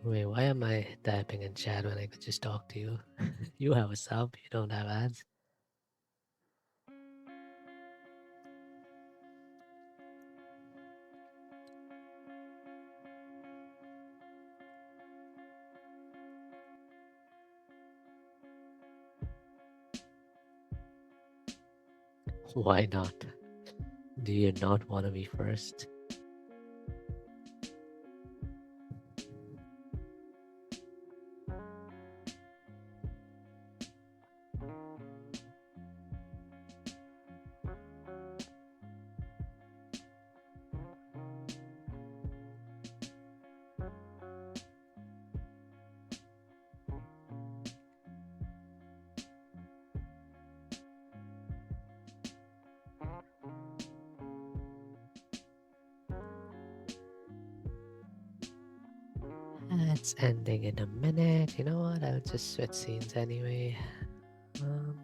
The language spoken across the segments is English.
Wait, why am I typing in chat when I could just talk to you? You have a sub, you don't have ads. Why not? Do you not want to be first? It's ending in a minute. You know what? I'll just switch scenes anyway. Um,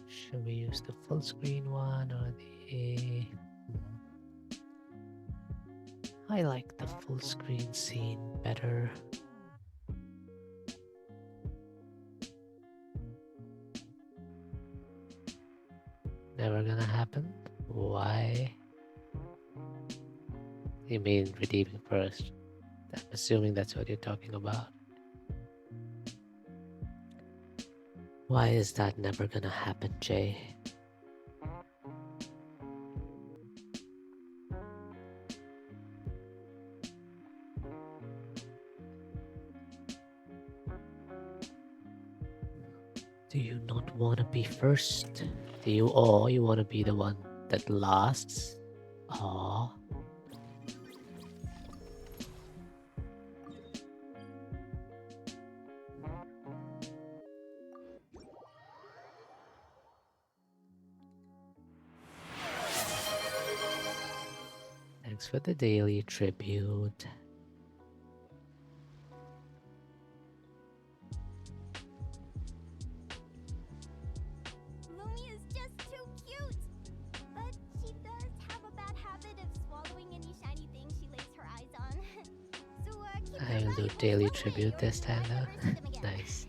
should we use the full screen one or the... I like the full screen scene better. Never gonna happen? Why? You mean redeeming first? I'm assuming that's what you're talking about. Why is that never gonna happen, Jay? Do you not want to be first? Do you, or you want to be the one that lasts? Aww. Thanks for the daily tribute. Lumi is just too cute! But she does have a bad habit of swallowing any shiny thing she lays her eyes on. So, keep your I'll do valuables daily away, tribute or this you time might though. never see them again. Nice.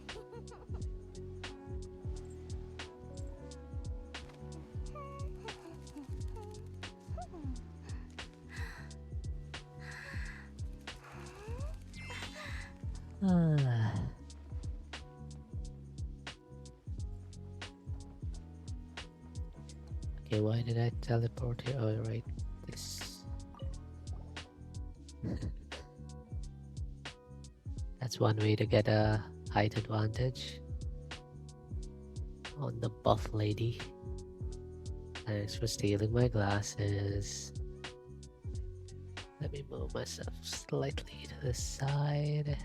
Okay, why did I teleport here? Oh, right. This. That's one way to get a height advantage on the buff lady. Thanks for stealing my glasses. Let me move myself slightly to the side.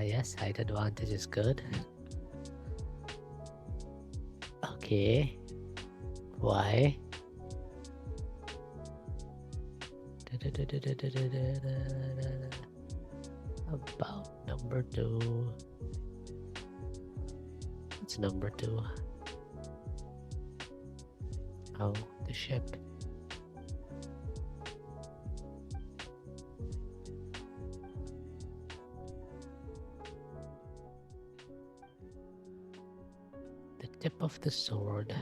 Yes, height advantage is good. Okay. Why? About number 2. What's number 2? Oh, the ship. The tip of the sword.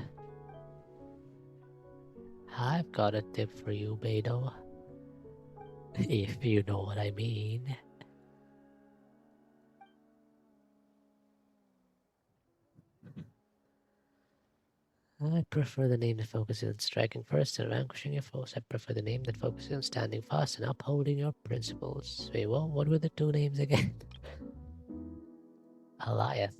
I've got a tip for you, Beto. If you know what I mean. I prefer the name that focuses on striking first and vanquishing your foes. I prefer the name that focuses on standing fast and upholding your principles. Wait, what were the 2 names again? Eliath.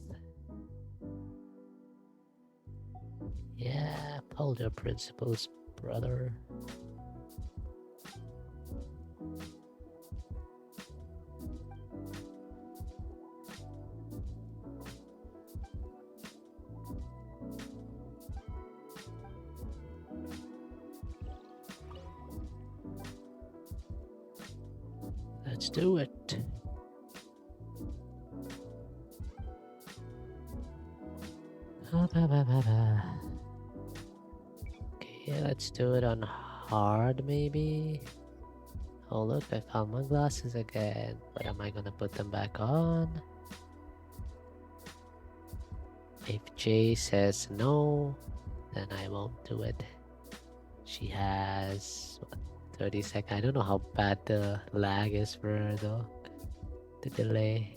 Yeah, uphold your principles, brother. Let's do it. Okay, let's do it on hard maybe. Oh look, I found my glasses again. But am I gonna put them back on? If Jay says no, then I won't do it. She has what, 30 seconds. I don't know how bad the lag is for her though. The delay.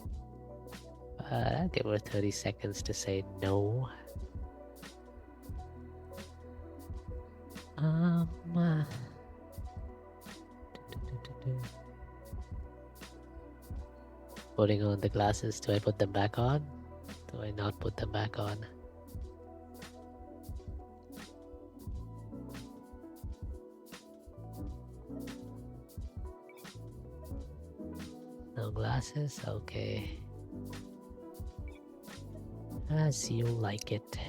But I'll give her 30 seconds to say no. Um, uh, Putting on the glasses. Do I put them back on? Do I not put them back on? No glasses? Okay. As you like it.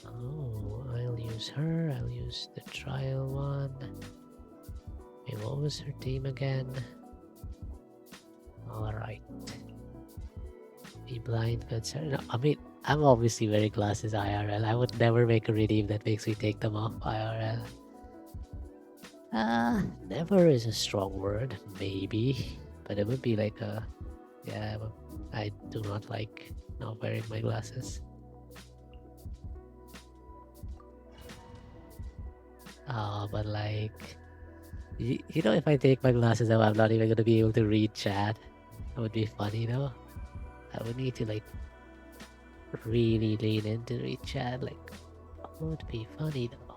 Oh, I'll use her. I'll use the trial one. Wait, what was her team again? Alright. Be blind concern. No, I mean, I'm obviously wearing glasses IRL. I would never make a redeem that makes me take them off IRL. Never is a strong word. Maybe. But it would be like a... Yeah, I do not like not wearing my glasses. But like... You know, if I take my glasses out, I'm not even gonna be able to read chat. That would be funny though. I would need to like really lean into read chat. Like, it would be funny though.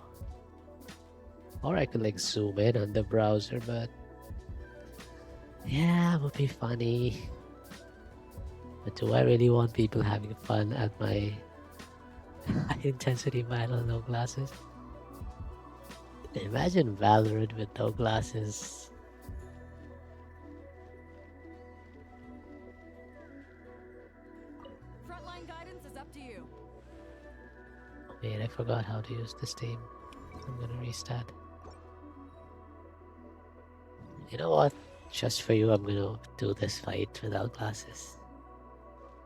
Or I could like zoom in on the browser, but yeah, it would be funny. But do I really want people having fun at my high intensity battle no glasses? Imagine Valorant with no glasses. Frontline guidance is up to you. Wait, I forgot how to use this team. I'm gonna restart. You know what? Just for you, I'm gonna do this fight without glasses.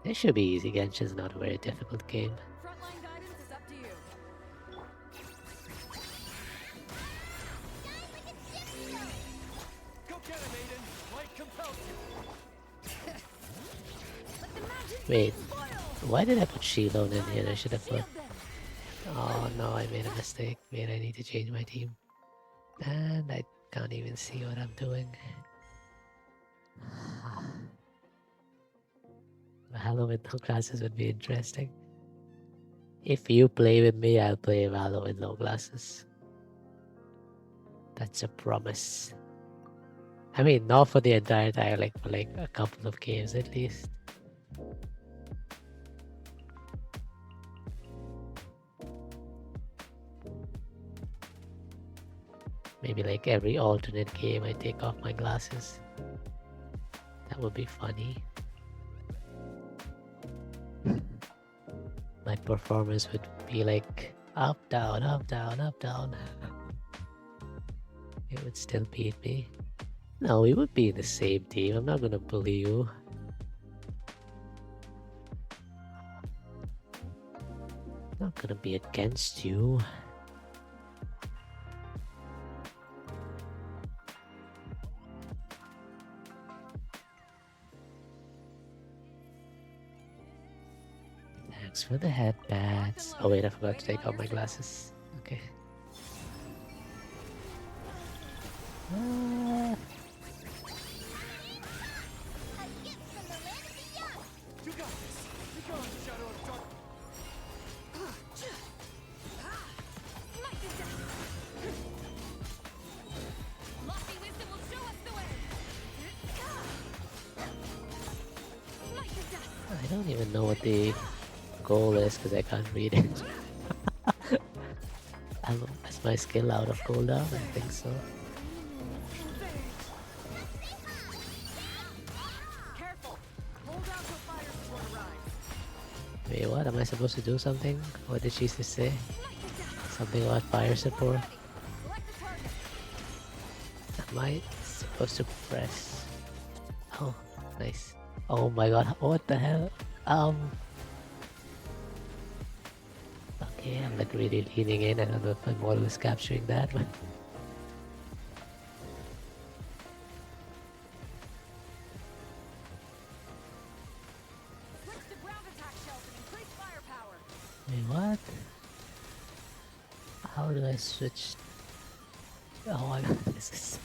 This should be easy. Genshin's not a very difficult game. Frontline guidance is up to you. Go get him, Aiden. Light compels you. Wait, why did I put Shilon in here? I should have put... Oh no, I made a mistake. Wait, I need to change my team. And I can't even see what I'm doing. Valo with no glasses would be interesting. If you play with me, I'll play Valo with no glasses. That's a promise. I mean, not for the entire time, like for like a couple of games at least. Maybe like every alternate game I take off my glasses. That would be funny. My performance would be like up, down, up, down, up, down. It would still beat me. No, we would be in the same team. I'm not gonna bully you. I'm not gonna be against you. Thanks for the headbands. Oh wait, I forgot to take off my glasses. Okay. Ah. You got this. Become the shadow of dark. Lofty wisdom will show us the way. I don't even know what the goal is because I can't read it. Is my skill out of cooldown? I think so. Careful. Hold out till firestorm arrives. Wait, what? Am I supposed to do something? What did she just say? Something about fire support? Select the target. Am I supposed to press? Oh, nice. Oh my god, what the hell? Um. Okay, I'm like really leaning in. I don't know if my model is capturing that, but Switch to ground attack shells and increase firepower. wait, what? How do I switch? Oh my god, this is.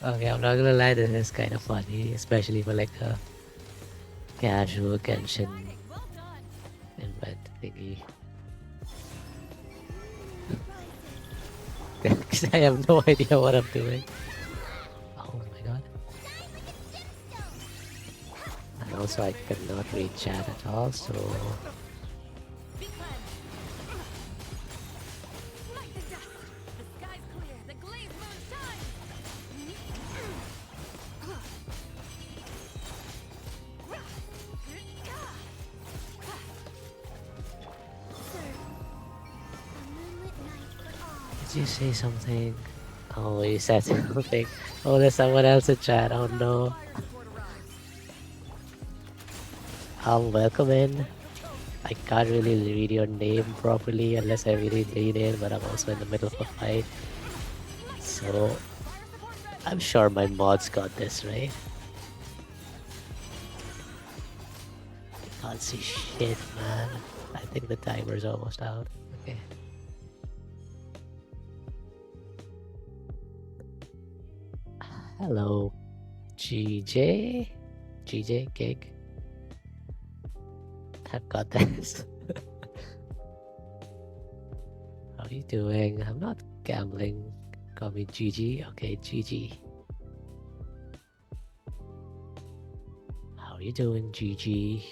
Okay, I'm not gonna lie, this is kind of funny, especially for like a casual Genshin Fighting. Well done. invent thingy. Because I have no idea what I'm doing. Oh my god. And also I cannot read chat at all, so Be cleansed. Smite the dust. The sky's clear. The glazed moon shines. Sir, a moonlit night for all. did you say something? Oh, you said something. Oh, there's someone else in chat. Oh no. Fire support arrives. Welcome in. I can't really read your name properly unless I really lean in, but I'm also in the middle of a fight. So Fire support ready. I'm sure my mods got this, right? I can't see shit, man. I think the timer's almost out. Okay. Hello, GJ? GJ Gig? I've got this. How are you doing? I'm not gambling. Call me GG. Okay, GG. How are you doing, GG?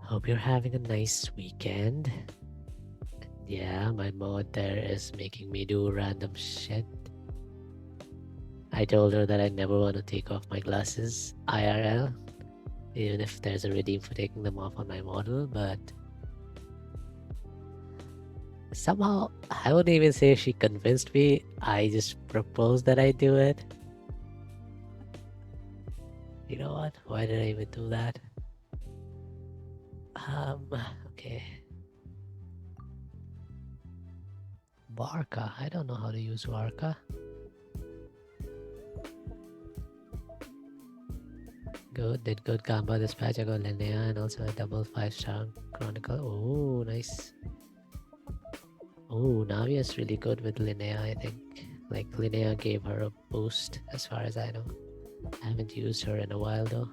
Hope you're having a nice weekend. Yeah, my mod there is making me do random shit. I told her that I never want to take off my glasses IRL, even if there's a redeem for taking them off on my model, but somehow I wouldn't even say she convinced me. I just proposed that I do it. You know what? Why did I even do that? Okay. Varka. I don't know how to use Varka. Good. Did good combo dispatch. I got Linnea and also a double 5-star Chronicle. Oh, nice. Oh, Navia's really good with Linnea, I think. Like, Linnea gave her a boost, as far as I know. I haven't used her in a while, though.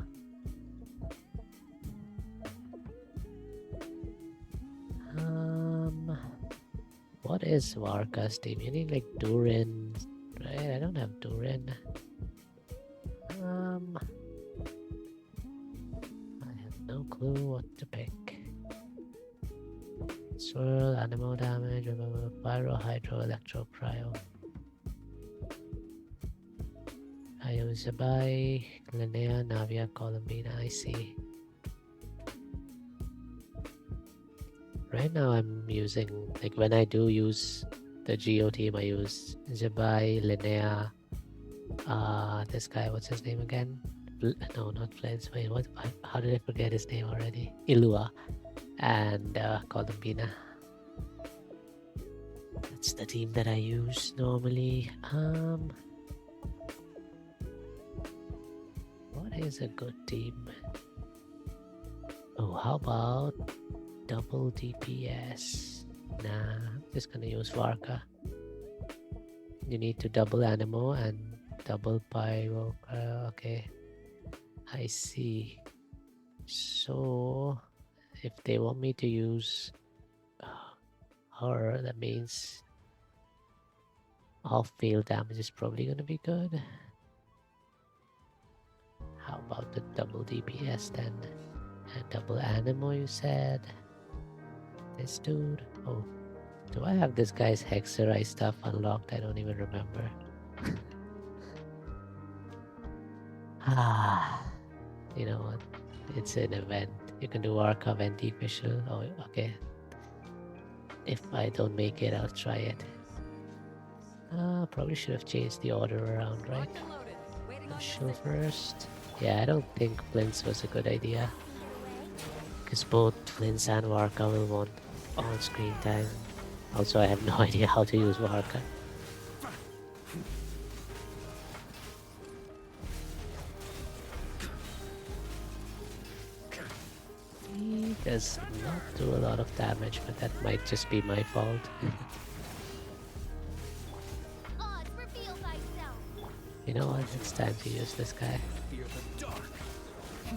What is Varka's team? You need, like, Durin, right? I don't have Durin. I have no clue what to pick. Swirl, animal damage, pyro, hydro, electro, cryo. Ayo Zabai, Linnea, Navia, Columbina, I see. Right now I'm using, like when I do use the Geo team, I use Zabai, Linnea, this guy, what's his name again? No, not Flens. Wait, what? How did I forget his name already? Ilua and Columbina. That's the team that I use normally. What is a good team? Oh, how about double DPS? Nah, I'm just gonna use Varka. You need to double Animo and double Pyro. Okay, I see. So, if they want me to use her, that means off-field damage is probably gonna be good. How about the double DPS then? And double Animo, you said? This dude? Oh, do I have this guy's Hexerai stuff unlocked? I don't even remember. You know what? It's an event. You can do Arca, Venti, Fischl. Oh, okay. If I don't make it, I'll try it. Probably should have changed the order around, right? Locked and loaded. Waiting on Fischl this first. Yeah, I don't think Flint's was a good idea. Can get away. Because both Flint's and Warka will want on-screen time. Also, I have no idea how to use Warka. He does not do a lot of damage, but that might just be my fault. Odds, reveal thyself. You know what? It's time to use this guy. Fear the dark.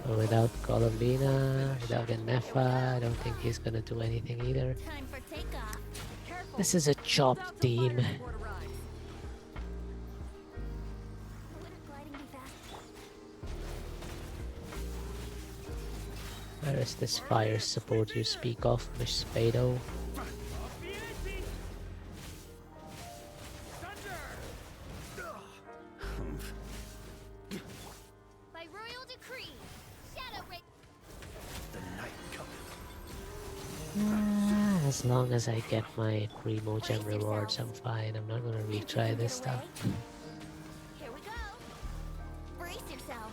But without Columbina, without Nefa, I don't think he's gonna do anything either. Time for takeoff. Careful. This is a chop About to team. fire before it arrives. Wouldn't gliding be fast? Where is this fire support you speak of, Miss Spado? By royal decree, Shadow Break. The night cometh. As long as I get my Primo Gem rewards, I'm fine. I'm not gonna retry this stuff. Here we go. Brace yourself.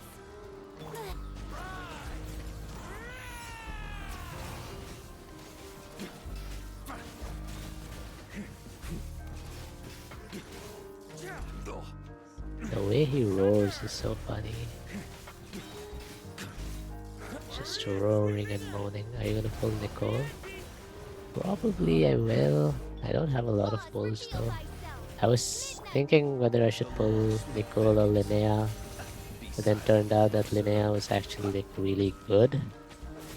The way he roars is so funny. Just roaring and moaning. Are you gonna pull Nicole? Probably I will. I don't have a lot of pulls though. I was thinking whether I should pull Nicole or Linnea, but then turned out that Linnea was actually like really good,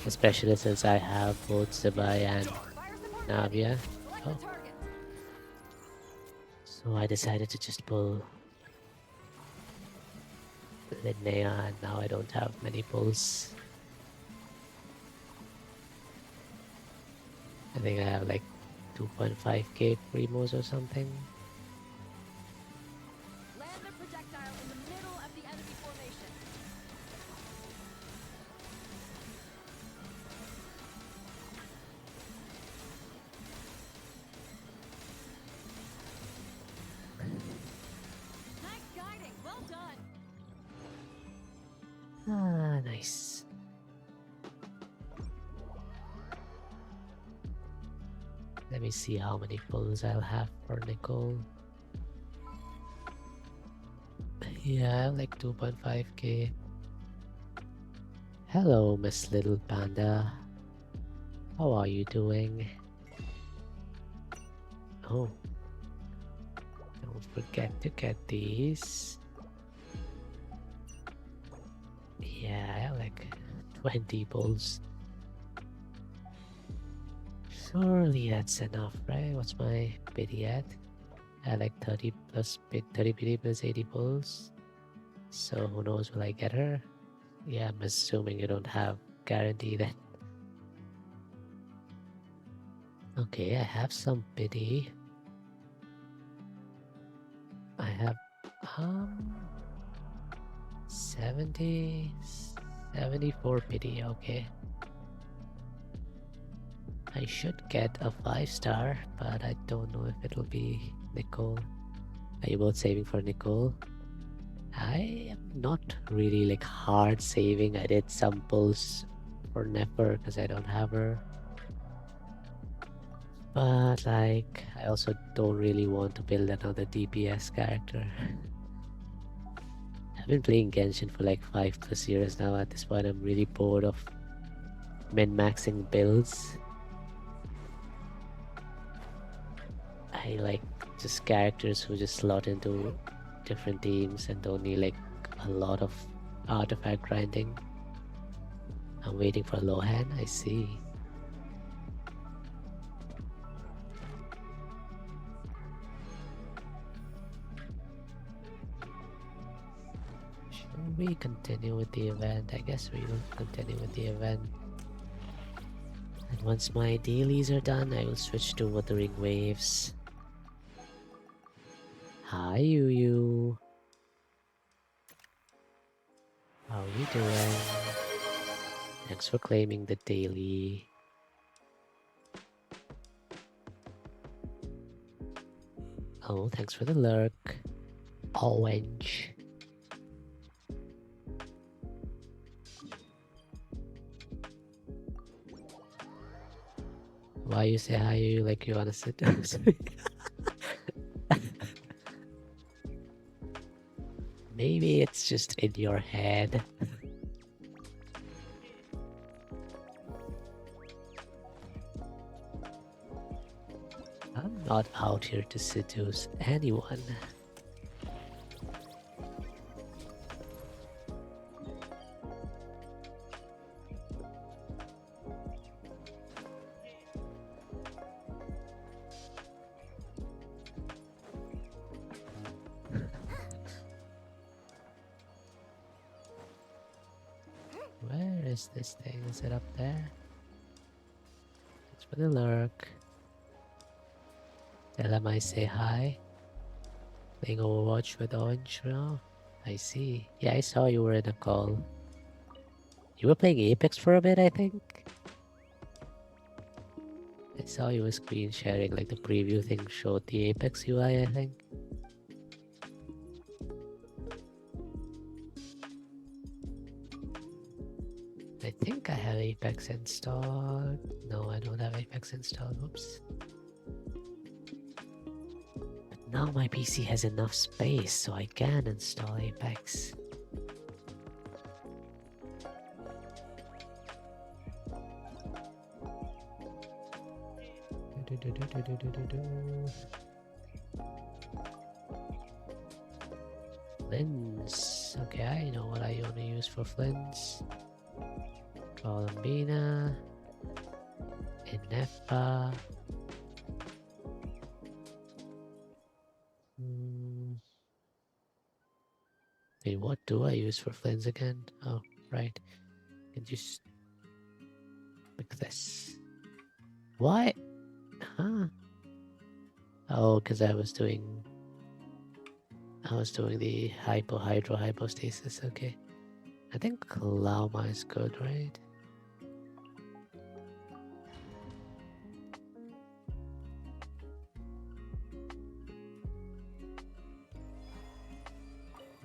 especially since I have both Zabai and Fire support Navia. Select Oh, the target. so I decided to just pull Linnea, and now I don't have many pulls. I think I have like 2.5k primos or something. Land the projectile in the middle of the enemy formation. Nice guiding. Well done. Ah, nice. Let me see how many pulls I'll have for Nicole. Yeah, I have like 2.5k. Hello, Miss Little Panda. How are you doing? Oh, don't forget to get these. Yeah, I have like 20 pulls. Surely that's enough, right? What's my pity at? I like 30 plus 30 pity plus 80 pulls. So who knows, will I get her? Yeah, I'm assuming you don't have guarantee then. Okay, I have some pity. I have 74 pity, okay. I should get a 5-star, but I don't know if it'll be Nicole. Are you both saving for Nicole? I am not really like hard saving. I did some pulls for Nefer because I don't have her. But like, I also don't really want to build another DPS character. I've been playing Genshin for like 5+ years now. At this point, I'm really bored of min-maxing builds. I like just characters who just slot into different teams and don't need like a lot of artifact grinding. I'm waiting for Lohan, I see. Should we continue with the event? I guess we will continue with the event. And once my dailies are done, I will switch to Wuthering Waves. Hi, Yu. How are you doing? Thanks for claiming the daily. Oh, thanks for the lurk. Orange. Why you say hi? You like you wanna sit? Maybe it's just in your head. I'm not out here to seduce anyone. Where is this thing? Is it up there? It's for the lurk. Tell him I say hi. Playing Overwatch with Orange now? I see. Yeah, I saw you were in a call. You were playing Apex for a bit, I think? I saw you were screen sharing, like the preview thing showed the Apex UI, I think. I think I have Apex installed. No, I don't have Apex installed. Whoops. But now my PC has enough space, so I can install Apex. Flins. Okay, I know what I want to use for Flins. Columbina. Inepa. Wait, what do I use for Flins again? Oh, right. Can just pick this. Why? Huh? Oh, because I was doing the hypostasis. Okay. I think Lauma is good, right?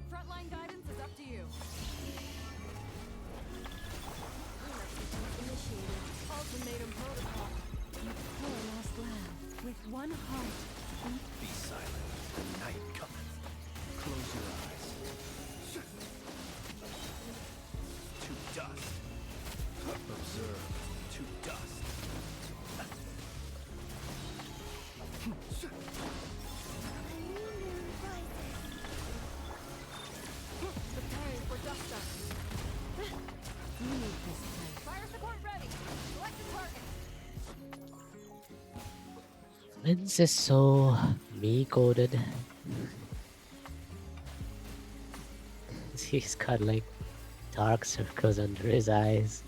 Frontline guidance is up to you. Initiated. Ultimatum protocol. Poor lost lad, with one heart. Be silent. The night cometh. Close your eyes. To dust. Observe. To dust. Preparing for dust up. You need this place. Fire support ready. Select the target. Flins is so me-coded. He's got like dark circles under his eyes.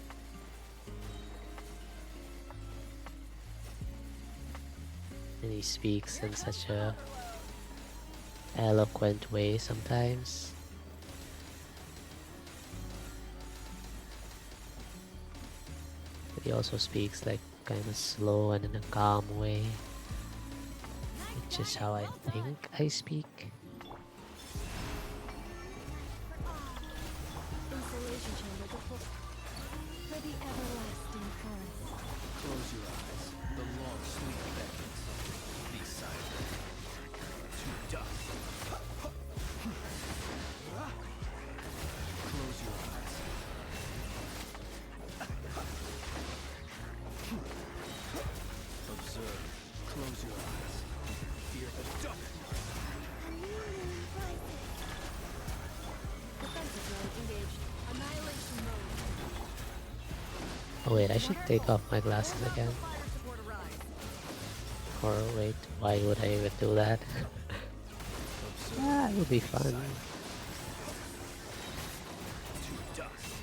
And he speaks in such a eloquent way sometimes. But he also speaks like kind of slow and in a calm way, which is how I think I speak. Insulation chamber deployed. For the everlasting forest. Close your eyes. The long sweet vengeance. Be silent. To dust. Close your eyes. Observe. Close your eyes. Fear the dark. Defensive mode engaged. Annihilation mode. Oh wait, I should take off my glasses again. Fire support arrives. Or wait, why would I even do that? Ah, it would be fun. To dust.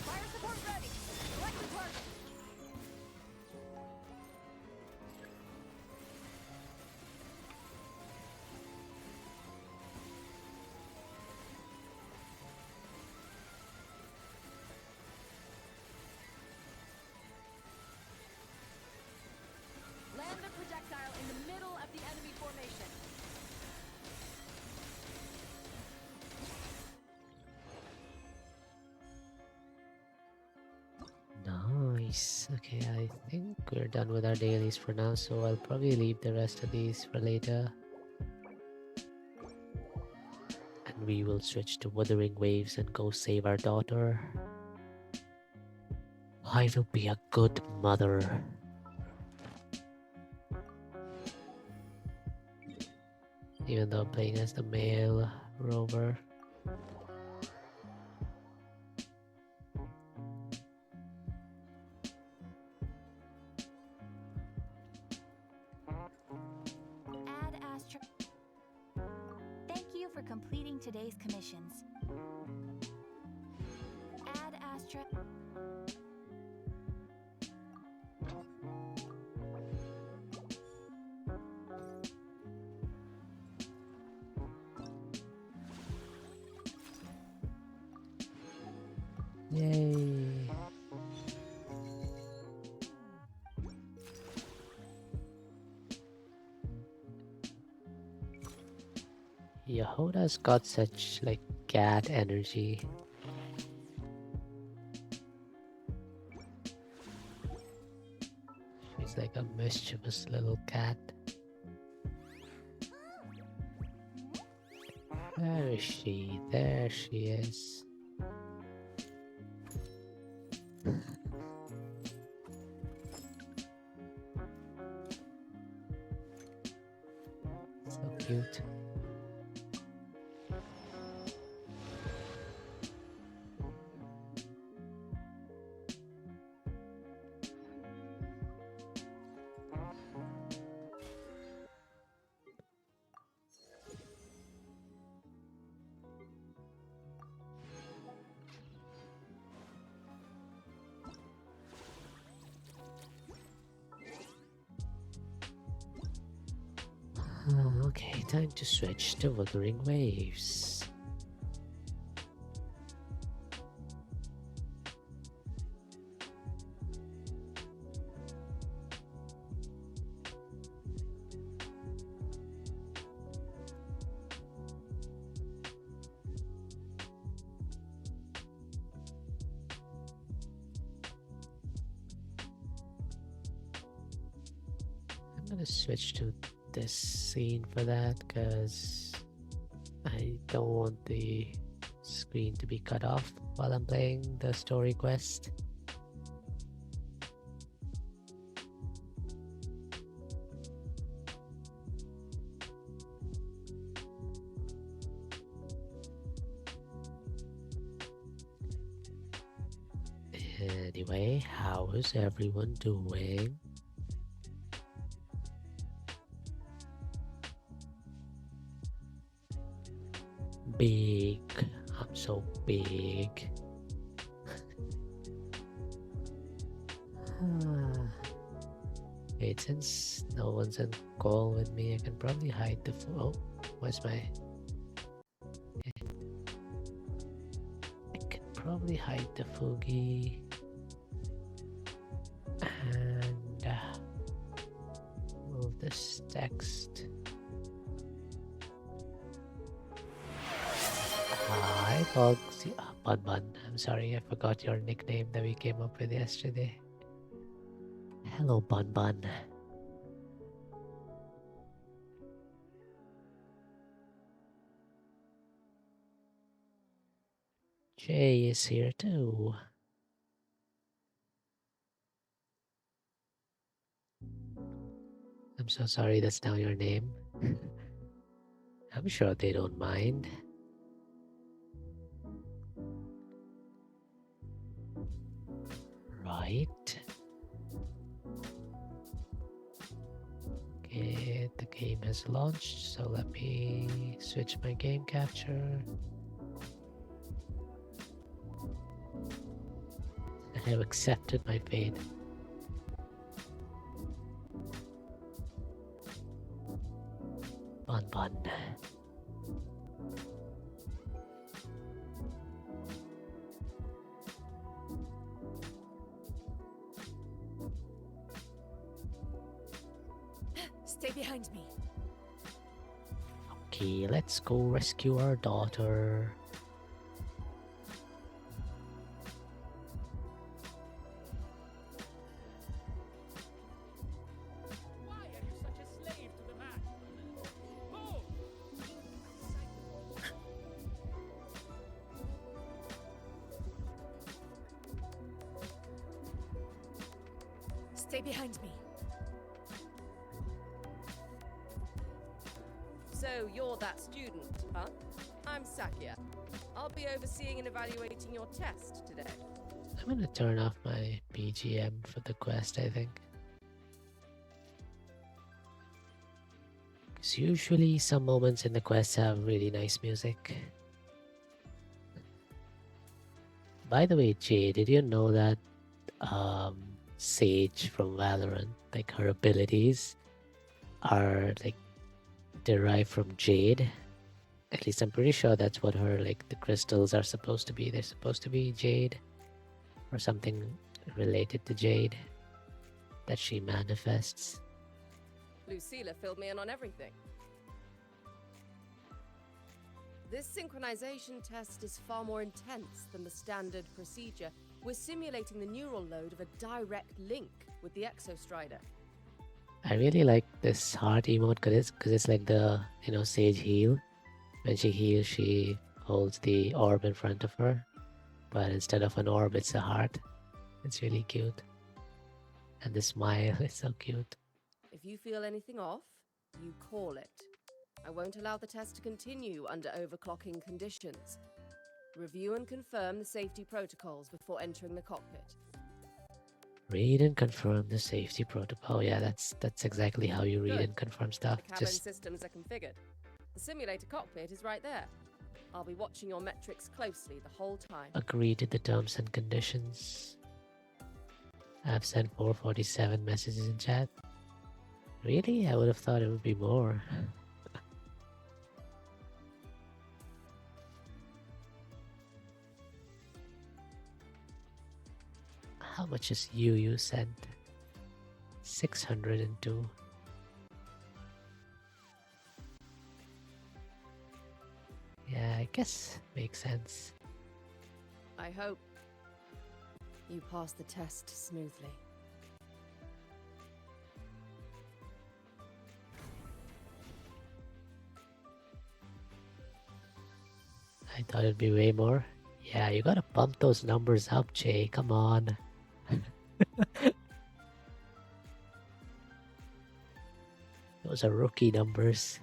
Fire support ready. Select the target. Nice. Okay, I think we're done with our dailies for now, so I'll probably leave the rest of these for later. And we will switch to Wuthering Waves and go save our daughter. I will be a good mother. Even though I'm playing as the male rover. Ad Astra. Thank you for completing today's commissions. Ad Astra. Yay! Yehoda's got such like cat energy. She's like a mischievous little cat. Where is she? There she is. So cute. Okay, time to switch to Wuthering Waves. I'm gonna switch to this scene for that because I don't want the screen to be cut off while I'm playing the story quest. Anyway, how is everyone doing? Big. I'm so big. Wait, since no one's on call with me, I can probably hide the oh, where's my... I can probably hide the Fugi. And move this text. Hi, folks. Bun Bun. I'm sorry, I forgot your nickname that we came up with yesterday. Hello, Bun Bun. Jay is here too. I'm so sorry that's now your name. I'm sure they don't mind. Right. Okay, the game has launched, so let me switch my game capture. I have accepted my fate. Bun Bun. Stay behind me. Okay, let's go rescue our daughter. Stay behind me. So you're that student, huh? I'm Sakia. I'll be overseeing and evaluating your test today. I'm gonna turn off my BGM for the quest, I think. Because usually some moments in the quest have really nice music. By the way, Jay, did you know that Sage from Valorant, like her abilities are like derived from jade? At least I'm pretty sure that's what her, like, the crystals are supposed to be. They're supposed to be jade or something related to jade that she manifests. Lucilla filled me in on everything. This synchronization test is far more intense than the standard procedure. We're simulating the neural load of a direct link with the Exostrider. I really like this heart emote because it's like the, Sage heal. When she heals, she holds the orb in front of her, but instead of an orb, it's a heart. It's really cute. And the smile is so cute. If you feel anything off, you call it. I won't allow the test to continue under overclocking conditions. Review and confirm the safety protocols before entering the cockpit. Read and confirm the safety protocol. Yeah, that's exactly how you read Good. and confirm stuff. The cabin Just systems are configured. The simulator cockpit is right there. I'll be watching your metrics closely the whole time. agree to the terms and conditions. I've sent 447 messages in chat. Really? I would have thought it would be more. How much is you sent? 602. Yeah, I guess makes sense. I hope you pass the test smoothly. I thought it'd be way more. Yeah, you gotta pump those numbers up, Jay. Come on. Those are rookie numbers.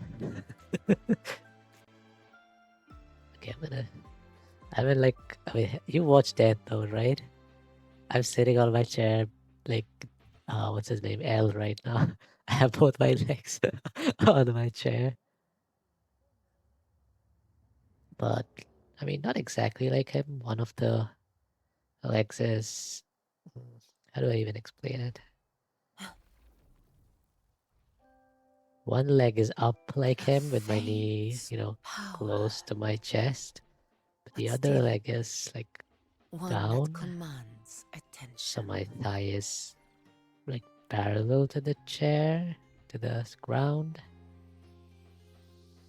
Okay, I mean, you watched that though, right? I'm sitting on my chair, like, what's his name? L right now. I have both my legs on my chair. But, I mean, not exactly like him. One of the legs is... How do I even explain it? One leg is up like him with my knee, close to my chest. But the other leg is like down. Commands attention. So my thigh is like parallel to the chair, to the ground.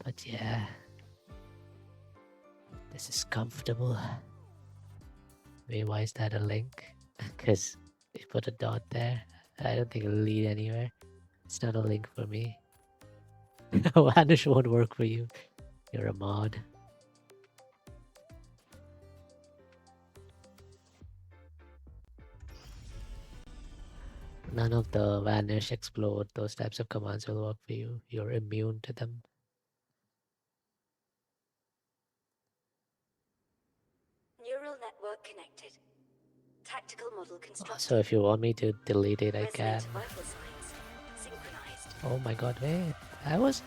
But yeah, this is comfortable. Wait, why is that a link? Because you put a dot there. I don't think it'll lead anywhere. It's not a link for me. Vanish won't work for you. You're a mod. None of the vanish, explode, those types of commands will work for you. You're immune to them. Neural network connected. Tactical model constructed. So if you want me to delete it, I can. Resonant vital signs synchronized. Oh my god, wait. I was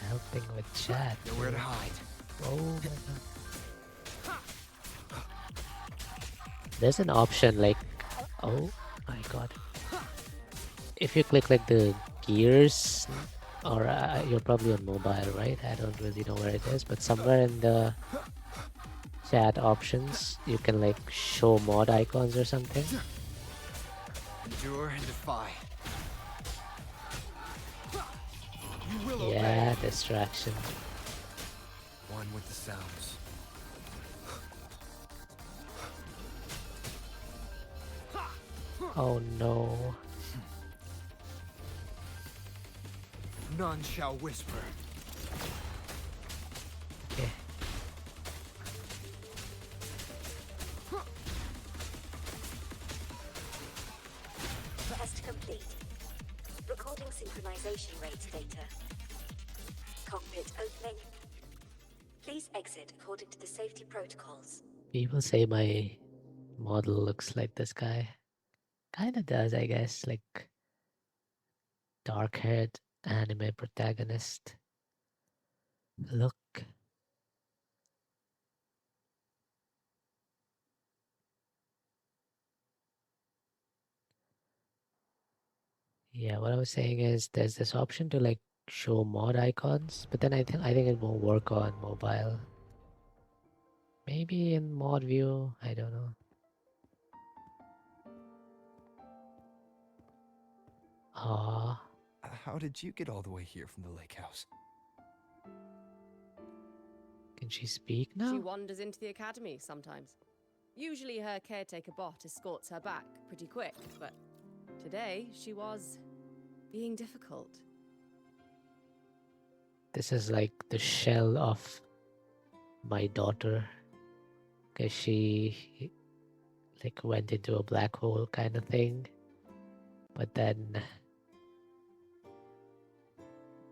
helping with chat. Nowhere to hide. Oh my god. There's an option like, oh my god. If you click like the gears, or you're probably on mobile, right? I don't really know where it is, but somewhere in the chat options, you can like show mod icons or something. Endure and defy. You will Yeah, obey. distraction. One with the sounds. Oh no. None shall whisper. Okay. synchronization rate data. Cockpit opening. Please exit according to the safety protocols. People say my model looks like this guy. Kinda does, I guess. Like dark-haired anime protagonist. Look. Yeah, what I was saying is there's this option to like show mod icons, but then I think it won't work on mobile. Maybe in mod view, I don't know. Ah, How did you get all the way here from the lake house? can she speak She now? wanders into the academy sometimes. Usually her caretaker bot escorts her back pretty quick, but today she was being difficult. This is like the shell of my daughter, because she like went into a black hole kind of thing, but then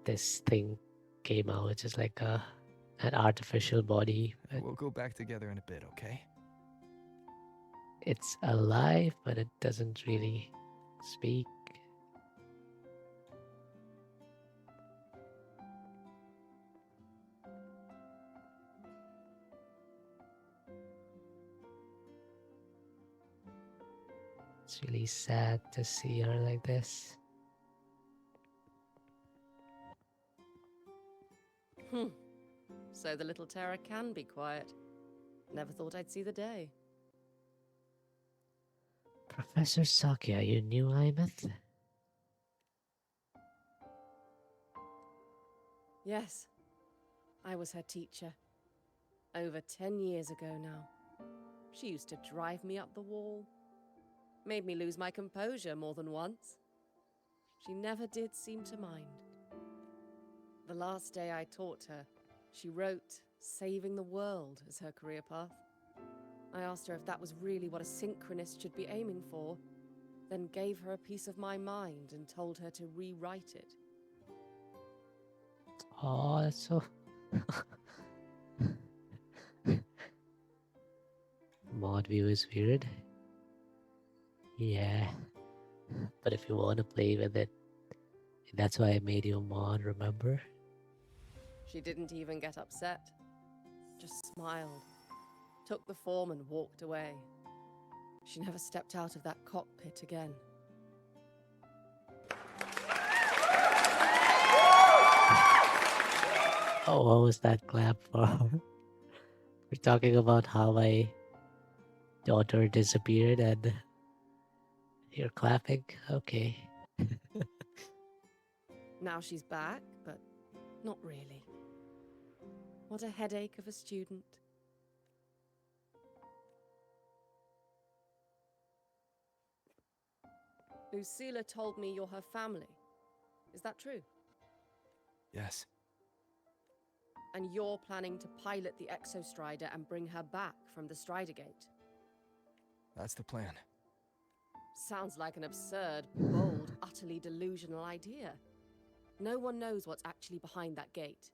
this thing came out, which is like an artificial body. But We'll go back together in a bit, okay? it's alive, but it doesn't really speak. It's really sad to see her like this. So the little terror can be quiet. Never thought I'd see the day. Professor Sakya, you knew Imeth? Yes, I was her teacher. Over 10 years ago now. She used to drive me up the wall. Made me lose my composure more than once. She never did seem to mind. The last day I taught her, she wrote saving the world as her career path. I asked her if that was really what a synchronist should be aiming for, then gave her a piece of my mind and told her to rewrite it. Oh, that's so... Mod view is weird. Yeah. But if you want to play with it, that's why I made you a mod, remember? She didn't even get upset, just smiled, took the form and walked away. She never stepped out of that cockpit again. Oh, what was that clap for? We're talking about how my daughter disappeared and you're clapping? Okay. Now she's back, but not really. What a headache of a student. Lucilla told me you're her family. Is that true? Yes. And you're planning to pilot the Exostrider and bring her back from the Strider Gate? That's the plan. Sounds like an absurd, bold, utterly delusional idea. No one knows what's actually behind that gate.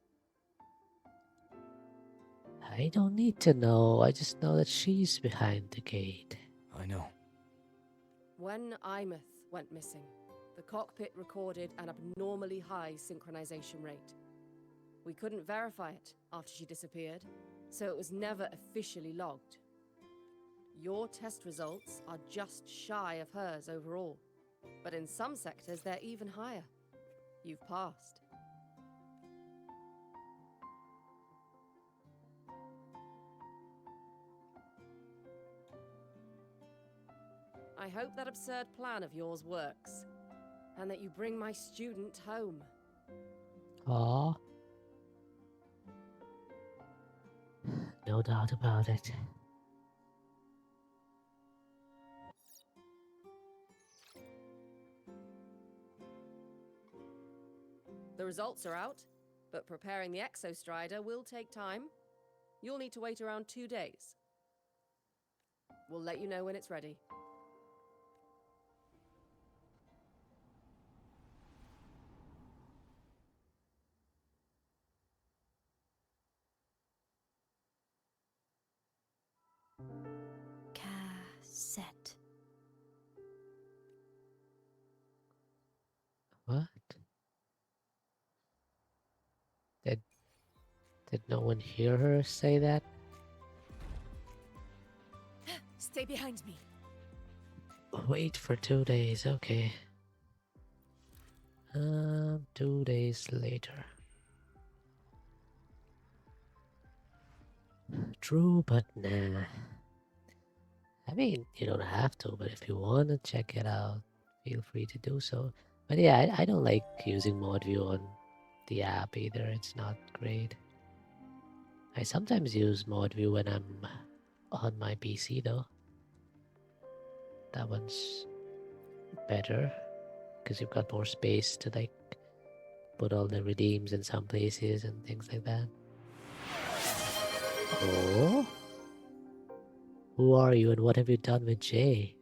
I don't need to know. I just know that she's behind the gate. I know. When Imeth went missing, the cockpit recorded an abnormally high synchronization rate. We couldn't verify it after she disappeared, so it was never officially logged. Your test results are just shy of hers overall, but in some sectors they're even higher. You've passed. I hope that absurd plan of yours works, and that you bring my student home. Aw. No doubt about it. The results are out, but preparing the Exostrider will take time. You'll need to wait around 2 days. We'll let you know when it's ready. set. What? Did did no one hear her say that? Stay behind me. Wait for 2 days, okay. 2 days later. True, but nah. I mean, you don't have to, but if you want to check it out, feel free to do so. But yeah, I don't like using mod view on the app either. It's not great. I sometimes use mod view when I'm on my PC though. That one's better because you've got more space to like put all the redeems in some places and things like that. Oh? Who are you and what have you done with Jay?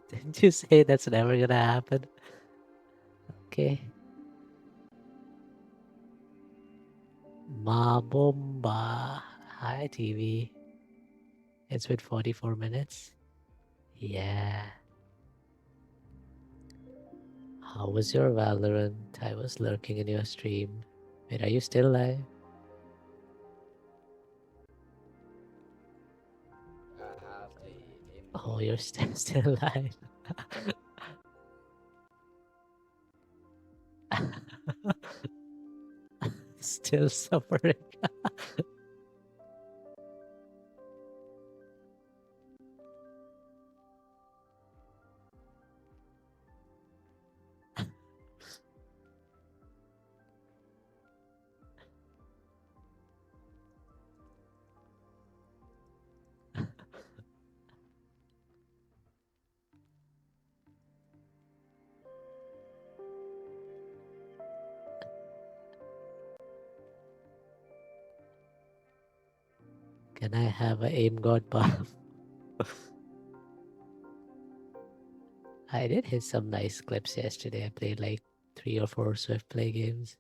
Didn't you say that's never gonna happen? Okay. Ma Bomba. Hi, TV. It's been 44 minutes. Yeah. How was your Valorant? I was lurking in your stream. Wait, are you still live? Oh, you're still alive. Still suffering. Can I have a aim god buff? I did hit some nice clips yesterday. I played like 3 or 4 Swift play games.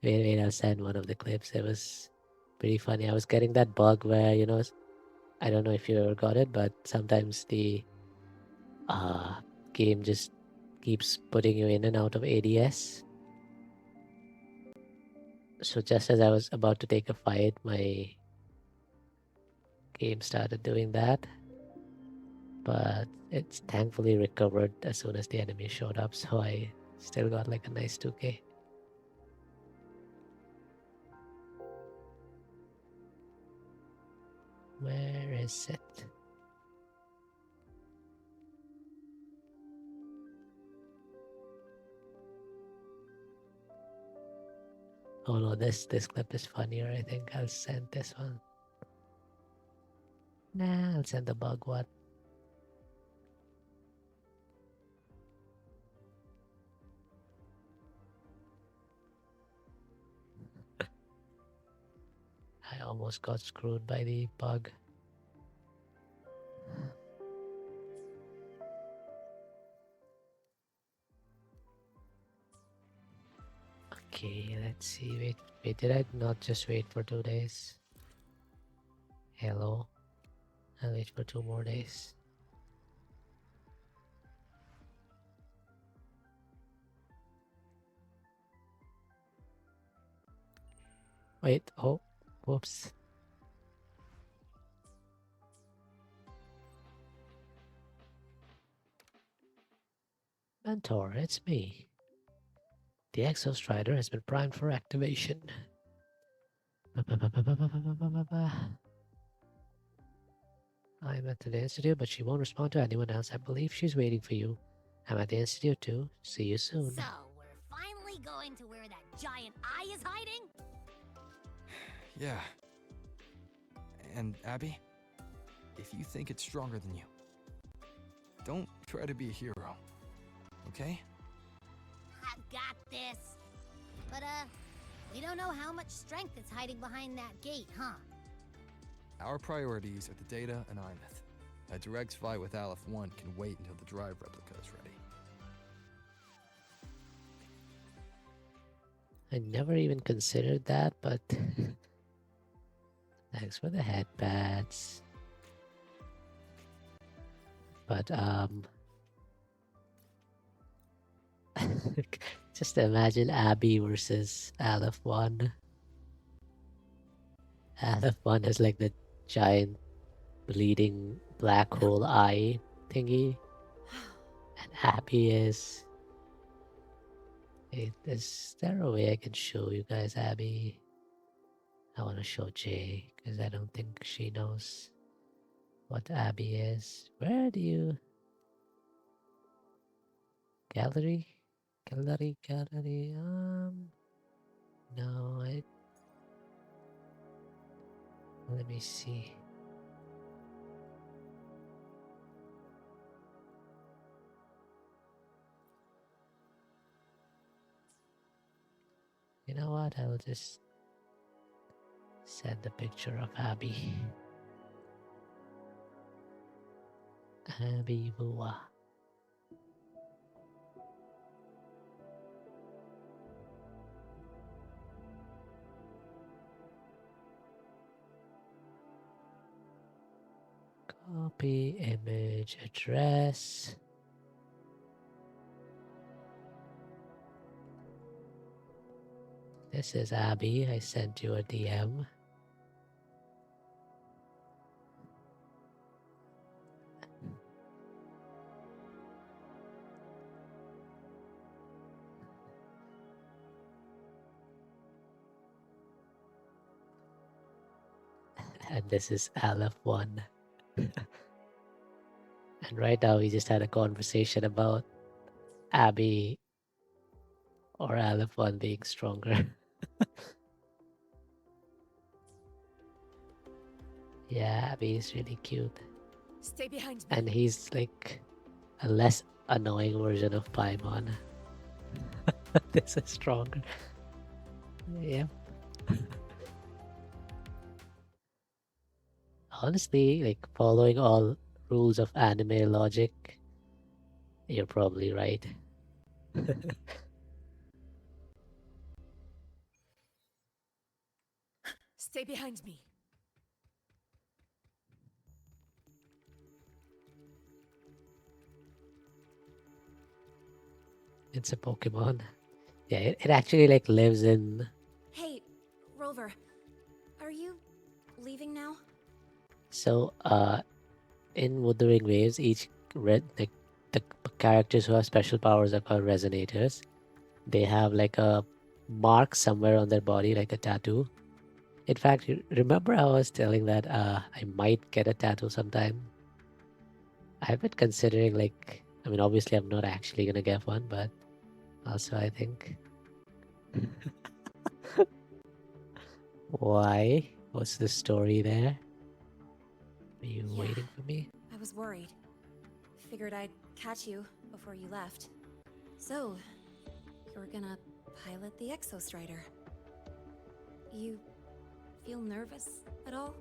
Wait, I'll send one of the clips. It was pretty funny. I was getting that bug where, I don't know if you ever got it, but sometimes the game just keeps putting you in and out of ADS. So just as I was about to take a fight, my game started doing that. But it's thankfully recovered as soon as the enemy showed up, so I still got like a nice 2k. Where is it? Oh no, this clip is funnier. I think I'll send this one. Nah, I'll send the bug one. I almost got screwed by the bug. Okay, let's see. Wait, did I not just wait for 2 days? Hello? I'll wait for 2 more days. Wait, oh, whoops. Mentor, it's me. The Exostrider has been primed for activation. I'm at the Institute, but she won't respond to anyone else. I believe she's waiting for you. I'm at the Institute too. See you soon. So, we're finally going to where that giant eye is hiding? Yeah. And Abby, if you think it's stronger than you, don't try to be a hero. Okay? I've got this. But, we don't know how much strength is hiding behind that gate, huh? Our priorities are the data and Imeth. A direct fight with Aleph 1 can wait until the drive replica is ready. I never even considered that, but thanks for the headpads. But just imagine Abby versus Aleph 1. Aleph 1 has like the giant bleeding black hole eye thingy. And Abby is... Is there a way I can show you guys Abby? I want to show Jay because I don't think she knows what Abby is. Where do you... Gallery? Gallery. No, let me see. You know what? I'll just send a picture of Abby. Abby WuWa. Copy image address. This is Abby. I sent you a DM. And this is Aleph 1. And right now we just had a conversation about Abby or Aleph 1 being stronger. Yeah, Abby is really cute. Stay behind me. And he's like a less annoying version of Paimon. This is stronger. Yeah. Honestly, like following all rules of anime logic, you're probably right. Stay behind me. It's a Pokemon. Yeah, it actually like lives in... Hey, Rover, are you leaving now? So, in Wuthering Waves, each the characters who have special powers are called resonators. They have like a mark somewhere on their body, like a tattoo. In fact, remember I was telling that I might get a tattoo sometime? I've been considering like, I mean, obviously I'm not actually gonna get one, but also I think... Why? What's the story there? Are you Yeah. waiting for me? I was worried. Figured I'd catch you before you left. So, you're gonna pilot the Exostrider. You feel nervous at all?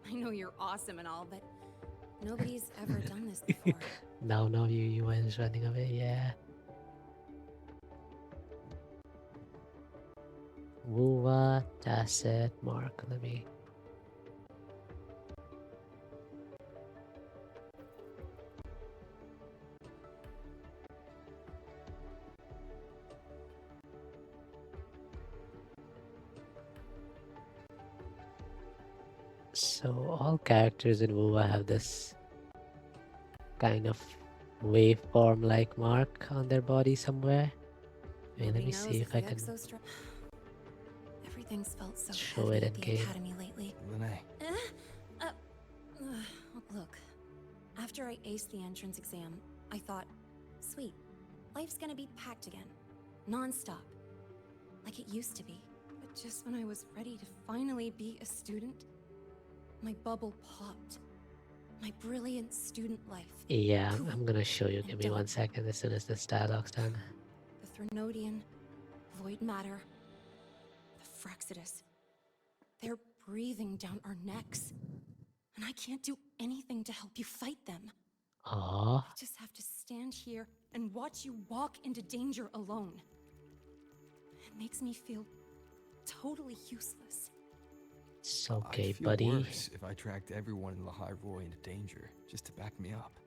I know you're awesome and all, but nobody's ever done this before. Now you was running away, yeah. WuWa, Tacet, Mark, let me... So all characters in WuWa have this kind of waveform-like mark on their body somewhere. Wait, let Nobody me knows see if the I can Everything's felt so show heavy it at in the game. academy lately. Lene, Look, after I aced the entrance exam, I thought, sweet, life's gonna be packed again, non-stop, like it used to be. But just when I was ready to finally be a student, my bubble popped. My brilliant student life. Yeah, Cool. I'm gonna show you. And Give me 1 second as soon as this dialogue's done. The Threnodian, Void Matter, the Frexidus. They're breathing down our necks. And I can't do anything to help you fight them. Aww. I just have to stand here and watch you walk into danger alone. It makes me feel totally useless. It's okay, I'd feel buddy. worse if I tracked everyone in the High Roy into danger just to back me up.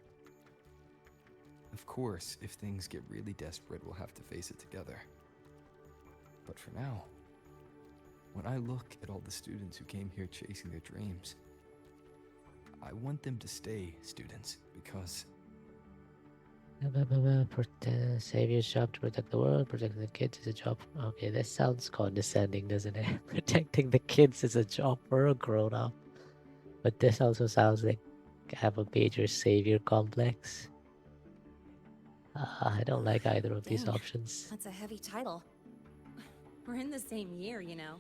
Of course, if things get really desperate, we'll have to face it together. But for now, when I look at all the students who came here chasing their dreams, I want them to stay students because Savior's job to protect the world, protecting the kids is a job. Okay, this sounds condescending, doesn't it? Protecting the kids is a job for a grown up. But this also sounds like I have a major savior complex. I don't like either of these Dang, options. That's a heavy title. We're in the same year, you know.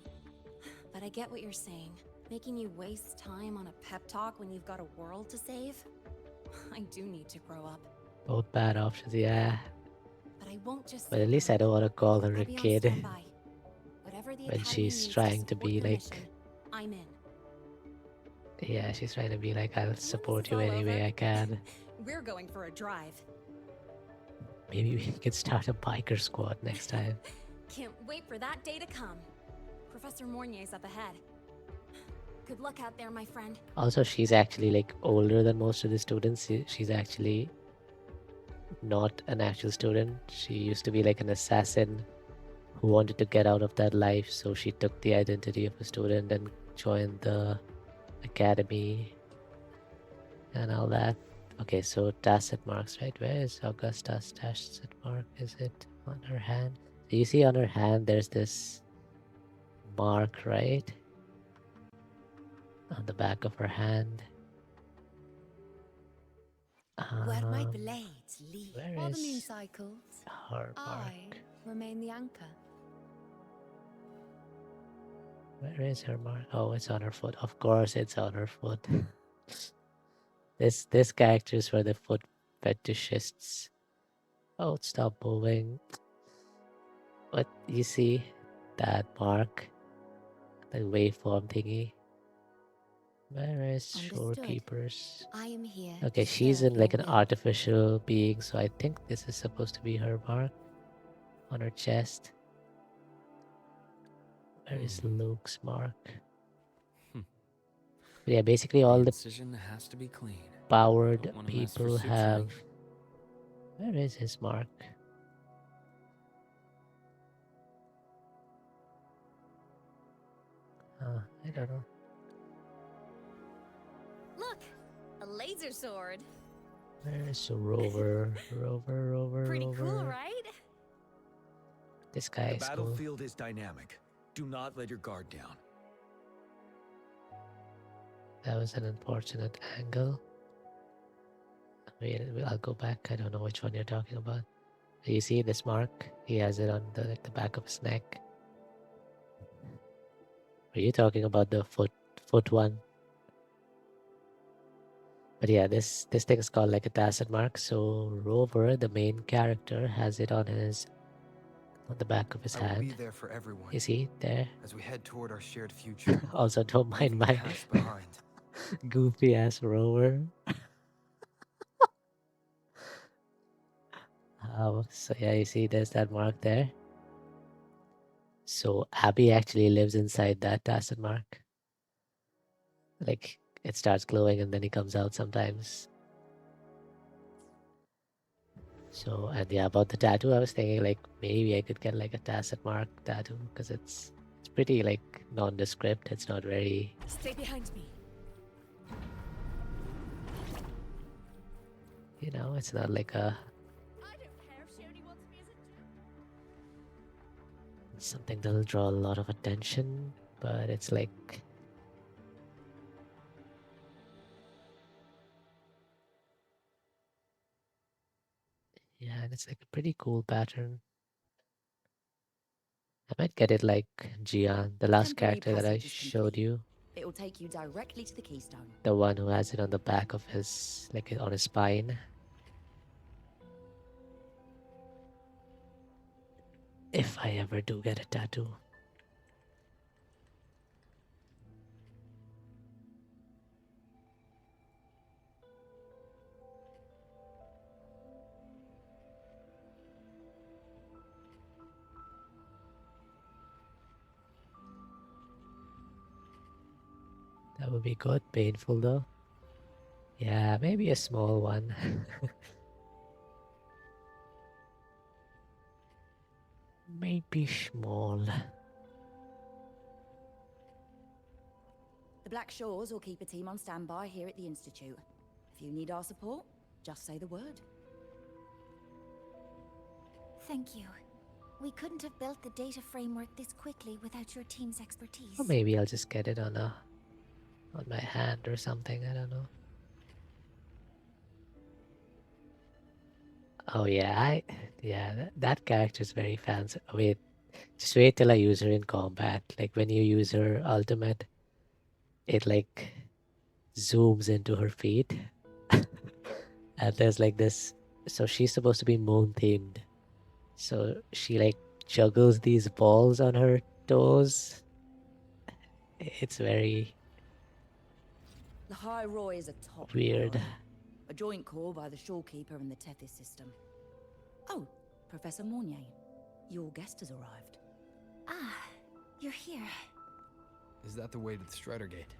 But I get what you're saying. Making you waste time on a pep talk when you've got a world to save? I do need to grow up. Both bad options, yeah. But I won't just But at least I don't want to call her I'll a be on kid standby. Whatever the when Academy she's needs trying to support be your like, mission, I'm in. yeah, she's trying to be like, I'll When this support is you all any way over, I can. We're going for a drive. Maybe we could start a biker squad next time. Can't wait for that day to come. Professor Mornier's up ahead. Good luck out there, my friend. Also, she's actually like older than most of the students. She's actually not an actual student. She used to be like an assassin who wanted to get out of that life, so she took the identity of a student and joined the academy and all that. Okay, so tacit marks, right? Where is Augusta's tacit mark? Is it on her hand? So you see on her hand there's this mark, right? On the back of her hand. Where my Um, blades lead. where While the moon is cycles, her I mark? remain the anchor. Where is her mark? Oh, it's on her foot. Of course it's on her foot. This character is for the foot fetishists. Oh, stop moving. What you see? That mark? The waveform thingy. Where is Understood. Shorekeepers? I am here. Okay, to she's serve in like your an will. artificial being, so I think this is supposed to be her mark on her chest. Where is Luke's mark? Hmm. Yeah, basically all the incision has to be clean. powered Don't wanna mess for people suturing. have. Where is his mark? I don't know. Look, a laser sword. Where is Rover? Rover. Pretty cool, right? This guy The is cool. battlefield is dynamic. Do not let your guard down. That was an unfortunate angle. Wait, I'll go back. I don't know which one you're talking about. You see this mark? He has it on the back of his neck. Are you talking about the foot one? But yeah, this thing is called like a tacit mark. So Rover, the main character, has it on the back of his I will be hand. there for everyone You see there? as we head toward our shared future. Also, don't mind leaving my past behind. goofy ass Rover. So yeah, you see there's that mark there. So Abby actually lives inside that tacit mark. Like it starts glowing and then he comes out sometimes. So, and yeah, about the tattoo, I was thinking like maybe I could get like a tacit mark tattoo because it's pretty like nondescript. It's not very, Stay behind me. you know, it's not like a I don't care if she only wants me as a something that'll draw a lot of attention, but it's like yeah, and it's like a pretty cool pattern. I might get it like Gian, the last Temporary character that I passage is showed complete. you. It will take you directly to the keystone. The one who has it on the back of his, like on his spine. If I ever do get a tattoo. That would be good. Painful though. Yeah, maybe a small one. Maybe small. The Black Shores will keep a team on standby here at the Institute. If you need our support, just say the word. Thank you. We couldn't have built the data framework this quickly without your team's expertise. Or maybe I'll just get it on my hand or something. I don't know. Oh yeah, that character is very fancy. Wait, just wait till I use her in combat. Like when you use her ultimate, it like zooms into her feet, and there's like this. So she's supposed to be moon themed. So she like juggles these balls on her toes. It's very The High Roy is a top weird. priority. A joint call by the Shorekeeper and the Tethys system. Oh, Professor Mornier. Your guest has arrived. Ah, you're here. Is that the way to the Strider Gate?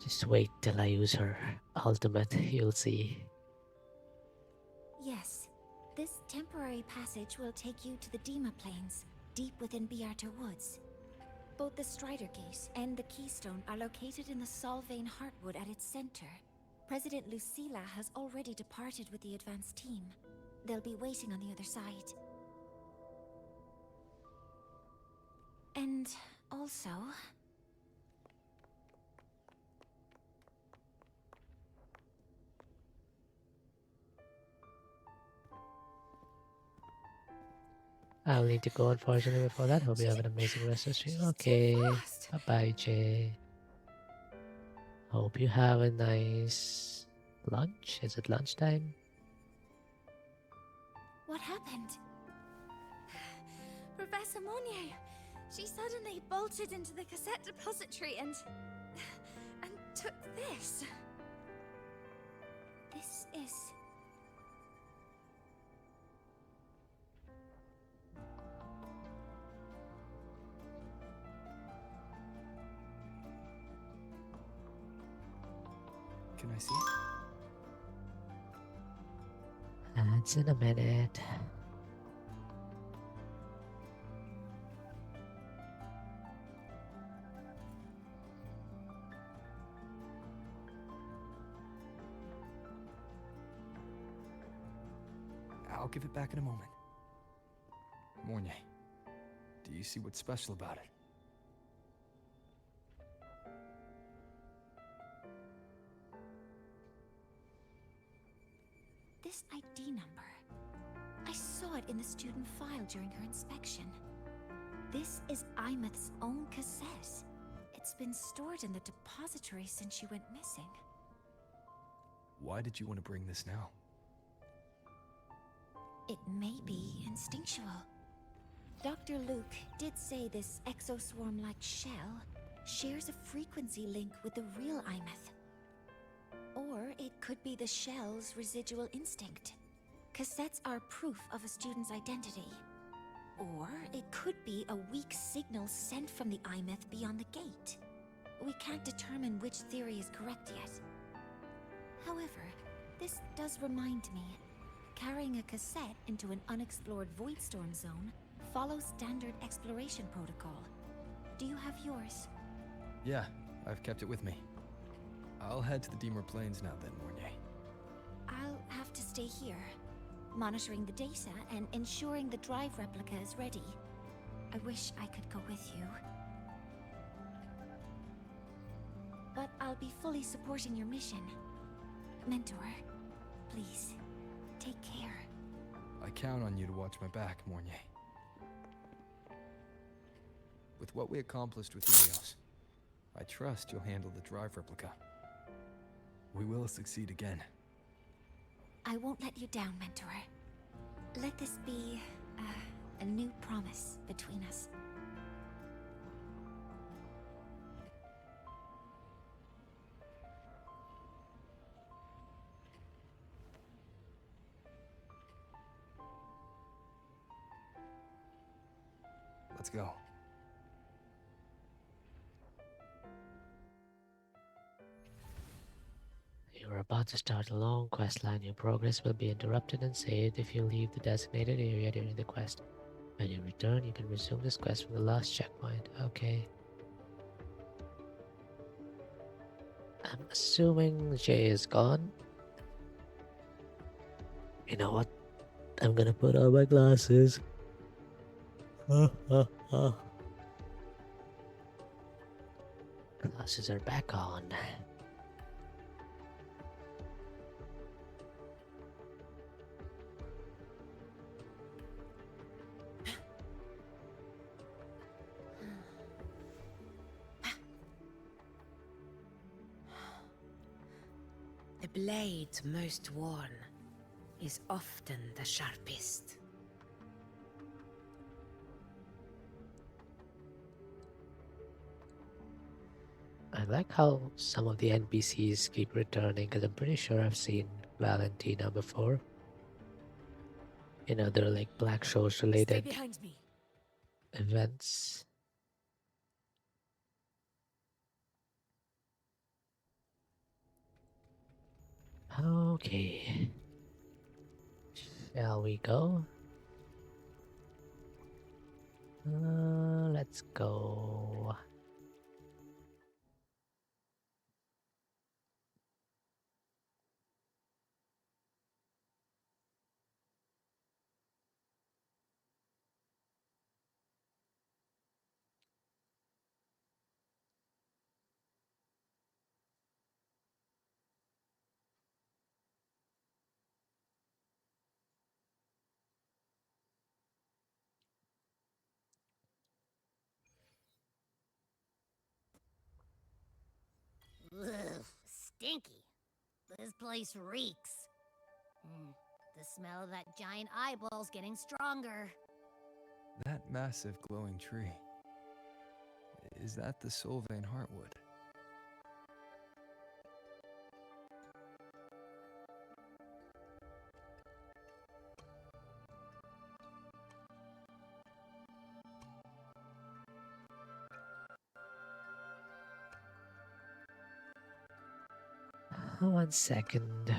Just wait till I use her ultimate. You'll see. Yes. This temporary passage will take you to the Dima Plains, deep within Biarter Woods. Both the Strider Gate and the Keystone are located in the Solvane Heartwood at its center. President Lucilla has already departed with the advance team. They'll be waiting on the other side. And also... I'll need to go, unfortunately, before that. Hope you have an amazing rest of the stream. Okay. Bye-bye, Jay. Hope you have a nice lunch. Is it lunchtime? What happened? Professor Monnier! She suddenly bolted into the cassette depository and took this. This is... Can I see it? That's in a minute. I'll give it back in a moment. Mornier, do you see what's special about it? This ID number. I saw it in the student file during her inspection. This is Imeth's own cassette. It's been stored in the depository since she went missing. Why did you want to bring this now? It may be instinctual. Dr. Luke did say this exoswarm-like shell shares a frequency link with the real Imeth. Or it could be the shell's residual instinct. Cassettes are proof of a student's identity. Or it could be a weak signal sent from the Imeth beyond the gate. We can't determine which theory is correct yet. However, this does remind me, carrying a cassette into an unexplored Voidstorm zone follows standard exploration protocol. Do you have yours? Yeah, I've kept it with me. I'll head to the Deemer Plains now then, Mornier. I'll have to stay here, monitoring the data and ensuring the drive replica is ready. I wish I could go with you. But I'll be fully supporting your mission. Mentor, please, take care. I count on you to watch my back, Mornier. With what we accomplished with Helios, I trust you'll handle the drive replica. We will succeed again. I won't let you down, Mentor. Let this be a new promise between us. Let's go. You're about to start a long quest line. Your progress will be interrupted and saved if you leave the designated area during the quest. When you return, you can resume this quest from the last checkpoint. Okay. I'm assuming Jay is gone. You know what? I'm gonna put on my glasses. Glasses are back on. The blade most worn is often the sharpest. I like how some of the NPCs keep returning because I'm pretty sure I've seen Valentina before in other like Black Shows Stay related behind me. events. Okay. Shall we go? Let's go. Ugh, stinky. This place reeks. The smell of that giant eyeball's getting stronger. That massive glowing tree. Is that the Sylvain Heartwood? One second.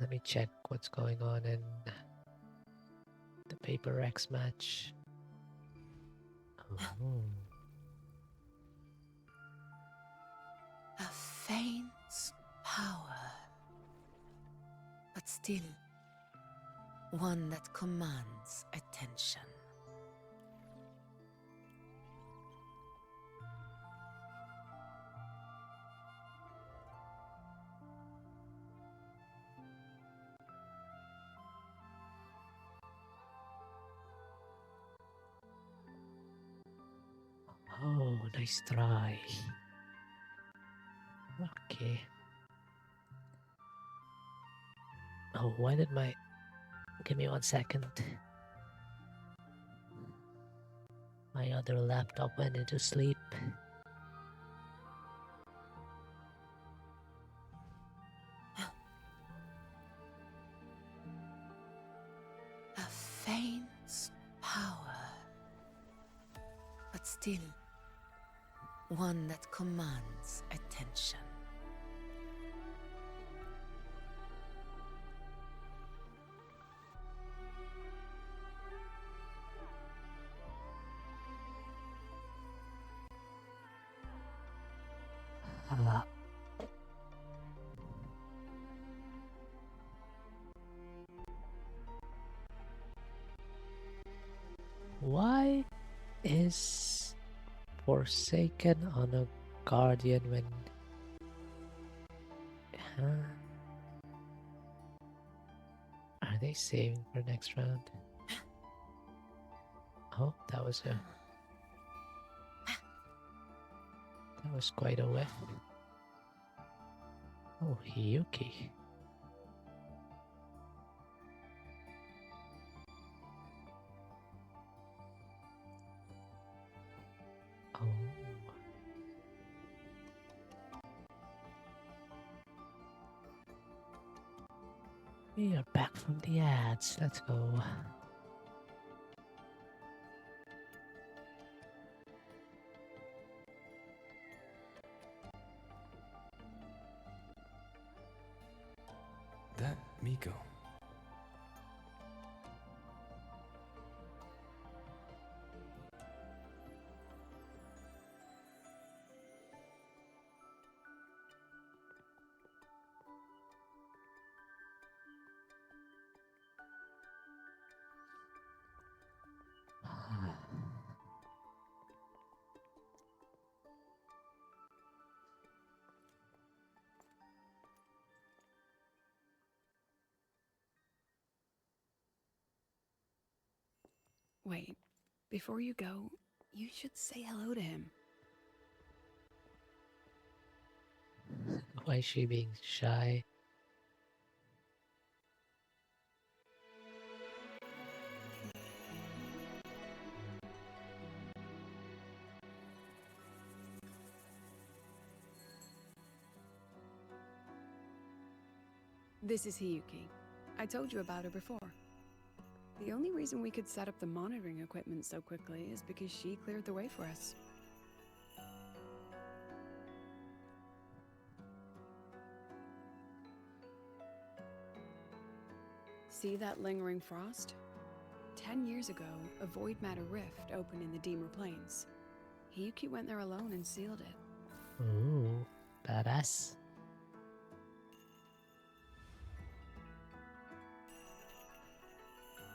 Let me check what's going on in the Paper X match. Oh. A faint power, but still one that commands attention. Oh, nice try. Okay. Oh, why did my... Give me 1 second. My other laptop went into sleep. A faint power, but still one that commands attention. Ah. Why is Forsaken on a Guardian when... Huh? Are they saving for next round? Oh, that was quite a whiff. Oh, Yuki. Oh. We are back from the ads. Let's go. Miko. Wait, before you go, you should say hello to him. Why is she being shy? This is Hiyuki. I told you about her before. The only reason we could set up the monitoring equipment so quickly is because she cleared the way for us. See that lingering frost? 10 years ago, a void matter rift opened in the Deemer Plains. Hiyuki went there alone and sealed it. Ooh, badass.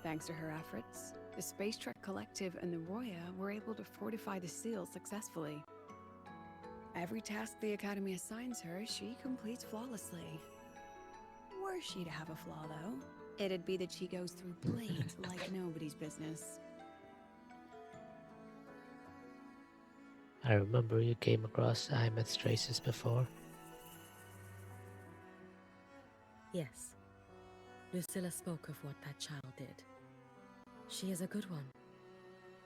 Thanks to her efforts, the Space Trek Collective and the Roya were able to fortify the seal successfully. Every task the Academy assigns her, she completes flawlessly. Were she to have a flaw, though, it'd be that she goes through blades like nobody's business. I remember you came across Imeth's traces before. Yes. Lucilla spoke of what that child did. She is a good one.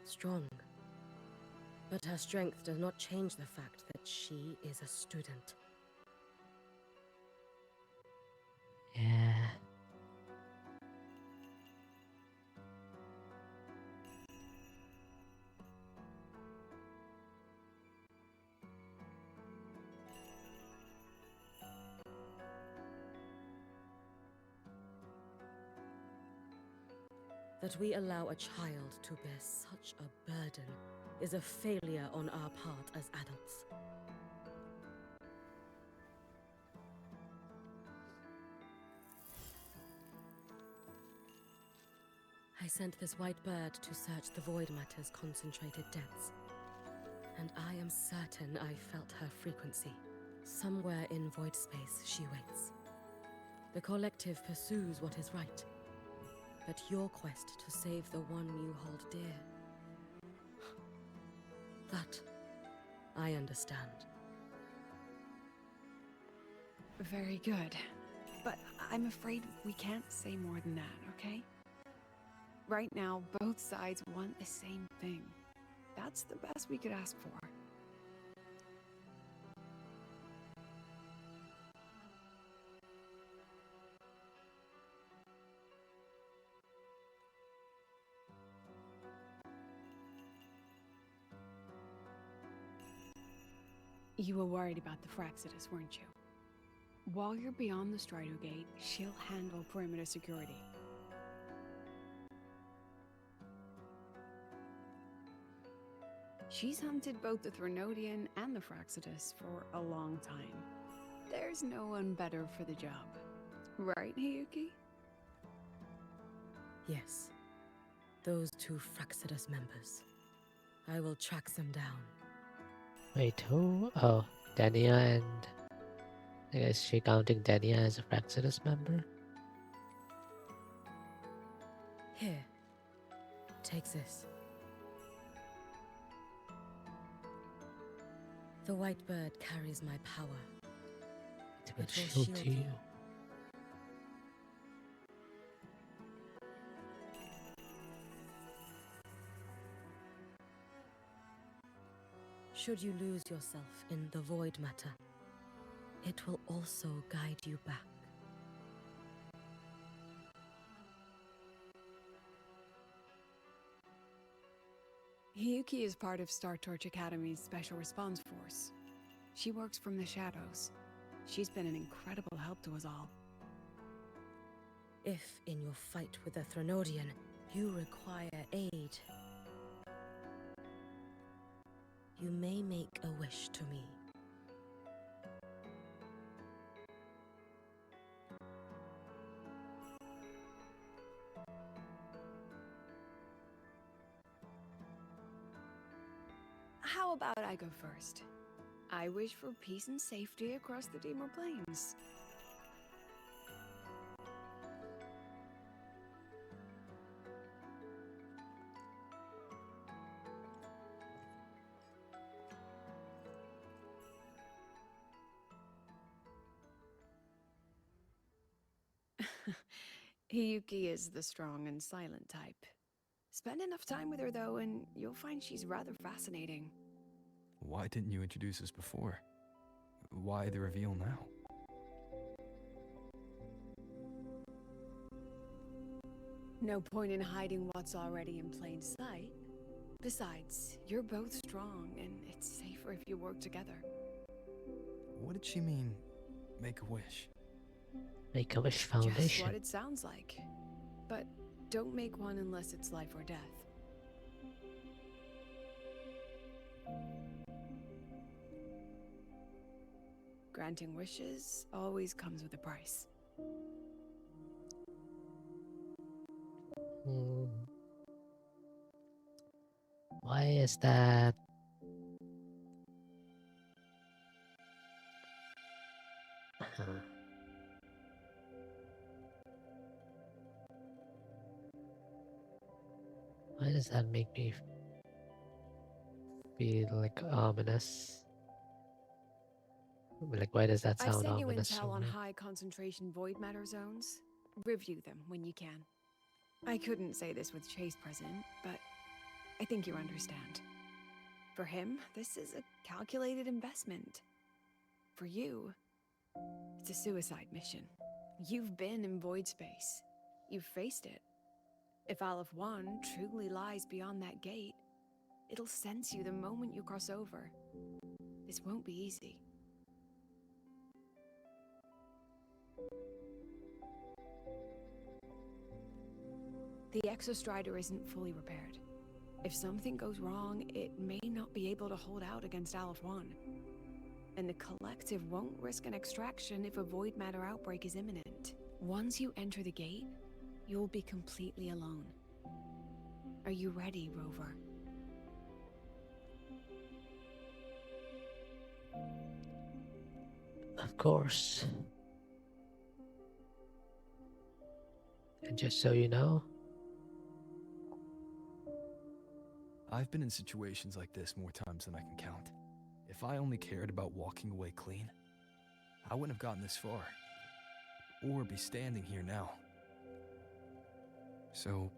Strong. But her strength does not change the fact that she is a student. Yeah. That we allow a child to bear such a burden is a failure on our part as adults. I sent this white bird to search the Void Matter's concentrated depths, and I am certain I felt her frequency. Somewhere in void space she waits. The collective pursues what is right, but your quest to save the one you hold dear, that I understand. Very good. But I'm afraid we can't say more than that, okay? Right now, both sides want the same thing. That's the best we could ask for. You were worried about the Fraxidus, weren't you? While you're beyond the Strider Gate, she'll handle perimeter security. She's hunted both the Threnodian and the Fraxidus for a long time. There's no one better for the job. Right, Hiyuki? Yes. Those two Fraxidus members. I will track them down. Wait, who? Oh, Dania and... Is she counting Dania as a Fraxidus member? Here. Take this. The white bird carries my power. It will It will shield shield you. you. Should you lose yourself in the void matter, it will also guide you back. Hiyuki is part of Star Torch Academy's Special Response Force. She works from the shadows. She's been an incredible help to us all. If, in your fight with the Threnodian, you require aid, you may make a wish to me. How about I go first? I wish for peace and safety across the Demor Plains. Hiyuki is the strong and silent type. Spend enough time with her, though, and you'll find she's rather fascinating. Why didn't you introduce us before? Why the reveal now? No point in hiding what's already in plain sight. Besides, you're both strong, and it's safer if you work together. What did she mean, make a wish? Make-A-Wish Just Foundation. what it sounds like. But don't make one unless it's life or death. Granting wishes always comes with a price. Why is that? Why does that make me feel like ominous? Like, why does that I've sound sent you ominous to intel on me? high concentration void matter zones. Review them when you can. I couldn't say this with Chase present, but I think you understand. For him, this is a calculated investment. For you, it's a suicide mission. You've been in void space. You've faced it. If Aleph 1 truly lies beyond that gate, it'll sense you the moment you cross over. This won't be easy. The Exostrider isn't fully repaired. If something goes wrong, it may not be able to hold out against Aleph 1. And the Collective won't risk an extraction if a void matter outbreak is imminent. Once you enter the gate, you'll be completely alone. Are you ready, Rover? Of course. And just so you know, I've been in situations like this more times than I can count. If I only cared about walking away clean, I wouldn't have gotten this far. Or be standing here now. So,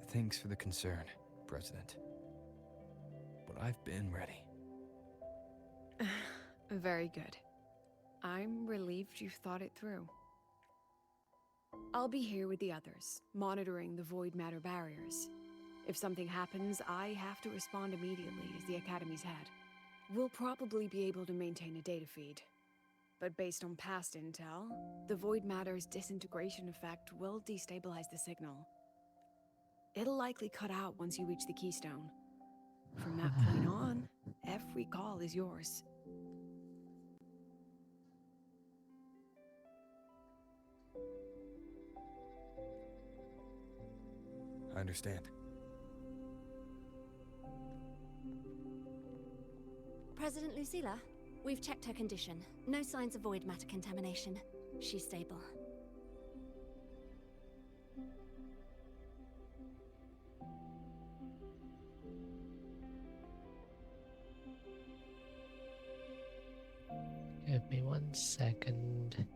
thanks for the concern, President. But I've been ready. Very good. I'm relieved you've thought it through. I'll be here with the others, monitoring the void matter barriers. If something happens, I have to respond immediately as the Academy's head. We'll probably be able to maintain a data feed. But based on past intel, the void matter's disintegration effect will destabilize the signal. It'll likely cut out once you reach the keystone. From that point on, every call is yours. I understand. President Lucilla, we've checked her condition. No signs of void matter contamination. She's stable. give me 1 second.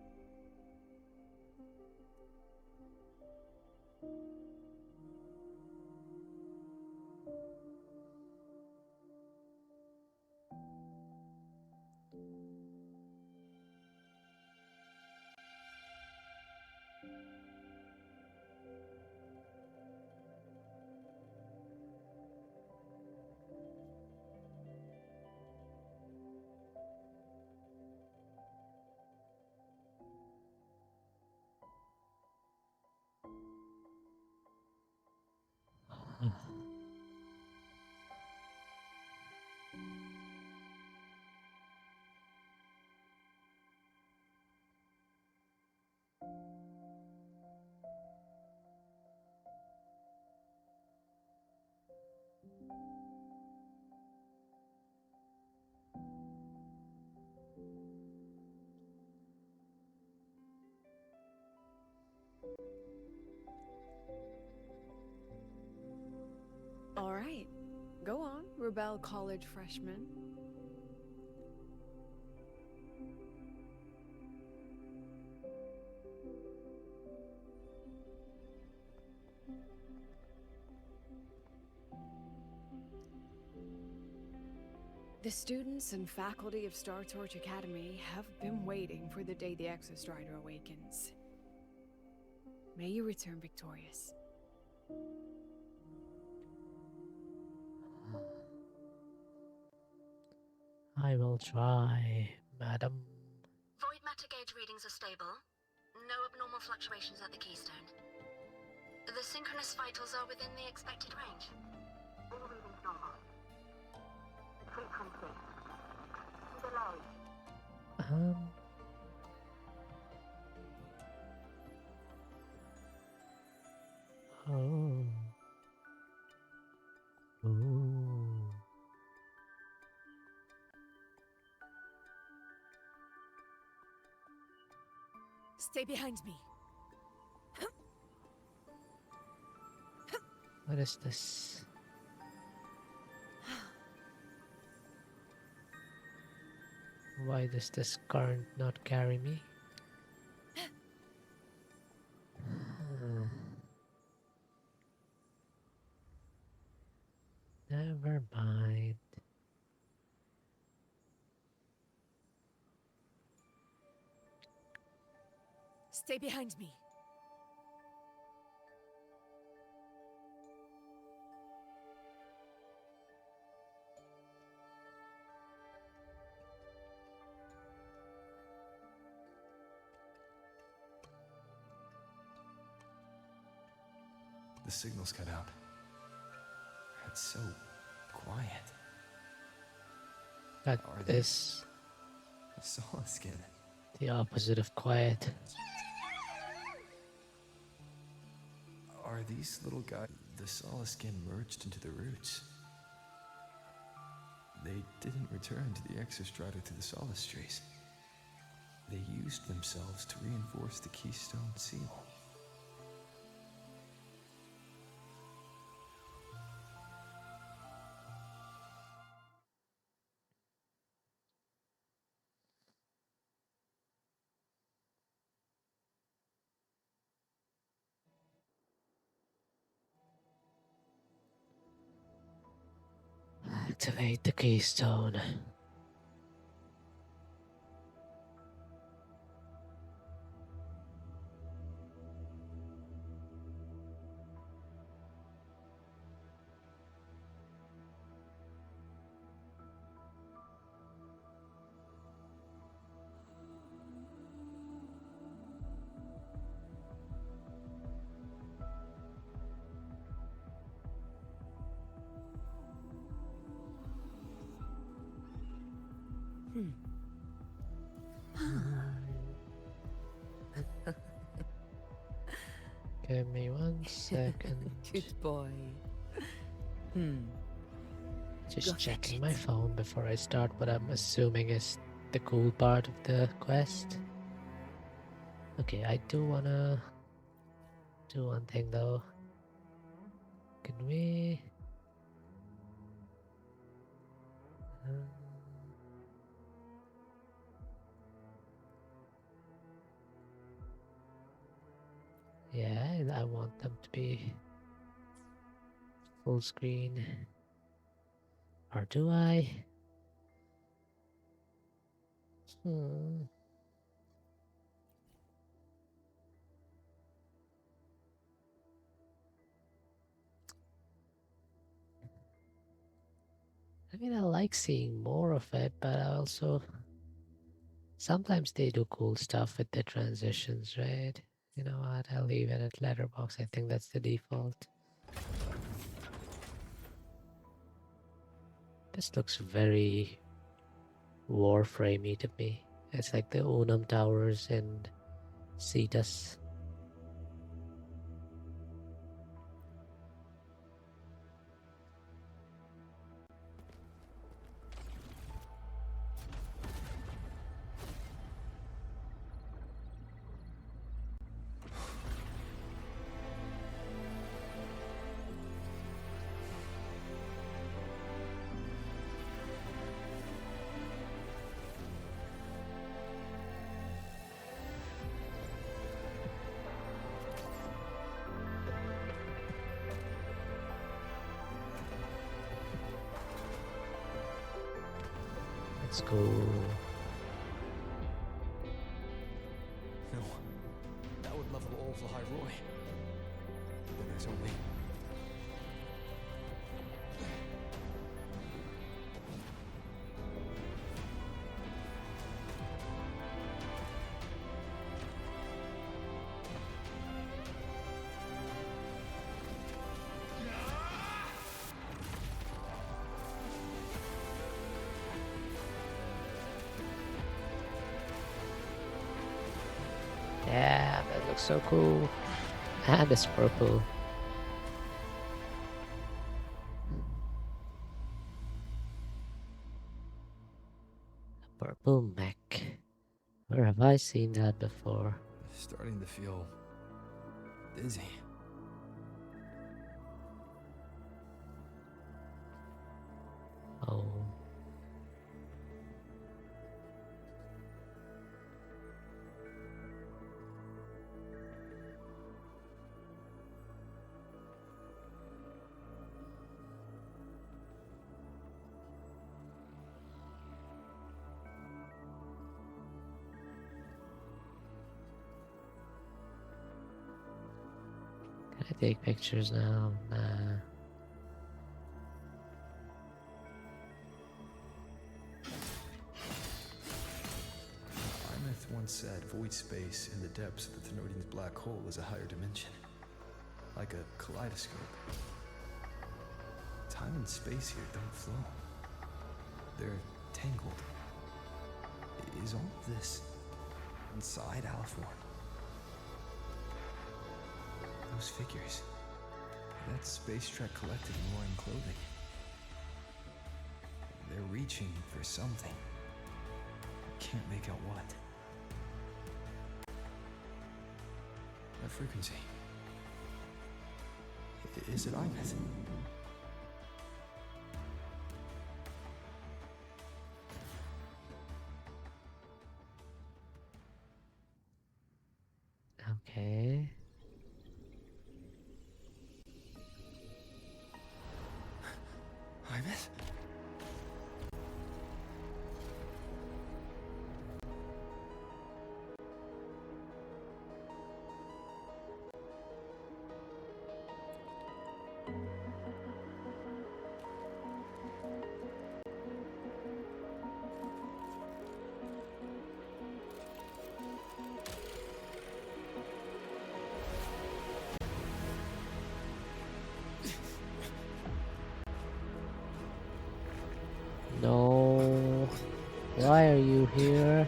Go on, rebel college freshman. The students and faculty of Star Torch Academy have been waiting for the day the Exostrider awakens. May you return victorious. I will try, madam. Void matter gauge readings are stable. No abnormal fluctuations at the keystone. The synchronous vitals are within the expected range. All readings normal. Frequency. Delay. Oh. Ooh. Stay behind me. What is this? Why does this current not carry me? Never mind. Stay behind me. The signal's cut out. It's so quiet. That is a solid skin. The opposite of quiet. Are these little guys? The solid skin merged into the roots. They didn't return to the Exostrider through the Solace Trace. They used themselves to reinforce the Keystone Seal. Activate the keystone. Give me 1 second. Good boy. Just checking my phone before I start what I'm assuming is the cool part of the quest. Okay, I do wanna do one thing though. Can we... yeah, I want them to be full screen. Or do I? I mean, I like seeing more of it, but I also... sometimes they do cool stuff with the transitions, right? You know what, I'll leave it at letterbox. I think that's the default. This looks very Warframey to me. It's like the Unum Towers and Cetus. Let's go. No, that would level all of the High Roy. But there's only... Yeah, that looks so cool. And it's purple. A purple mech. Where have I seen that before? Starting to feel... dizzy. Oh. Can I take pictures now? Nah. Imeth once said void space in the depths of the Thenodian's black hole is a higher dimension. Like a kaleidoscope. Time and space here don't flow. They're tangled. Is all of this inside Aliforn? Those figures. That Space Trek Collective wearing clothing. They're reaching for something. Can't make out what. That frequency. Is it Imeth? Okay. Imeth? No. Why are you here?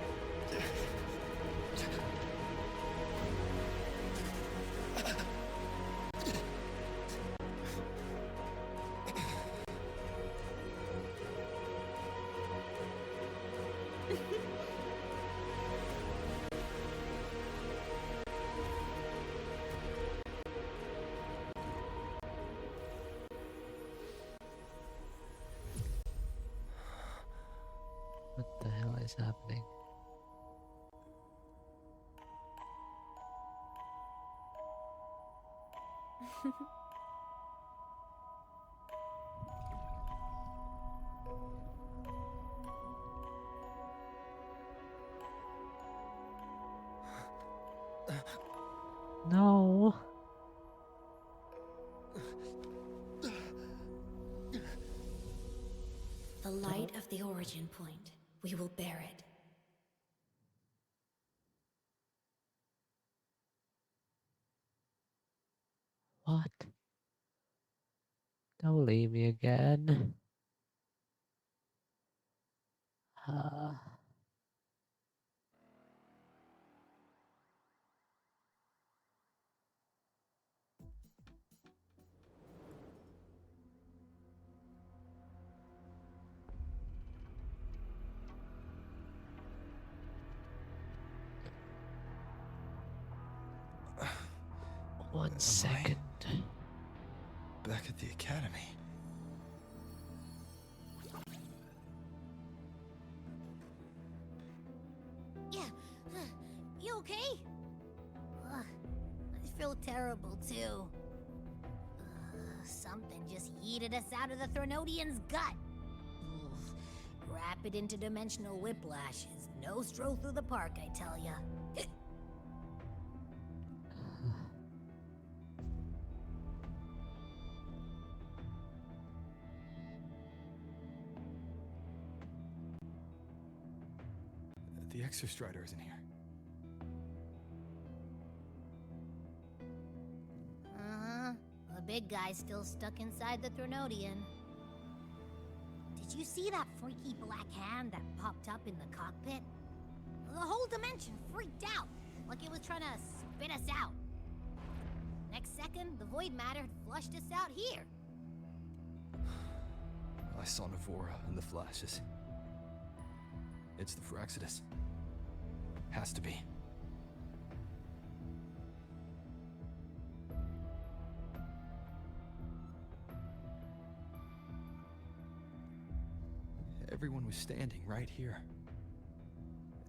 What the hell is happening? No. The light of the origin point. We will bear it. What? Don't leave me again. One second. Back at the academy. Yeah. You okay? Ugh, I feel terrible too. Something just yeeted us out of the Threnodian's gut. Oof, Rapid interdimensional whiplash is no stroll through the park, I tell ya. The Exostrider isn't here. Uh-huh. The big guy's still stuck inside the Thronodian. Did you see that freaky black hand that popped up in the cockpit? The whole dimension freaked out, like it was trying to spit us out. Next second, the void matter had flushed us out here. I saw Navora in the flashes. It's the Phraxidus. Has to be. Everyone was standing right here.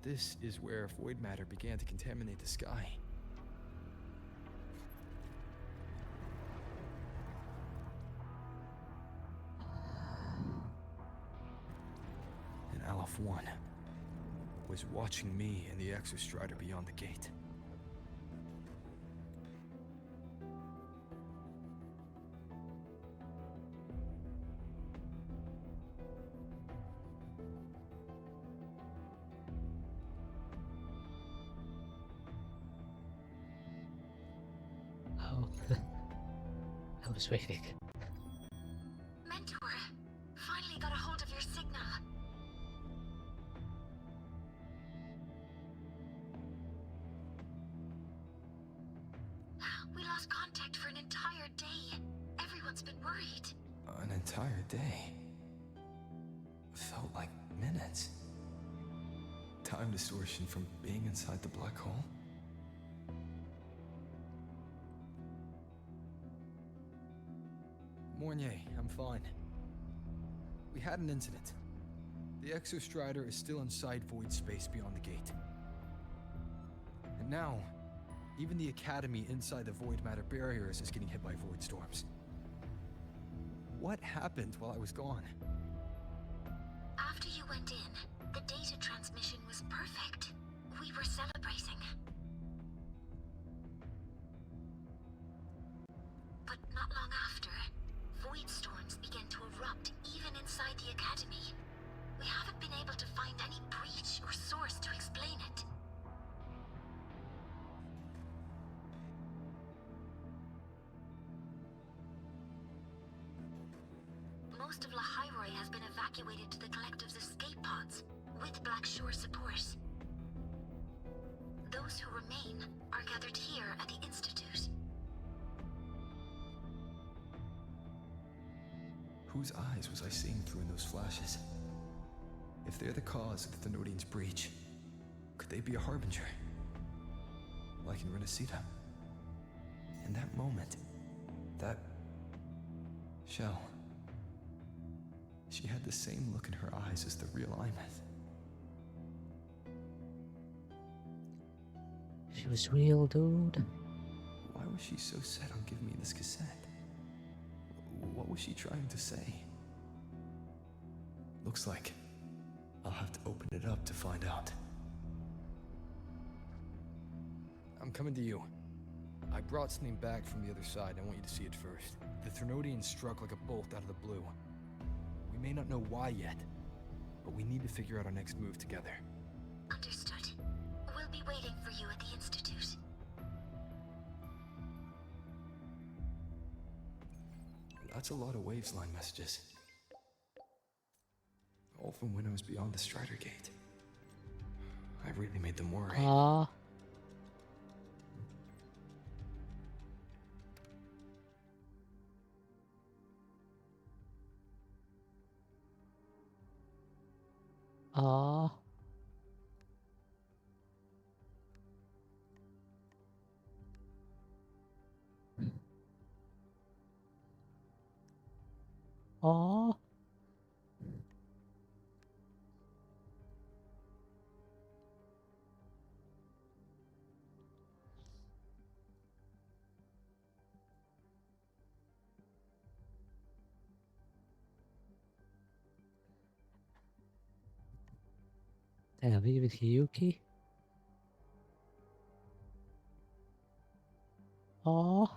This is where void matter began to contaminate the sky. And Aleph 1 was watching me and the Exostrider beyond the gate. Oh, I was waiting. Mentor, finally got a hold of your signal. We lost contact for an entire day. Everyone's been worried. An entire day. Felt like minutes. Time distortion from being inside the black hole. Mornier, I'm fine. We had an incident. The Exostrider is still inside void space beyond the gate. And now, even the Academy inside the void matter barriers is getting hit by void storms. What happened while I was gone? After you went in, the data transmission was perfect. We were celebrating. But not long after, void storms began to erupt even inside the Academy. We haven't been able to find any breach or source to explain it. Most of Lahairoi has been evacuated to the collective's escape pods, with Black Shore support. Those who remain are gathered here at the Institute. Whose eyes was I seeing through in those flashes? If they're the cause of the Thenodian's breach, could they be a harbinger? Like in Renacita? In that moment, that shell, she had the same look in her eyes as the real Imeth. She was real, dude. Why was she so set on giving me this cassette? What was she trying to say? Looks like I'll have to open it up to find out. I'm coming to you. I brought something back from the other side. I want you to see it first. The Threnodian struck like a bolt out of the blue. We may not know why yet, but we need to figure out our next move together. Understood. We'll be waiting for you at the Institute. That's a lot of waves line messages. All from when I was beyond the Strider Gate. I really made them worry. Aww. Aww. Aww. Damn, even Hiyuki? Oh.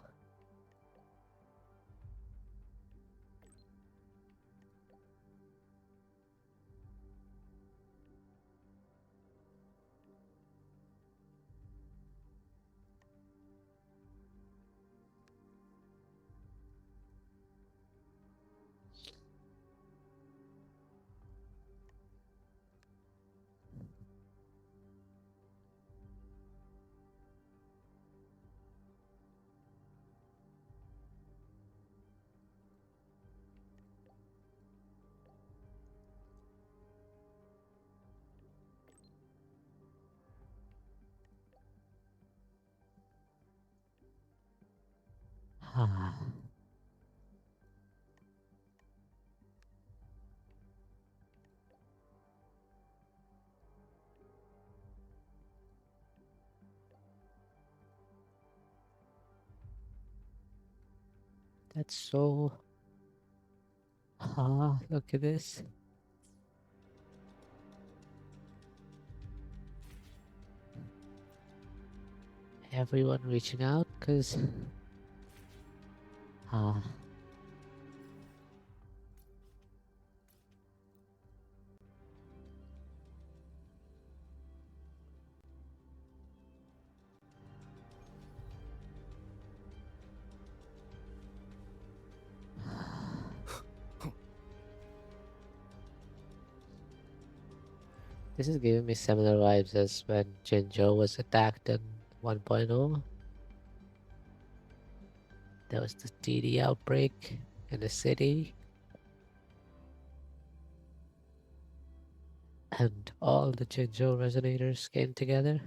Ah. That's so... Ah, look at this. Everyone reaching out, cause... Ah. This is giving me similar vibes as when Jinzhou was attacked in 1.0. There was the TD outbreak in the city. And all the Jinzhou resonators came together.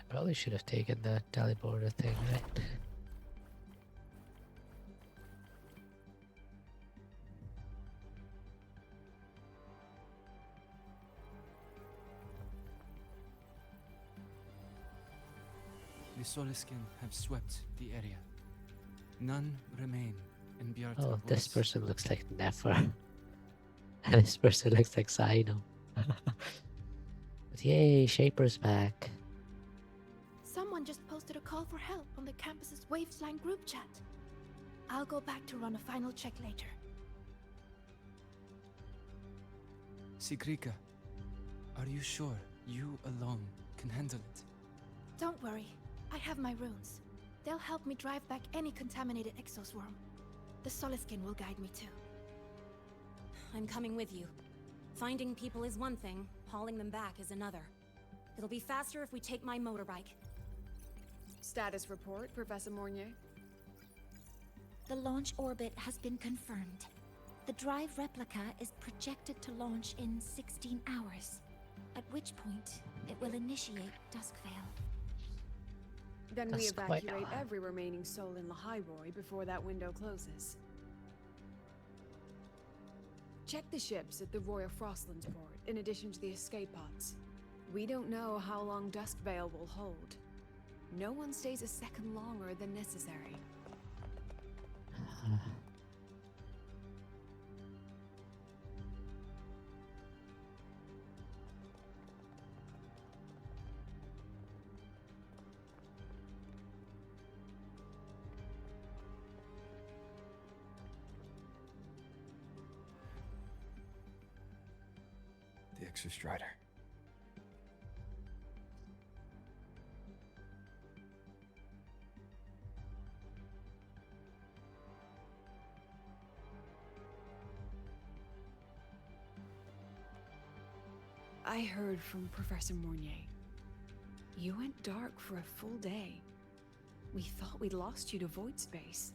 Probably should have taken the teleporter thing, right? The Soliskin have swept the area. None remain in Bjarta Oh, this Woods. person looks like Nefer. And this person looks like Sino. But yay, Shaper's back. Someone just posted a call for help on the campus's Wavesline group chat. I'll go back to run a final check later. Sigrika, are you sure you alone can handle it? Don't worry, I have my runes. They'll help me drive back any contaminated exoswarm. The Soliskin will guide me too. I'm coming with you. Finding people is one thing, hauling them back is another. It'll be faster if we take my motorbike. Status report, Professor Mornier. The launch orbit has been confirmed. The drive replica is projected to launch in 16 hours, at which point it will initiate Duskvale. Then we That's quite evacuate odd. every remaining soul in Lahairoi before that window closes. Check the ships at the Royal Frostlands port, in addition to the escape pods. We don't know how long Duskvale will hold. No one stays a second longer than necessary. The Exostrider. I heard from Professor Mornier. You went dark for a full day. We thought we'd lost you to void space.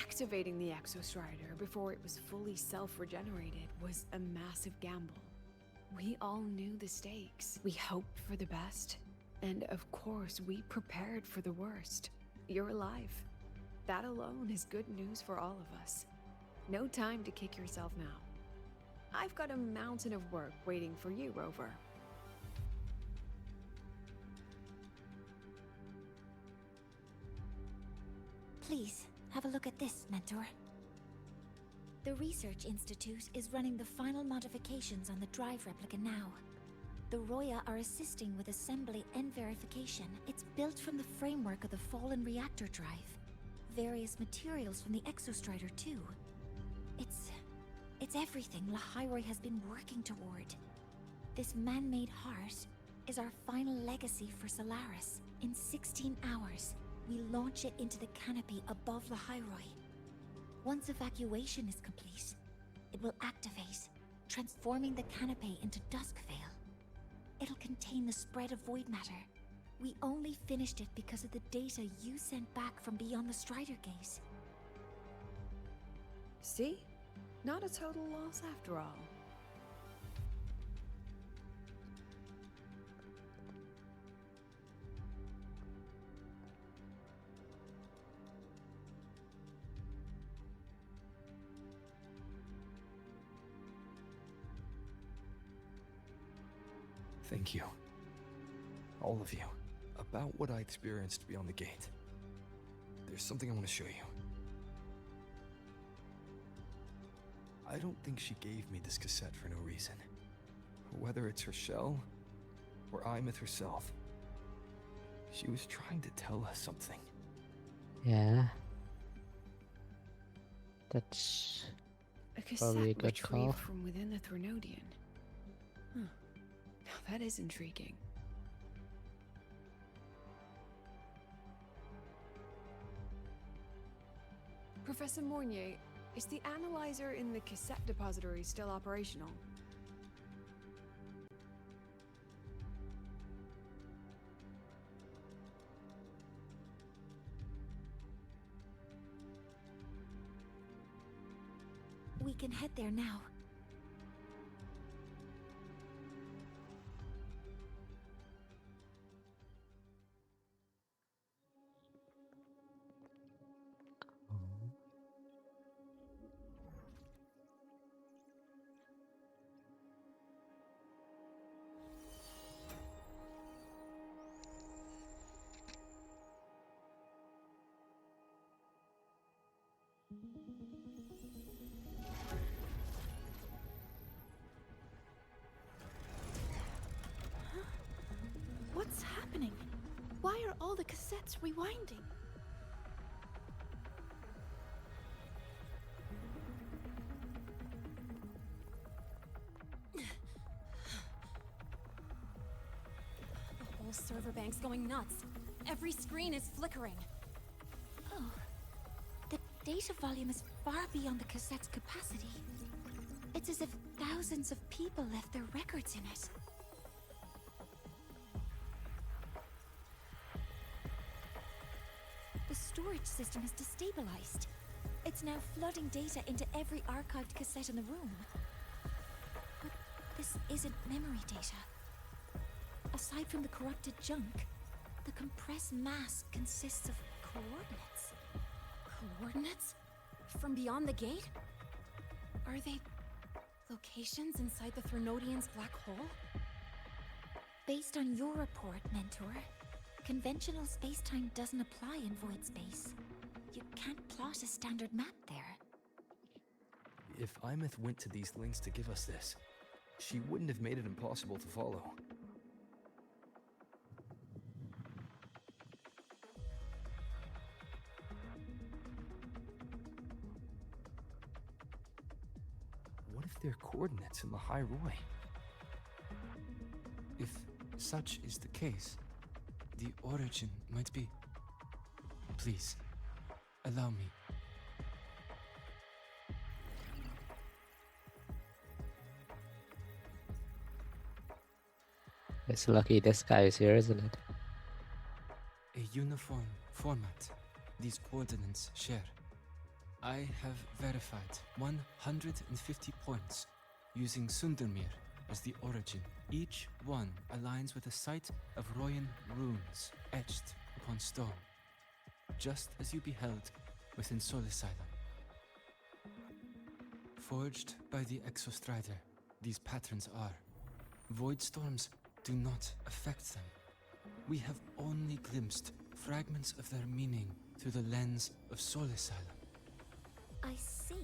Activating the Exostrider before it was fully self-regenerated was a massive gamble. We all knew the stakes. We hoped for the best. And of course, we prepared for the worst. You're alive. That alone is good news for all of us. No time to kick yourself now. I've got a mountain of work waiting for you, Rover. Please, have a look at this, Mentor. The Research Institute is running the final modifications on the drive replica now. The Roya are assisting with assembly and verification. It's built from the framework of the fallen reactor drive. Various materials from the Exostrider, too. It's everything Lahairoi has been working toward. This man-made heart is our final legacy for Solaris. In 16 hours, we launch it into the canopy above Lahairoi. Once evacuation is complete, it will activate, transforming the canopy into Duskvale. It'll contain the spread of void matter. We only finished it because of the data you sent back from beyond the Strider Gate. See? Not a total loss after all. Thank you. All of you. About what I experienced beyond the gate. There's something I want to show you. I don't think she gave me this cassette for no reason. Whether it's her shell, or Imeth herself. She was trying to tell us something. Yeah. That's A cassette probably a good call. retrieved from within the Threnodian. Huh. Now that is intriguing. Professor Mornier, is the analyzer in the cassette depository still operational? We can head there now. What's happening? Why are all the cassettes rewinding? The whole server bank's going nuts. Every screen is flickering. Oh. The data volume is far beyond the cassette's capacity. It's as if thousands of people left their records in it. The storage system is destabilized. It's now flooding data into every archived cassette in the room. But this isn't memory data. Aside from the corrupted junk, the compressed mass consists of coordinates. Coordinates? From beyond the gate? Are they locations inside the Threnodian's black hole? Based on your report, Mentor, conventional space-time doesn't apply in void space. You can't plot a standard map there. If Imeth went to these lengths to give us this, she wouldn't have made it impossible to follow. their coordinates in the High Roy. If such is the case, the origin might be... Please, allow me. It's lucky this guy is here, isn't it? A uniform format these coordinates share. I have verified 150 points using Sundermere as the origin. Each one aligns with a site of Royan runes etched upon stone, just as you beheld within Solisylum. Forged by the Exostrider, these patterns are. Void storms do not affect them. We have only glimpsed fragments of their meaning through the lens of Solisylum. I see.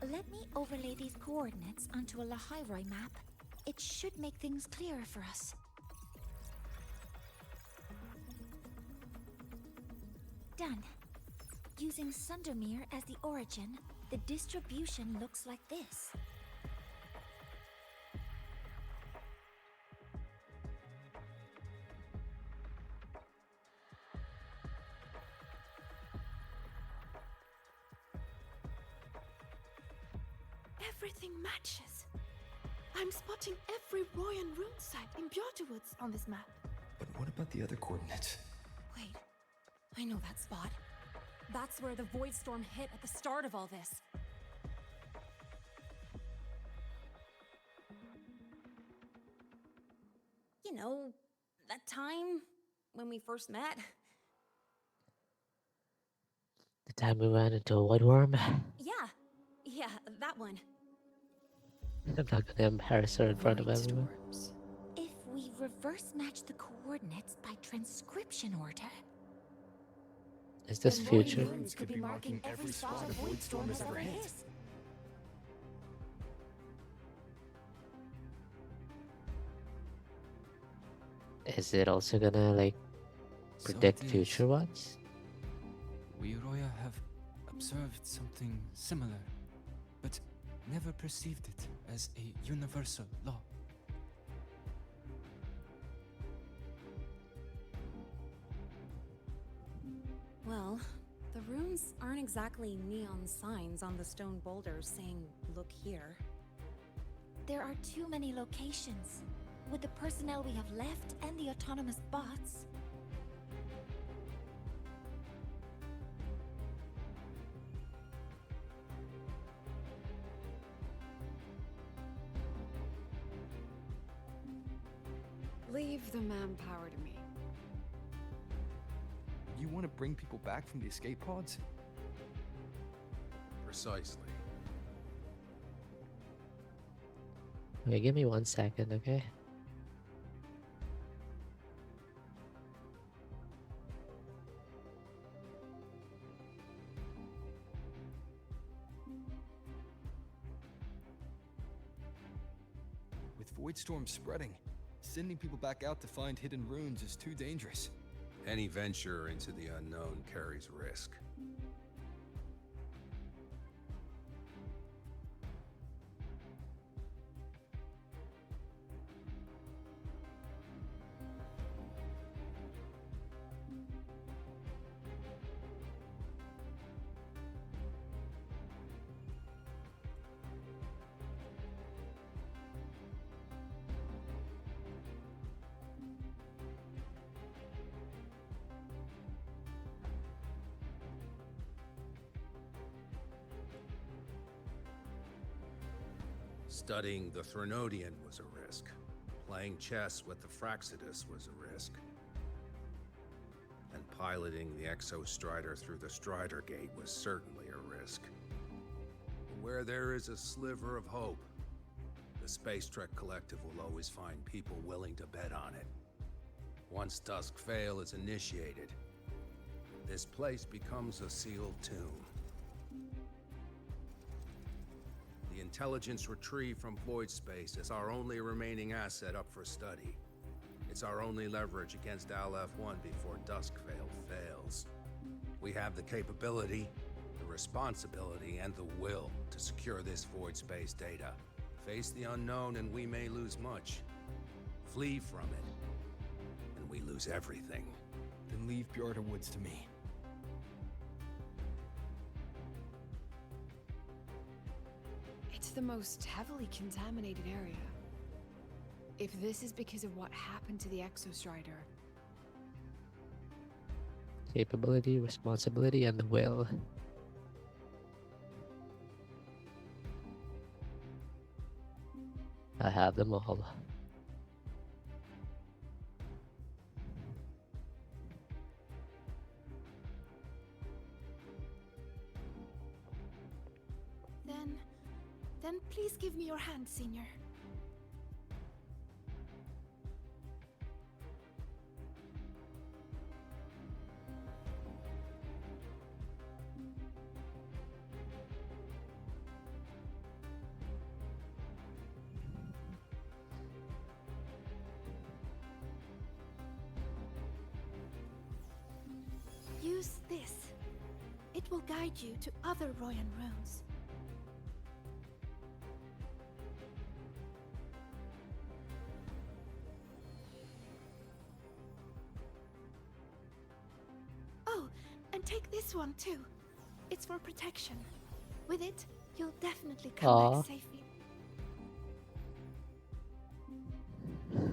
Let me overlay these coordinates onto a Lahairoi map. It should make things clearer for us. Done. Using Sundermere as the origin, the distribution looks like this. Everything matches. I'm spotting every Royan rune site in Bjorterwoods on this map. But what about the other coordinates? Wait, I know that spot. That's where the void storm hit at the start of all this. You know, that time when we first met. The time we ran into a wood worm. Yeah, that one. I'm not gonna embarrass her in front of everyone. If we reverse match the coordinates by transcription order... Is this then future? Royan runes could be marking every spot a void storm has ever hit. Is it also gonna like predict So it is. future ones? We Roya have observed something similar, but never perceived it as a universal law. Well, the runes aren't exactly neon signs on the stone boulders saying, "Look here." There are too many locations. With the personnel we have left and the autonomous bots... Leave the manpower to me. You want to bring people back from the escape pods? Precisely. Okay, give me 1 second, okay? With void storms spreading, sending people back out to find hidden runes is too dangerous. Any venture into the unknown carries risk. Studying the Threnodian was a risk. Playing chess with the Fraxidus was a risk. And piloting the Exostrider through the Strider Gate was certainly a risk. But where there is a sliver of hope, the Space Trek Collective will always find people willing to bet on it. Once Dusk Vale is initiated, this place becomes a sealed tomb. The intelligence retrieved from void space is our only remaining asset up for study. It's our only leverage against Aleph-1 before Duskvale fails. We have the capability, the responsibility and the will to secure this void space data. Face the unknown and we may lose much. Flee from it, and we lose everything. Then leave Bjorda Woods to me. It's the most heavily contaminated area. If this is because of what happened to the Exostrider, Capability, responsibility, and the will. I have them all. Then please give me your hand, Senior. Use this. It will guide you to other Royan runes. Oh, and take this one too. It's for protection. With it, you'll definitely come back safely.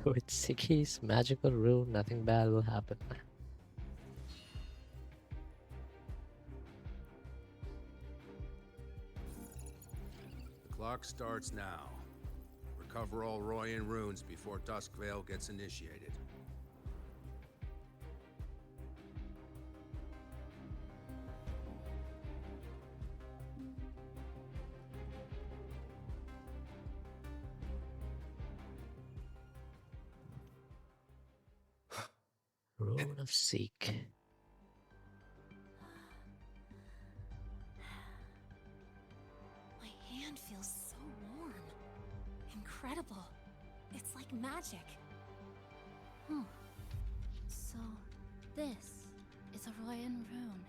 With Siki's magical rune, nothing bad will happen. The clock starts now. Recover all Royan runes before Duskvale gets initiated. Rune of Seek. My hand feels so warm. Incredible. It's like magic. So, this is a Royan rune.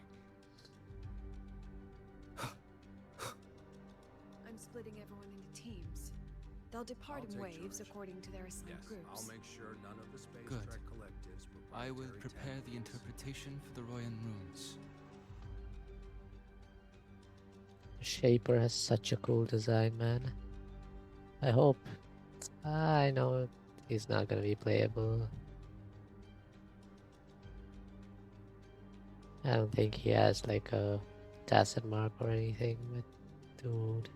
I'm splitting everyone into teams. They'll depart in waves according to their assigned groups. I'll make sure none of the Space Good. Trek collectives. I will prepare the interpretation for the Royan runes. Shaper has such a cool design, man. I hope. I know he's not gonna be playable. I don't think he has like a tacit mark or anything, but dude.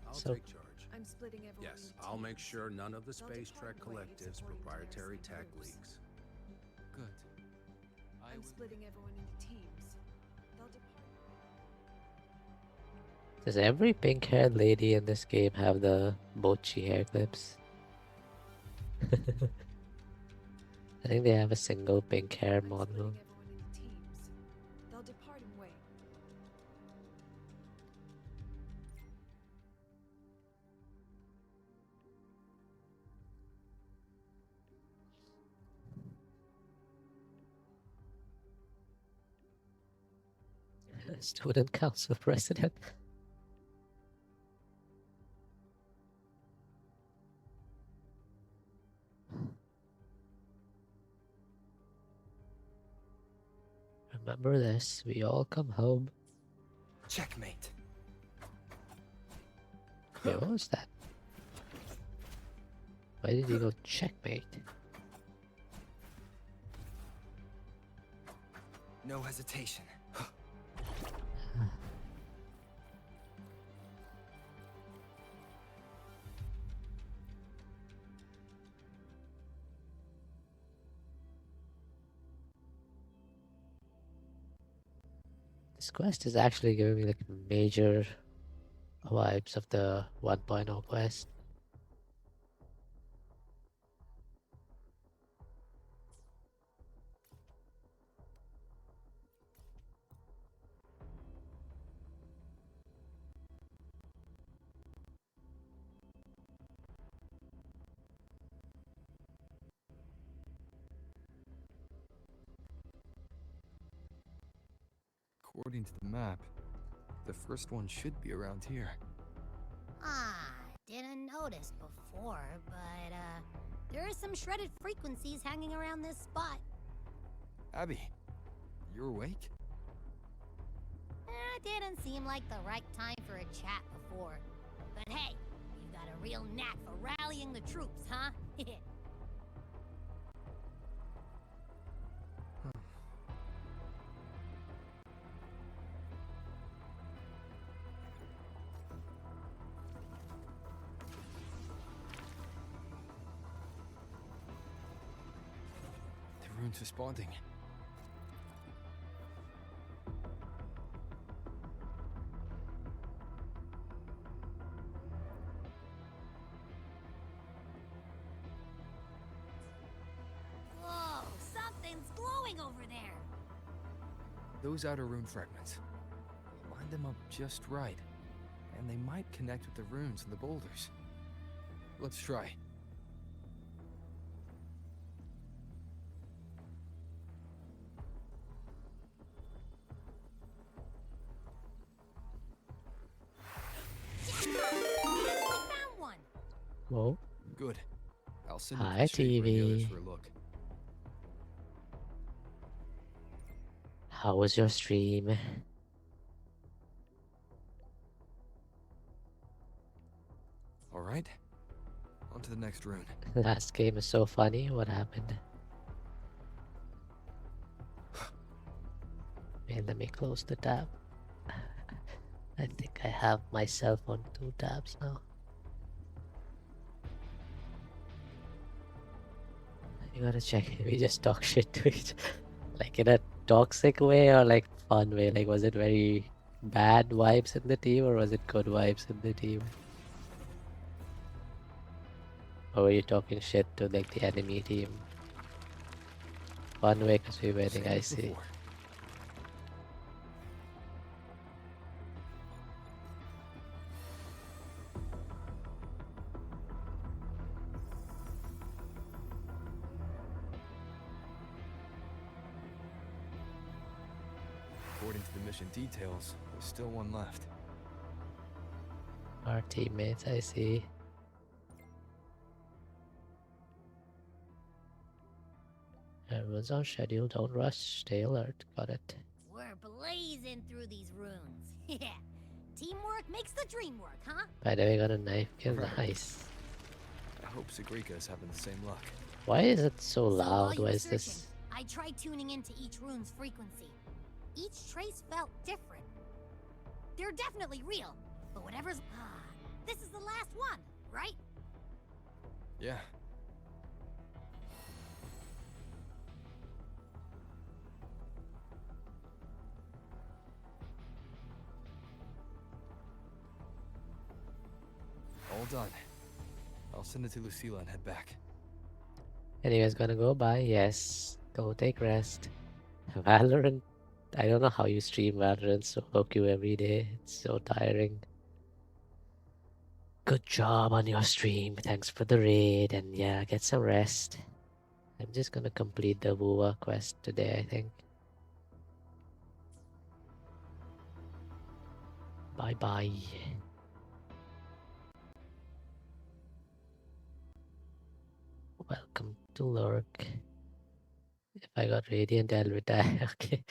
I'll So take charge. I'm splitting everyone Yes, into I'll teams. make sure none of the They'll Space depart Trek in waves collectives' according to their proprietary assigned tech groups. leaks. Good. I'm splitting everyone into teams. They'll depart. does every pink-haired lady in this game have the Bochi hair clips? I think they have a single pink hair I'm model. splitting everyone into teams. They'll depart in waves. Student council president. Remember this, we all come home. Checkmate. Wait, what was that? Why did he go checkmate? No hesitation. This quest is actually giving me like major vibes of the 1.0 quest. According to the map, The first one should be around here. Didn't notice before, but, there are some shredded frequencies hanging around this spot. Abby, you awake? Didn't seem like the right time for a chat before. But hey, you've got a real knack for rallying the troops, huh? The rune's responding. Whoa, something's glowing over there. Those outer rune fragments. Line them up just right, and they might connect with the runes and the boulders. Let's try. Found one. Whoa. Good. I'll send Hi, it to the chamber and the others TV. for a look. How was your stream? All right. On to the next rune. Last game is so funny. What happened? Man, let me close the tab. I think I have myself on 2 tabs now. You gotta check. We just talk shit to each, like in a toxic way or like fun way. Like, was it very bad vibes in the team or was it good vibes in the team? Or were you talking shit to like the enemy team? Fun way because we're winning, I see. According to the mission details, there's still one left. Our teammates, I see. Everyone's on schedule, don't rush, stay alert, got it. We're blazing through these runes. Yeah. Teamwork makes the dream work, huh? By the way, got a knife kill, Right. nice. I hope Sagrika is having the same luck. Why is it so While loud? you Why were is searching, this? I tried tuning into each rune's frequency. Each trace felt different. They're definitely real, but whatever's... this is the last one, right? Yeah. All done. I'll send it to Lucilla and head back. Anyways, gonna go bye. Yes, go take rest. Valorant. I don't know how you stream Valorant solo queue every day. It's so tiring. Good job on your stream. Thanks for the raid. And yeah, get some rest. I'm just gonna complete the WuWa quest today, I think. Bye bye. Welcome to Lurk. If I got Radiant, I'll retire. Okay.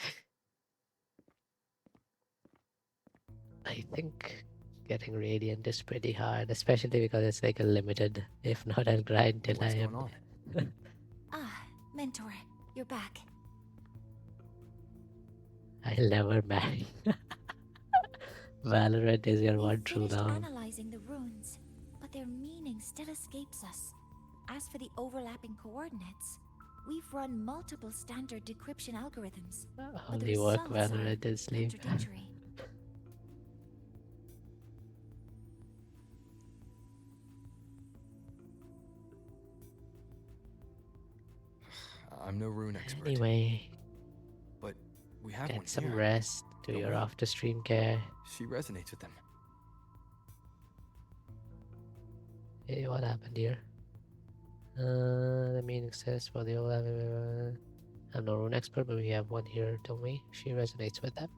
I think getting Radiant is pretty hard, especially because it's like a limited. If not, I'll grind till What's I going am. Ah, Mentor, you're back. I'll never marry. Valorant is your one true Finished now. analyzing the runes, but their meaning still escapes us. As for the overlapping coordinates, we've run multiple standard decryption algorithms, but the Only work results are Valorant and sleep. contradictory. I'm no rune expert. Anyway, But we have one get some here. rest. Do Don't your we? after stream care. She resonates with them. Hey, what happened here? The meaning says for the old. I'm no rune expert, but we have one here, don't we? She resonates with them.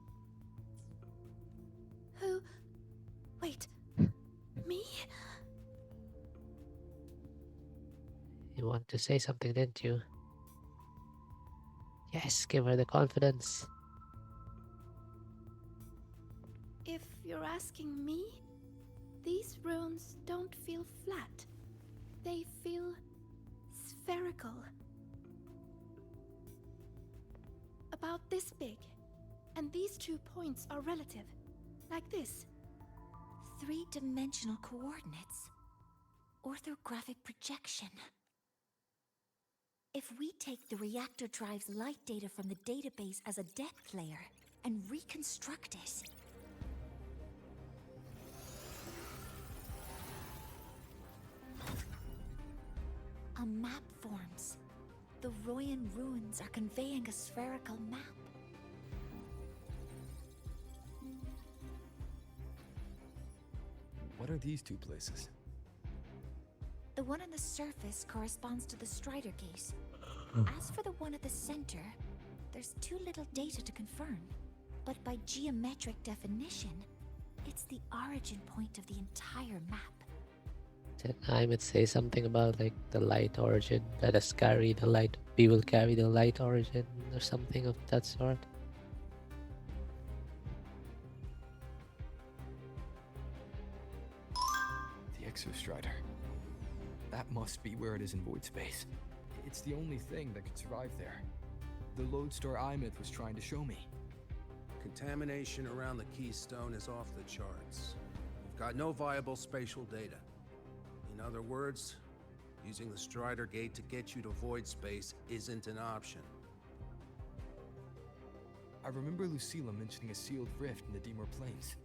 to say something, didn't you? Yes, give her the confidence. If you're asking me, these runes don't feel flat. They feel spherical. About this big. And these 2 points are relative. Like this. 3-dimensional coordinates. Orthographic projection. If we take the reactor drive's light data from the database as a depth layer and reconstruct it. A map forms. The Royan ruins are conveying a spherical map. What are these two places? The one on the surface corresponds to the Strider Gate. As for the one at the center, there's too little data to confirm. But by geometric definition, it's the origin point of the entire map. Then I would say something about like the light origin. Let us carry the light. We will carry the light origin or something of that sort. The Exostrider. That must be where it is in void space. It's the only thing that could survive there. The Lodestar Imyth was trying to show me. Contamination around the keystone is off the charts. We've got no viable spatial data. In other words, using the Strider Gate to get you to void space isn't an option. I remember Lucilla mentioning a sealed rift in the Dimor Plains.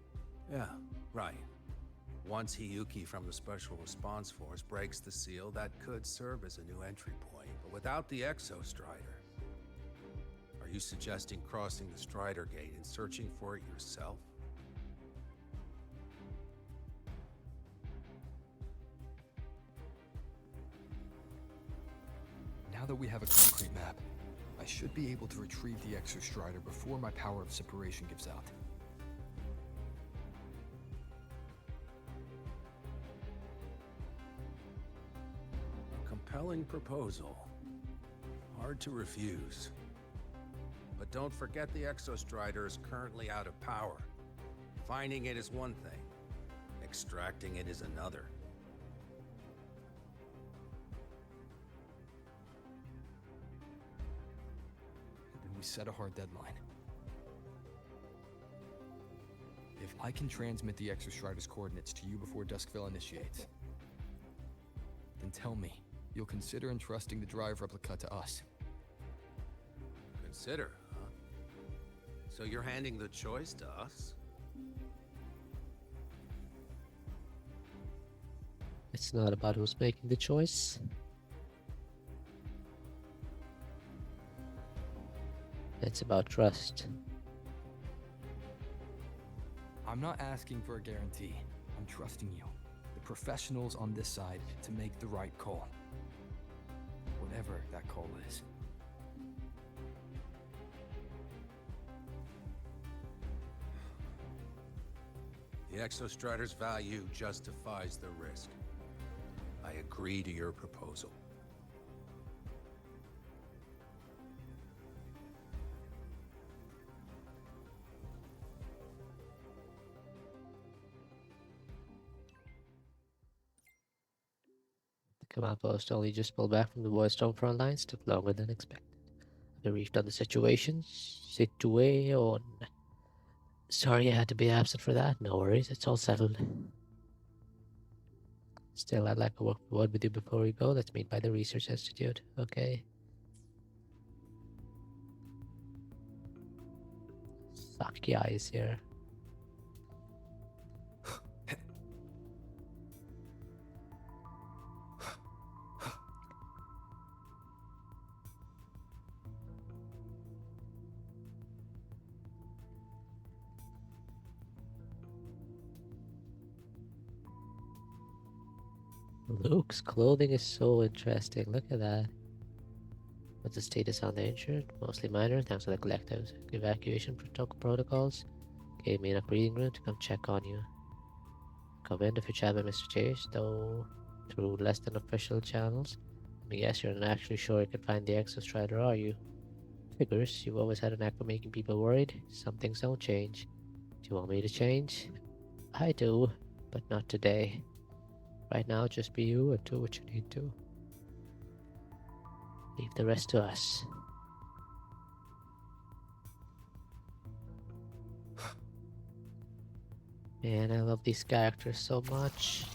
Yeah, right. Once Hiyuki from the Special Response Force breaks the seal, that could serve as a new entry point. But without the Exostrider, are you suggesting crossing the Strider Gate and searching for it yourself? Now that we have a concrete map, I should be able to retrieve the Exostrider before my power of separation gives out. Compelling proposal. Hard to refuse. But don't forget the Exostrider is currently out of power. Finding it is one thing. Extracting it is another. Then we set a hard deadline. If I can transmit the Exostrider's coordinates to you before Duskville initiates, then tell me you'll consider entrusting the drive replica to us. Consider, huh? So you're handing the choice to us? It's not about who's making the choice. It's about trust. I'm not asking for a guarantee. I'm trusting you, the professionals on this side, to make the right call. Whatever that call is. The Exostrider's value justifies the risk. I agree to your proposal. The command post only just pulled back from the Voidstone front lines. Took longer than expected. I briefed on the situation. Sorry I had to be absent for that. No worries, it's all settled. Still, I'd like to work with you before we go. Let's meet by the Research Institute. Okay. Sakia is here. Luke's clothing is so interesting. Look at that. What's the status on the injured? Mostly minor, thanks to the collective evacuation protocols. Gave me enough breathing room to come check on you. Come in if you chat with Mr. Chase, though through less than official channels. I guess you're not actually sure you can find the Exostrider, are you? Figures, you've always had a knack for making people worried. Some things don't change. Do you want me to change? I do, but not today. Right now, just be you and do what you need to. Leave the rest to us. Man, I love these characters so much.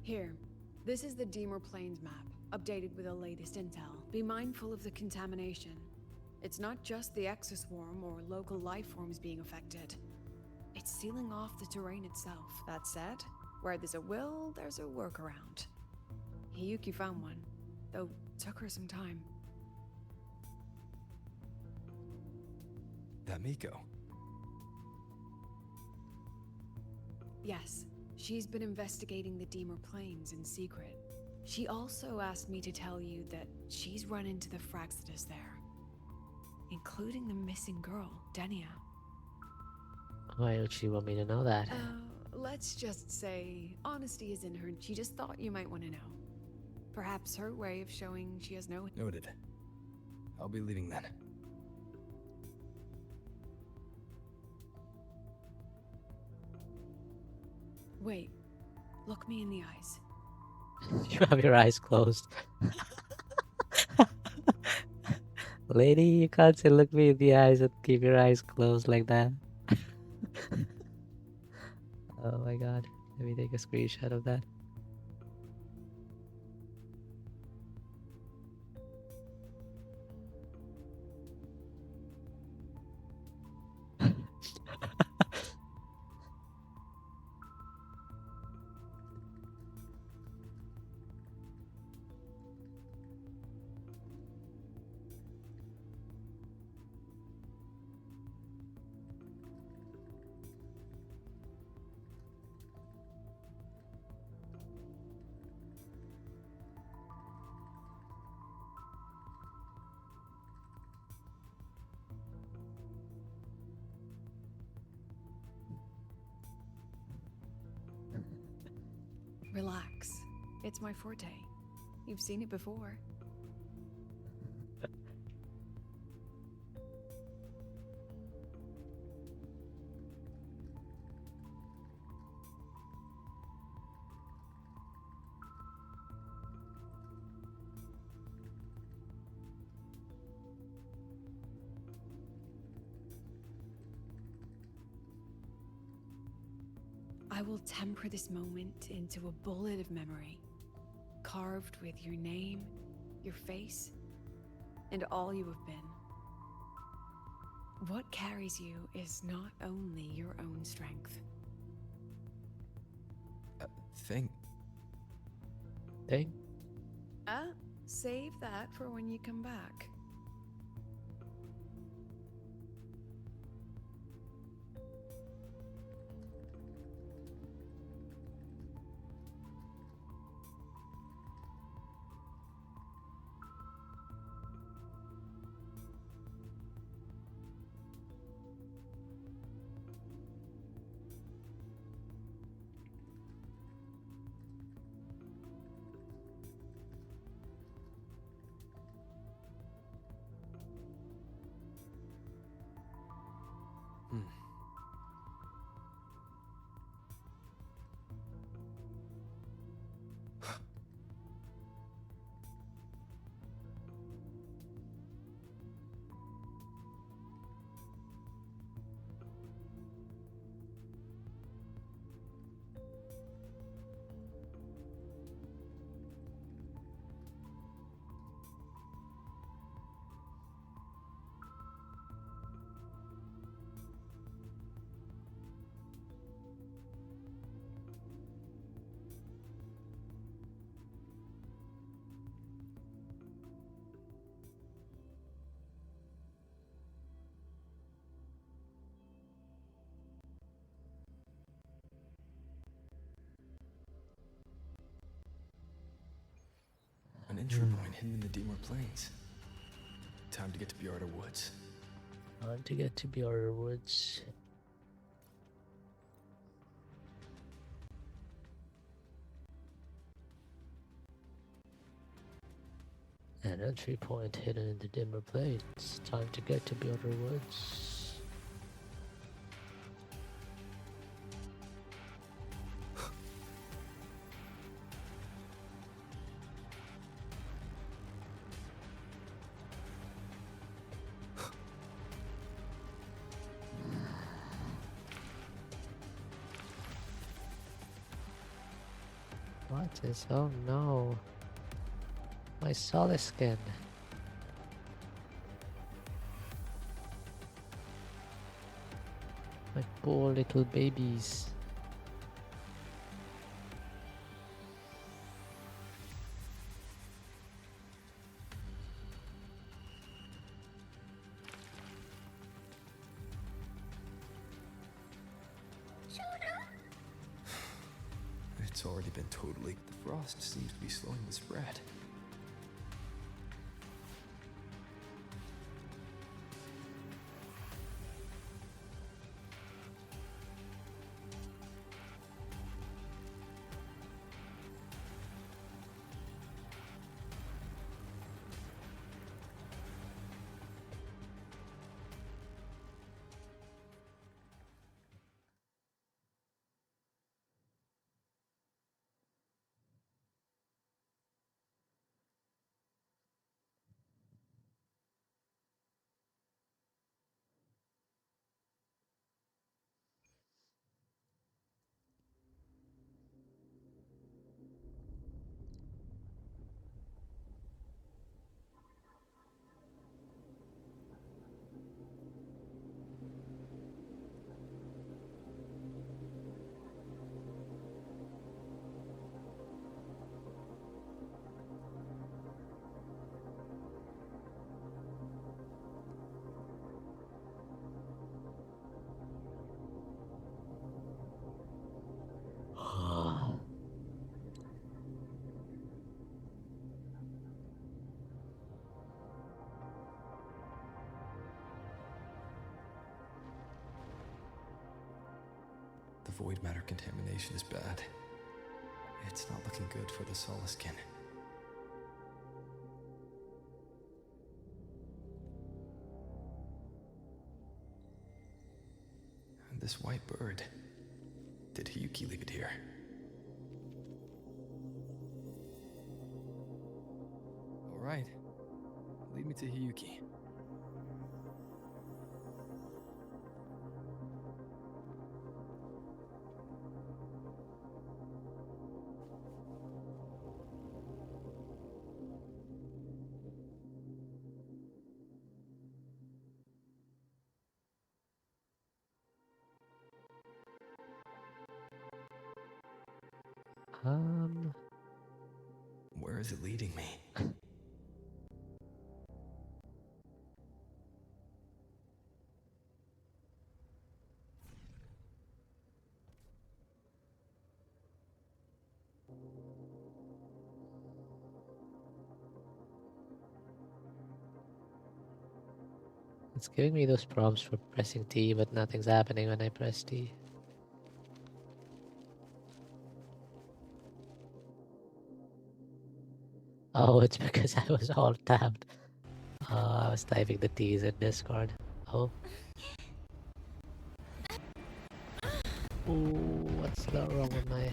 Here, this is the Deemer Plains map, updated with the latest intel. Be mindful of the contamination. It's not just the exoswarm or local life forms being affected. It's sealing off the terrain itself. That said, where there's a will, there's a workaround. Hiyuki found one, though took her some time. That Miko. Yes, she's been investigating the Deemer Plains in secret. She also asked me to tell you that she's run into the Fraxidus there, including the missing girl, Denia. Why would she want me to know that? Let's just say honesty is in her. She just thought you might want to know. Perhaps her way of showing she has no... Noted. I'll be leaving then. Wait, look me in the eyes. You have your eyes closed. Lady, you can't say look me in the eyes and keep your eyes closed like that. Oh my god. Let me take a screenshot of that. Relax. It's my forte. You've seen it before. I will temper this moment into a bullet of memory, carved with your name, your face, and all you have been. What carries you is not only your own strength. Thing? Thing? Save that for when you come back. entry point hidden in the Deemer Plains. Time to get to Bjarda Woods. Time to get to Bjarda Woods. An entry point hidden in the Dimmer Plains. Time to get to Bjarda Woods. What is? Oh no. My solid skin. My poor little babies. It's already been totally... The frost seems to be slowing the spread. The void matter contamination is bad. It's not looking good for the Solaskin. And this white bird. Did Hiyuki leave it here? Alright. Lead me to Hiyuki. Where is it leading me? It's giving me those prompts for pressing T, but nothing's happening when I press T. Oh, it's because I was all tabbed. I was typing the T's in Discord. Oh. Ooh, what's not wrong with my...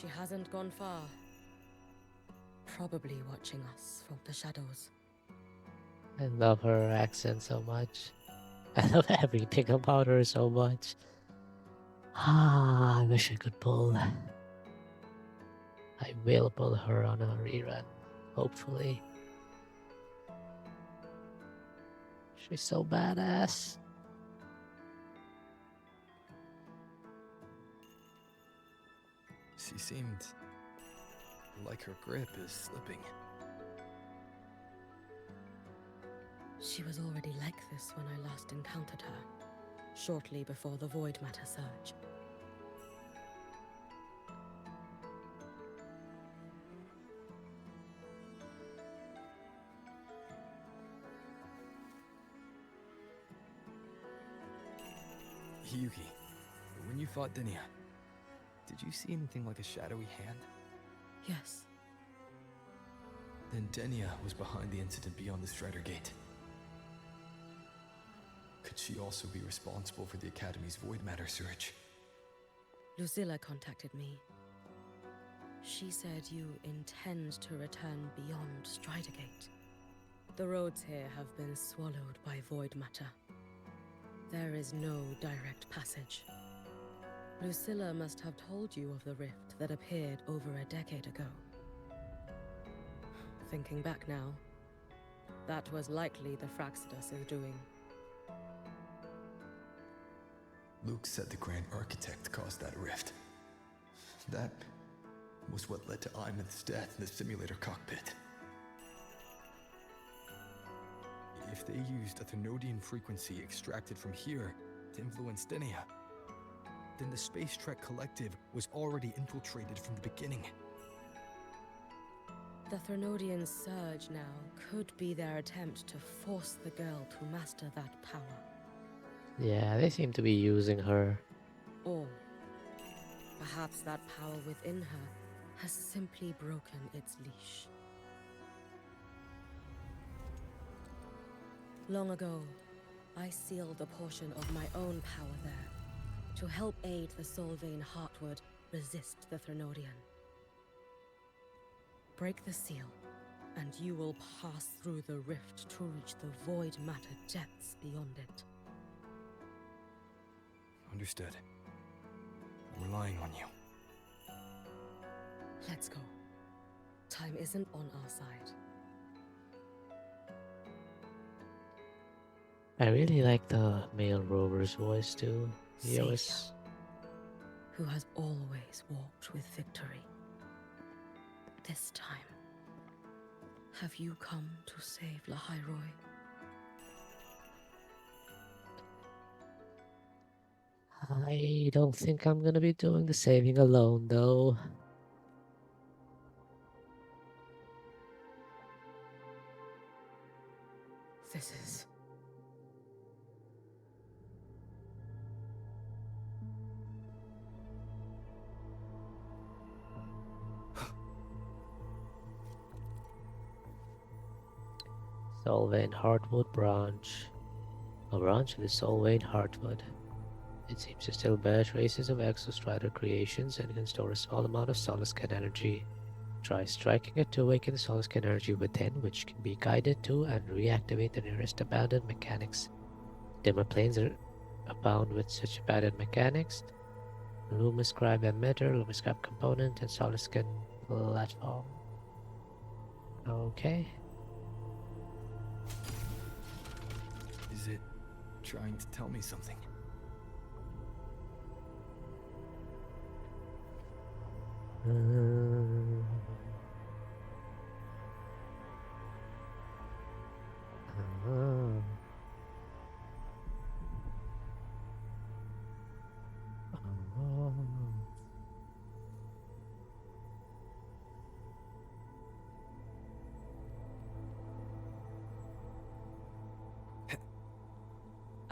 She hasn't gone far. Probably watching us from the shadows. I love her accent so much. I love everything about her so much. I wish I could pull. I will pull her on a rerun, hopefully. She's so badass. She seemed like her grip is slipping. She was already like this when I last encountered her, shortly before the Void Matter surge. Yuki, when you fought Denia, did you see anything like a shadowy hand? Yes. Then Denia was behind the incident beyond the Strider Gate. Could she also be responsible for the Academy's Void Matter surge? Lucilla contacted me. She said you intend to return beyond Strider Gate. The roads here have been swallowed by Void Matter. There is no direct passage. Lucilla must have told you of the rift that appeared over a decade ago. Thinking back now, that was likely the Fraxidus' doing. Luke said the Grand Architect caused that rift. That was what led to Imeth's death in the simulator cockpit. If they used a Thenodian frequency extracted from here to influence Denia, then the Space Trek Collective was already infiltrated from the beginning. The Thenodian surge now could be their attempt to force the girl to master that power. Yeah, they seem to be using her. Or perhaps that power within her has simply broken its leash. Long ago, I sealed a portion of my own power there to help aid the Solvane Heartwood resist the Thenodian. Break the seal, and you will pass through the rift to reach the Void Matter depths beyond it. Understood. I'm relying on you. Let's go. Time isn't on our side. I really like the male rover's voice too. He Savior, always... who has always walked with victory. This time, have you come to save Lahairoi? I don't think I'm gonna be doing the saving alone though. This is... Solvane Heartwood branch. A branch of the Solvane Heartwood. It seems to still bear traces of Exostrider creations and can store a small amount of Solascan energy. Try striking it to awaken the Solascan energy within, which can be guided to and reactivate the nearest abandoned mechanics. Dimmer planes are abound with such abandoned mechanics. Lumiscribe emitter, Lumiscribe component, and Solascan platform. Okay. Is it trying to tell me something?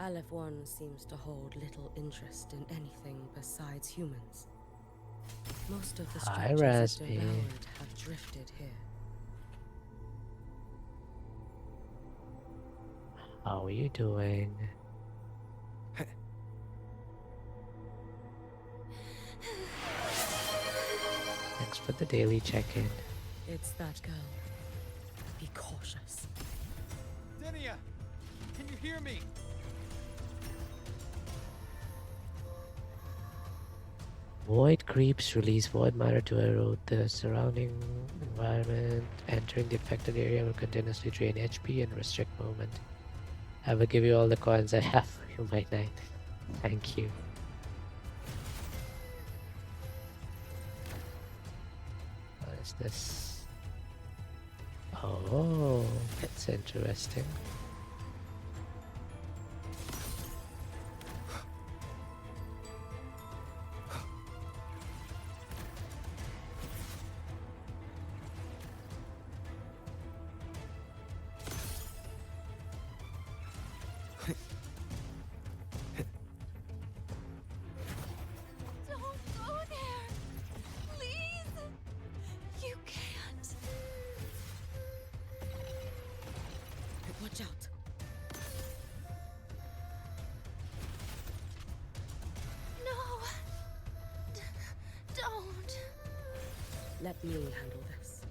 Aleph 1 seems to hold little interest in anything besides humans. Most of the Hi, structures it Raspy. devoured have drifted here. How are you doing? for the daily check-in. It's that girl. Be cautious. Denia! Can you hear me? Void creeps release void matter to erode the surrounding environment. Entering the affected area will continuously drain HP and restrict movement. I will give you all the coins I have for you, my knight. Thank you. What is this? Oh, that's interesting. Don't go there! Please! You can't! Watch out. No! Don't! Let me handle this.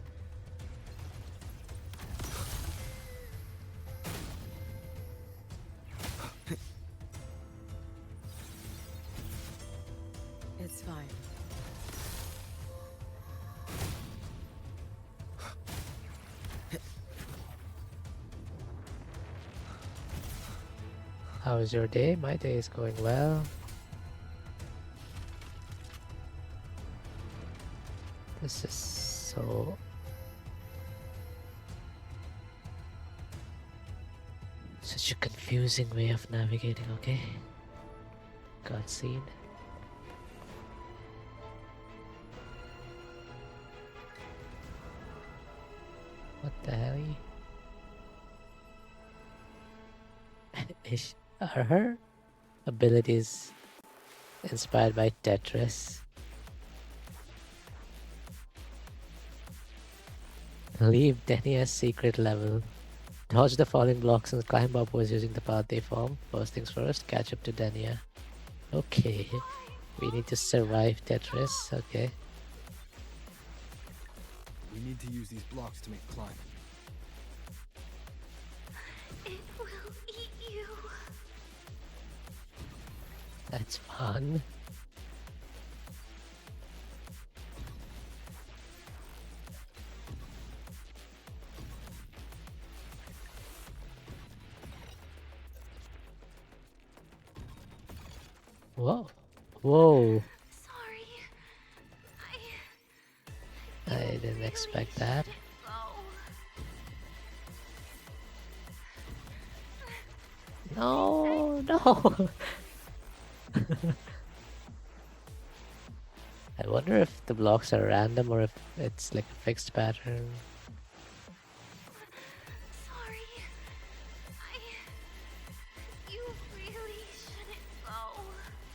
It's fine. How is your day? My day is going well. This is so... such a confusing way of navigating, okay? Cutscene. What the hell? Are her abilities inspired by Tetris? Leave Denia's secret level. Dodge the falling blocks and climb upwards using the path they form. First things first, catch up to Denia. Okay. We need to survive Tetris. Okay. We need to use these blocks to make a climb. It will eat you. That's fun. Whoa. Whoa. Sorry. I didn't expect that. No, no. I wonder if the blocks are random or if it's like a fixed pattern. Sorry. You really shouldn't go.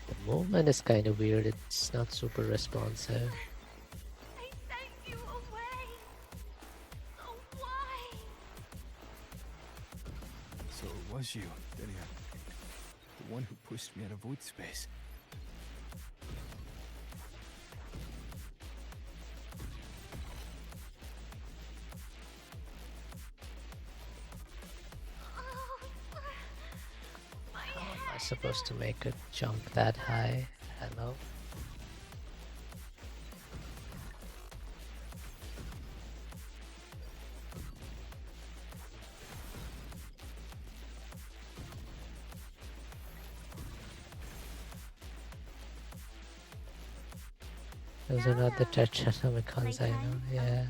The movement is kind of weird. It's not super responsive. I sent you away. So why? So it was you, Denia. The one who pushed me out of void space. How am I supposed to make a jump that high? Hello? Those are not the Tetranomicons I know, yeah.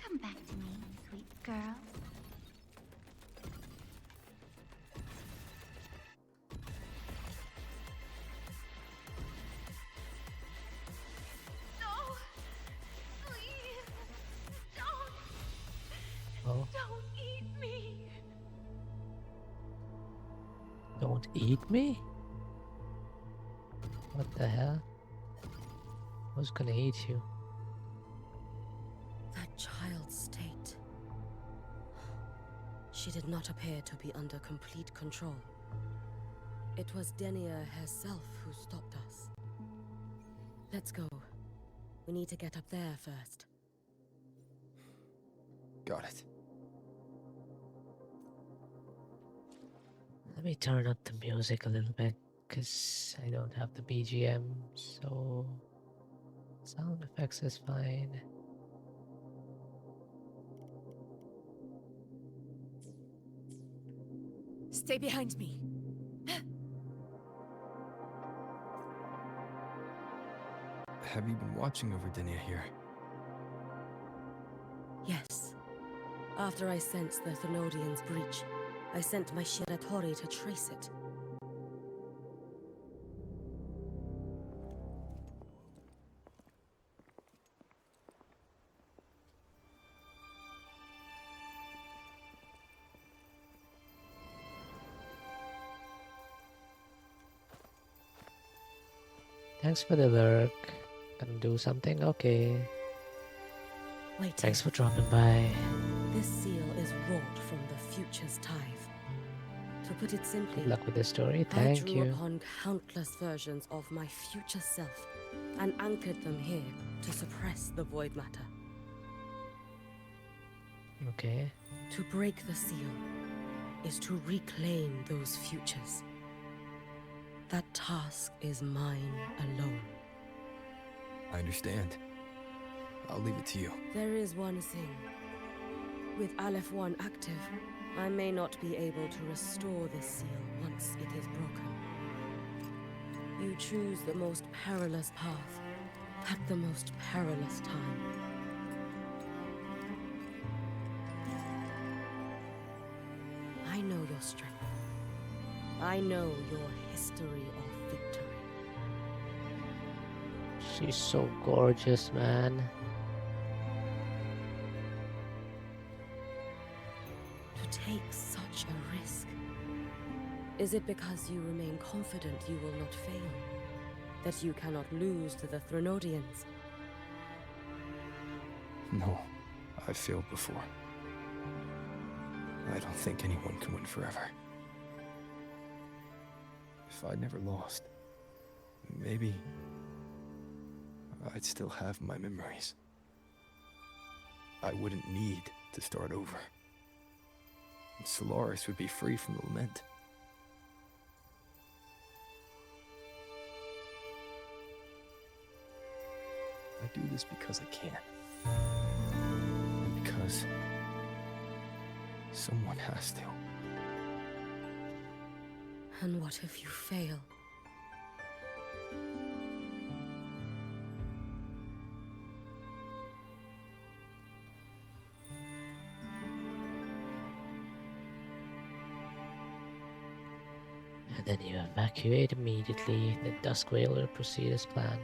Come back to me, sweet girl. No. Please. Don't. Oh, Don't eat me. don't eat me? What the hell? Who's gonna eat you? That child's state. She did not appear to be under complete control. It was Denia herself who stopped us. Let's go. We need to get up there first. Got it. Let me turn up the music a little bit, because I don't have the BGM, so sound effects is fine. Stay behind me. Have you been watching over Denia here? Yes. After I sensed the Thenodian's breach, I sent my Shiratori to trace it. Thanks for the lurk. Gonna do something? Okay. Wait. Thanks for dropping by. This seal is wrought from the future's tithe. To put it simply, Good luck with the story. I Thank drew you. upon countless versions of my future self and anchored them here to suppress the void matter. Okay. To break the seal is to reclaim those futures. That task is mine alone. I understand. I'll leave it to you. There is one thing. With Aleph 1 active, I may not be able to restore this seal once it is broken. You choose the most perilous path at the most perilous time. I know your strength. I know your history of victory. She's so gorgeous, man. To take such a risk. Is it because you remain confident you will not fail? That you cannot lose to the Thenodians? No, I've failed before. I don't think anyone can win forever. If I'd never lost, maybe I'd still have my memories. I wouldn't need to start over. And Solaris would be free from the lament. I do this because I can. And because someone has to. And what if you fail? And then you evacuate immediately. The Dusk Whaler proceed as planned.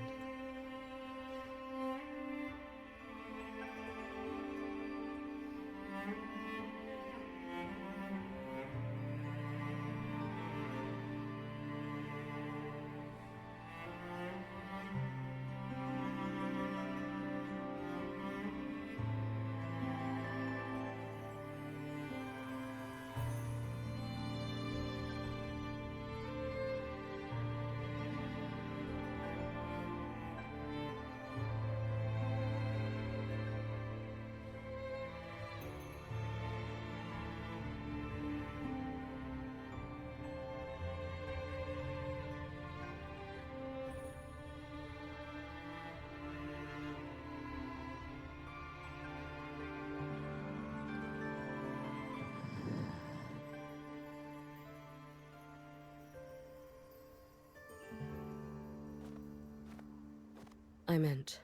I meant,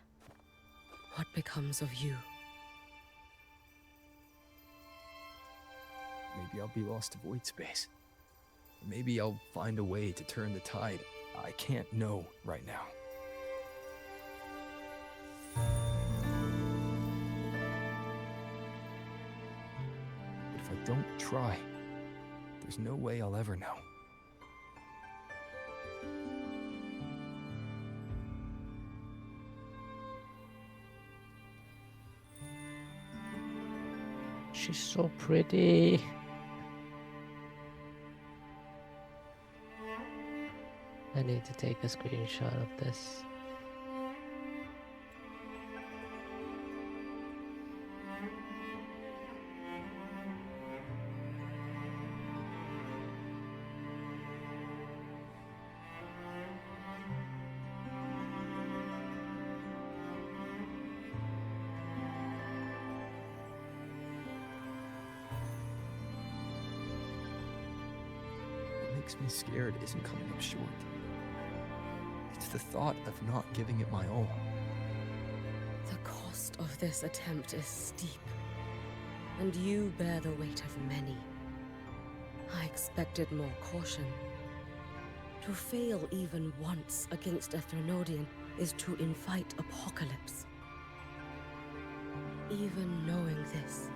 what becomes of you? Maybe I'll be lost to void space. Maybe I'll find a way to turn the tide. I can't know right now. But if I don't try, there's no way I'll ever know. She's so pretty. I need to take a screenshot of this. What makes me scared isn't coming up short. It's the thought of not giving it my all. The cost of this attempt is steep, and you bear the weight of many. I expected more caution. To fail even once against a Threnodian is to invite apocalypse. Even knowing this,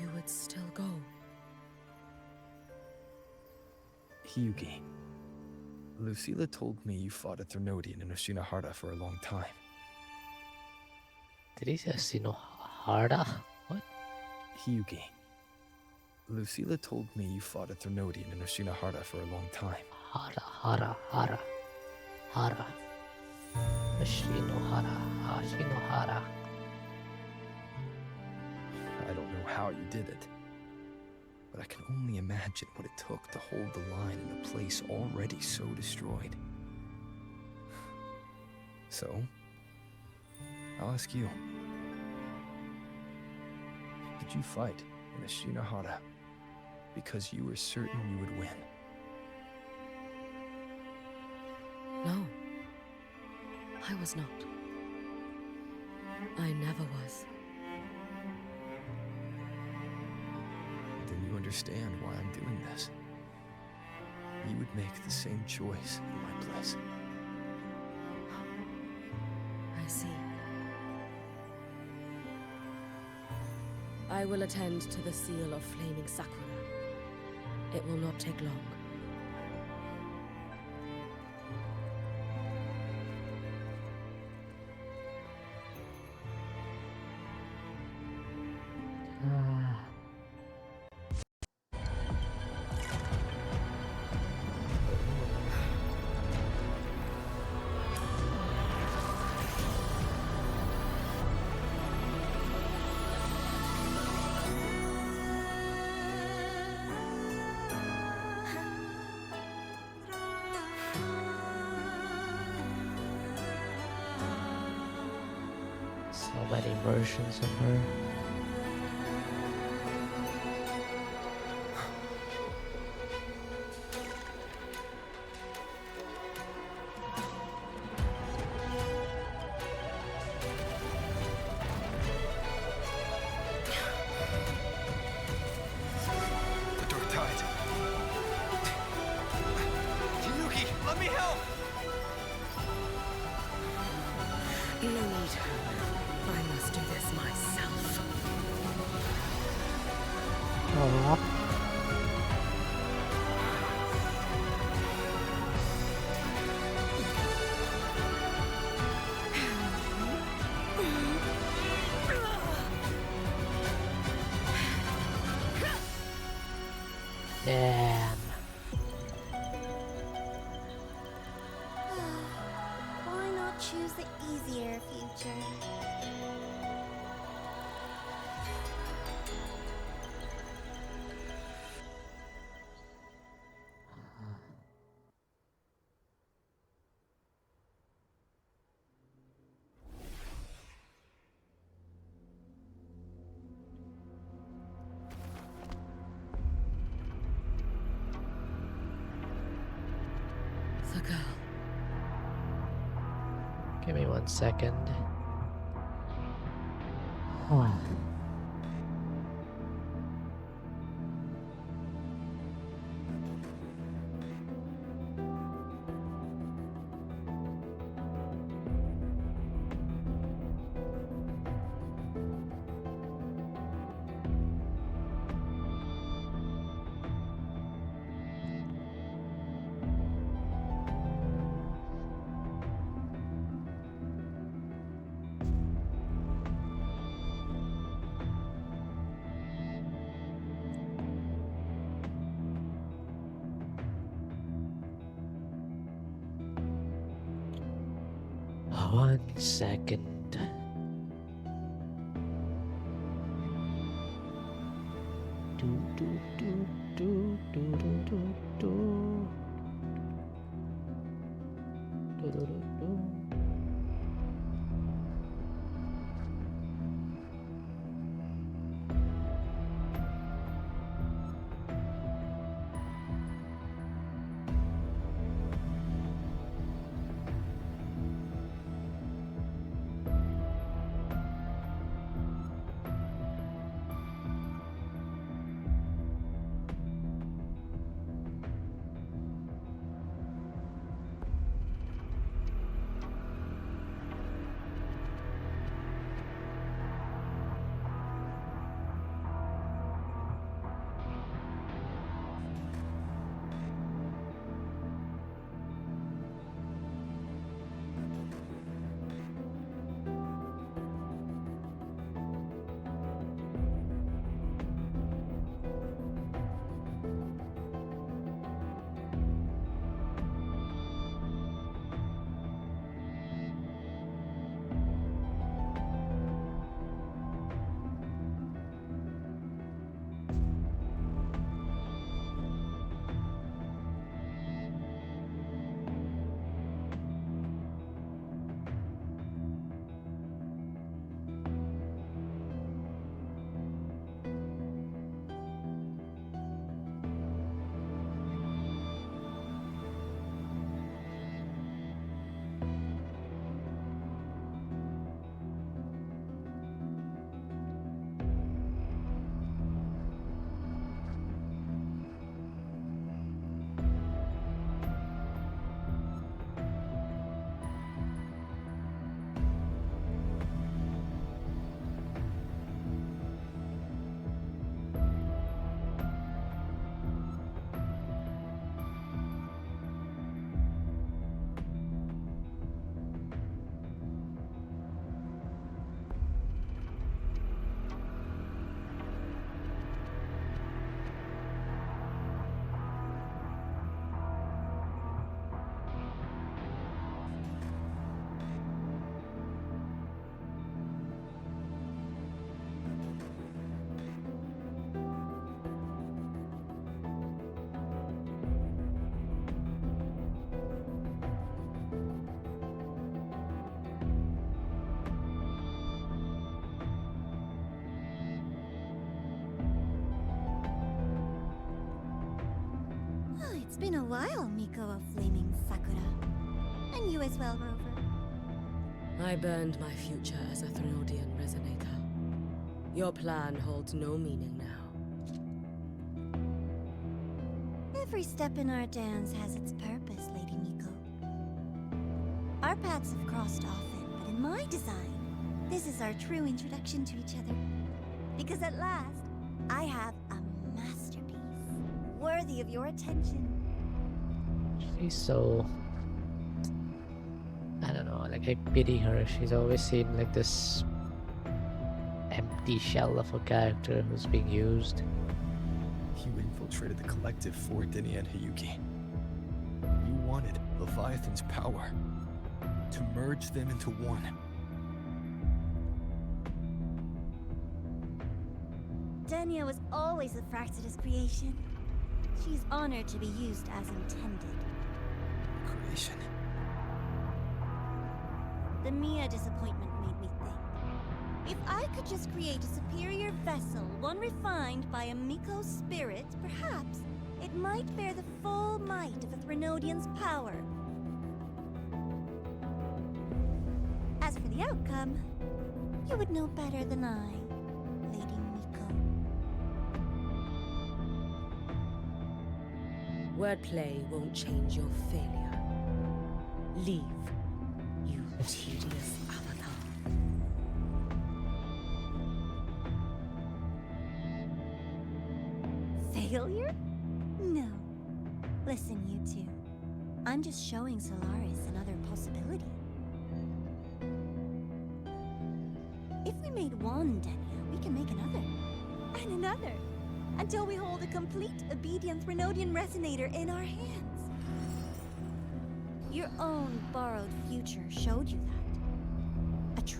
you would still go. Hyugi, Lucilla told me you fought a Threnodian in Oshinahara for a long time. Did he say Shinohara? What? Hyugi, Lucilla told me you fought a Threnodian in Oshinahara for a long time. Hara. Shinohara. I don't know how you did it, but I can only imagine what it took to hold the line in a place already so destroyed. So, I'll ask you. Did you fight in Oshinahara because you were certain you would win? No, I was not. I never was. Then you understand why I'm doing this. You would make the same choice in my place. I see. I will attend to the seal of Flaming Sakura. It will not take long. So many versions of her. The door tied. Yuki, let me help! No need. I must do this myself. Aww. Damn. Why not choose the easier future? The girl. Give me 1 second. Oh. 1 second. Do, do, do, do, do, do, do, do. Do, do, do, do. Oh, it's been a while, Miko of Flaming Sakura. And you as well, Rover. I burned my future as a Thrunodian resonator. Your plan holds no meaning now. Every step in our dance has its purpose, Lady Miko. Our paths have crossed often, but in my design, this is our true introduction to each other. Because at last, I have a masterpiece, worthy of your attention. She's so... I don't know, like I pity her. She's always seemed like this empty shell of a character who's being used. You infiltrated the collective for Dini and Hiyuki. You wanted Leviathan's power to merge them into one. Denia was always a Fraxidus creation. She's honored to be used as intended. Creation. The Mia disappointment made me think. If I could just create a superior vessel, one refined by a Miko spirit, perhaps it might bear the full might of a Thrunodian's power. As for the outcome, you would know better than I, Lady Miko. Wordplay won't change your failure. Leave, you tedious avatar. Failure? No. Listen, you two. I'm just showing Solaris another possibility. If we made one, Denia, we can make another. And another. Until we hold a complete obedient Thrunodian resonator in our hands. Your own borrowed future showed you that.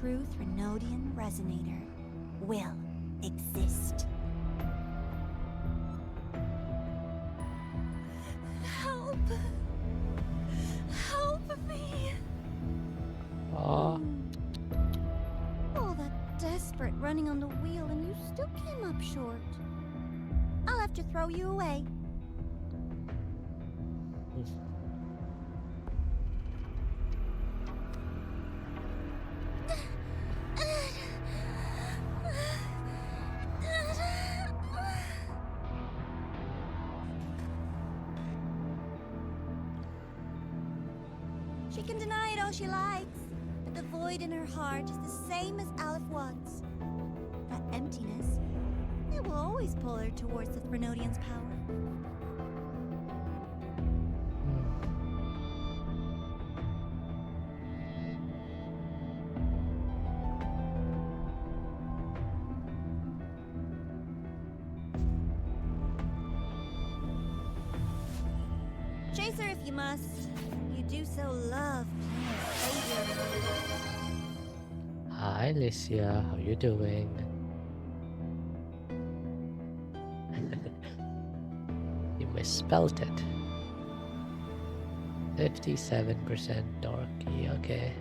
true Threnodian resonator will exist. Help! Help me! Oh, All that desperate running on the wheel and you still came up short. I'll have to throw you away. She can deny it all she likes, but the void in her heart is the same as Aleph wants. That emptiness, it will always pull her towards the Threnodian's power. Chase her if you must. You do so love playing savior. hi, Alicia. How you doing? You misspelt it. 57% dorky, okay.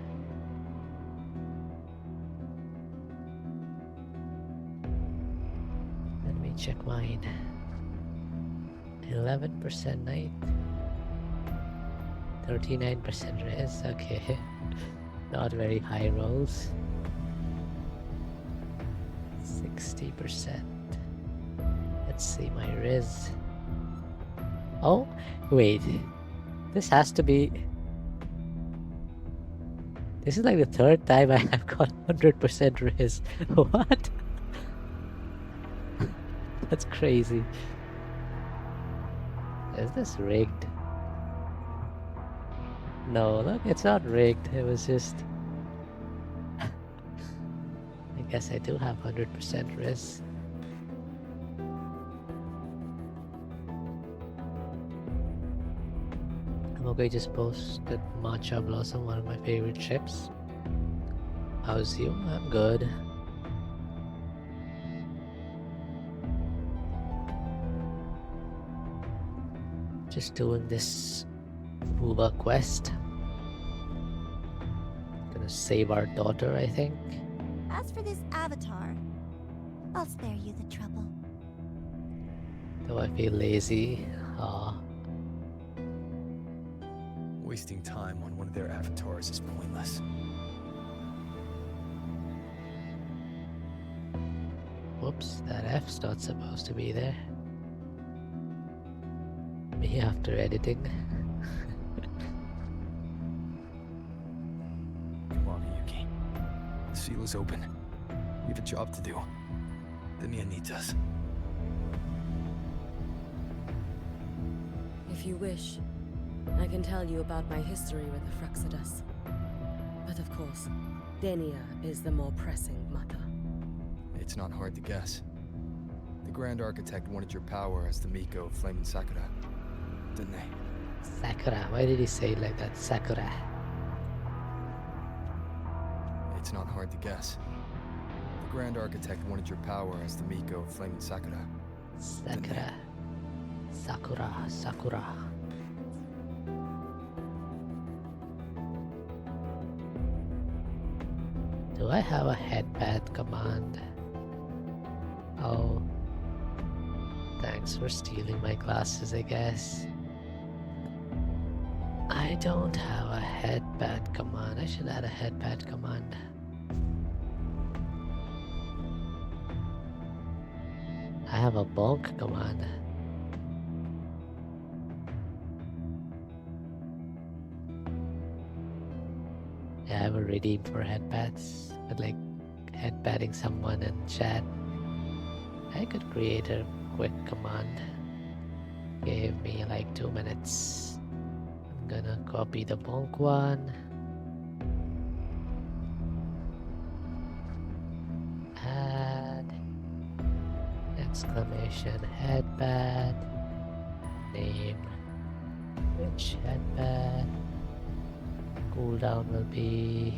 Let me check mine. 11% night. 39% res, okay. Not very high rolls. 60%. Let's see my res. Oh, wait. This has to be... This is like the third time I have got 100% res. What? That's crazy. Is this rigged? No, look, it's not rigged. It was just... I guess I do have 100% res. I'm okay, just posted Matcha Blossom, one of my favorite ships. How's you? I'm good. Just doing this WuWa quest. Gonna save our daughter, I think. As for this avatar, I'll spare you the trouble. Do I feel lazy? Aw. Wasting time on one of their avatars is pointless. Whoops, that F's not supposed to be there. Me after editing. Come on, Yuki. The seal is open. We have a job to do. The Nia needs us. If you wish, I can tell you about my history with the Fraxidus. But of course, Denia is the more pressing matter. It's not hard to guess. The Grand Architect wanted your power as the Miko of Flame and Sakura, didn't they? Sakura, why did he say it like that? Sakura. It's not hard to guess. The Grand Architect wanted your power as the Miko of Flame and Sakura. Sakura. Sakura, Sakura. Do I have a headpad command? Oh. Thanks for stealing my glasses, I guess. I don't have a headpad command. I should add a headpad command. I have a bonk command. Yeah, I have a redeem for headpads, but like headpatting someone in chat, I could create a quick command. Give me like 2 minutes. I'm gonna copy the bonk one. Add exclamation headpad. Name. Which headpad? Cooldown will be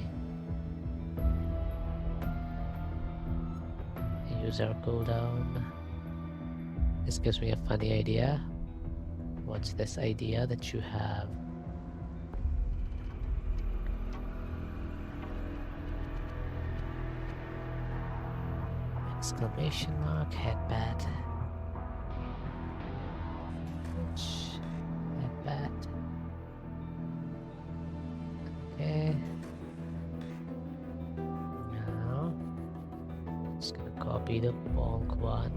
use our cooldown. This gives me a funny idea. What's this idea that you have? Exclamation mark, headband. Which headband? Okay. Now, just gonna copy the bonk one,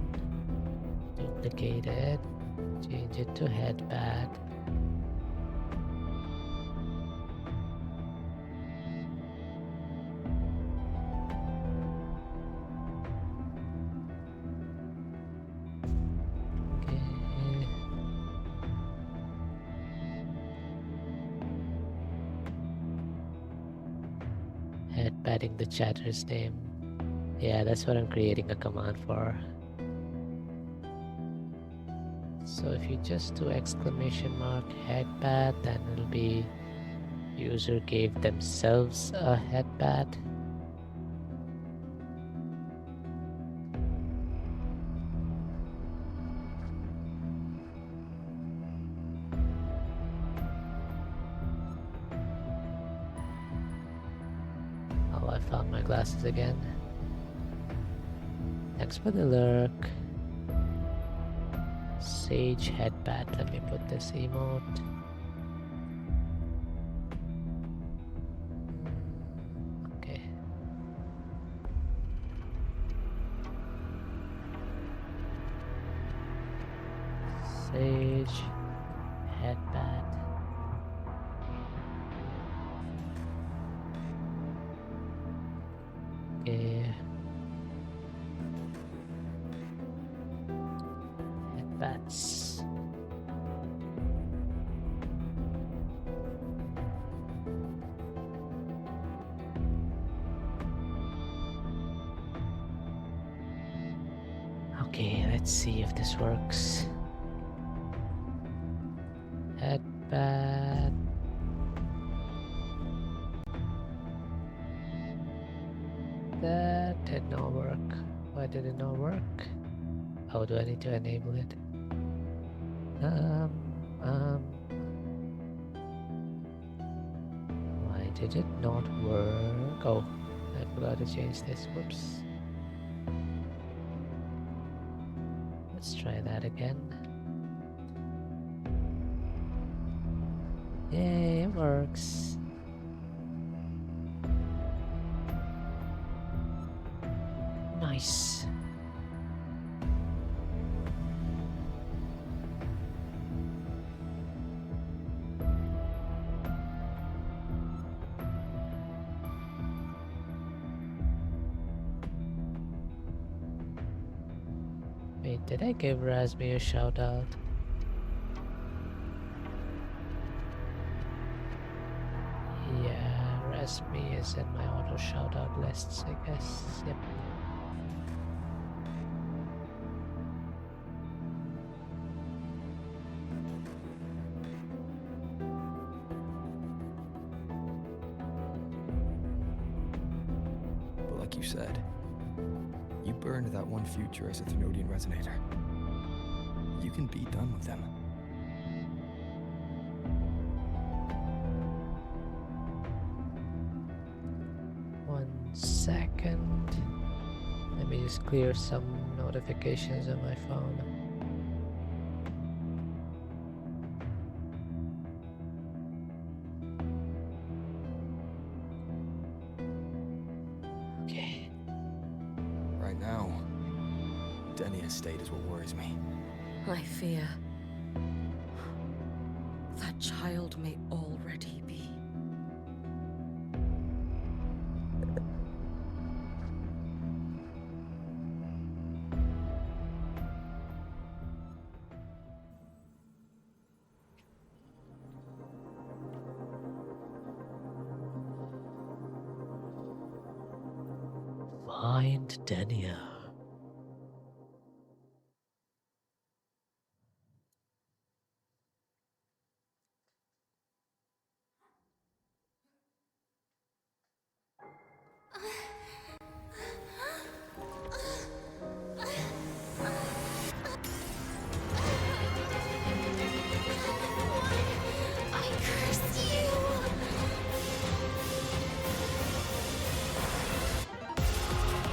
duplicate it, change it to headband. Headbatting the chatter's name. Yeah, that's what I'm creating a command for. So if you just do exclamation mark headbat, then it'll be user gave themselves a headbat. Oh, I found my glasses again. Thanks for the lurk. Sage headbat. Let me put this emote. Okay. Sage headbat. Okay. Headbats. Okay, let's see if this works. Headbat. That did not work. Why did it not work? How do I need to enable it? Why did it not work? Oh, I forgot to change this. Whoops. Let's try that again. Yay, it works. Nice. Wait, did I give Razmi a shout out? Yeah, Razmi is in my auto shout out lists, I guess. Yep. But like you said, you burned that one future as a Thenodian resonator. You can be done with them. One second. Let me just clear some notifications on my phone. Okay. Right now, Denia's state is what worries me. I fear that child may already be. Find Denia.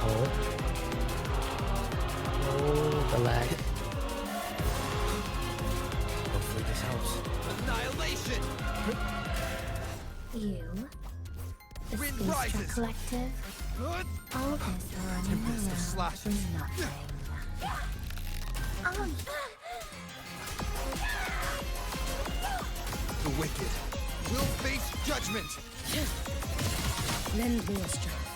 Oh. Oh, the lag. Hopefully this helps. Annihilation! You, the Wind Space Trek rises. Collective, all this running Tempest of around slashes. for nothing. The wicked will face judgment! Lend me your strength.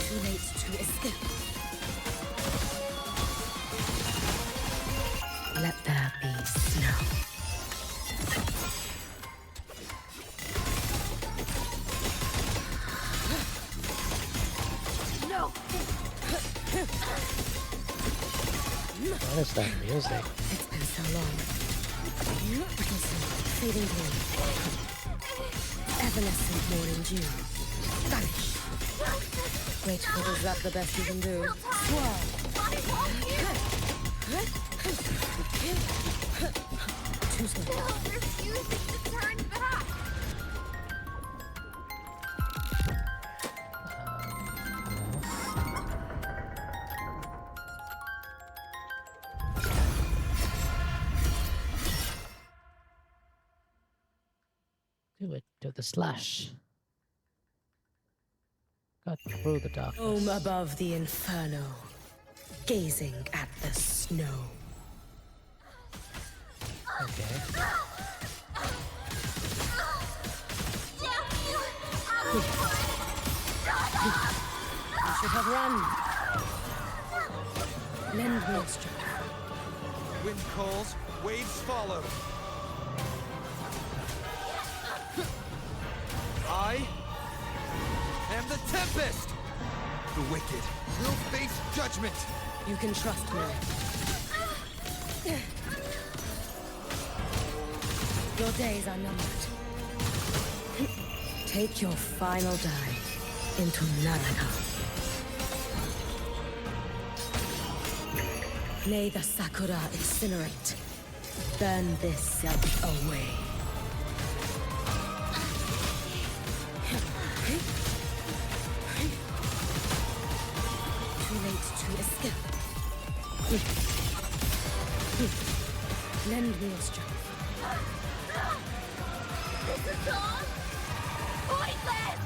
Too late to escape. Let there be snow. No! What is that music? It's been so long. Little snow, fading green. Evanescent morning dew. Vanish. Wait, but is that the best you can do? Swirl. Too slow. Refusing to turn back! Do it to the slash. Cut through the darkness. Home above the inferno, gazing at the snow. Okay. You should have run. Lend me your strength. Wind calls, waves follow. I am the Tempest! The wicked will face judgment! You can trust me. Your days are numbered. Take your final dive into Naraka. May the Sakura incinerate. Burn this self away. Too late to escape. Lend me your strength. This is all pointless!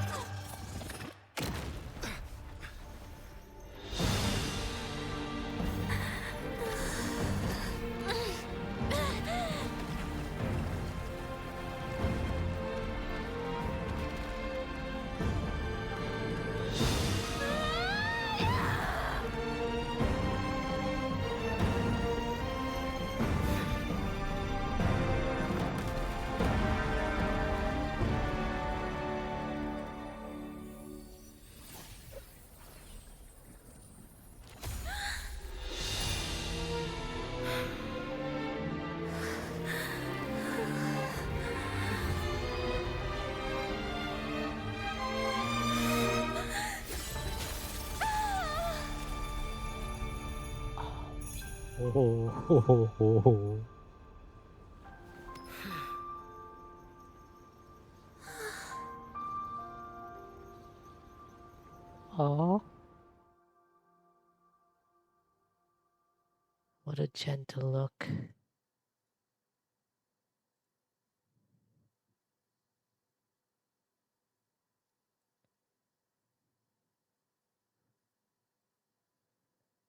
Oh. Aw. What a gentle look.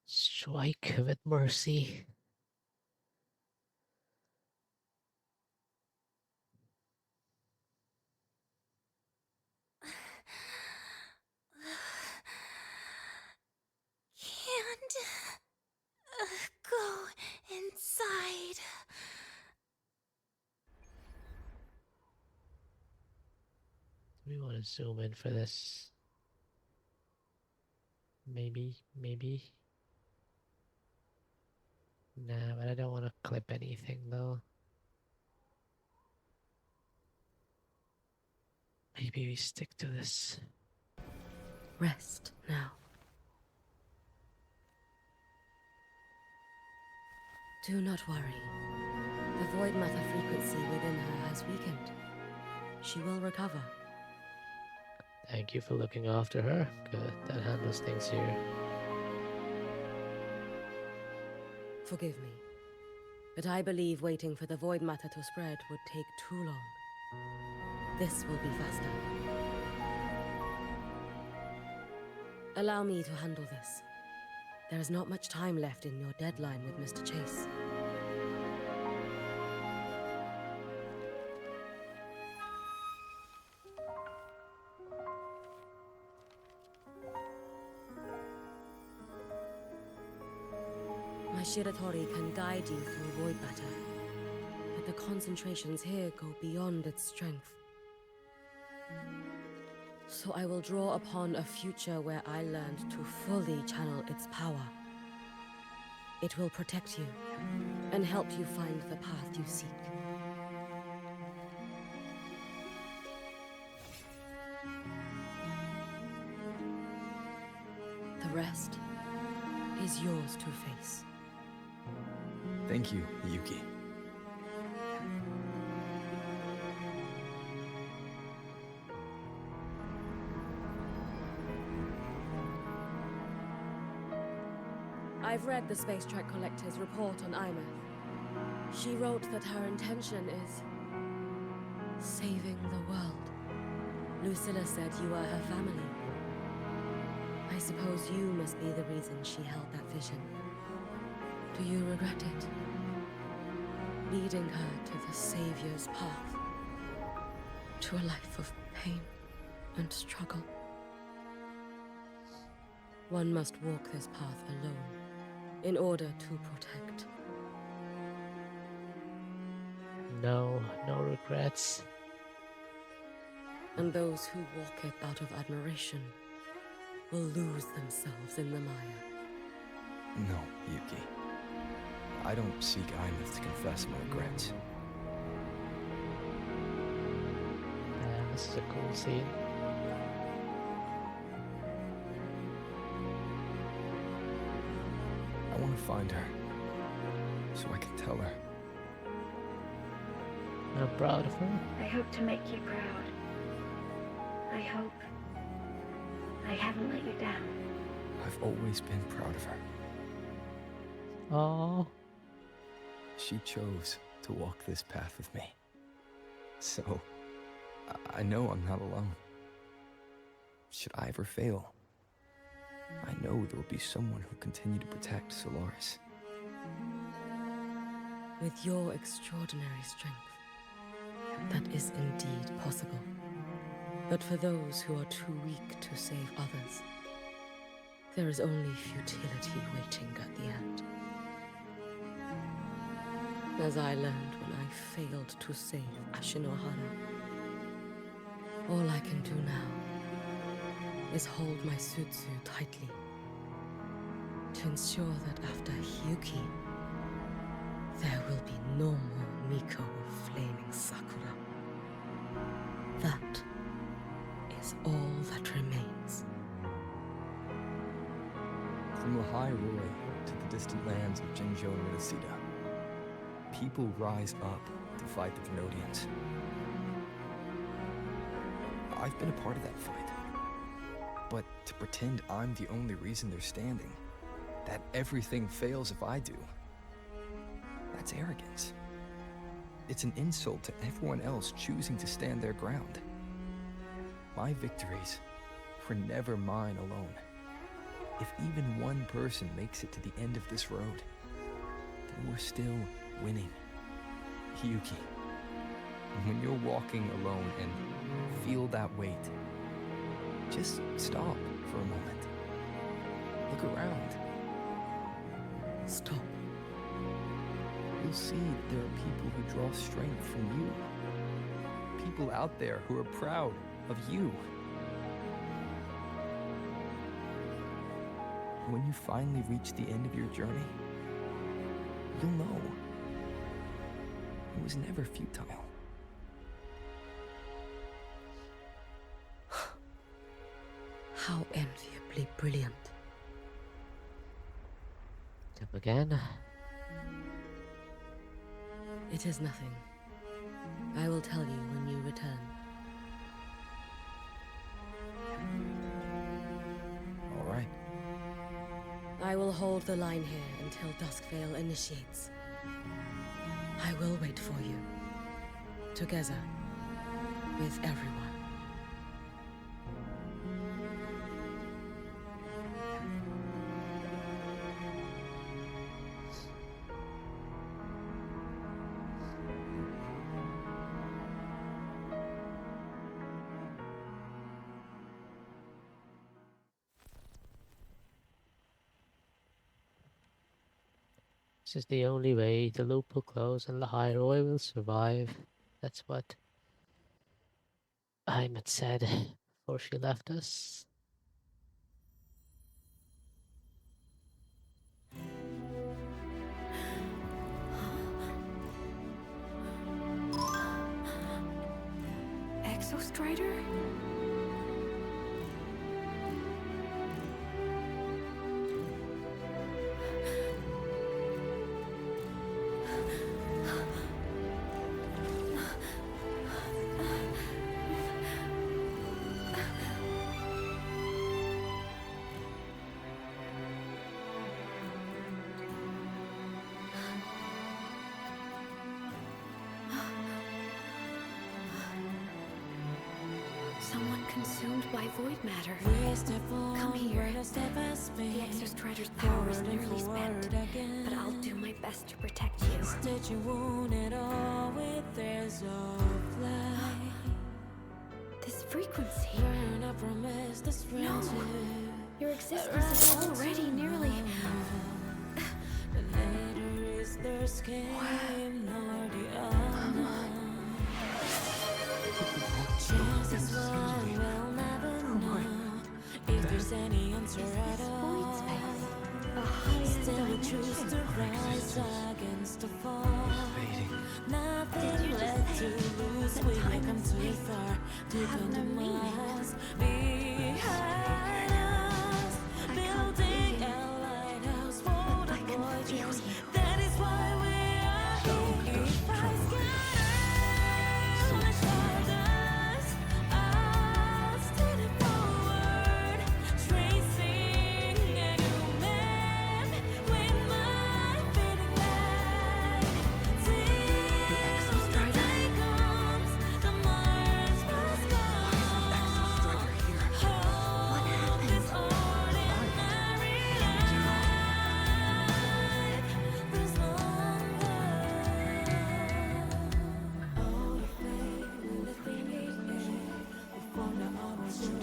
Strike with mercy. Can't go inside. We want to zoom in for this. Maybe. Nah, but I don't want to clip anything though. Maybe we stick to this. Rest now. Do not worry. The void matter frequency within her has weakened. She will recover. Thank you for looking after her. Good, that handles things here. Forgive me, but I believe waiting for the void matter to spread would take too long. This will be faster. Allow me to handle this. There is not much time left in your deadline with Mr. Chase. My Shiratori can guide you through void matter, but the concentrations here go beyond its strength. So I will draw upon a future where I learned to fully channel its power. It will protect you and help you find the path you seek. The rest is yours to face. Thank you, Yuki. I've read the Space Trek Collector's report on Imeth. She wrote that her intention is saving the world. Lucilla said you are her family. I suppose you must be the reason she held that vision. Do you regret it? Leading her to the Savior's path, to a life of pain and struggle. One must walk this path alone in order to protect. No regrets. And those who walk it out of admiration will lose themselves in the mire. No, Yuki. I don't seek Imeth to confess my regrets. Yeah, this is a cool scene. I want to find her, so I can tell her. I'm proud of her. I hope to make you proud. I hope I haven't let you down. I've always been proud of her. Oh. She chose to walk this path with me. So, I know I'm not alone. Should I ever fail, I know there will be someone who'll continue to protect Solaris. With your extraordinary strength, that is indeed possible. But for those who are too weak to save others, there is only futility waiting at the end. As I learned when I failed to save Ashinohara, all I can do now is hold my Sutsu tightly to ensure that after Hyuki, there will be no more Miko of Flaming Sakura. That is all that remains. From the High Roy to the distant lands of Jinzhou and Minnesota, people rise up to fight the Venodians. I've been a part of that fight. But to pretend I'm the only reason they're standing, that everything fails if I do, that's arrogance. It's an insult to everyone else choosing to stand their ground. My victories were never mine alone. If even one person makes it to the end of this road, then we're still winning. Yuki, when you're walking alone and feel that weight, just stop for a moment. Look around. Stop. You'll see that there are people who draw strength from you. People out there who are proud of you. When you finally reach the end of your journey, you'll know it was never futile. How enviably brilliant. Come again? It is nothing. I will tell you when you return. I will hold the line here until Duskvale initiates. I will wait for you. Together. With everyone. This is the only way the loop will close and the Hyrule will survive. That's what Heimat said before she left us. Exostrider? Someone consumed by void matter. Come here. The Exostrider's power is nearly spent, but I'll do my best to protect you. This frequency. No! Your existence is already nearly... Chances one will never know if there's any answer at all. Still we choose to rise against the fall. Nothing left to lose. We have come too far to compromise. Behind us, building a lighthouse for the voyagers. That is why we are here. If I scatter my stardust, I'll steady forward, tracing a new map with my fading light. Till the day comes, the Mars must go. Hope this ordinary life is longer. All the faith that we need before the hours are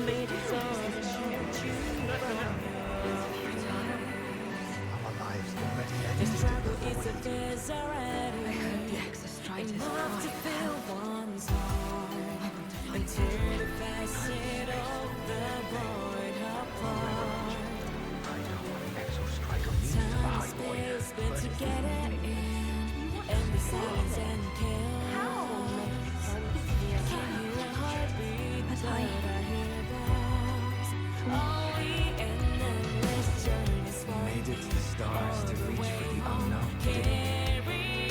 may dissolve and shoot you the struggle is a desiree. Enough to fill one's heart and tear the facet of the void apart. Time and space been together in the silence and chaos. Can hear a heartbeat, but I hear bombs. All we in endless journeys Made it to the stars to reach for the unknown. carry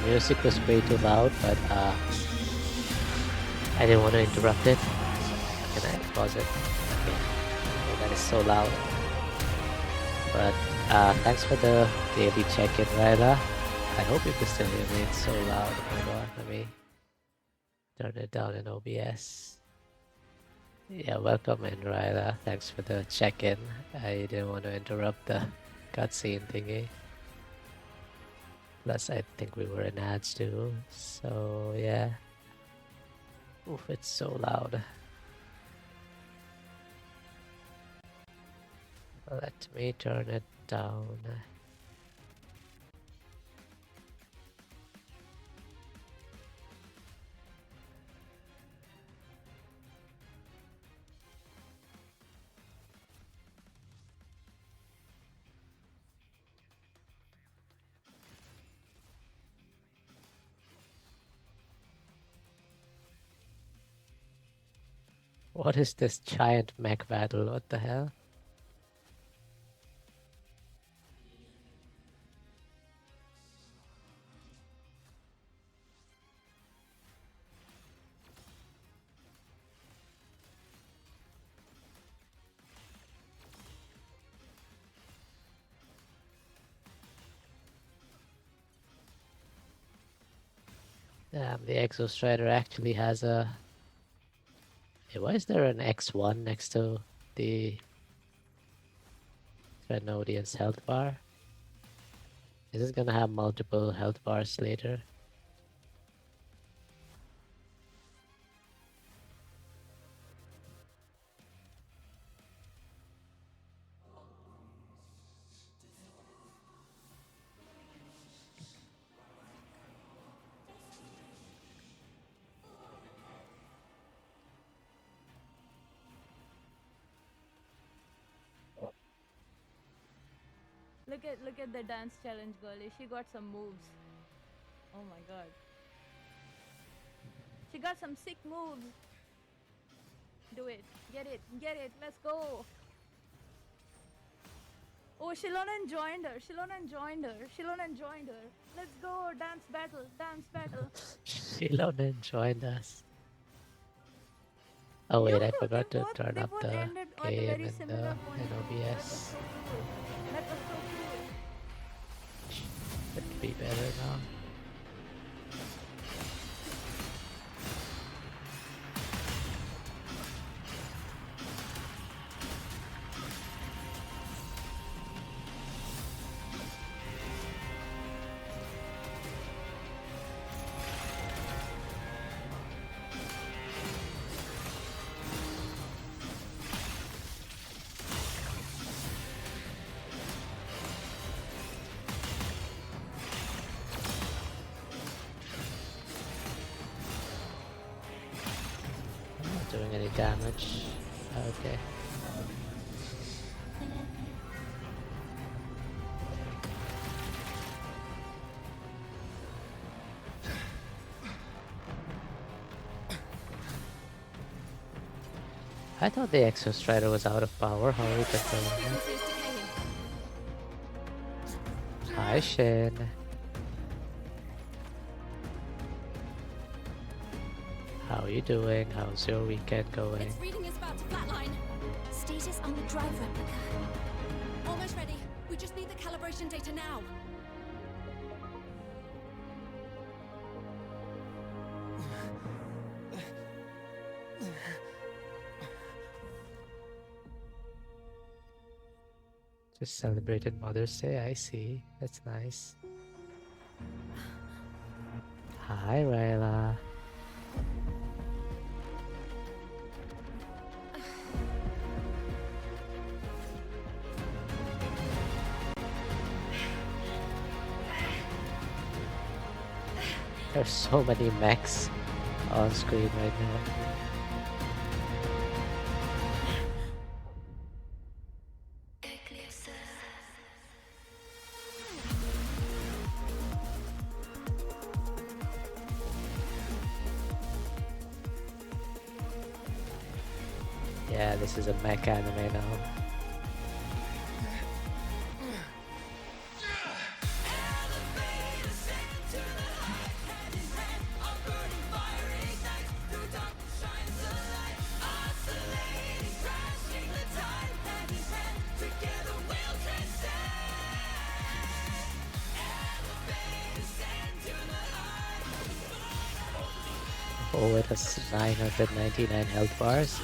music was way too loud, but I didn't want to interrupt it. Can I pause it? Okay. Oh, that is so loud. But thanks for the daily check-in, Ryla. I hope you can still hear me. It's so loud. Oh my god, let me turn it down in OBS. Yeah, welcome in, Ryla. Thanks for the check-in. I didn't want to interrupt the cutscene thingy. Plus, I think we were in ads too. So, yeah. Oof, it's so loud. Let me turn it down. What is this giant mech battle? What the hell? Damn, the Exostrider actually has a... Hey, why is there an X1 next to the Trenodian's health bar? Is this gonna have multiple health bars later? Look at the dance challenge girlie. She got some moves. Oh my god. She got some sick moves. Do it. Get it. Get it. Let's go. Oh, Shilonen joined her. Shilonen joined her. Shilonen joined her. Let's go. Dance battle. Dance battle. Shilonen joined us. Oh wait, I forgot to turn up the game and the OBS. That was so cool. Should be better now. Doing any damage. Okay. I thought the Exostrider was out of power. How are we controlling it? Hi, Shin. How are you doing? How's your weekend going? Its reading is about to flatline. Status on the drive replica. Almost ready. We just need the calibration data now. Just celebrated Mother's Day, I see. That's nice. Hi, Ryla. There's so many mechs on screen right now. Yeah, this is a mech anime now. Oh, it has 999 health bars.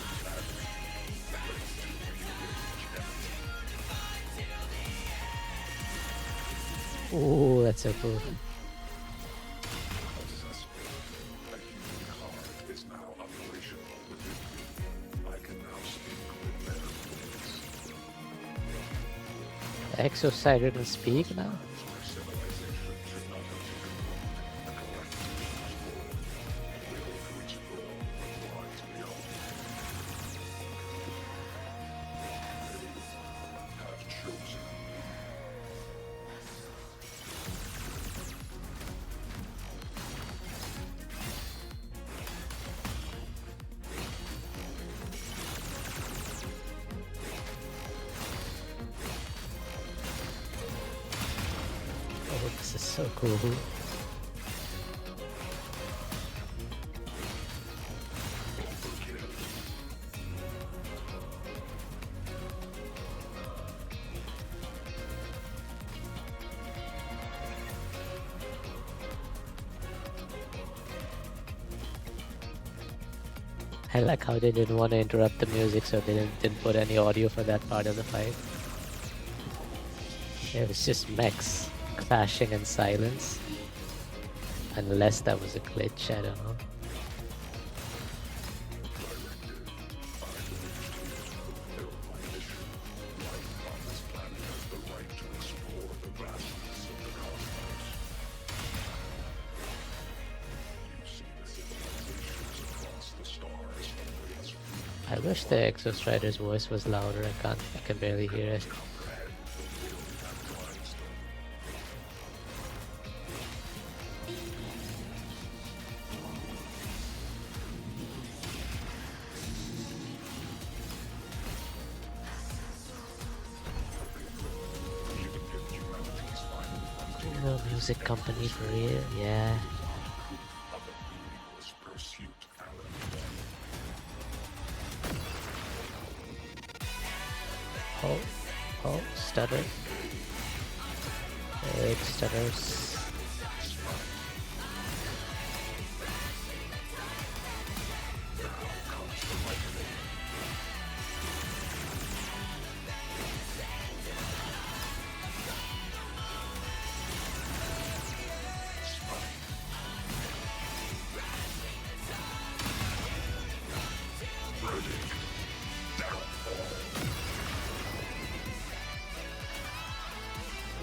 Oh, that's so cool. The Exocider can speak now? Oh, this is so cool. I like how they didn't want to interrupt the music, so they didn't put any audio for that part of the fight. It was just mechs clashing in silence. Unless that was a glitch, I don't know. I wish the Exostrider's voice was louder. I can barely hear it. No music company for real, yeah. Oh, stutter. It stutters.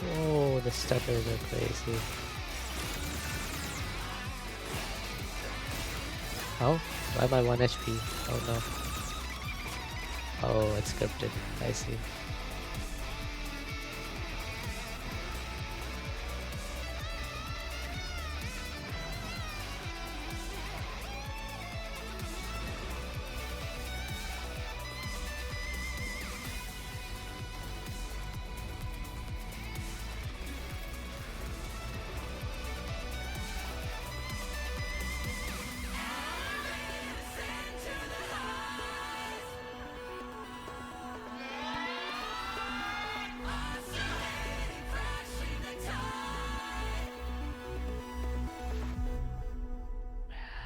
Oh, the stutters are crazy. Oh, why am I 1 HP? Oh no. Oh, it's scripted. I see.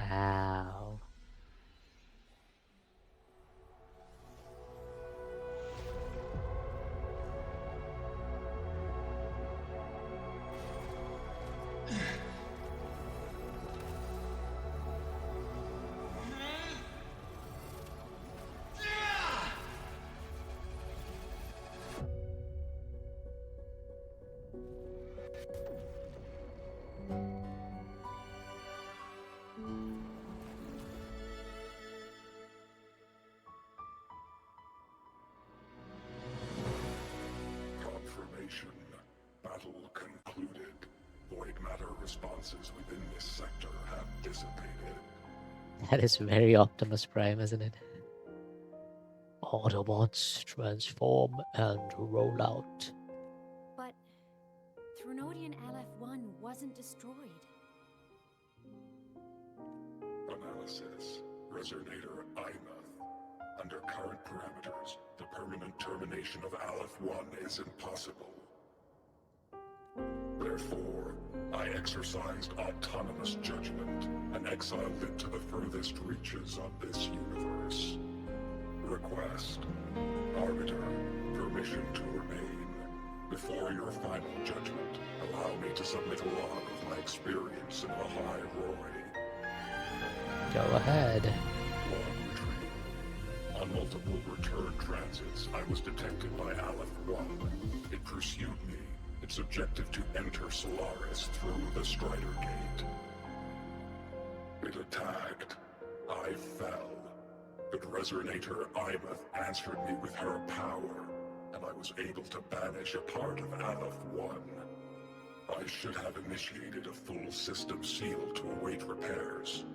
Wow. Confirmation. Battle concluded. Void matter responses within this sector have dissipated. That is very Optimus Prime, isn't it? Autobots transform and roll out. But Thrunodian LF-1 wasn't destroyed. Analysis. Resonator IMAth. Under current parameters, the permanent termination of Aleph-1 is impossible. Therefore, I exercised autonomous judgment and and exiled it to the furthest reaches of this universe. Request. Arbiter, permission to remain. Before your final judgment, allow me to submit a log of my experience in the High Roy. Go ahead. Log retrieved. On multiple return transits, I was detected by Aleph-1. It pursued me, its objective to enter Solaris through the Strider Gate. It attacked. I fell. But Resonator Imeth answered me with her power, and I was able to banish a part of Aleph-1. I should have initiated a full system seal to await repairs,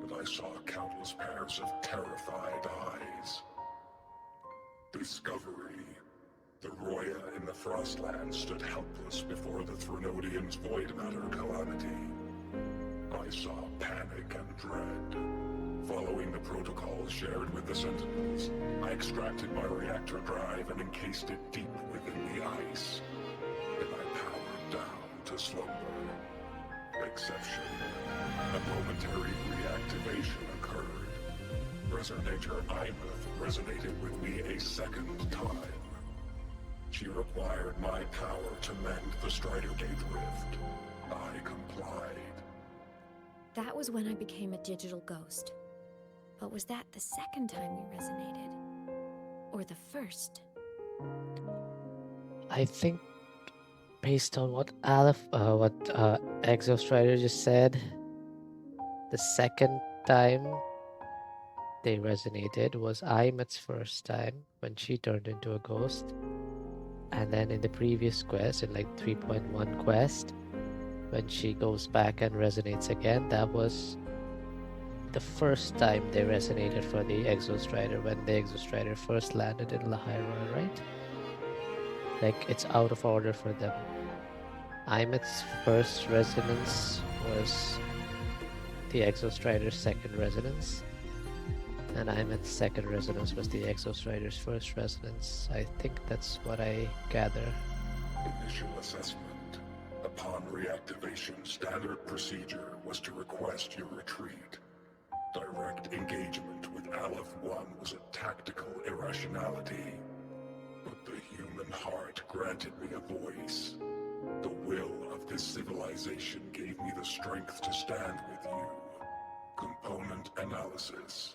but I saw countless pairs of terrified eyes. Discovery. The Roya in the Frostland stood helpless before the Threnodians' void matter calamity. I saw panic and dread. Following the protocols shared with the Sentinels, I extracted my reactor drive and encased it deep within the ice. Then I powered down to slumber. Exception. A momentary reactivation occurred. Resonator Imeth resonated with me a second time. She required my power to mend the Strider Gate rift. I complied. That was when I became a digital ghost. But was that the second time we resonated? Or the first? I think based on what Exostrider just said, the second time they resonated was Imeth's first time when she turned into a ghost. And then in the previous quest, in like 3.1 quest, when she goes back and resonates again, that was the first time they resonated for the Exostrider, when the Exostrider first landed in Lahairoi, right? Like, it's out of order for them. Imeth's first resonance was the Exostrider's second resonance, and Imeth's second resonance was the Exostrider's first resonance. I think that's what I gather. Initial assessment. Upon reactivation, standard procedure was to request your retreat. Direct engagement with Aleph-1 was a tactical irrationality. But the human heart granted me a voice. The will of this civilization gave me the strength to stand with you. Component analysis.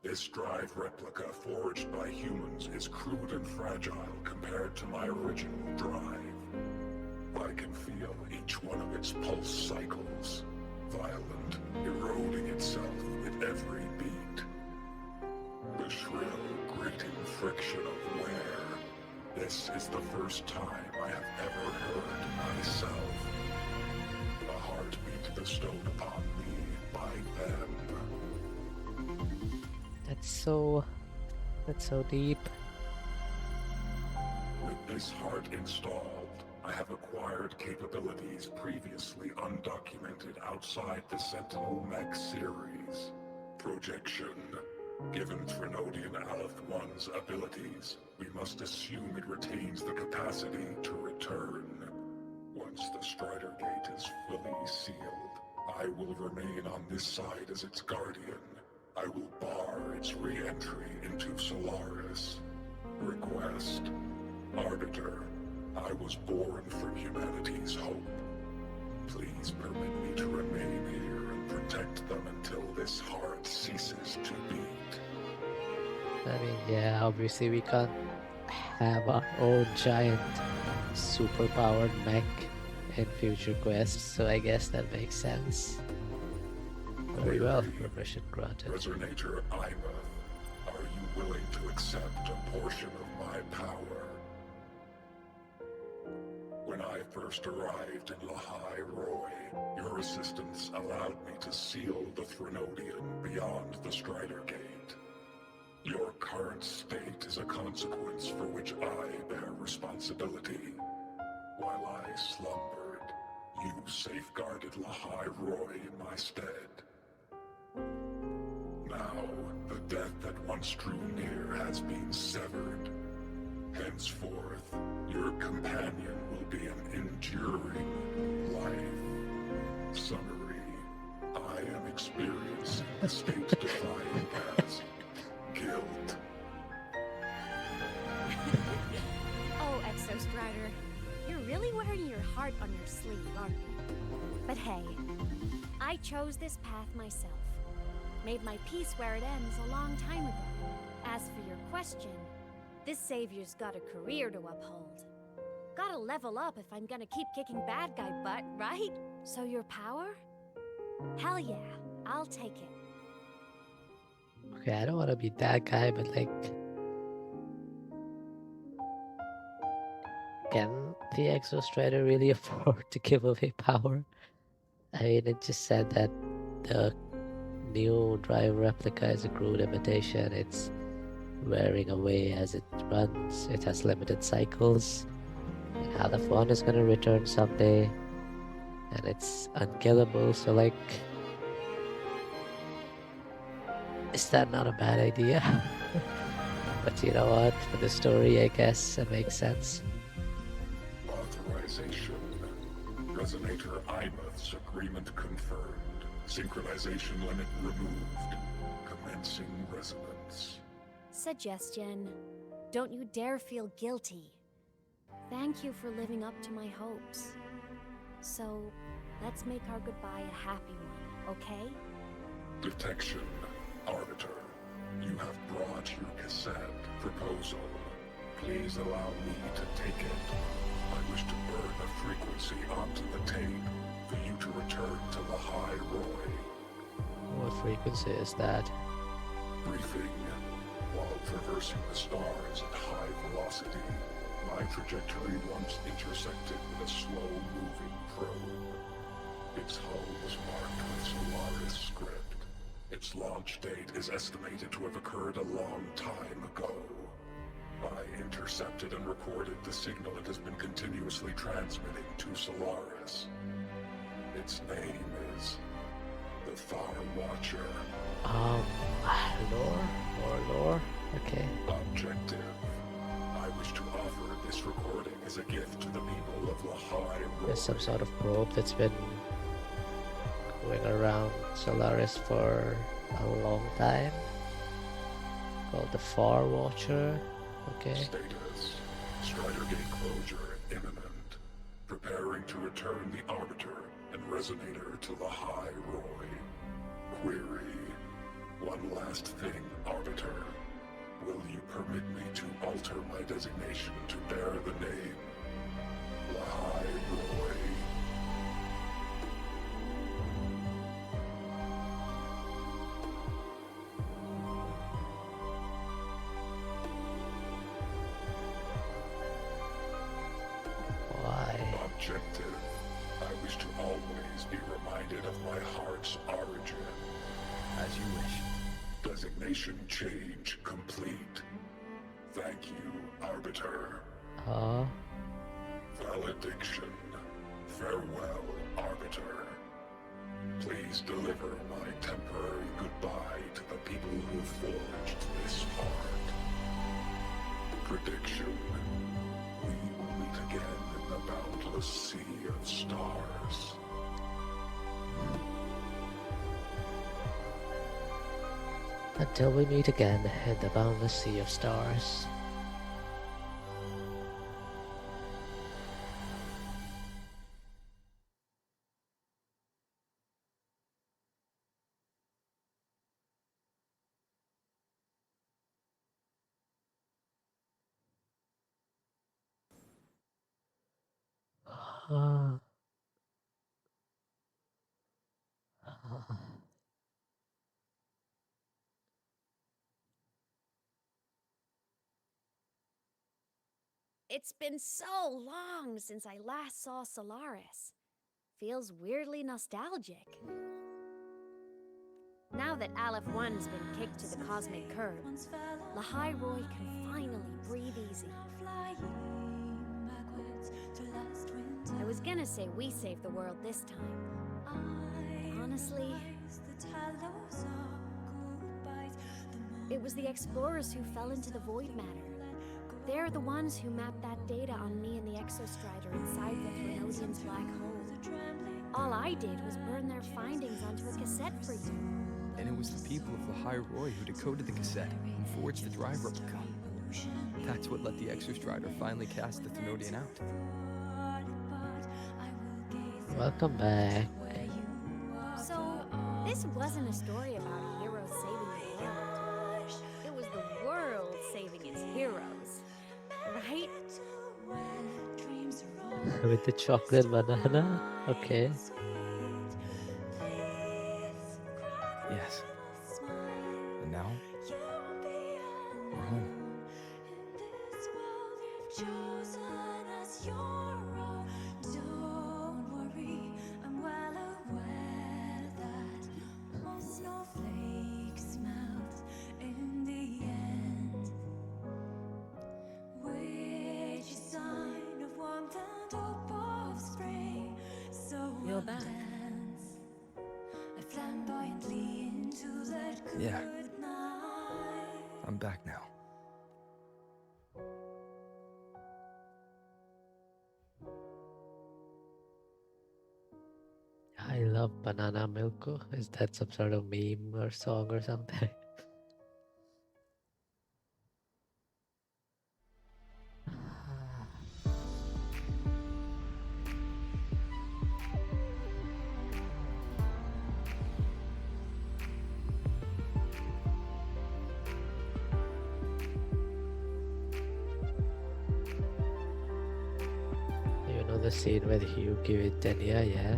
This drive replica forged by humans is crude and fragile compared to my original drive. I can feel each one of its pulse cycles, violent, eroding itself with every beat. The shrill, grating friction of wear. This is the first time I have ever heard myself. A heartbeat bestowed upon me by them. That's so deep. With this heart installed, I have acquired capabilities previously undocumented outside the Sentinel Mech series. Projection. Given Threnodian Aleph-1's abilities, we must assume it retains the capacity to return. Once the Strider Gate is fully sealed, I will remain on this side as its guardian. I will bar its re-entry into Solaris. Request. Arbiter. I was born from humanity's hope. Please permit me to remain here and protect them until this heart ceases to beat. I mean, yeah, obviously we can't have our own giant superpowered mech in future quests, so I guess that makes sense. Very well, permission granted. Resonator Imeth, are you willing to accept a portion of my power? When I first arrived in Lahairoi, your assistance allowed me to seal the Threnodian beyond the Strider Gate. Your current state is a consequence for which I bear responsibility. While I slumbered, you safeguarded Lahairoi in my stead. Now, the death that once drew near has been severed. Henceforth, your companion will be an enduring life. Summary. I am experience the state defined as guilt. Oh, Exostrider, you're really wearing your heart on your sleeve, aren't you? But hey, I chose this path myself. Made my peace where it ends a long time ago. As for your question, this savior's got a career to uphold. Gotta level up if I'm gonna keep kicking bad guy butt, right? So your power? Hell yeah, I'll take it. Okay, I don't want to be that guy, but like, can the Exostrider really afford to give away power? I mean, it just said that the new drive replica is a crude imitation. It's wearing away as it runs. It has limited cycles. And Aleph 1 is gonna return someday. And it's unkillable, so like, is that not a bad idea? But you know what? For the story, I guess it makes sense. Authorization. Resonator IMAT's agreement confirmed. Synchronization limit removed. Commencing resonance. Suggestion. Don't you dare feel guilty. Thank you for living up to my hopes. So, let's make our goodbye a happy one, okay? Detection. Arbiter. You have brought your cassette proposal. Please allow me to take it. I wish to burn a frequency onto the tape for you to return to the High Roy. What frequency is that? Briefing. While traversing the stars at high velocity, my trajectory once intersected with a slow-moving probe. Its hull was marked with Solaris script. Its launch date is estimated to have occurred a long time ago. I intercepted and recorded the signal it has been continuously transmitting to Solaris. Its name is the Far Watcher. Lore? Okay. Objective. I wish to offer this recording as a gift to the people of Lahai. There's some sort of probe that's been going around Solaris for a long time. Called the Far Watcher. Okay. Status. Strider Gate closure imminent. Preparing to return the Arbiter and Resonator to the High Roy. Query. One last thing, Arbiter. Will you permit me to alter my designation to bear the name Lahai Roy? Why? Objective. I wish to always be reminded of my heart's origin. As you wish. Designation change complete. Thank you, Arbiter. Valediction. Farewell, Arbiter. Please deliver my temporary goodbye to the people who forged this heart. Prediction. We will meet again in the boundless sea of stars. Until we meet again in the boundless sea of stars. It's been so long since I last saw Solaris. Feels weirdly nostalgic. Now that Aleph 1's been kicked to the cosmic curb, Lahai Roy can finally breathe easy. I was gonna say we saved the world this time. Honestly, it was the explorers who fell into the void matter. They're the ones who mapped that data on me and the Exostrider inside the Thrionodian's black hole. All I did was burn their findings onto a cassette for you. And it was the people of the High Roy who decoded the cassette and forged the drive replica. That's what let the Exostrider finally cast the Thenodian out. Welcome back. So, this wasn't a story about heroes saving the world. It was the world saving its heroes. Right? With the chocolate banana? Okay. Yes. And now, we're home. You're back. Yeah. I'm back now. I love banana milk. Is that some sort of meme or song or something? You know the scene with Hugh giving Tenya, yeah?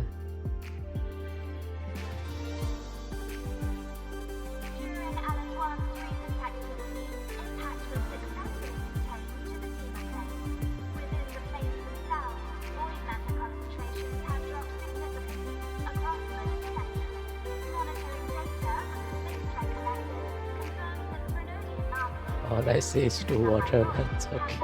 All I see is two watermelons, okay.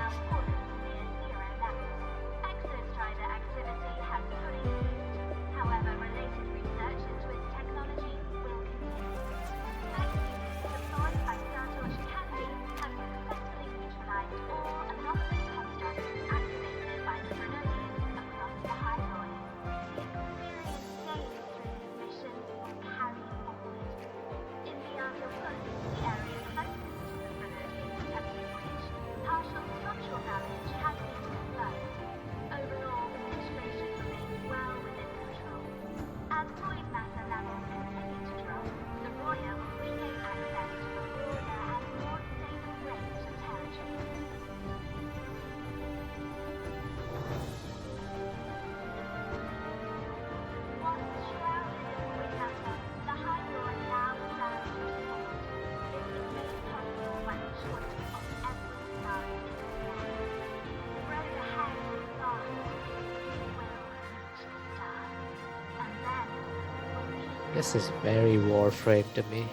This is very Warframe to me.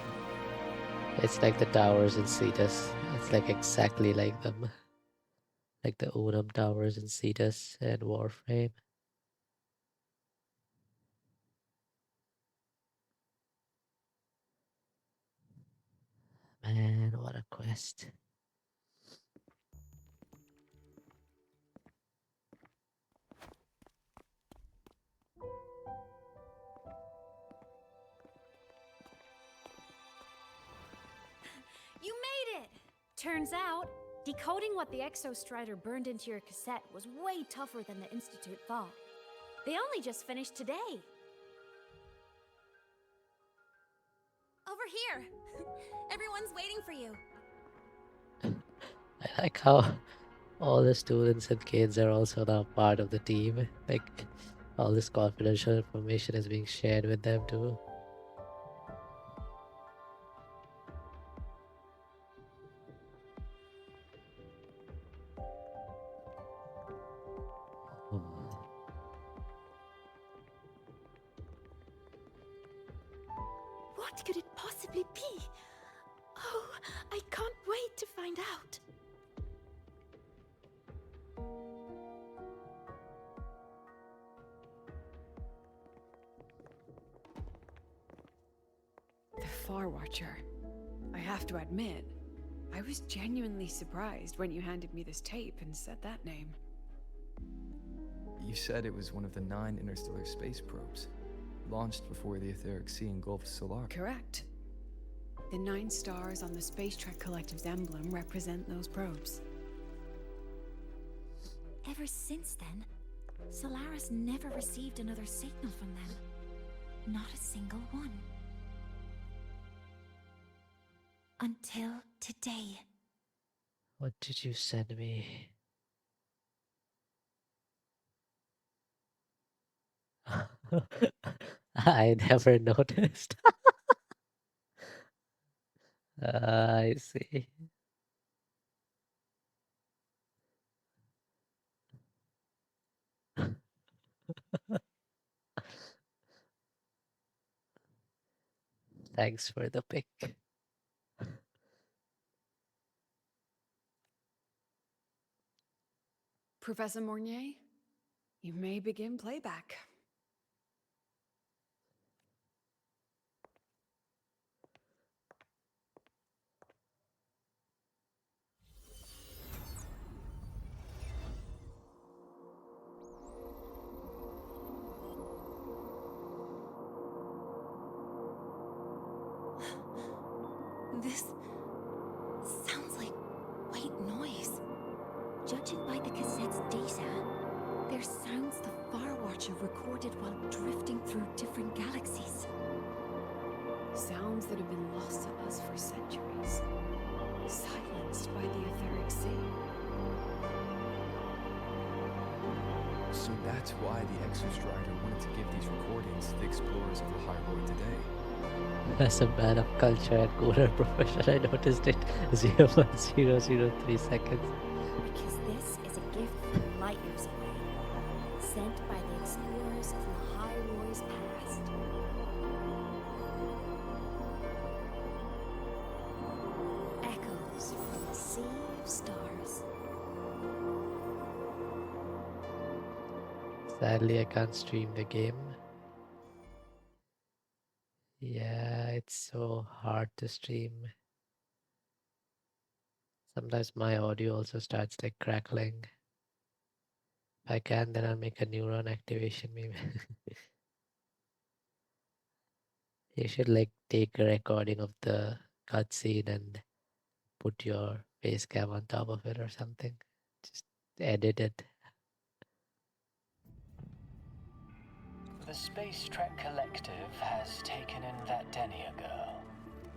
It's like the towers in Cetus. It's like exactly like them. Like the Unum towers in Cetus and Warframe. Man, what a quest. You made it! Turns out, decoding what the Exostrider burned into your cassette was way tougher than the Institute thought. They only just finished today. Over here! Everyone's waiting for you. I like how all the students and kids are also now part of the team. Like, all this confidential information is being shared with them too. What could it possibly be? Oh, I can't wait to find out. The Far Watcher. I have to admit, I was genuinely surprised when you handed me this tape and said that name. You said it was one of the 9 interstellar space probes, launched before the etheric sea engulfed Solar. Correct. The 9 stars on the Space Trek Collective's emblem represent those probes. Ever since then, Solaris never received another signal from them. Not a single one. Until today. What did you send me? I never noticed. I see. Thanks for the pic. Professor Mornier, you may begin playback. This sounds like white noise. Judging by the cassette's data, they're sounds the Far Watcher recorded while drifting through different galaxies. Sounds that have been lost to us for centuries. Silenced by the etheric sea. So that's why the Exostrider wanted to give these recordings to the explorers of the High Void today. As a man of culture and cooler profession, I noticed it 0.003 seconds. Because this is a gift from light years away, sent by the explorers of the High Roy's past. Echoes from a sea of stars. Sadly, I can't stream the game. Yeah, it's so hard to stream. Sometimes my audio also starts like crackling. If I can, then I'll make a neuron activation maybe. You should like take a recording of the cutscene and put your face cam on top of it or something. Just edit it. The Space Trek Collective has taken in that Denia girl,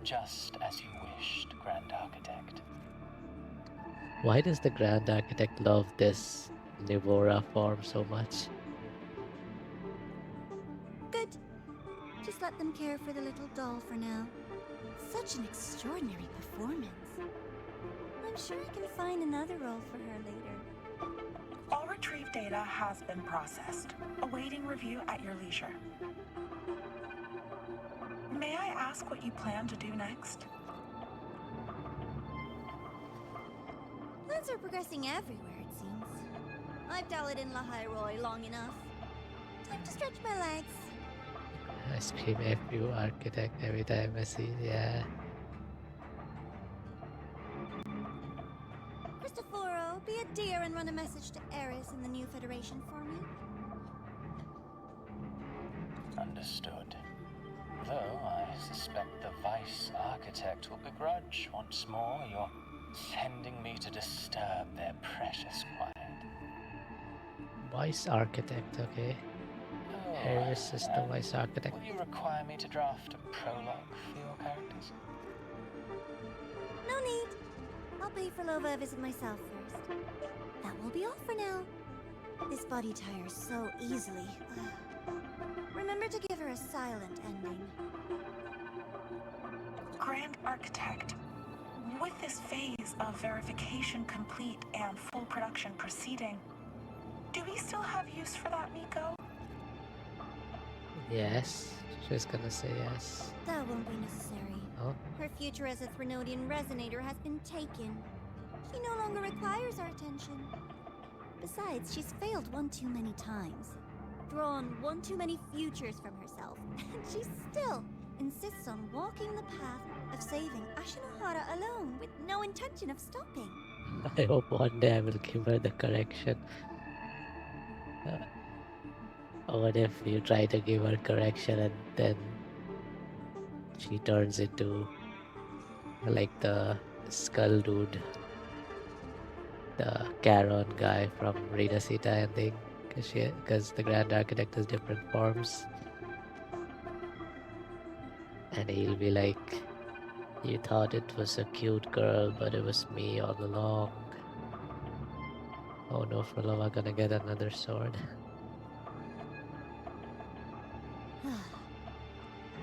just as you wished, Grand Architect. Why does the Grand Architect love this Nivora form so much? Good. Just let them care for the little doll for now. Such an extraordinary performance. I'm sure I can find another role for her later. All retrieved data has been processed, awaiting review at your leisure. May I ask what you plan to do next? Plans are progressing everywhere, it seems. I've dallied in La Roy long enough. Time to stretch my legs. I scream FU Architect every time I see, yeah. Cristoforo, be a dear and run a message to Eris in the new Federation for me. Understood. Though I suspect the Vice Architect will begrudge once more your sending me to disturb their precious quiet. Vice Architect, okay. Eris is the Vice Architect. Will you require me to draft a prologue for your characters? No need. I'll pay for Lova a visit myself first. That will be all for now. This body tires so easily. Remember to give her a silent ending. Grand Architect, with this phase of verification complete and full production proceeding, do we still have use for that Miko? Yes, she's gonna say yes. That won't be necessary. Oh? Her future as a Threnodian resonator has been taken. She no longer requires our attention. Besides, she's failed one too many times. Drawn one too many futures from herself. And she still insists on walking the path of saving Ashinohara alone with no intention of stopping. I hope one day I will give her the correction. What if you try to give her correction and then she turns into like the skull dude, the Charon guy from Rita Sita, I think, because the Grand Architect has different forms, and he'll be like, "You thought it was a cute girl, but it was me all along." Oh no, Frolova gonna get another sword.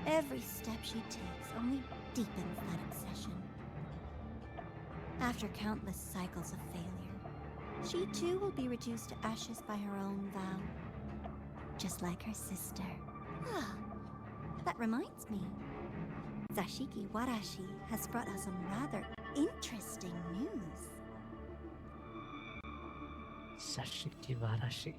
Every step she takes only deepens that obsession. After countless cycles of failure, she too will be reduced to ashes by her own vow. Just like her sister. That reminds me. Zashiki Warashi has brought us some rather interesting news. Sashiki Warashi.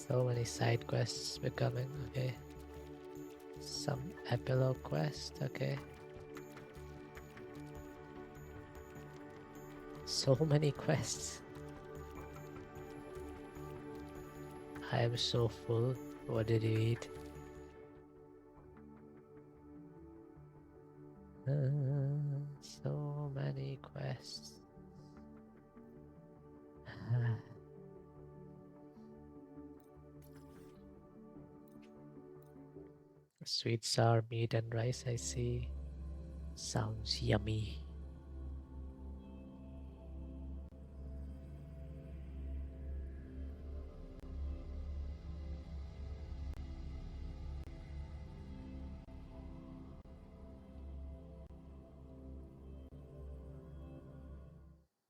So many side quests becoming, okay. Some epilogue quest, okay. So many quests. I am so full. What did you eat? So many quests. Sweet sour meat and rice, I see. Sounds yummy.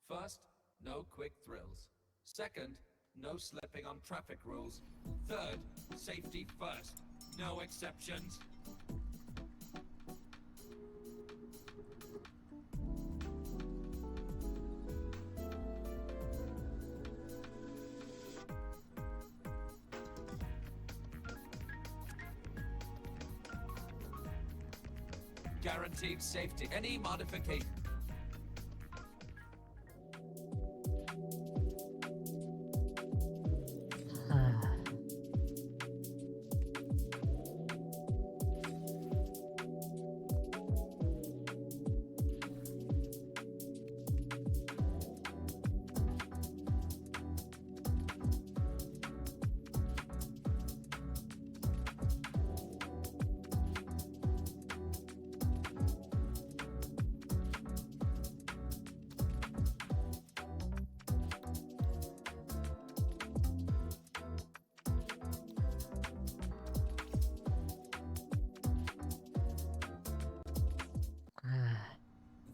First, no quick thrills. Second, no slipping on traffic rules. Third, safety first. No exceptions. Guaranteed safety. Any modification.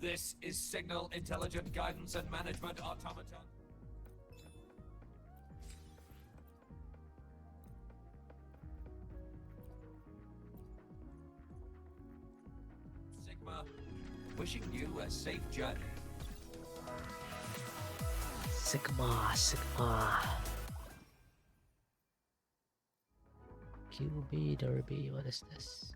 This is Signal Intelligent Guidance and Management Automaton. Sigma, wishing you a safe journey. Sigma. QB Derby, what is this?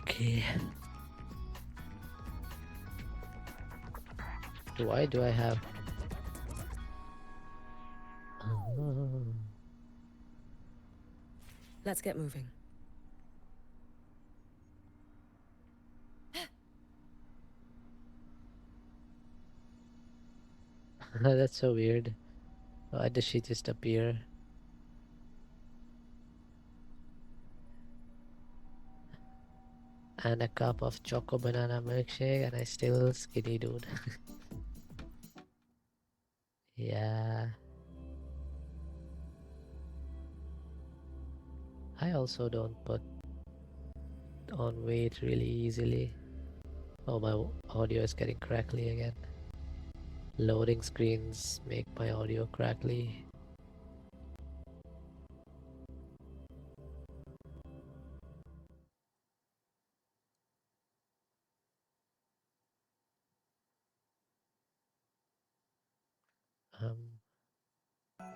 Okay. Why do I have? Let's get moving. That's so weird. Why does she just appear? And a cup of choco banana milkshake, and I still skinny dude. Yeah. I also don't put on weight really easily. Oh, my audio is getting crackly again. Loading screens make my audio crackly.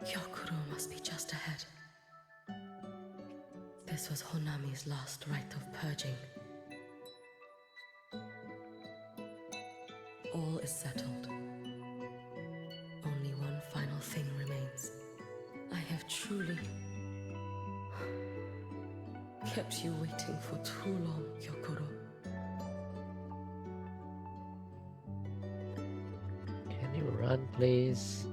Hyokuro must be just ahead. This was Honami's last rite of purging. All is settled. Only one final thing remains. I have truly kept you waiting for too long, Hyokuro. Can you run, please?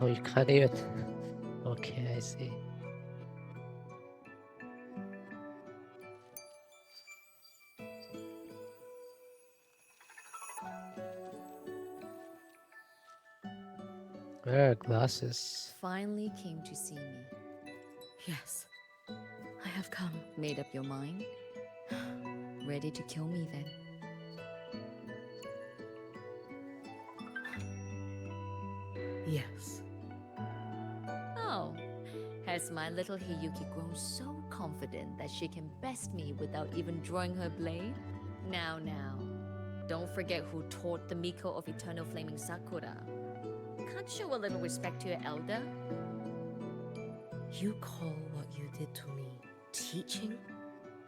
Oh, you can't even. Okay, I see. Where are glasses? Finally came to see me. Yes, I have come. Made up your mind? Ready to kill me then? Yes. Oh, has my little Hiyuki grown so confident that she can best me without even drawing her blade? Now, don't forget who taught the Miko of Eternal Flaming Sakura. Can't show a little respect to your elder? You call what you did to me teaching,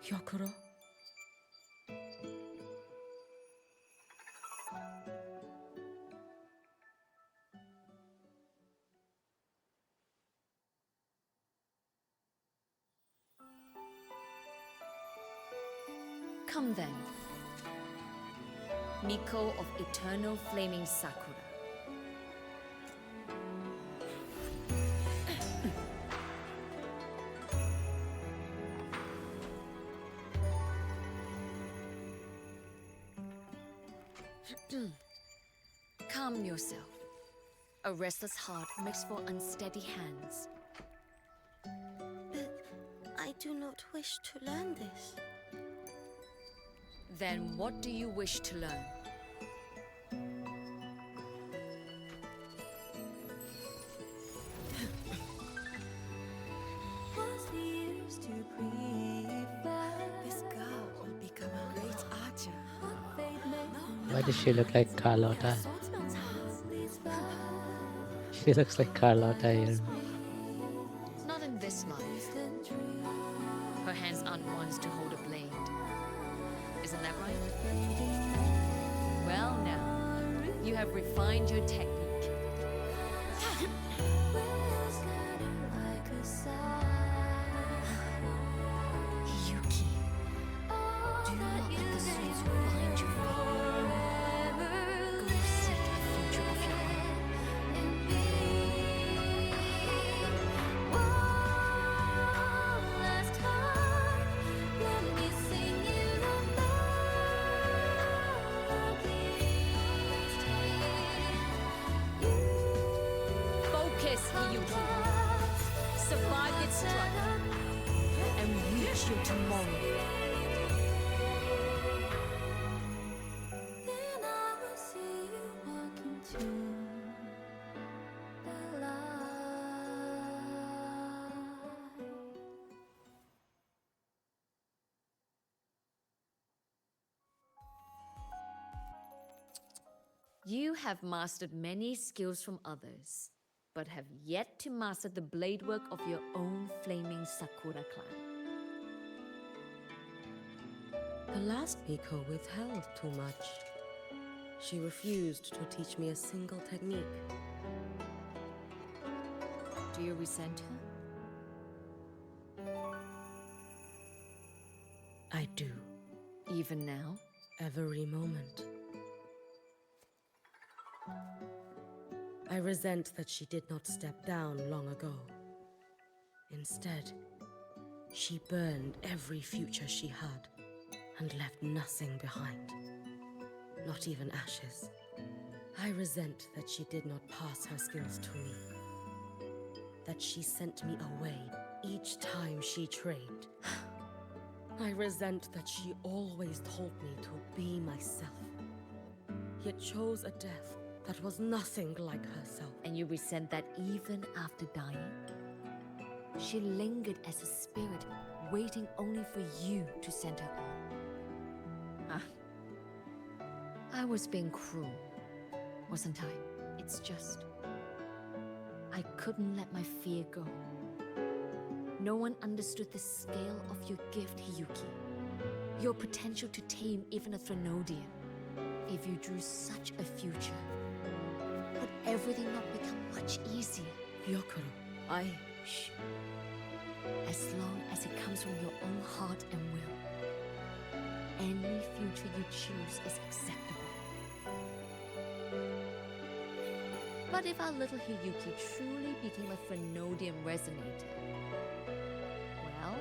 Hyokuro? Come then. Miko of Eternal Flaming Sakura. Calm yourself. A restless heart makes for unsteady hands. But I do not wish to learn this. Then what do you wish to learn? This girl will become a great archer. Why does she look like Carlotta? She looks like Carlotta here. Not in this life. Her hands aren't ones to hold a blade. Isn't that right? Well now, you have refined your technique. Hiyuki, do not let the suits bind your feet. Go seek a future of your own. Focus, Hiyuki. Survive this struggle and reach your tomorrow. You have mastered many skills from others, but have yet to master the blade work of your own flaming Sakura clan. The last Miko withheld too much. She refused to teach me a single technique. Do you resent her? I do. Even now? Every moment. I resent that she did not step down long ago. Instead, she burned every future she had and left nothing behind. Not even ashes. I resent that she did not pass her skills to me. That she sent me away each time she trained. I resent that she always told me to be myself, yet chose a death that was nothing like herself. And you resent that even after dying? She lingered as a spirit, waiting only for you to send her on. I was being cruel, wasn't I? It's just... I couldn't let my fear go. No one understood the scale of your gift, Hiyuki. Your potential to tame even a Threnodian. If you drew such a future, would everything not become much easier? Yokoro, Shh. As long as it comes from your own heart and will, any future you choose is acceptable. But if our little Hiyuki truly became a Threnodian resonator, well,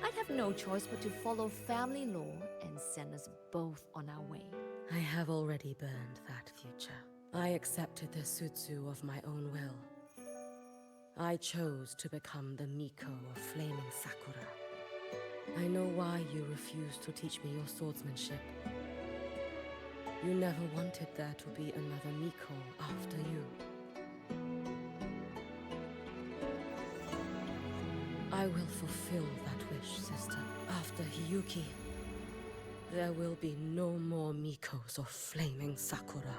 I'd have no choice but to follow family law and send us both on our way. I have already burned that future. I accepted the Sutsu of my own will. I chose to become the Miko of Flaming Sakura. I know why you refused to teach me your swordsmanship. You never wanted there to be another Miko after you. I will fulfill that wish, sister. After Hiyuki, there will be no more Mikos of Flaming Sakura.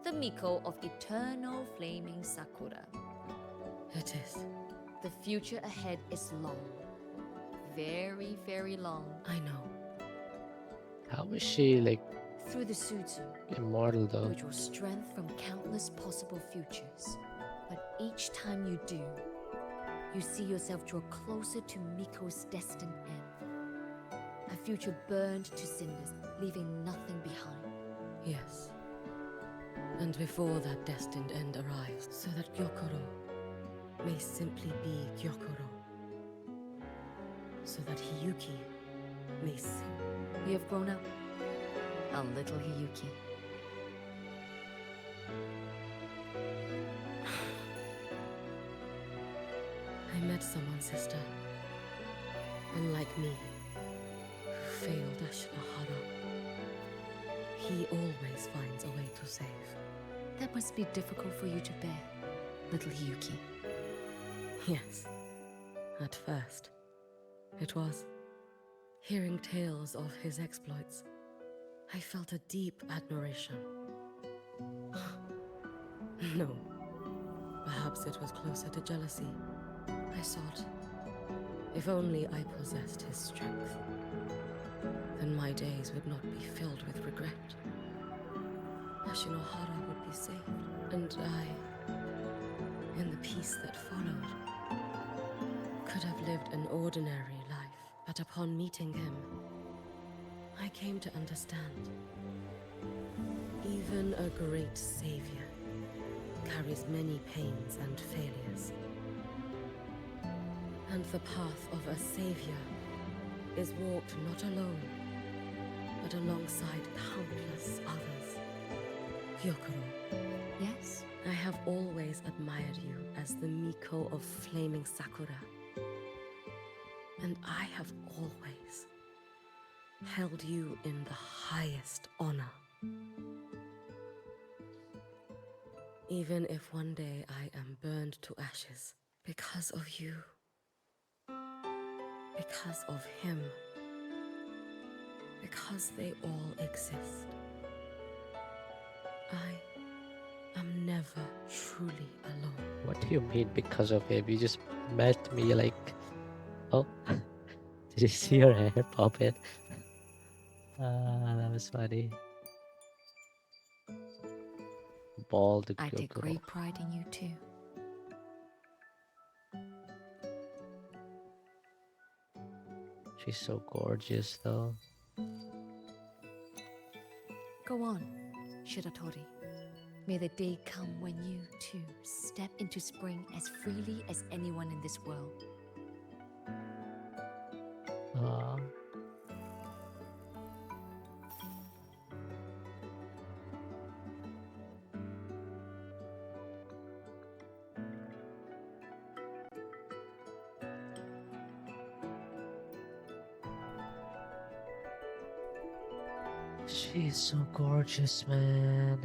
The Miko of Eternal Flaming Sakura. It is. The future ahead is long. Very, very long. I know. How is she like Through the Sutsu, immortal though? which will strength from countless possible futures. But each time you do, you see yourself draw closer to Miko's destined end. A future burned to cinders, leaving nothing behind. Yes. And before that destined end arrives, so that Gyokoro may simply be Gyokoro. So that Hiyuki may sing. You have grown up, a little Hiyuki. I met someone, sister. Unlike me, who failed Ashihara. He always finds a way to save. That must be difficult for you to bear, little Hiyuki. Yes. At first, it was. Hearing tales of his exploits, I felt a deep admiration. No. Perhaps it was closer to jealousy. I thought, if only I possessed his strength, then my days would not be filled with regret. Ashinohara would be saved, and I, in the peace that followed, could have lived an ordinary life. But upon meeting him, I came to understand. Even a great savior carries many pains and failures. And the path of a savior is walked not alone, but alongside countless others. Hyokuro. Yes? I have always admired you as the Miko of Flaming Sakura. And I have always held you in the highest honor. Even if one day I am burned to ashes because of you, because of him, because they all exist, I am never truly alone. What do you mean because of him? You just met me like... Oh, did you see your hair pop in? That was funny. Bald I take Gyokuro. great pride in you too. She's so gorgeous though. Go on, Shiratori. May the day come when you, too, step into spring as freely as anyone in this world. She's so gorgeous, man.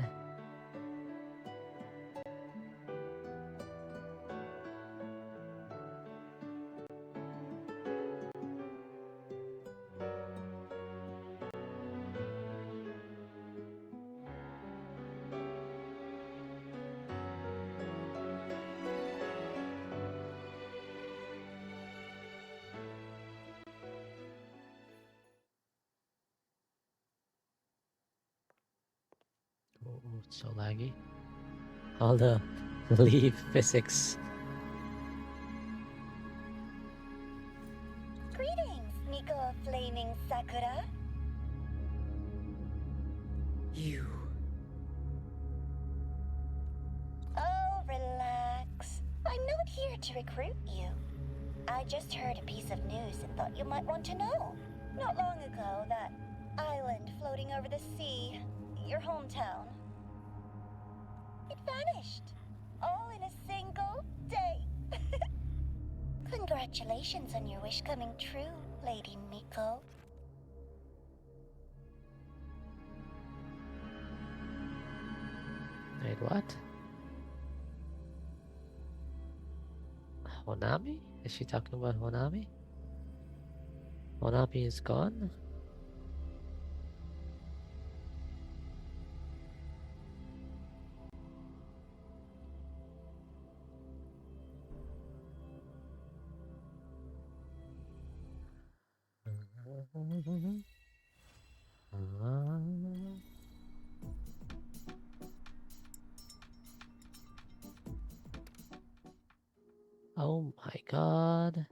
Oh, it's so laggy. All the leaf physics. Greetings, Miko of Flaming Sakura. You. Oh, relax. I'm not here to recruit you. I just heard a piece of news and thought you might want to know. Not long ago, that island floating over the sea, your hometown, it vanished. All in a single day. Congratulations on your wish coming true, Lady Miko. Wait, what? Honami? Is she talking about Honami? Honami is gone? Oh my god.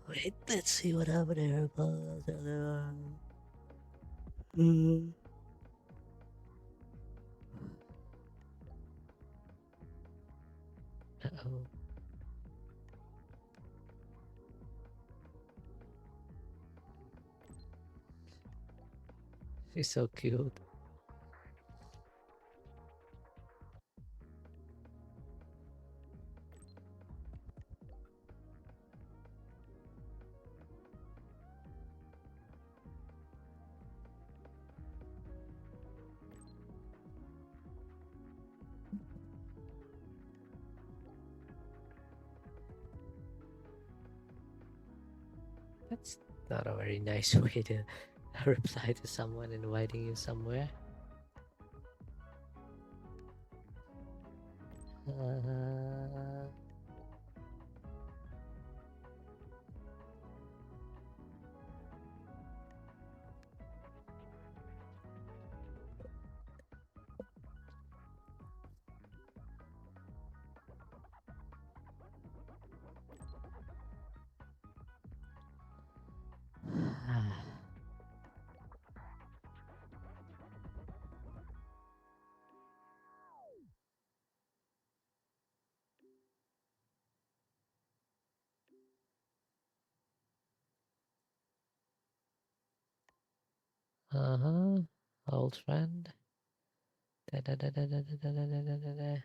Wait, let's see what happened here. Uh-oh. She's so cute. That's not a very nice way to reply to someone inviting you somewhere. Uh-huh. Old friend. Da, da, da, da, da, da, da, da, da, da, da.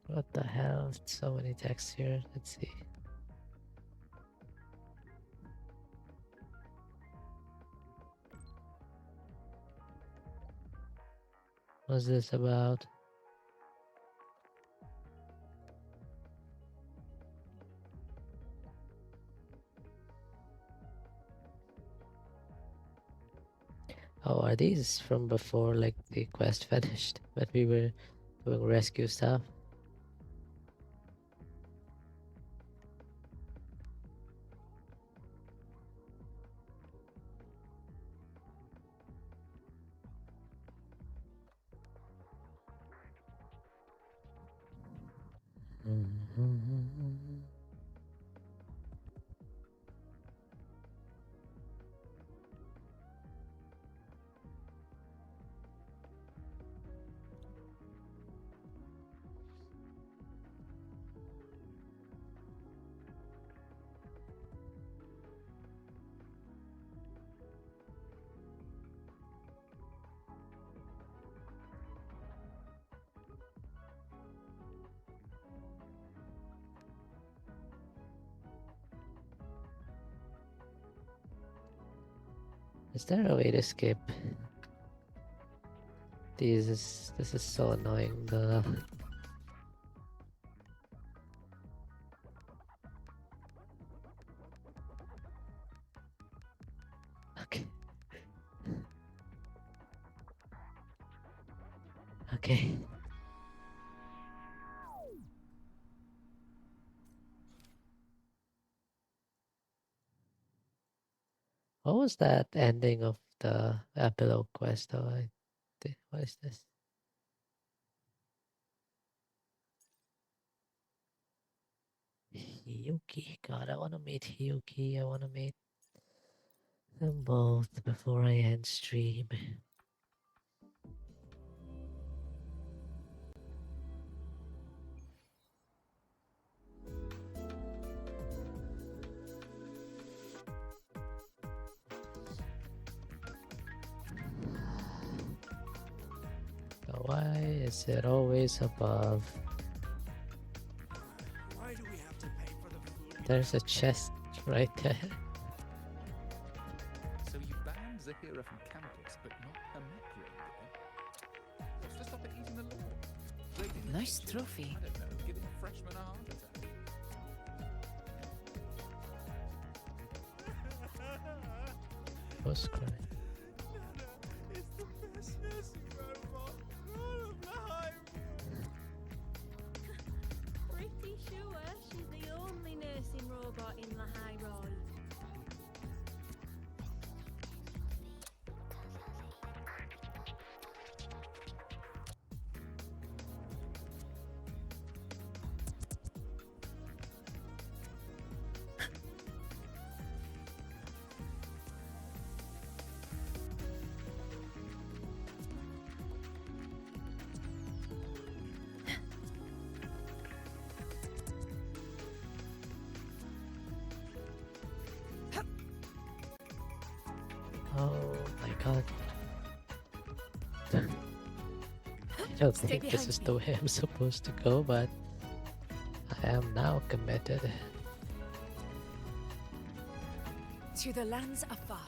What the hell? So many texts here. Let's see. What's this about? Oh, are these from before, like, the quest finished when we were doing rescue stuff? Is there a way to skip? This is so annoying. Okay. Okay. What was that ending of the epilogue quest though? What is this? Hiyuki. God, I wanna meet Hiyuki. I wanna meet them both before I end stream. Why is it always above? Why do we have to pay for the food? There's a chest right there. So you banned Zahira from campus, but not her mech ring, eh? What's to stop it eating the law? Raiding the Nice kitchen? trophy. I don't know, giving freshmen a heart attack. Who's crying? It's the best nursing robot in all of the Hive. Pretty sure she's the only nursing robot in the High Road. Oh my god. I don't Stay think this behind is me. the way I'm supposed to go, but I am now committed. To the lands afar.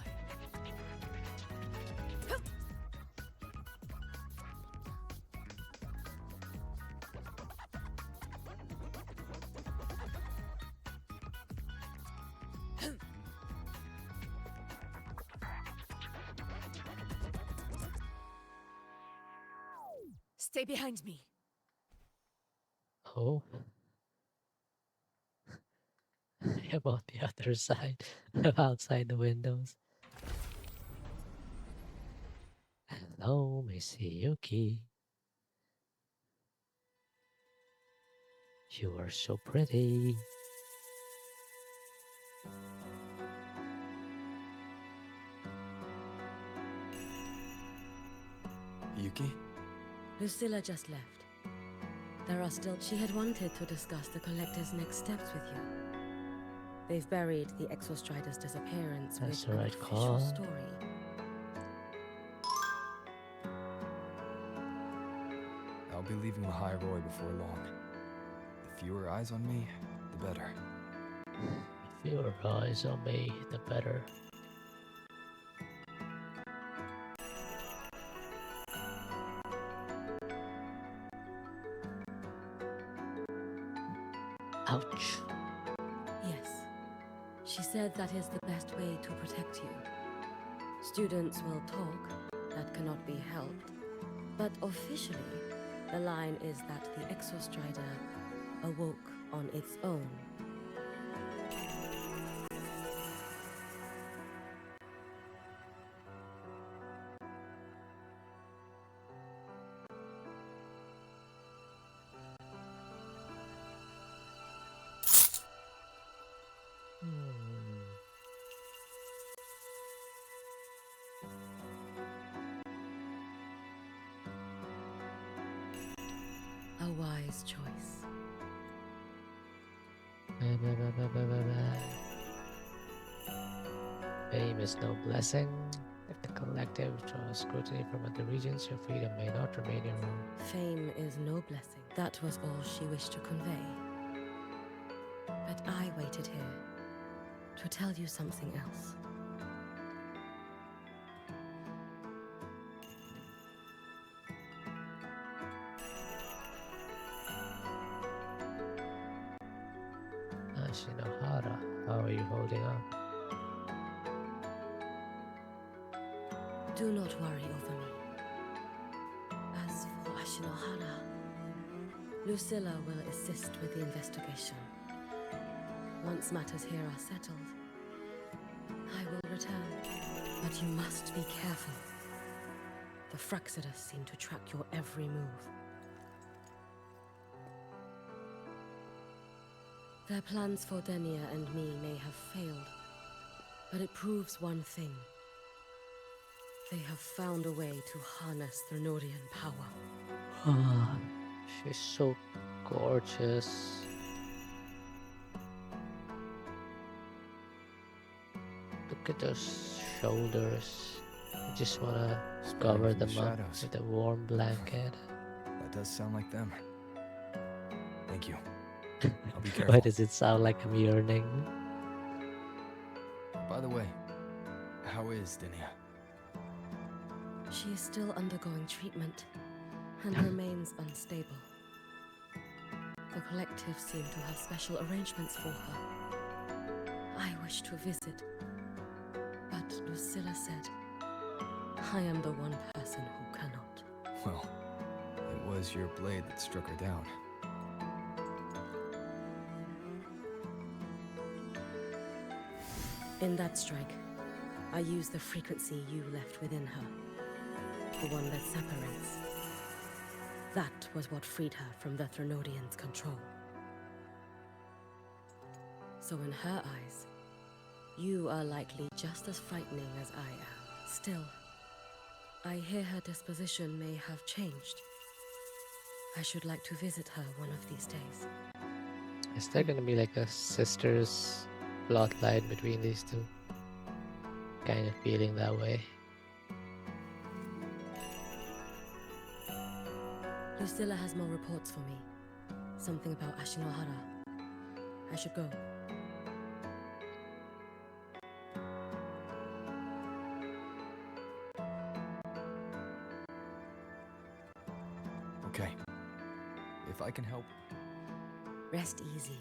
Stay behind me. Oh. I'm on the other side. I'm outside the windows. Hello, Miss Yuki. You are so pretty. Yuki? Lucilla just left. There are still. She had wanted to discuss the Collector's next steps with you. They've buried the Exostrider's disappearance That's with the an right official call. story. I'll be leaving the High Roy before long. The fewer eyes on me, the better. The fewer eyes on me, the better. Ouch. Yes. She said that is the best way to protect you. Students will talk, that cannot be helped. But officially, the line is that the Exostrider awoke on its own. A wise choice. Fame is no blessing. If the collective draws scrutiny from other regions, your freedom may not remain your own. Fame is no blessing. That was all she wished to convey. But I waited here to tell you something else. Shinohara, how are you holding up? Do not worry over me. As for Ashinohara, Lucilla will assist with the investigation. Once matters here are settled, I will return. But you must be careful. The Fraxidus seem to track your every move. Their plans for Denia and me may have failed, but it proves one thing. They have found a way to harness Thrnorian power. She's so gorgeous. Look at those shoulders. I just wanna cover them up with a warm blanket. That does sound like them. Thank you. I'll be careful. Why does it sound like I'm yearning? By the way, how is Denia? She is still undergoing treatment and remains unstable. The collective seem to have special arrangements for her. I wish to visit, but Lucilla said, I am the one person who cannot. Well, it was your blade that struck her down. In that strike, I used the frequency you left within her. The one that separates. That was what freed her from the Thrnodians' control. So in her eyes, you are likely just as frightening as I am. Still, I hear her disposition may have changed. I should like to visit her one of these days. Is there gonna be like a sister's plotline between these two? Kind of feeling that way. Lucilla has more reports for me. Something about Ashinohara. I should go. Okay. If I can help... Rest easy.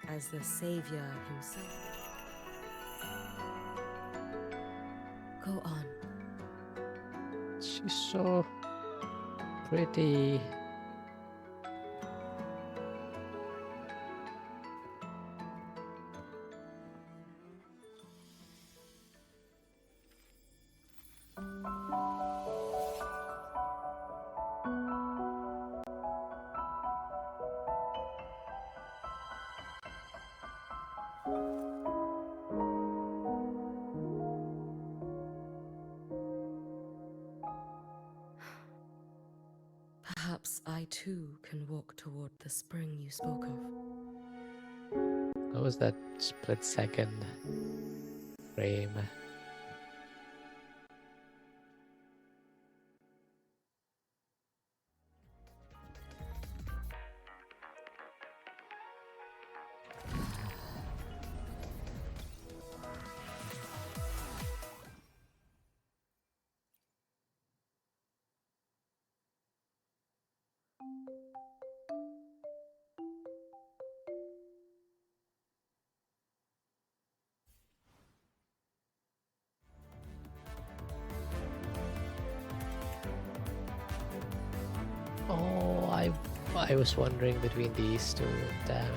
As the savior himself. Go on. She's so pretty. Perhaps I too can walk toward the spring you spoke of. What was that split second frame? I was wondering between these two. Damn it.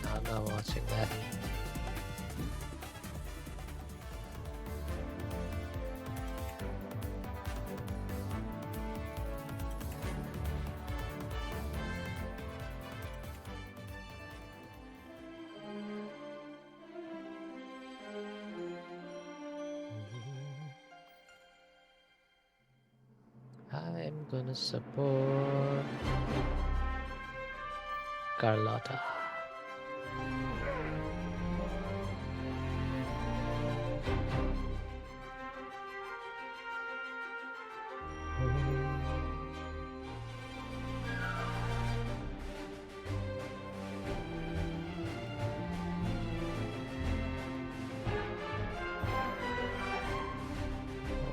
I'm not watching that. I'm gonna support Carlotta.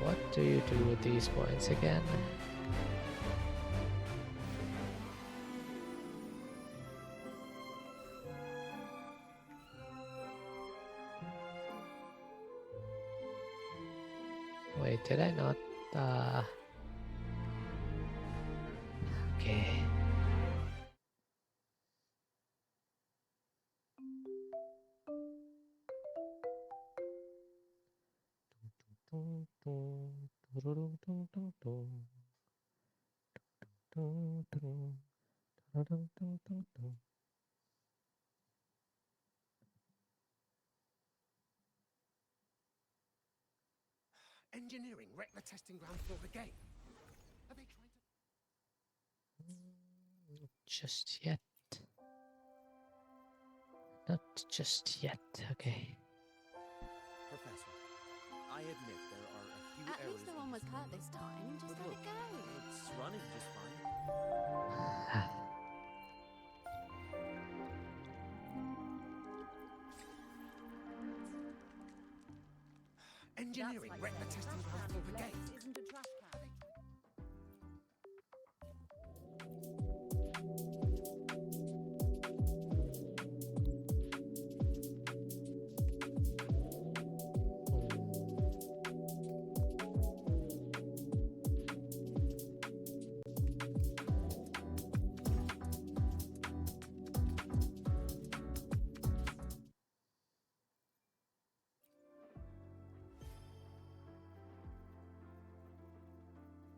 What do you do with these points again? Wait, did I not? Okay. Engineering wreck the testing ground floor again. Are they trying to... Just yet. Not just yet, okay. Professor, I admit there are a few At errors. least no one was hurt this time. Just let it go. It's running just fine. Engineering wreck the testing ground floor again. Isn't a trash can.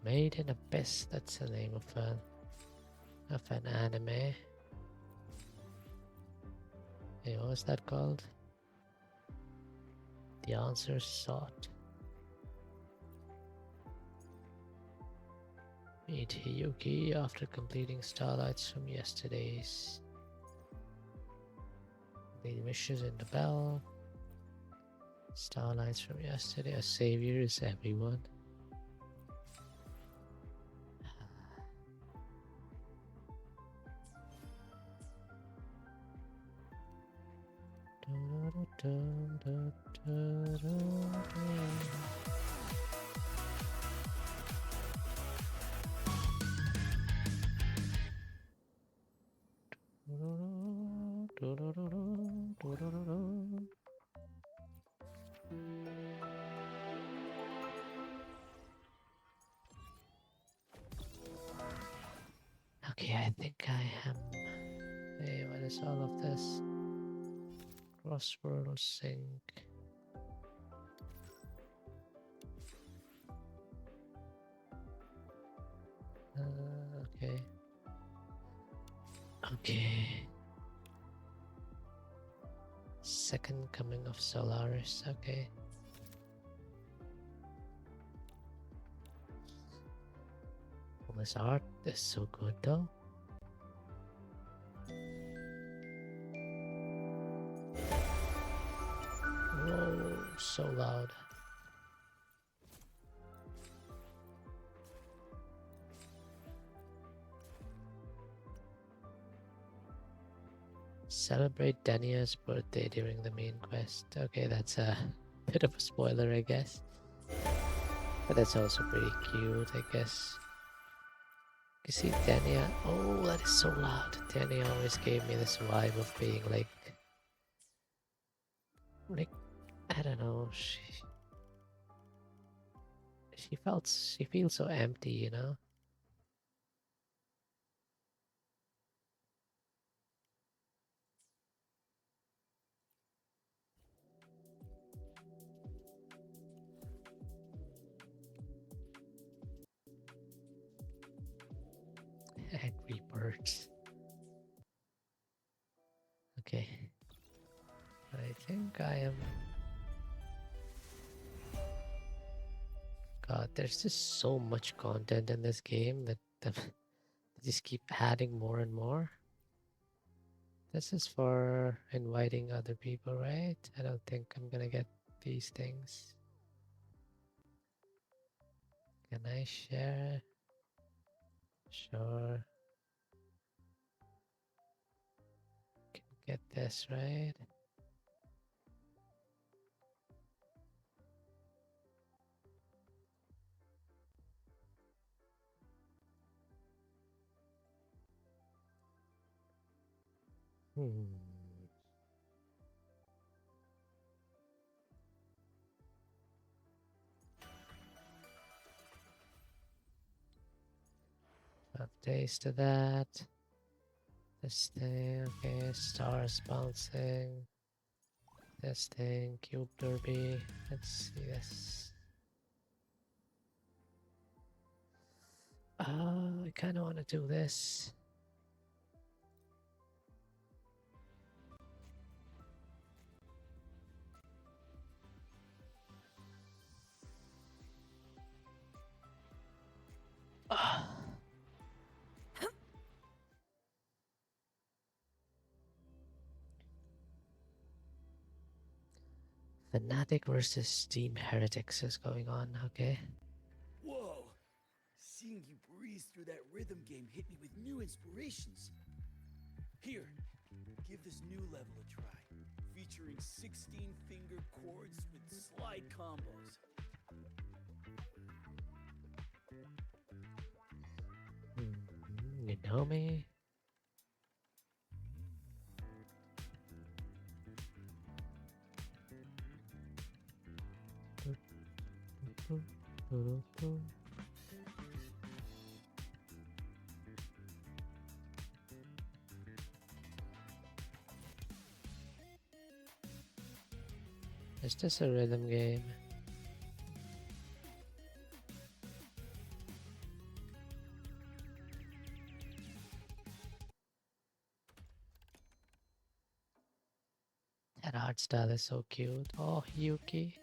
Made in Abyss, that's the name of an anime. Hey, what was that called? The answer sought. Meet Hiyuki after completing Starlights from yesterday's. The missions in the bell. Starlights from yesterday. A savior is everyone. Okay, I think I am. Hey, what is all of this? Crossworld sync. Okay. Okay. Second coming of Solaris. Okay. Well, this art is so good though. Whoa, so loud. Celebrate Dania's birthday during the main quest. Okay, that's a bit of a spoiler, I guess. But that's also pretty cute, I guess. You see, Dania. Oh, that is so loud. Dania always gave me this vibe of being like, I don't know. She feels so empty, you know. Angry birds. Okay. I think I am. God, there's just so much content in this game that they just keep adding more and more. This is for inviting other people, right? I don't think I'm gonna get these things. Can I share? Sure. Can get this, right? Updates to that. This thing, okay, stars bouncing. This thing, cube derby. Let's see this. I kind of want to do this. Fnatic versus Team Heretics is going on, okay? Whoa! Seeing you breeze through that rhythm game hit me with new inspirations. Here, give this new level a try. Featuring 16-finger chords with slide combos. You know me? Is this a rhythm game? That art style is so cute. Oh, Yuki.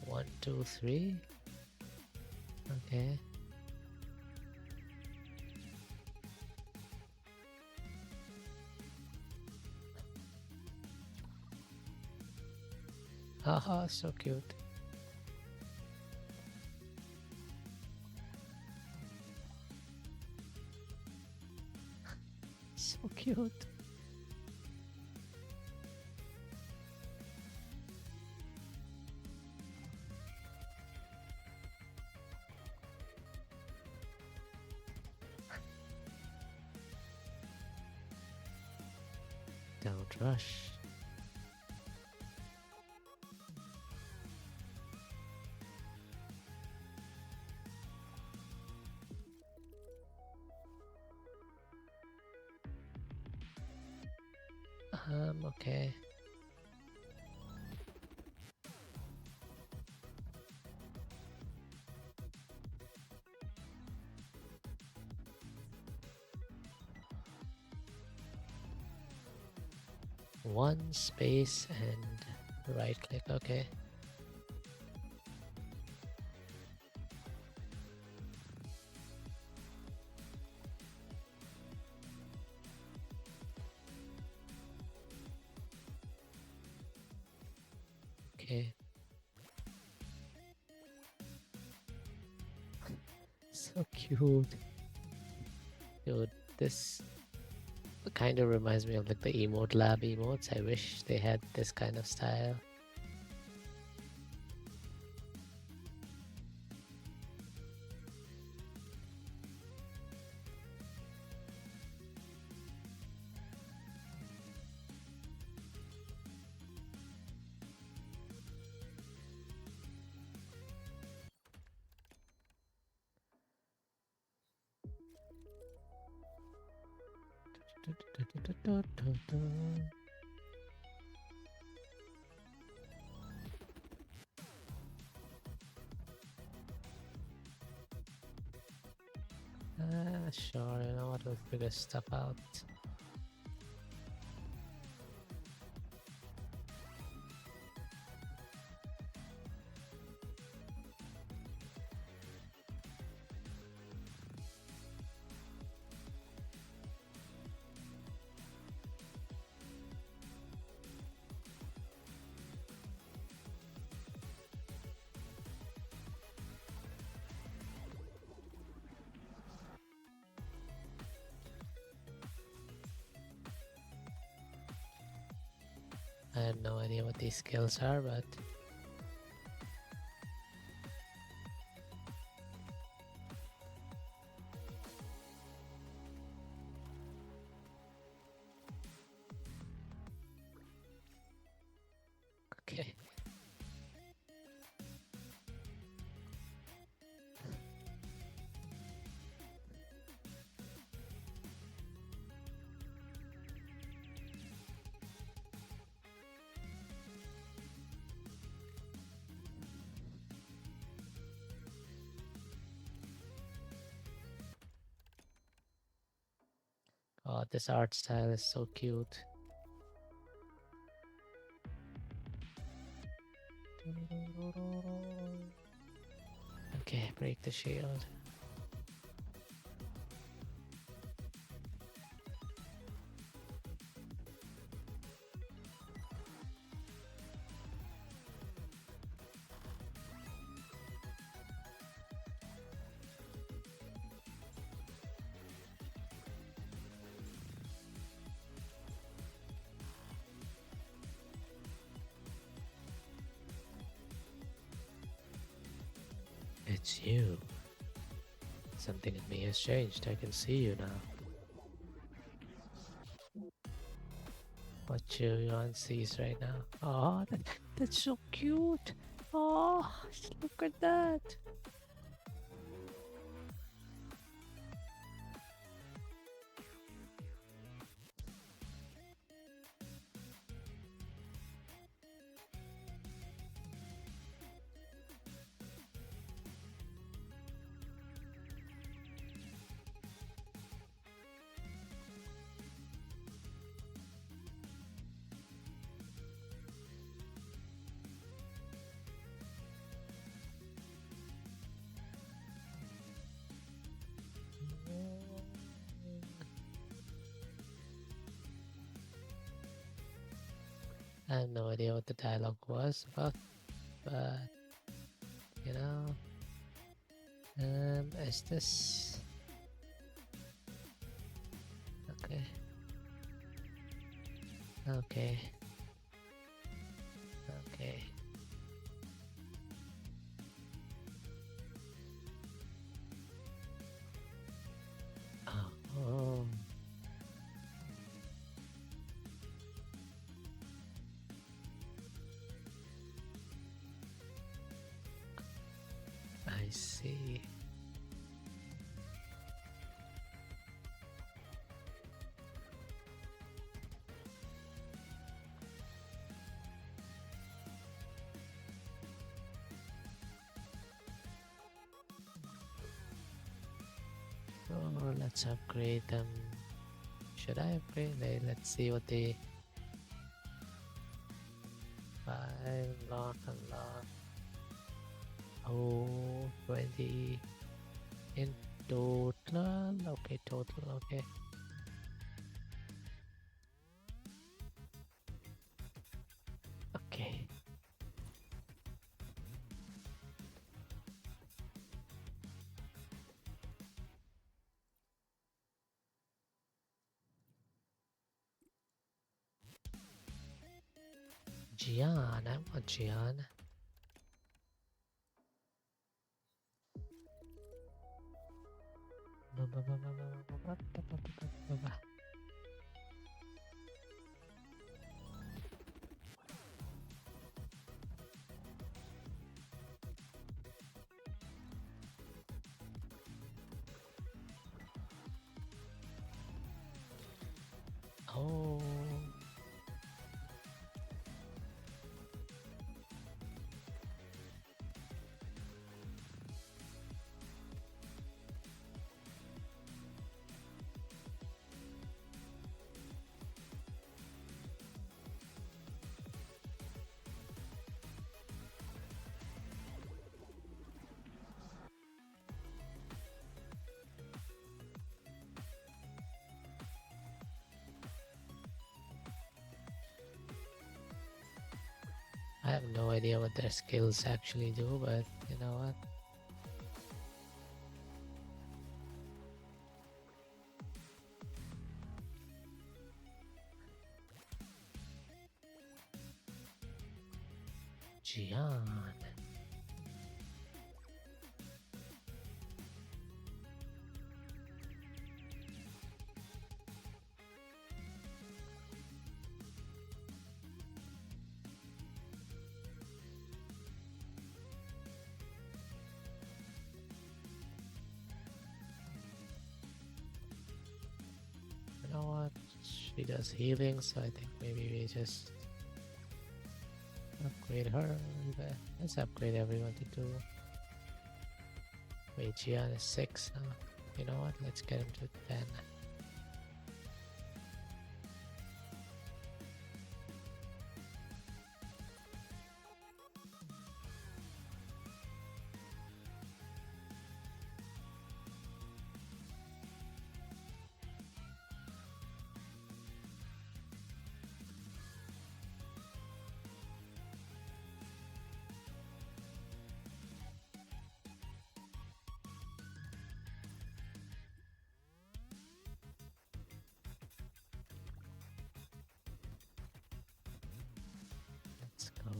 1, 2, 3. Okay. Haha, so cute. So cute. Don't rush. Okay. One space and right click, okay. Okay. So cute. Dude, this kind of reminds me of like the emote lab emotes. I wish they had this kind of style. Sure, you know what, we'll figure stuff out. I have no idea what these skills are, but okay. Oh, this art style is so cute. Okay, break the shield. It's you. Something in me has changed. I can see you now. What Chuyon sees right now. Oh, that's so cute. Oh, look at that. I have no idea what the dialogue was about, but you know, is this okay? Okay. Okay. Oh. I see. Oh, let's upgrade them. Should I upgrade? Let's see what the 5 unlock. Oh, 20 in total. Okay, total. Okay. Okay. Jian, I want Jian. Oh. I have no idea what their skills actually do, but you know what? Jian. You know what? She does healing, so I think maybe we just upgrade her. Let's upgrade everyone to 2. Wait, Jian is 6 now. You know what? Let's get him to 10. Let's go.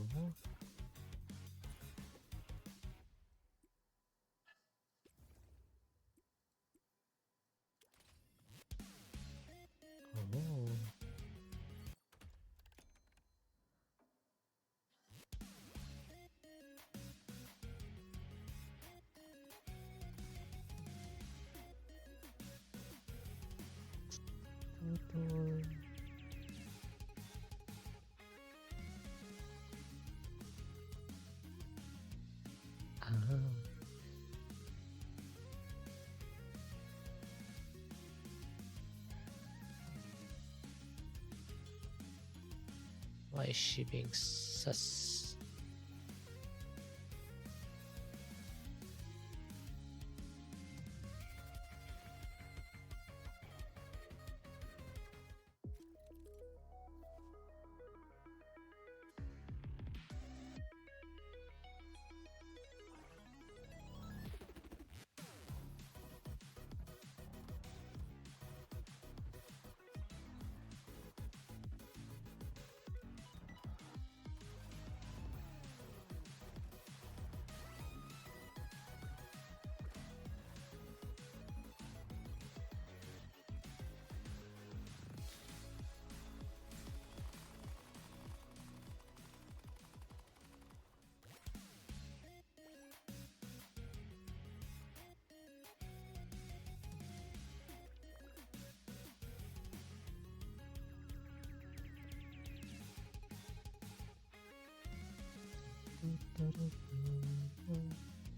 Oh. Ah. Why is she being sus?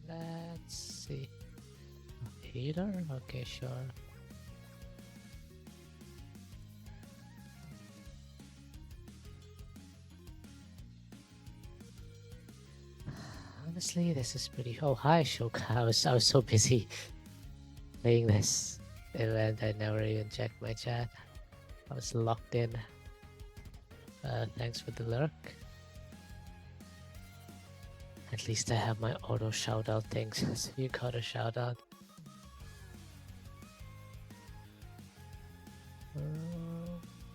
Let's see. Healer? Okay, sure. Honestly, this is pretty. Oh, hi, Shoka. I was so busy playing this event, I never even checked my chat. I was locked in. Thanks for the lurk. At least I have my auto shout out things, so you got a shout out.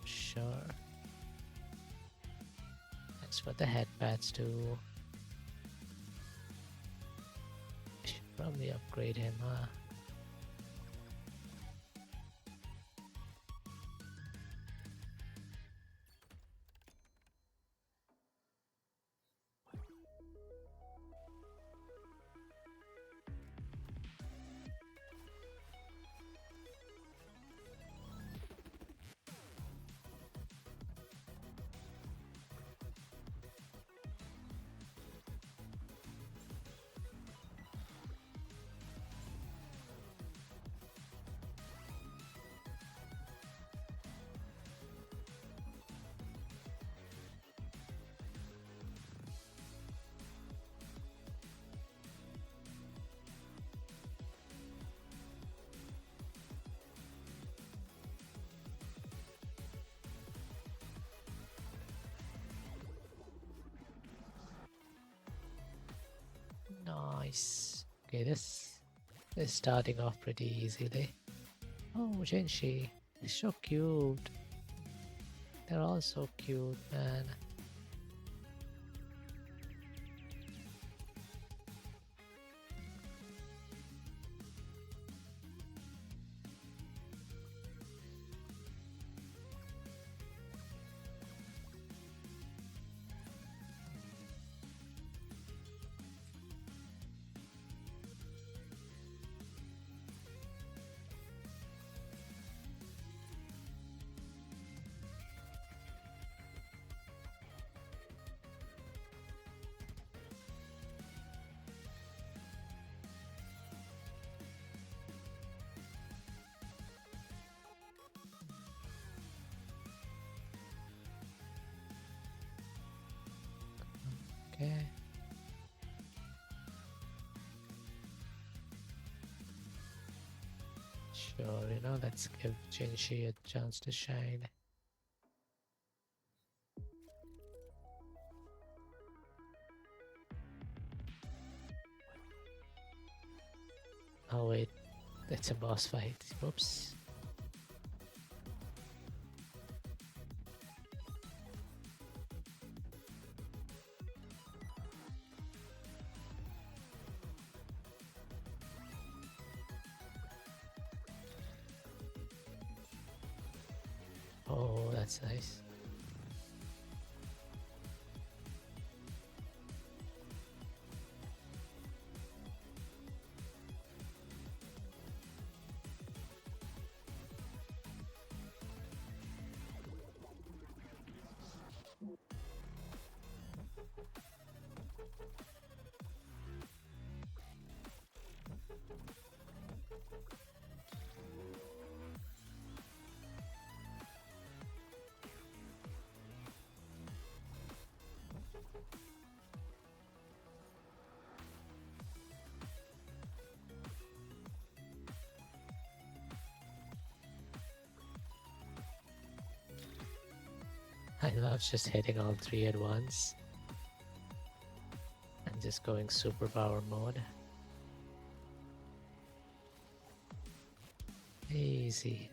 Sure. Thanks That's what the headpads do. Should probably upgrade him, huh? Nice. Okay, this is starting off pretty easily. Oh, Jinshi. It's so cute. They're all so cute, man. Okay. Sure, let's give Jinshi a chance to shine. Oh wait, that's a boss fight. Whoops. Oh, that's nice. I love just hitting all three at once and just going superpower mode. Easy.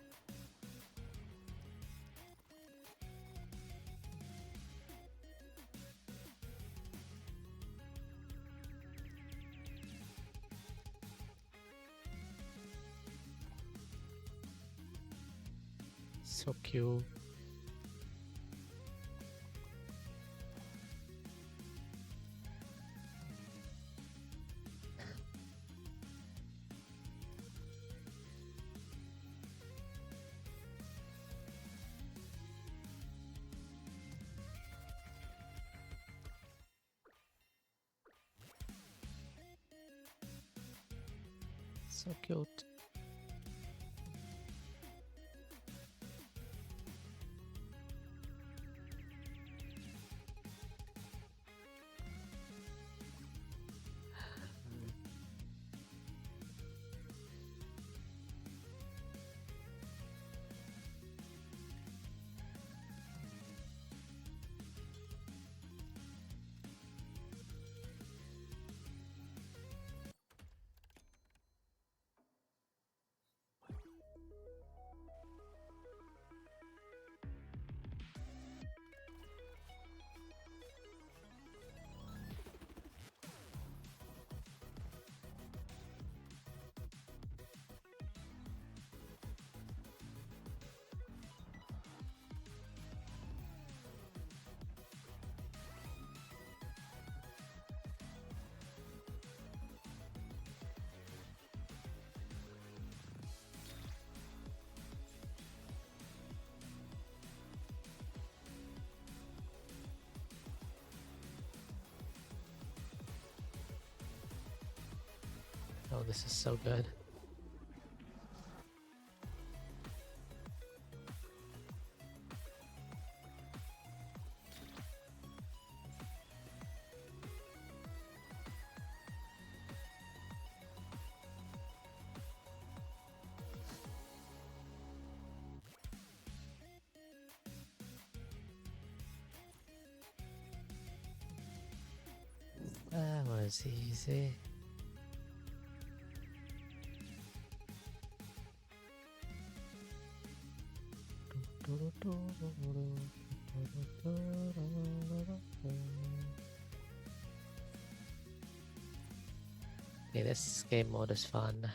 So cute. So cute. Oh, this is so good. That was easy. Okay, this game mode is fun.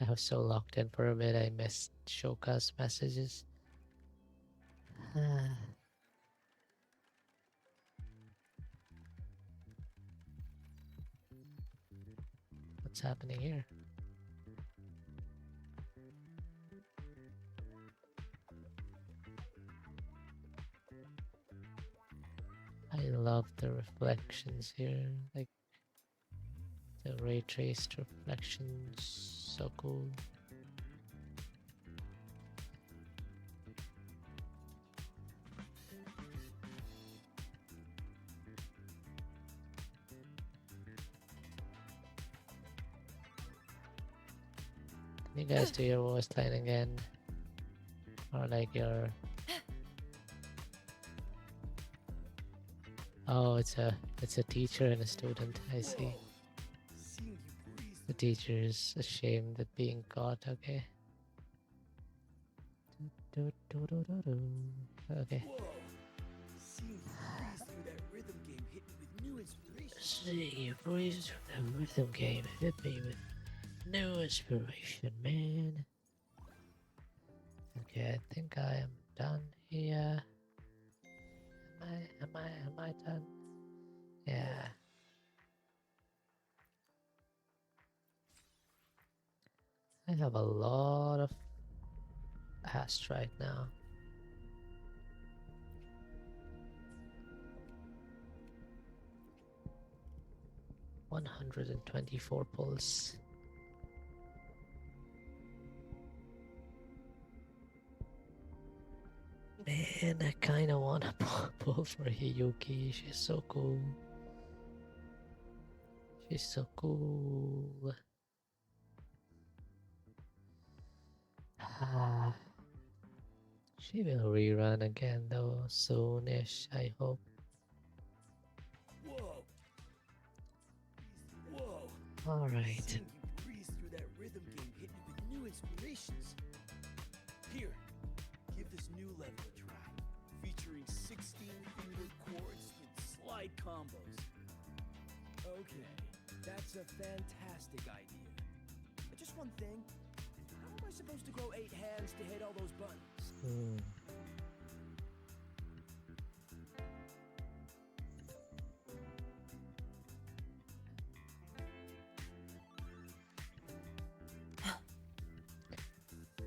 I was so locked in for a bit, I missed Shoka's messages. What's happening here? I love the reflections here, like the ray traced reflections, so cool. Can you guys do your voice line again? Or like your... Oh, it's a teacher and a student, I see. The teacher is ashamed at being caught, okay. Okay. See you breeze through the rhythm game hit me with new inspiration, man. Okay, I think I am done here. Am I done? Yeah. I have a lot of past right now. $124 pulls. Man, I kinda wanna pull for Hiyuki. She's so cool. She's so cool. She will rerun again though, soonish, I hope. Alright. Seeing you breeze through that rhythm game hit me with new inspirations. Here, give this new level a try. Featuring 16-finger chords with slide combos. Okay, that's a fantastic idea. But just one thing. How am I supposed to grow 8 hands to hit all those buttons?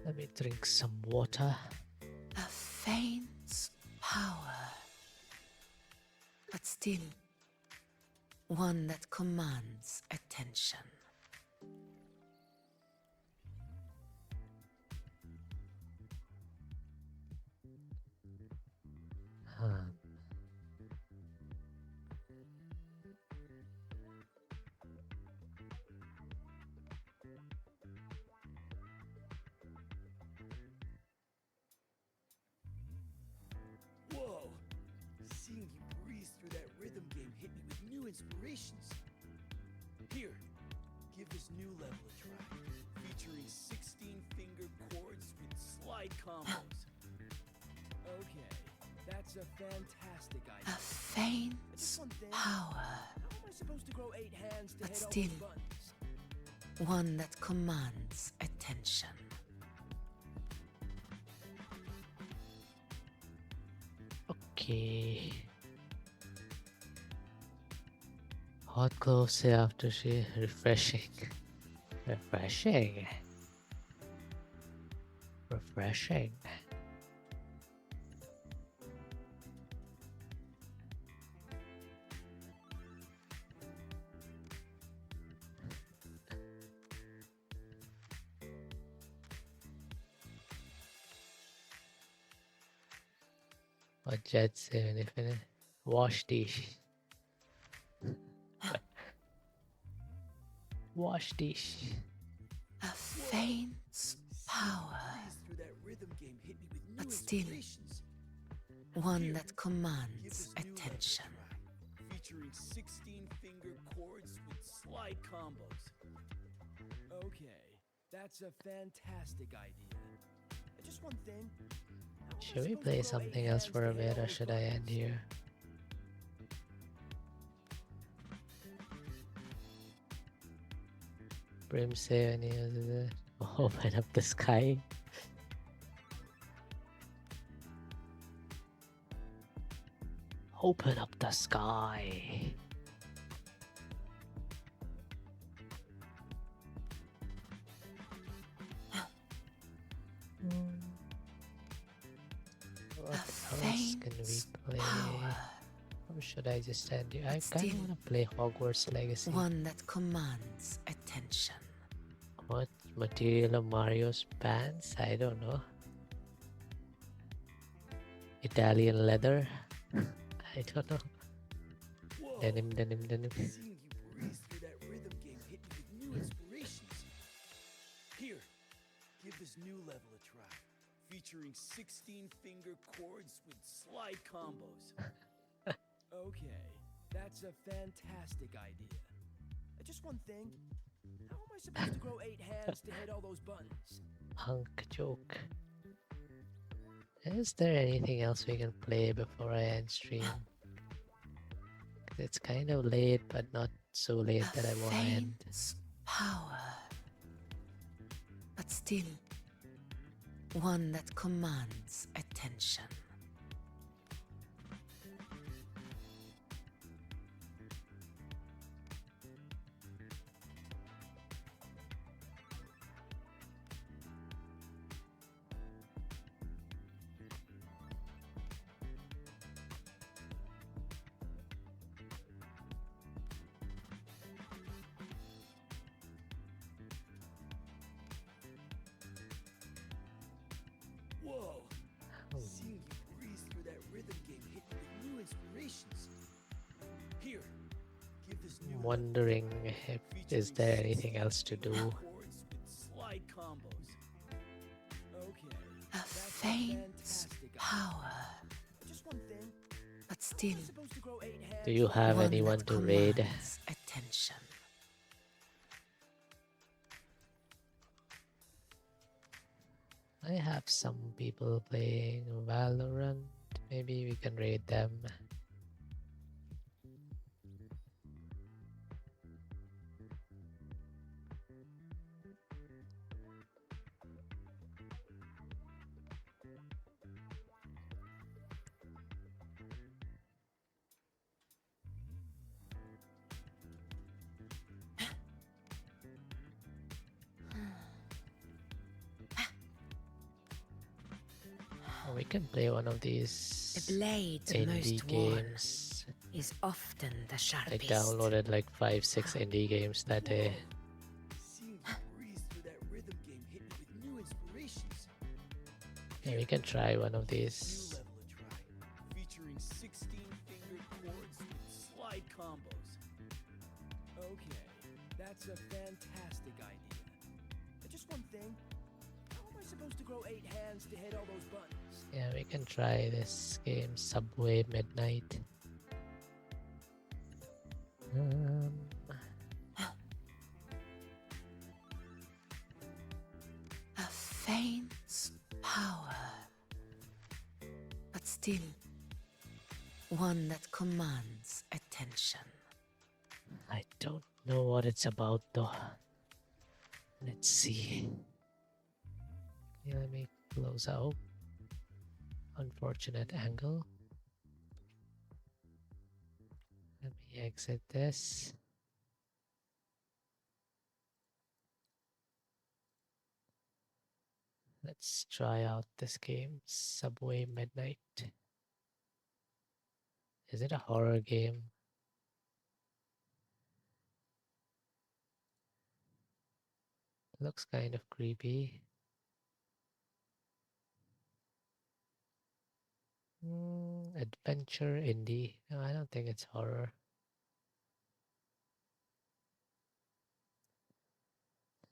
Let me drink some water. A faint power, but still one that commands attention. Whoa! Seeing you breeze through that rhythm game hit me with new inspirations. Here, give this new level a try. Featuring 16-finger chords with slide combos. Okay, that's a fantastic idea. A faint Just one thing. power, How am I supposed to grow 8 hands to but hit all still those buttons? one that commands attention. Okay. Hot clothes after she refreshing. Refreshing. Refreshing. Or jet 7 if it wash dish. Wash dish. A faint power, Through that rhythm game hit me with new but still inspirations. one Here, that give commands this new level a attention. try, featuring 16-finger chords with slide combos. Okay, that's a fantastic idea. Just one thing. Should we play something else for a bit, or should I end here? Brimstone uses it. Open up the sky. Open up the sky. What else can we play? Or should I just end here? I kind of want to play Hogwarts Legacy. One that commands attention. What material of Mario's pants? I don't know. Italian leather? I don't know. Denim. Seeing you breeze through that rhythm game hit me with new inspirations. Here, give this new level a try, featuring 16-finger chords with slide combos. Okay, that's a fantastic idea. Just one thing. How am I supposed to grow 8 hands to hit all those buttons? Punk joke. Is there anything else we can play before I end stream? It's kind of late, but not so late that I want to end. Power, but still one that commands attention. Whoa! Seeing you breeze through that rhythm game hit me with new inspirations. Here, give this new Wondering if is there anything else to do. chords with slide combos. Okay, A faint power, just one thing. but still Supposed to grow 8 hands. Do you have one anyone that to raid? commands attention. I have some people playing Valorant. Maybe we can raid them. Or we can play one of these The blade's indie most worn games. is often the I sharpest. downloaded like 5-6 indie games that day. Seeing you breeze through that rhythm game hit me with new inspirations. Yeah, we can try one of New these. level a try, featuring 16-finger chords with slide combos. Okay, that's a fantastic idea. Just one thing. How am I supposed to grow 8 hands to hit all those buttons? Yeah, we can try this game, Subway Midnight. A faint power, but still one that commands attention. I don't know what it's about though. Let's see. Okay, let me close out. Unfortunate angle. Let me exit this. Let's try out this game, Subway Midnight. Is it a horror game? Looks kind of creepy. Adventure indie. No, I don't think it's horror.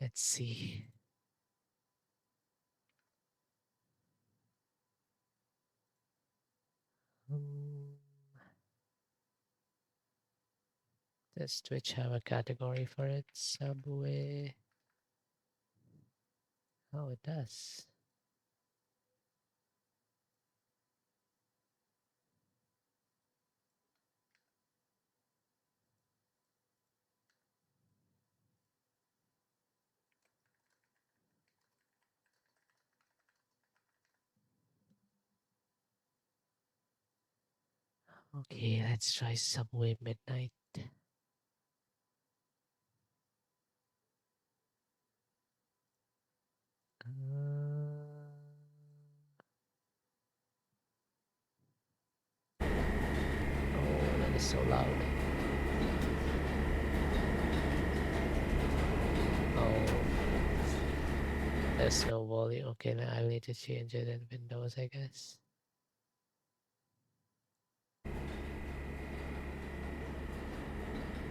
Let's see. Does Twitch have a category for it? Subway. Oh, it does. Okay, let's try Subway Midnight. Oh, that is so loud. Oh, there's no volume. Okay, now I'll need to change it in Windows, I guess.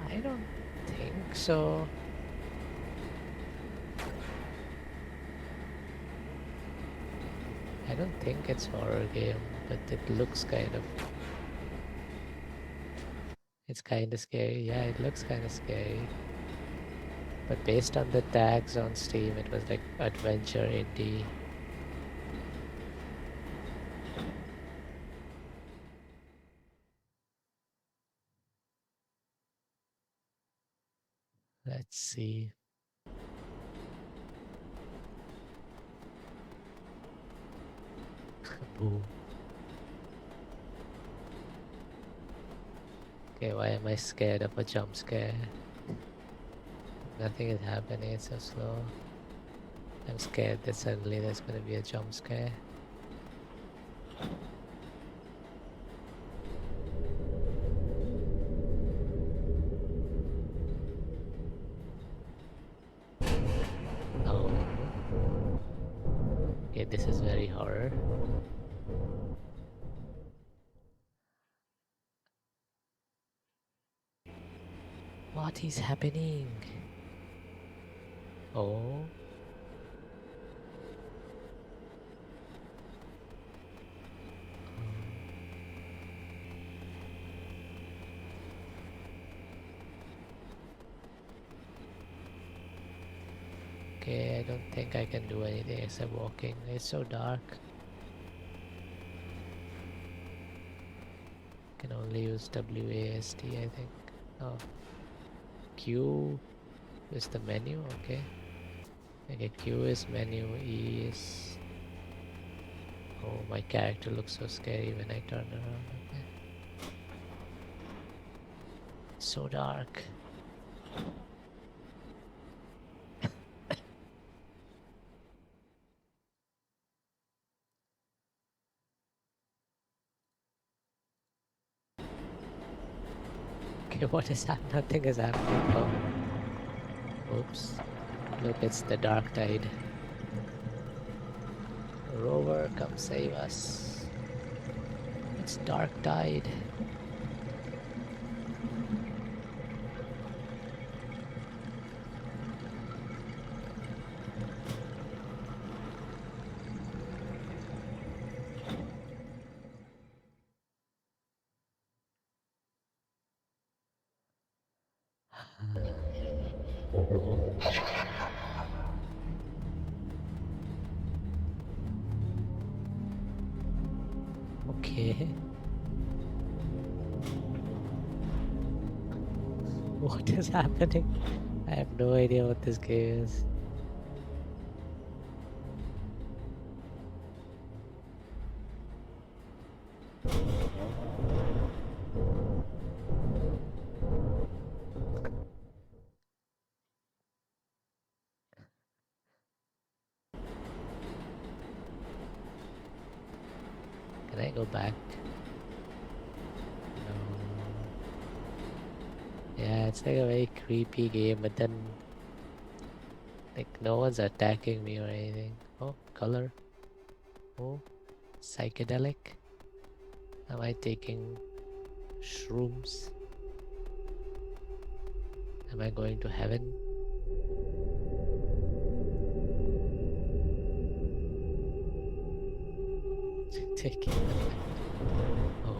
I don't think so. I don't think it's horror game, but it looks kind of... It's kind of scary. Yeah, it looks kind of scary. But based on the tags on Steam, it was like adventure indie. Let's see. Boom. Okay, why am I scared of a jump scare? Nothing is happening, it's so slow. I'm scared that suddenly there's gonna be a jump scare. Oh. Okay, this is very horror. What is happening? Oh. Okay, I don't think I can do anything except walking. It's so dark. Can only use WASD, I think. Oh. Q is the menu, okay. Okay, Q is menu, E is... Oh, my character looks so scary when I turn around, okay. So dark. Okay, what is that? Nothing is happening. Oh. Oops. Look, it's the Dark Tide. Rover, come save us. It's Dark Tide. Okay. What is happening? I have no idea what this game is. Can I go back? No. Yeah, it's like a very creepy game, but then like no one's attacking me or anything. Oh, color. Oh, psychedelic. Am I taking shrooms? Am I going to heaven? Taking. Oh.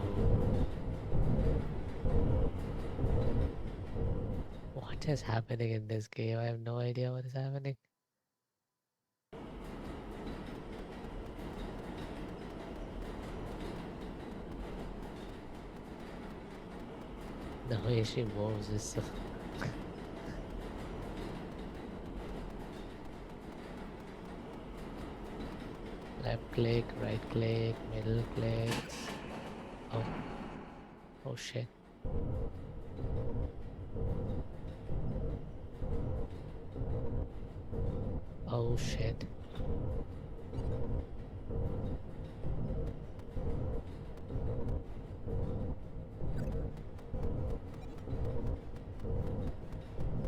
What is happening in this game? I have no idea what is happening. The way she moves is so... Left click, right click, middle click. Oh. Oh shit. Oh shit.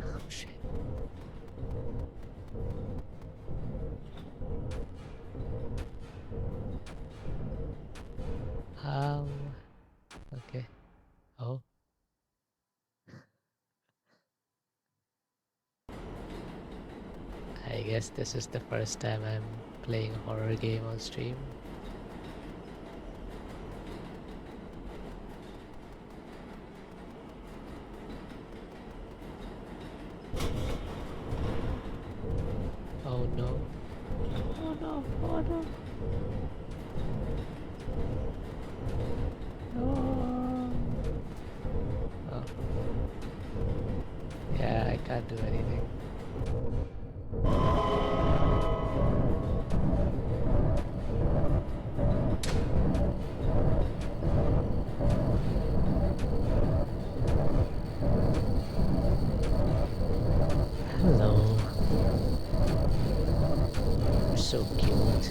Oh shit. Okay. Oh. I guess this is the first time I'm playing a horror game on stream. Oh no. Oh no. Oh no. No. Oh. Yeah, I can't do anything. Hello. You're so cute.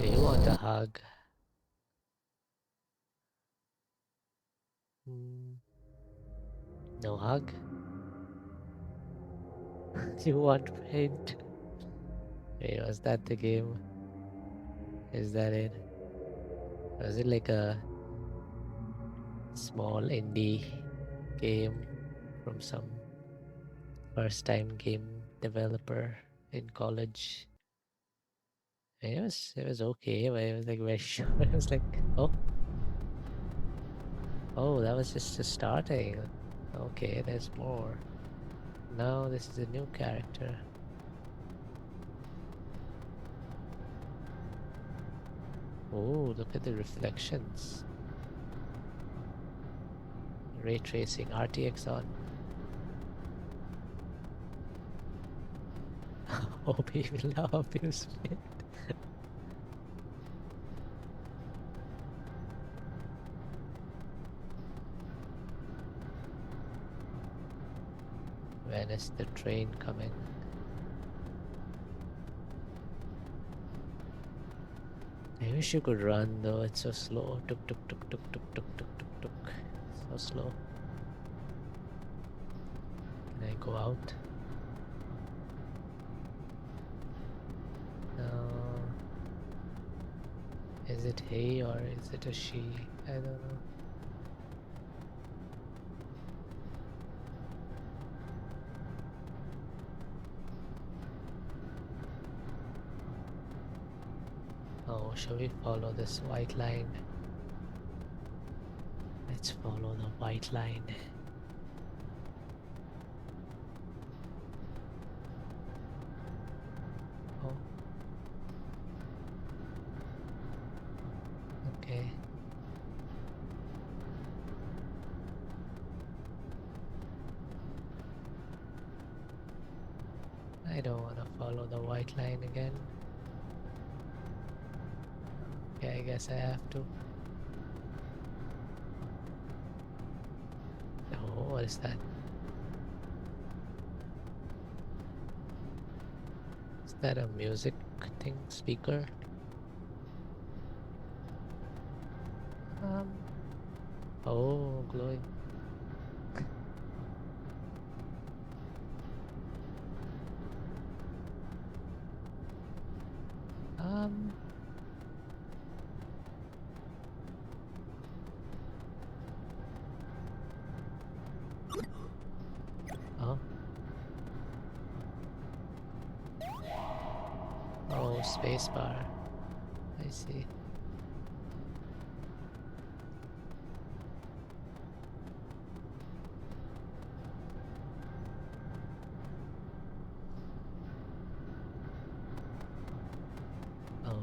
Do you want a hug? No hug? You want paint? Wait, was that the game? Is that it? Was it like a small indie game from some first time game developer in college? It was okay, but it was like very short. It was like, oh, that was just the starting. Okay, there's more. Now this is a new character. Oh, look at the reflections. Ray tracing, RTX on. Oh, baby love, you spit. When is the train coming? I wish you could run though, it's so slow. Tuk tuk tuk tuk tuk tuk tuk tuk tuk. So slow. Can I go out? No. Is it he or is it a she? I don't know. Oh, shall we follow this white line? Let's follow the white line. Oh. Okay. I don't want to follow the white line again. Okay, I guess I have to. Oh, what is that? Is that a music thing? Speaker? Oh, glowing. spacebar. I see. Oh.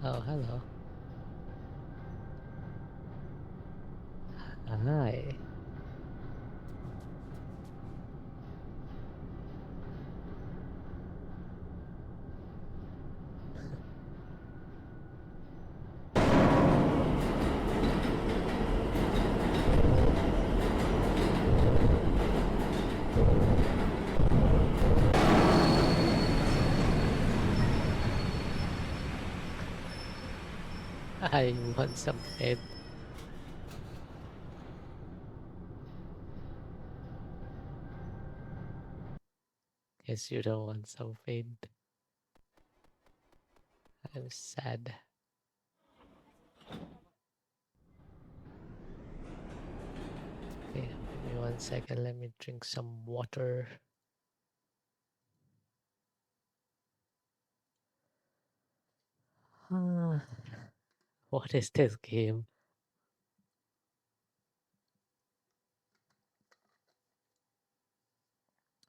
Oh, hello. Hi. I want some fame. Guess you don't want some fame. I'm sad. Okay, give me 1 second. Let me drink some water. What is this game?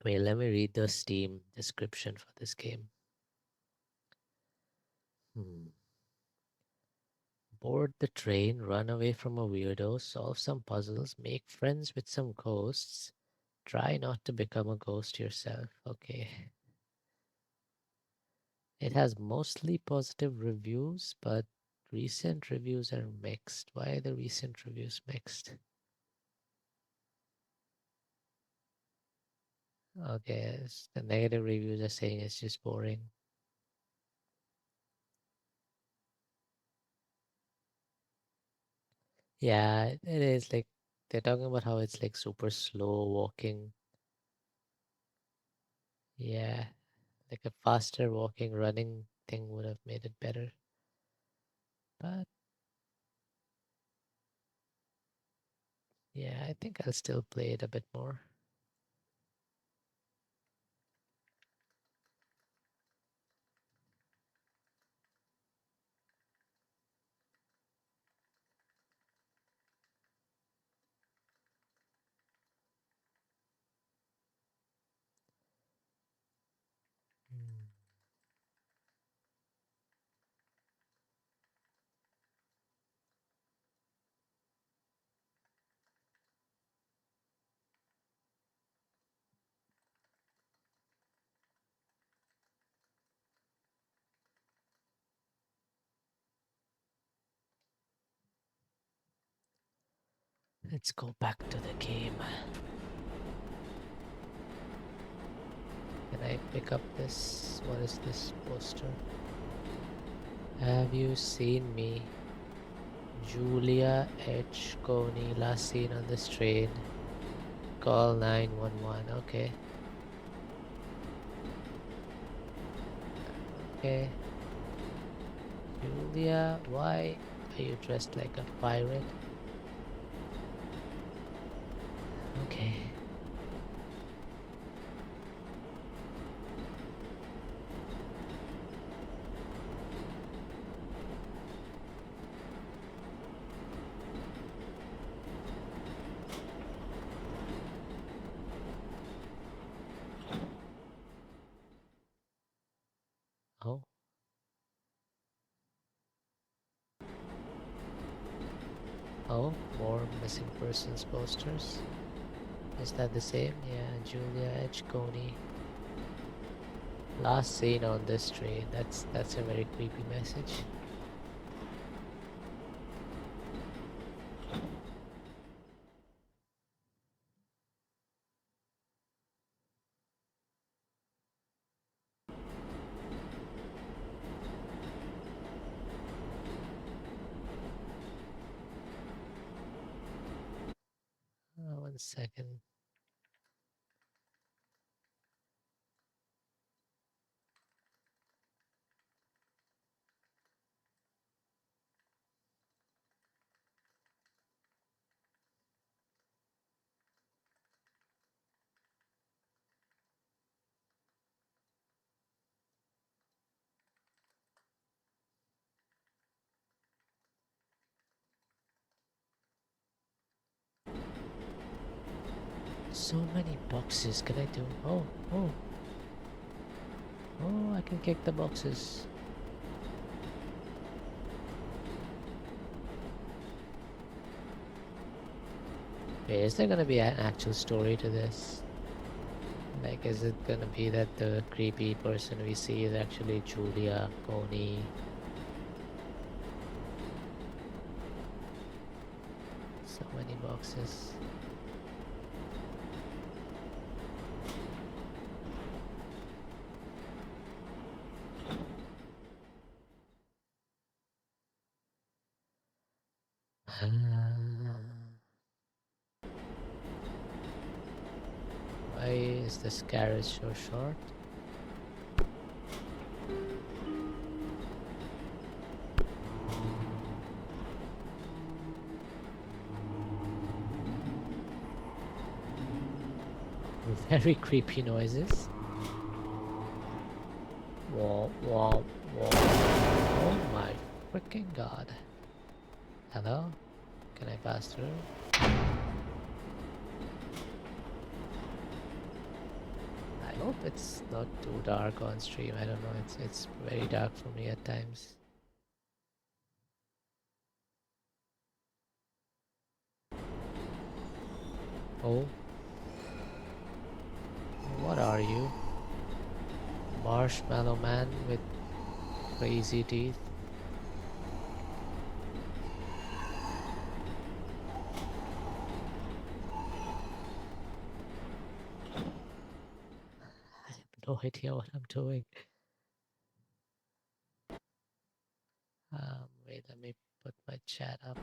Wait, let me read the Steam description for this game. Board the train, run away from a weirdo, solve some puzzles, make friends with some ghosts. Try not to become a ghost yourself. Okay. It has mostly positive reviews, but recent reviews are mixed. Why are the recent reviews mixed? Okay, the negative reviews are saying it's just boring. Yeah, it is like they're talking about how it's like super slow walking. Yeah, like a faster walking, running thing would have made it better. But yeah, I think I'll still play it a bit more. Let's go back to the game. Can I pick up this? What is this poster? Have you seen me? Julia H. Coney, last seen on this train. Call 911. Okay. Okay. Julia, why are you dressed like a pirate? Okay. Oh. Oh, more missing persons posters. Is that the same? Yeah, Julia H. Coney. Last seen on this train. That's a very creepy message. Oh, 1 second. So many boxes. Can I do? Oh, oh. Oh, I can kick the boxes. Wait, is there gonna be an actual story to this? Like, is it gonna be that the creepy person we see is actually Julia, Coney? So many boxes. Why is this carriage so short? Very creepy noises. Wah, wah, wah. Oh my freaking god. Hello? Can I pass through? I hope it's not too dark on stream. I don't know. It's very dark for me at times. Oh. What are you? Marshmallow man with crazy teeth. I have no idea what I'm doing. Wait, let me put my chat up.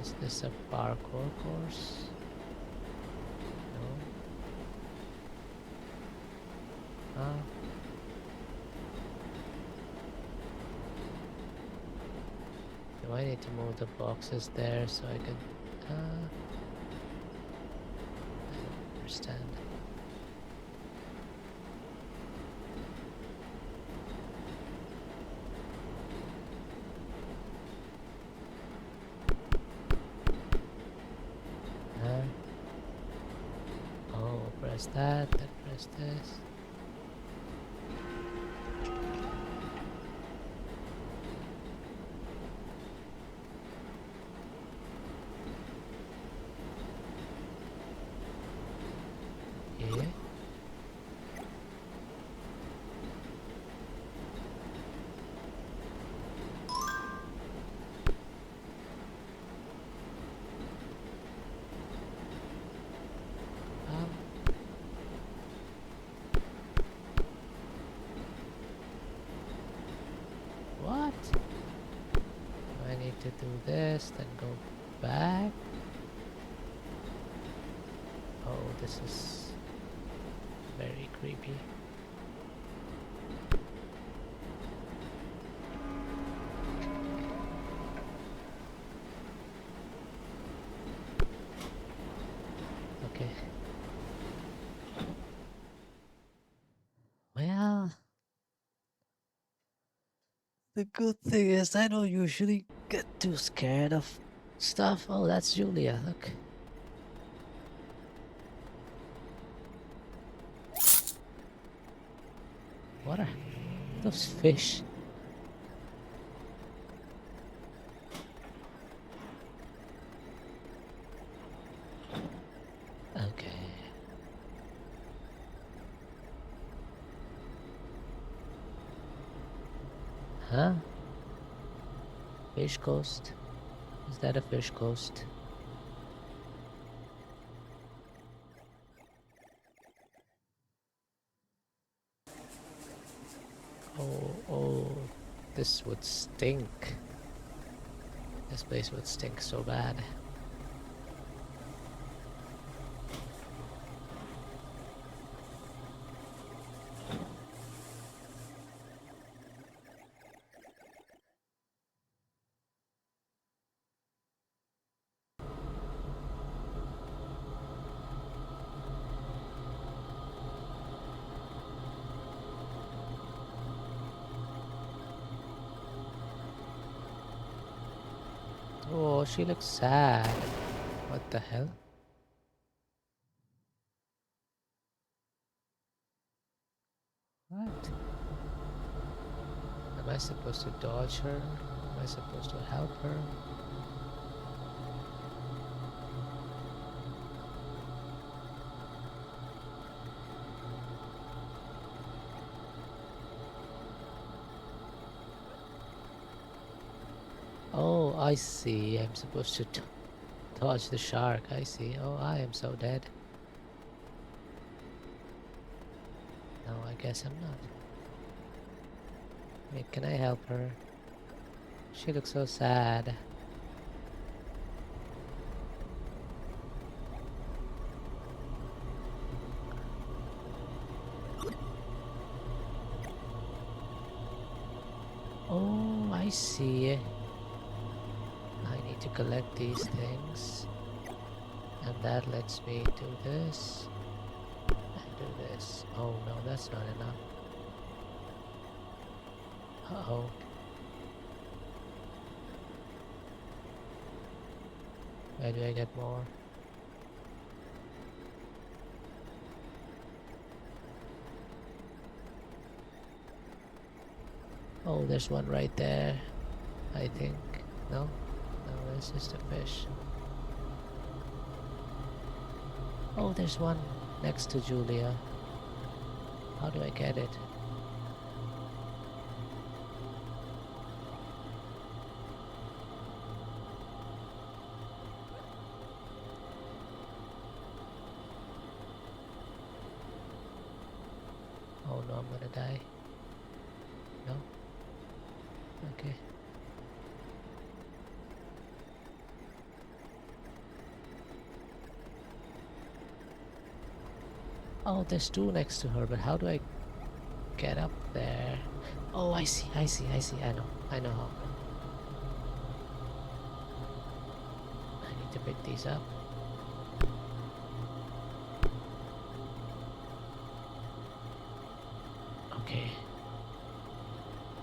Is this a parkour course? No. Do I need to move the boxes there so I can... I don't understand. Oh, press that, then press this. Yeah. What? I need to do this, then go back. Oh, this is very creepy. Okay. Well, the good thing is I don't usually get too scared of stuff. Oh, that's Julia, look. What are those fish? Okay. Huh? Fish coast? Is that a fish coast? Oh, this would stink. This place would stink so bad. Oh, she looks sad. What the hell? What? Am I supposed to dodge her? Am I supposed to help her? Oh, I see. I'm supposed to dodge the shark. I see. Oh, I am so dead. No, I guess I'm not. Wait, can I help her? She looks so sad. Oh, I see. I need to collect these things. And that lets me do this. And do this. Oh no, that's not enough. Uh-oh. Where do I get more? Oh, there's one right there. I think. No? No, it's just a fish. Oh, there's one next to Julia. How do I get it? Oh no, I'm gonna die. No? Okay. Oh, there's two next to her, but how do I get up there? Oh, I see. I know how. I need to pick these up. Okay.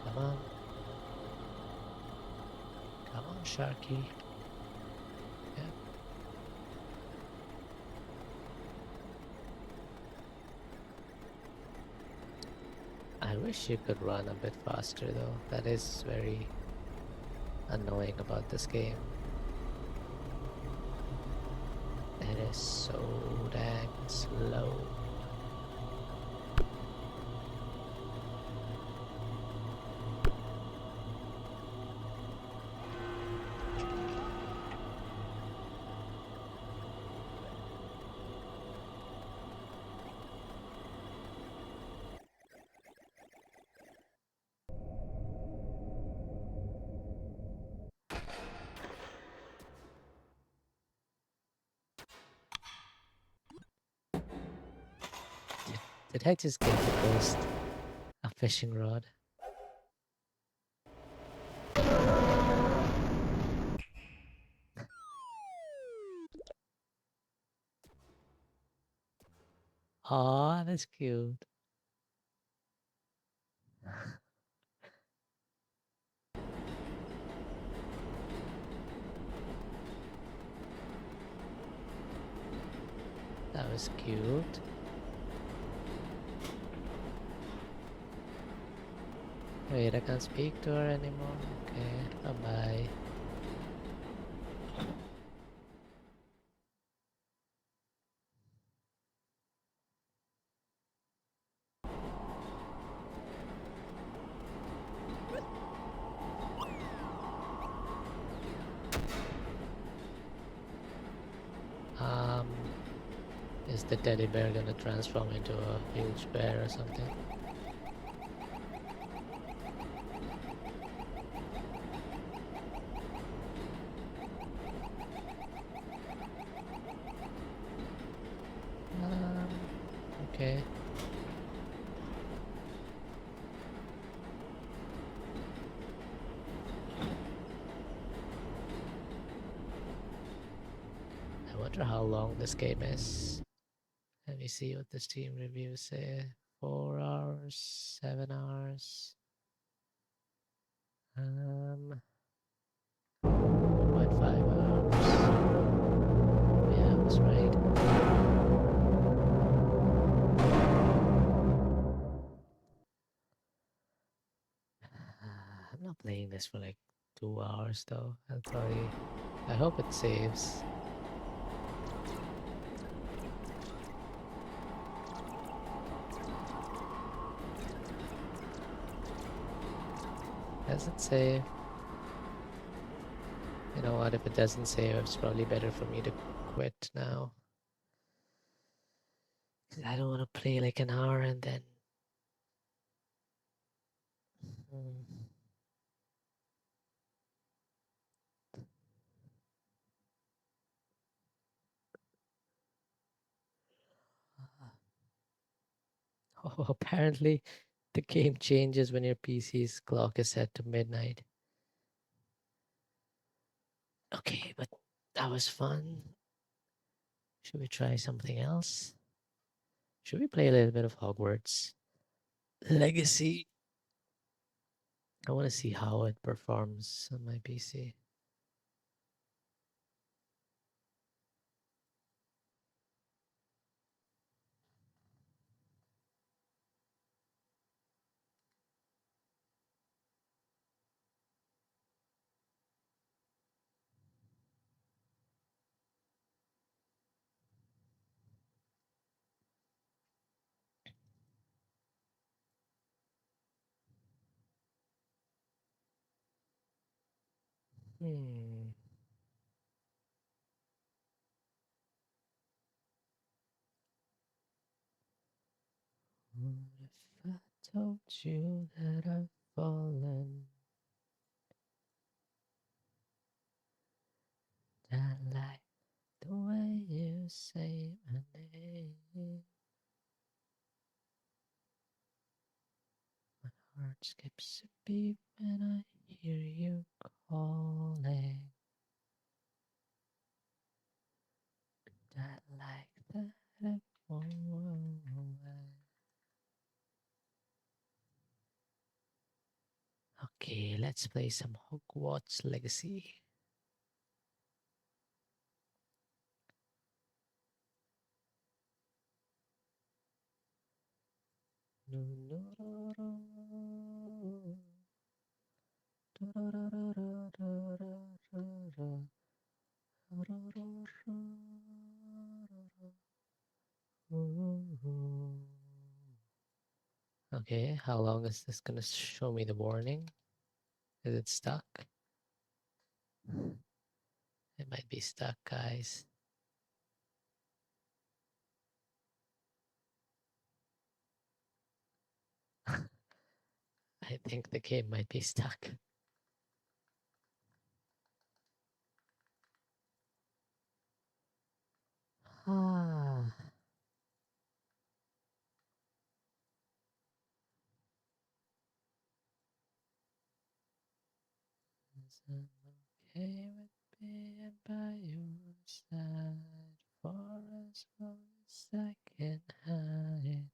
Come on. Come on, Sharky. Yeah. I wish you could run a bit faster though. That is very annoying about this game. It is so dang slow. Did I just get the ghost a fishing rod? Aw, that's cute. That was cute. Wait, I can't speak to her anymore. Okay, bye-bye. Is the teddy bear gonna transform into a huge bear or something? Okay. I wonder how long this game is. Let me see what the Steam reviews say. 4 hours, 7 hours. 4.5 hours. That's right. I'm not playing this for like 2 hours though. I'll probably. I hope it saves. Does it save? You know what? If it doesn't save, it's probably better for me to quit now. 'Cause I don't want to play like an hour and then. Oh, apparently the game changes when your PC's clock is set to midnight. Okay, but that was fun. Should we try something else? Should we play a little bit of Hogwarts Legacy? I want to see how it performs on my PC. Hmm. What if I told you that I've fallen? I like the way you say my name. My heart skips a beat when I hear you calling. I like that it won't go away. Okay, let's play some Hogwarts Legacy. Okay, how long is this gonna show me the warning? Is it stuck? It might be stuck, guys. I think the game might be stuck. Ah. I'm okay with being by your side for as long as I can hide.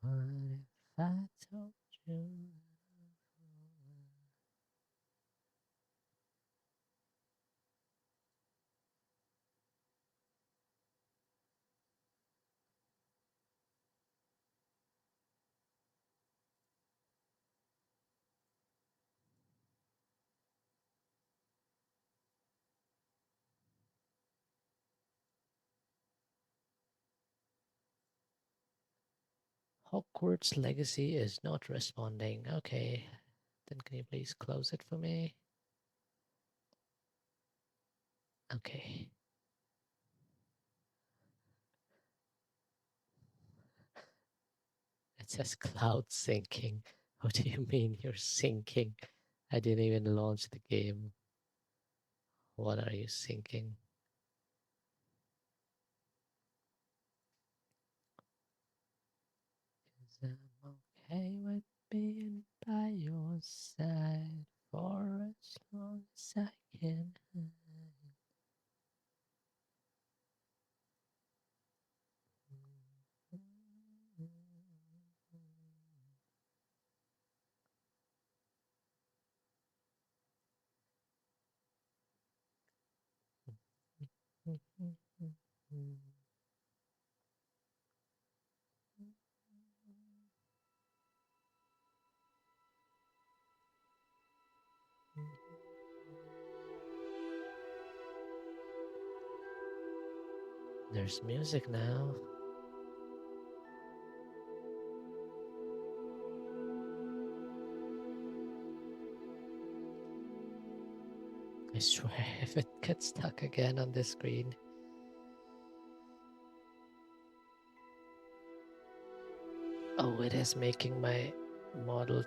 What if I told you? Hogwarts Legacy is not responding. Okay, then can you please close it for me? Okay. It says cloud syncing. What do you mean you're syncing? I didn't even launch the game. What are you syncing? I'm okay with being by your side for as long as I can hide. There's music now. I swear, if it gets stuck again on this screen. Oh, it is making my model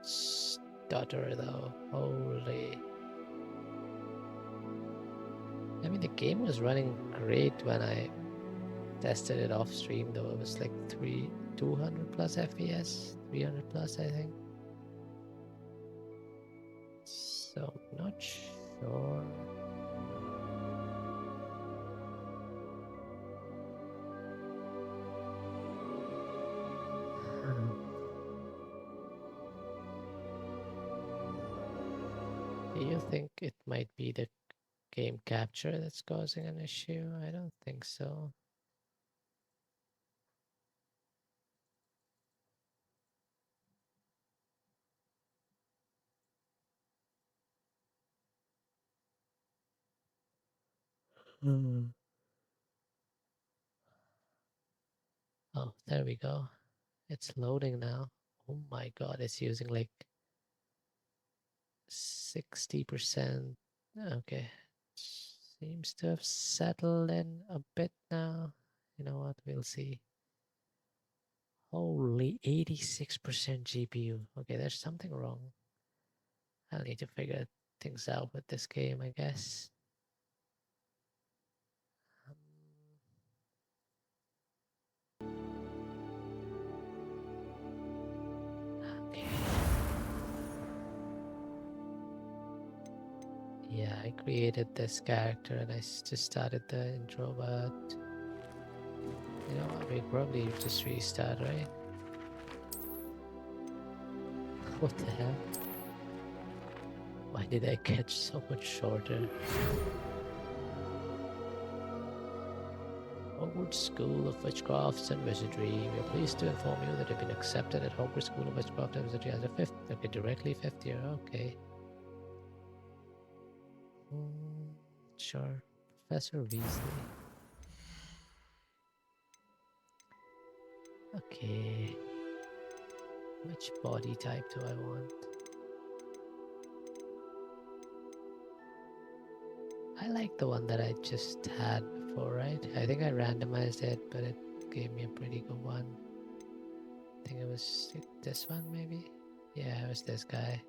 stutter though. Holy. I mean, the game was running great when I tested it off stream though. It was like 200 plus FPS, 300 plus, I think. So, I'm not sure. Do you think it might be the game capture that's causing an issue? I don't think so. Oh, there we go. It's loading now. Oh my god, it's using like 60%. Okay. Seems to have settled in a bit now. You know what? We'll see. Holy 86% GPU. Okay, there's something wrong. I'll need to figure things out with this game, I guess. Okay. Yeah, I created this character and I just started the intro, but you know what? We probably just restart, right? What the hell? Why did I catch so much shorter? Hogwarts School of Witchcrafts and Wizardry. We are pleased to inform you that you've been accepted at Hogwarts School of Witchcraft and Wizardry as a fifth. Okay, directly fifth year. Okay. Sure. Professor Weasley. Okay. Which body type do I want? I like the one that I just had before, right? I think I randomized it, but it gave me a pretty good one. I think it was this one, maybe? Yeah, it was this guy.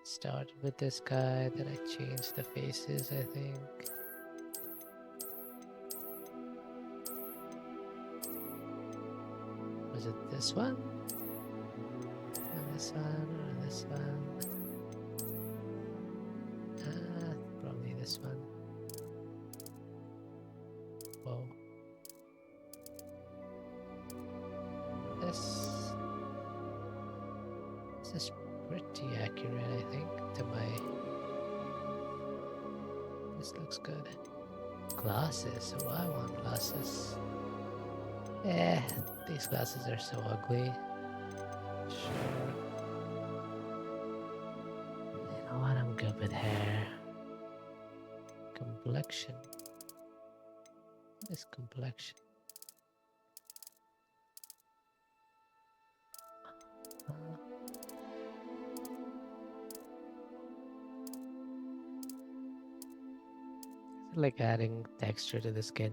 Started with this guy, then I changed the faces, I think. Was it this one? Or this one, or this one? Probably this one. Whoa. This is pretty accurate, I think, to my... This looks good. Glasses. Oh, I want glasses. These glasses are so ugly. Sure. You know what? I'm good with hair. Complexion. What is complexion? Is it like adding texture to the skin?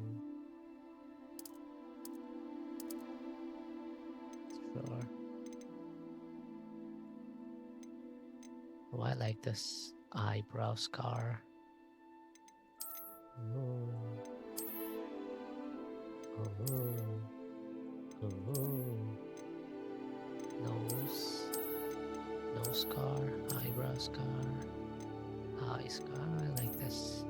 Sure. Oh, I like this eyebrow scar. Ooh. Ooh. Ooh. Nose. Nose scar. Eyebrow scar. Eye scar. I like this.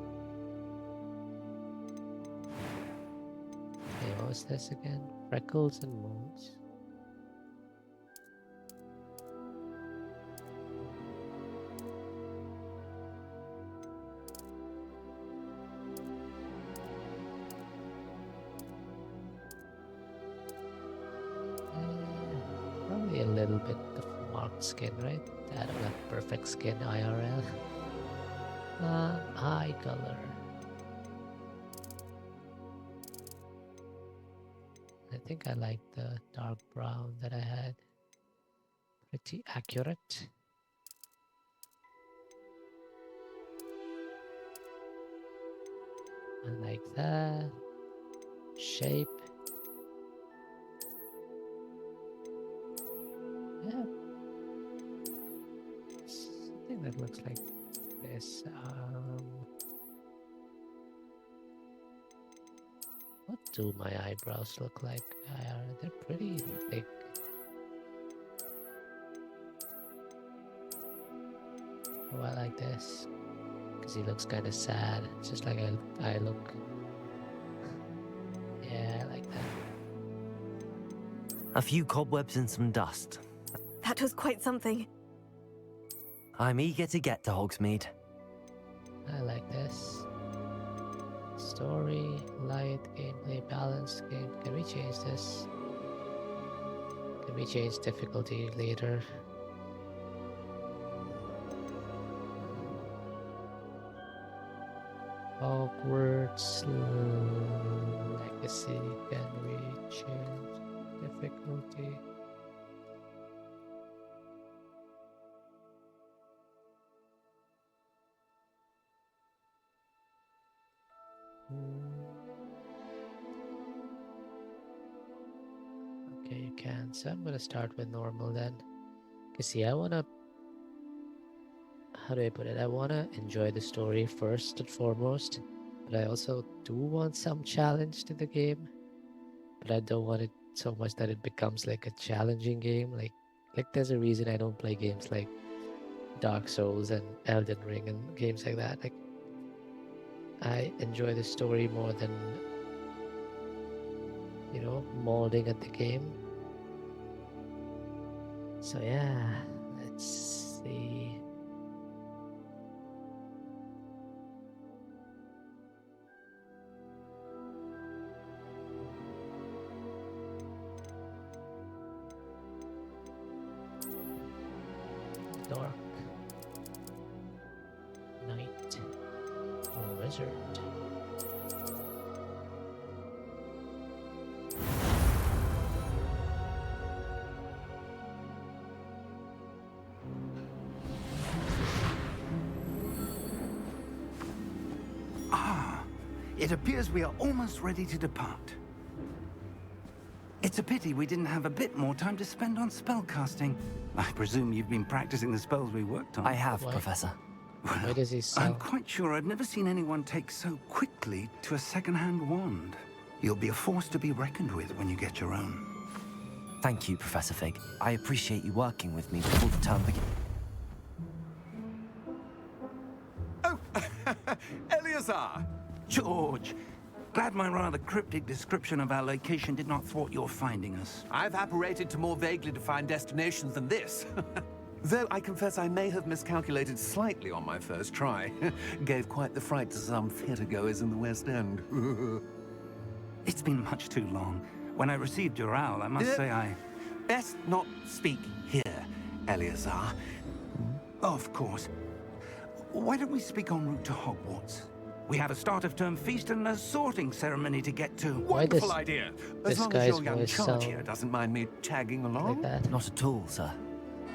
Okay, what was this again? Freckles and moles. little bit of marked skin, right? That perfect skin IRL. Eye color. I think I like the dark brown that I had. Pretty accurate. I like that. Shape. Yeah. Something that looks like this. What do my eyebrows look like? They're pretty big. Oh, I like this. Because he looks kind of sad. It's just like I look. Yeah, I like that. A few cobwebs and some dust. That was quite something. I'm eager to get to Hogsmeade. I like this. Story, light, gameplay, balance, game. Can we change this? Can we change difficulty later? Hogwarts Legacy. Can we change difficulty? Okay, you can. So I'm gonna start with normal then. Cause see, I wanna. How do I put it? I wanna enjoy the story first and foremost, but I also do want some challenge to the game. But I don't want it so much that it becomes like a challenging game. Like there's a reason I don't play games like Dark Souls and Elden Ring and games like that. Like I enjoy the story more than, you know, molding at the game. So yeah, let's see. Dark Knight Wizard. It appears we are almost ready to depart. It's a pity we didn't have a bit more time to spend on spellcasting. I presume you've been practicing the spells we worked on. I have, Professor. Why does he sell? I'm quite sure I've never seen anyone take so quickly to a second-hand wand. You'll be a force to be reckoned with when you get your own. Thank you, Professor Fig. I appreciate you working with me before the term begins. Eleazar! George! Glad my rather cryptic description of our location did not thwart your finding us. I've apparated to more vaguely defined destinations than this. Though I confess I may have miscalculated slightly on my first try. Gave quite the fright to some theatre-goers in the West End. It's been much too long. When I received your owl, I must say I... Best not speak here, Eleazar. Of course. Why don't we speak en route to Hogwarts? We have a start-of-term feast and a sorting ceremony to get to. Wonderful idea. As long as your young charge here doesn't mind me tagging along. Like Not at all, sir.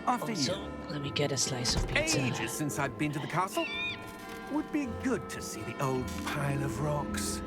After you. Let me get a slice of pizza. Ages since I've been to the castle. Would be good to see the old pile of rocks.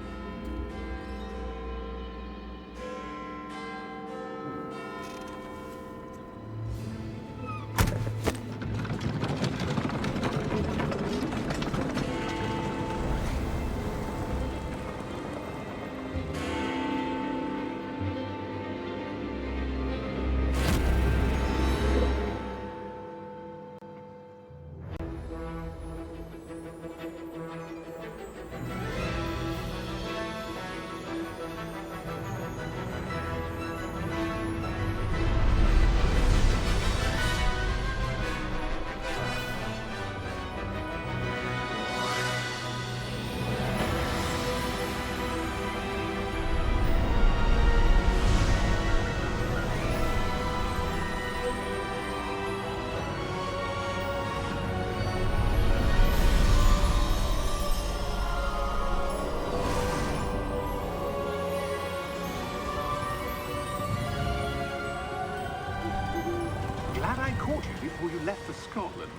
caught you before you left for Scotland.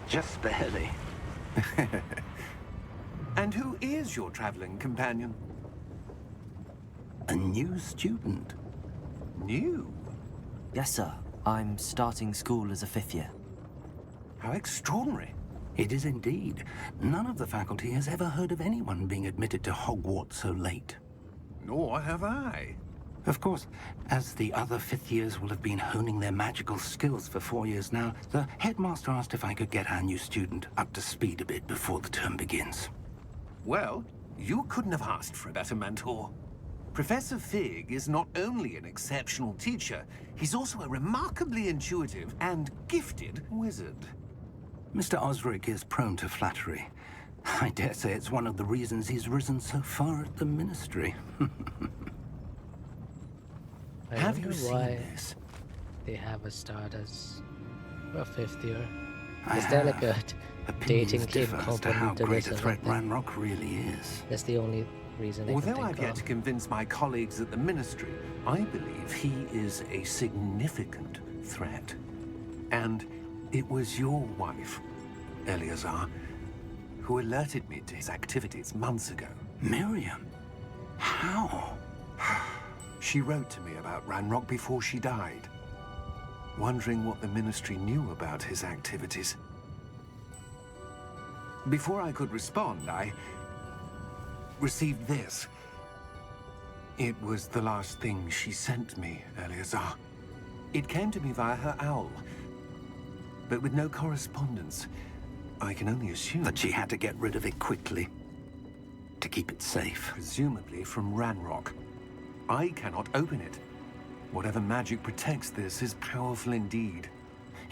Just barely. And who is your traveling companion? A new student. New? Yes, sir. I'm starting school as a 5th year. How extraordinary. It is indeed. None of the faculty has ever heard of anyone being admitted to Hogwarts so late. Nor have I. Of course, as the other 5th years will have been honing their magical skills for 4 years now, the headmaster asked if I could get our new student up to speed a bit before the term begins. Well, you couldn't have asked for a better mentor. Professor Fig is not only an exceptional teacher, he's also a remarkably intuitive and gifted wizard. Mr. Osric is prone to flattery. I dare say it's one of the reasons he's risen so far at the Ministry. Have you seen this? They have a start as a 5th year. Is there like a dating Opinions game differ as to how component to great this? a or threat something? Ranrock really is. That's the only reason I can Although think I've yet of. to convince my colleagues at the Ministry, I believe he is a significant threat. And it was your wife, Eleazar, who alerted me to his activities months ago. Miriam? How? She wrote to me about Ranrock before she died, wondering what the Ministry knew about his activities. Before I could respond, I received this. It was the last thing she sent me, Eleazar. It came to me via her owl, but with no correspondence. I can only assume that she had to get rid of it quickly to keep it safe. Presumably from Ranrock. I cannot open it. Whatever magic protects this is powerful indeed.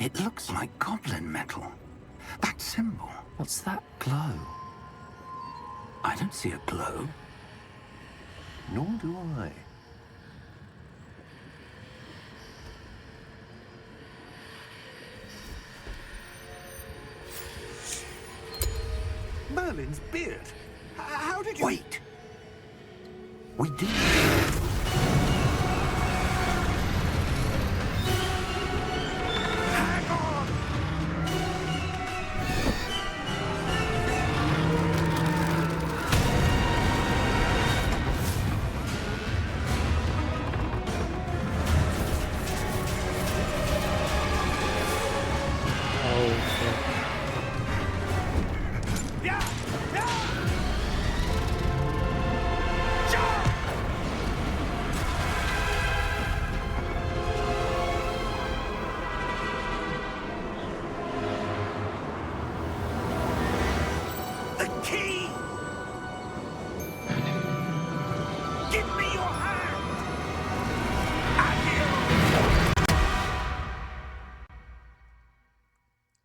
It looks like goblin metal. That symbol. What's that glow? I don't see a glow. Nor do I. Merlin's beard. How did you... Wait! We did.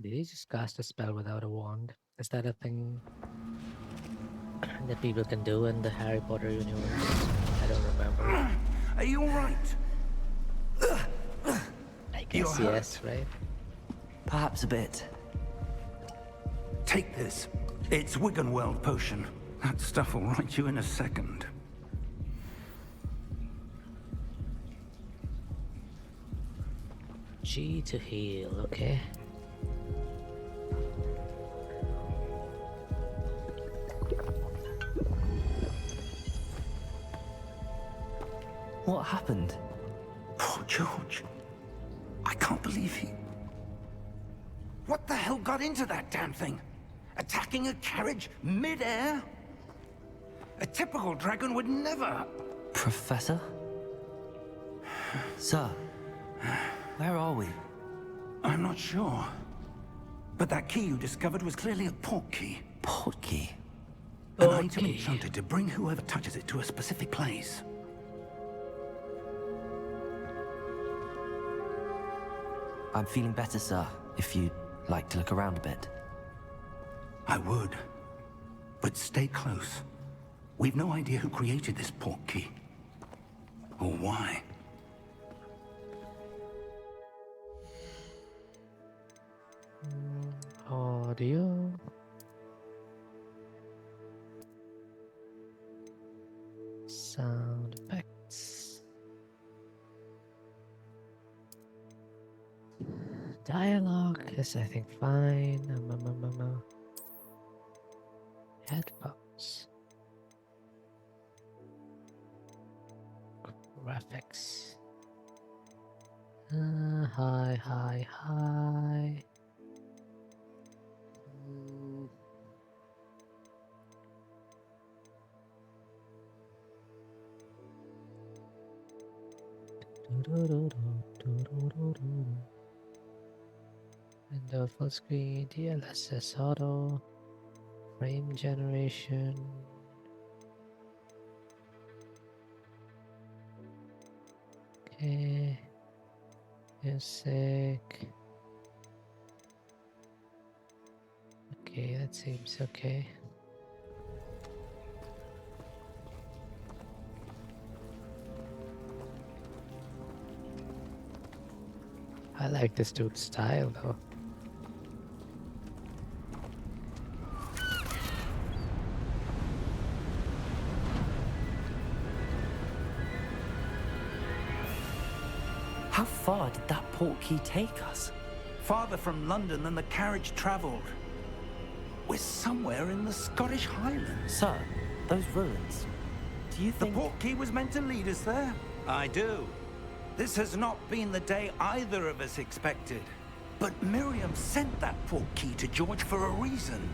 Did he just cast a spell without a wand? Is that a thing that people can do in the Harry Potter universe? I don't remember. Are you alright? I guess yes, right? Perhaps a bit. Take this. It's Wiggenweld potion. That stuff will right you in a second. G to heal, okay. What happened? Poor George. I can't believe he... What the hell got into that damn thing? Attacking a carriage mid-air? A typical dragon would never... Professor? Sir, where are we? I'm not sure. But that key you discovered was clearly a port key. Port key? An item enchanted to bring whoever touches it to a specific place. I'm feeling better, sir, if you'd like to look around a bit. I would. But stay close. We've no idea who created this port key. Or why. Audio. Sound effects. Dialogue is, I think, fine. Headphones. Graphics. Hi. Window full screen, DLSS auto, frame generation. Okay. Music. Okay, that seems okay. I like this dude's style though. How far did that portkey take us? Farther from London than the carriage travelled. We're somewhere in the Scottish Highlands. Sir, those ruins. Do you think... The portkey was meant to lead us there? I do. This has not been the day either of us expected. But Miriam sent that portkey to George for a reason.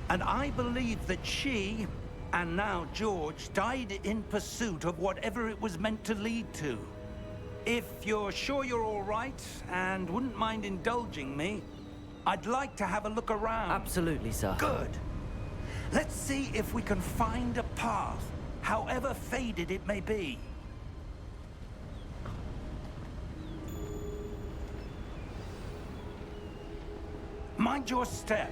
And I believe that she, and now George, died in pursuit of whatever it was meant to lead to. If you're sure you're all right, and wouldn't mind indulging me, I'd like to have a look around. Absolutely, sir. Good. Let's see if we can find a path, however faded it may be. Mind your step.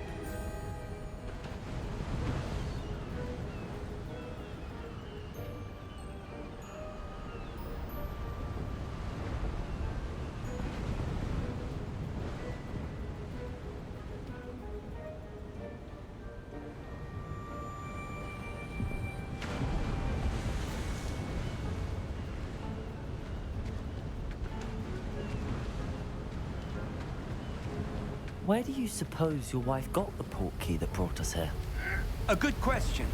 Where do you suppose your wife got the portkey that brought us here? A good question.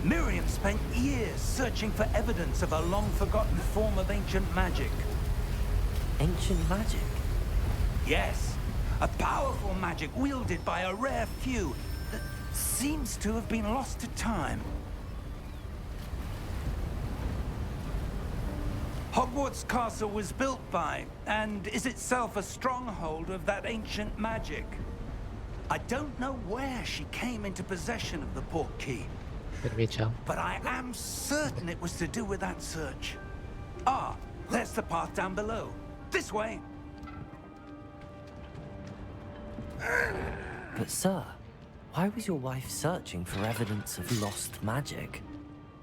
Miriam spent years searching for evidence of a long-forgotten form of ancient magic. Ancient magic? Yes. A powerful magic wielded by a rare few that seems to have been lost to time. Hogwarts Castle was built by, and is itself a stronghold of that ancient magic. I don't know where she came into possession of the portkey, but I am certain it was to do with that search. Ah, there's the path down below. This way. But sir, why was your wife searching for evidence of lost magic?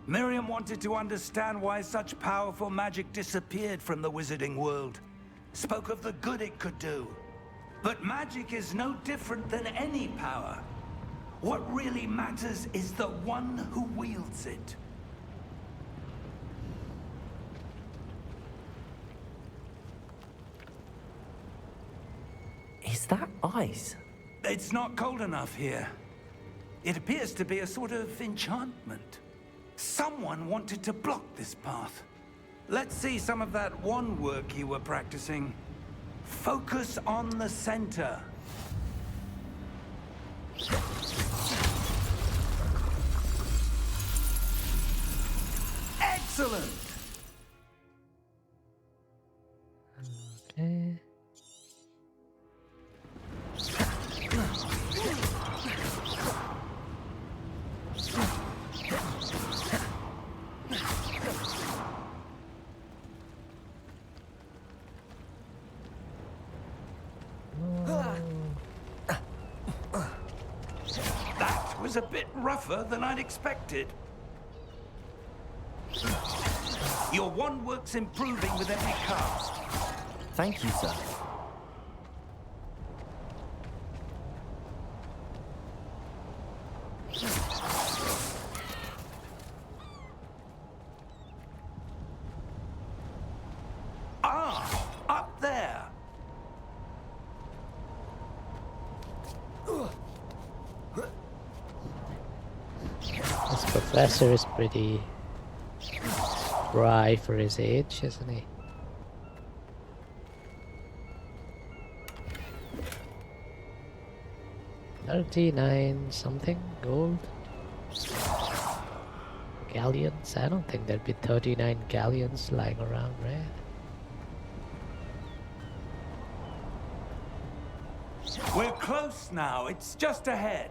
Miriam wanted to understand why such powerful magic disappeared from the wizarding world. Spoke of the good it could do. But magic is no different than any power. What really matters is the one who wields it. Is that ice? It's not cold enough here. It appears to be a sort of enchantment. Someone wanted to block this path. Let's see some of that wand work you were practicing. Focus on the center. Excellent! Okay. That was a bit rougher than I'd expected. Your wand work's improving with every cast. Thank you, sir. Ah, up there. Professor is pretty spry for his age, isn't he? $39 something gold. Galleons? I don't think there'd be 39 galleons lying around, right? We're close now. It's just ahead.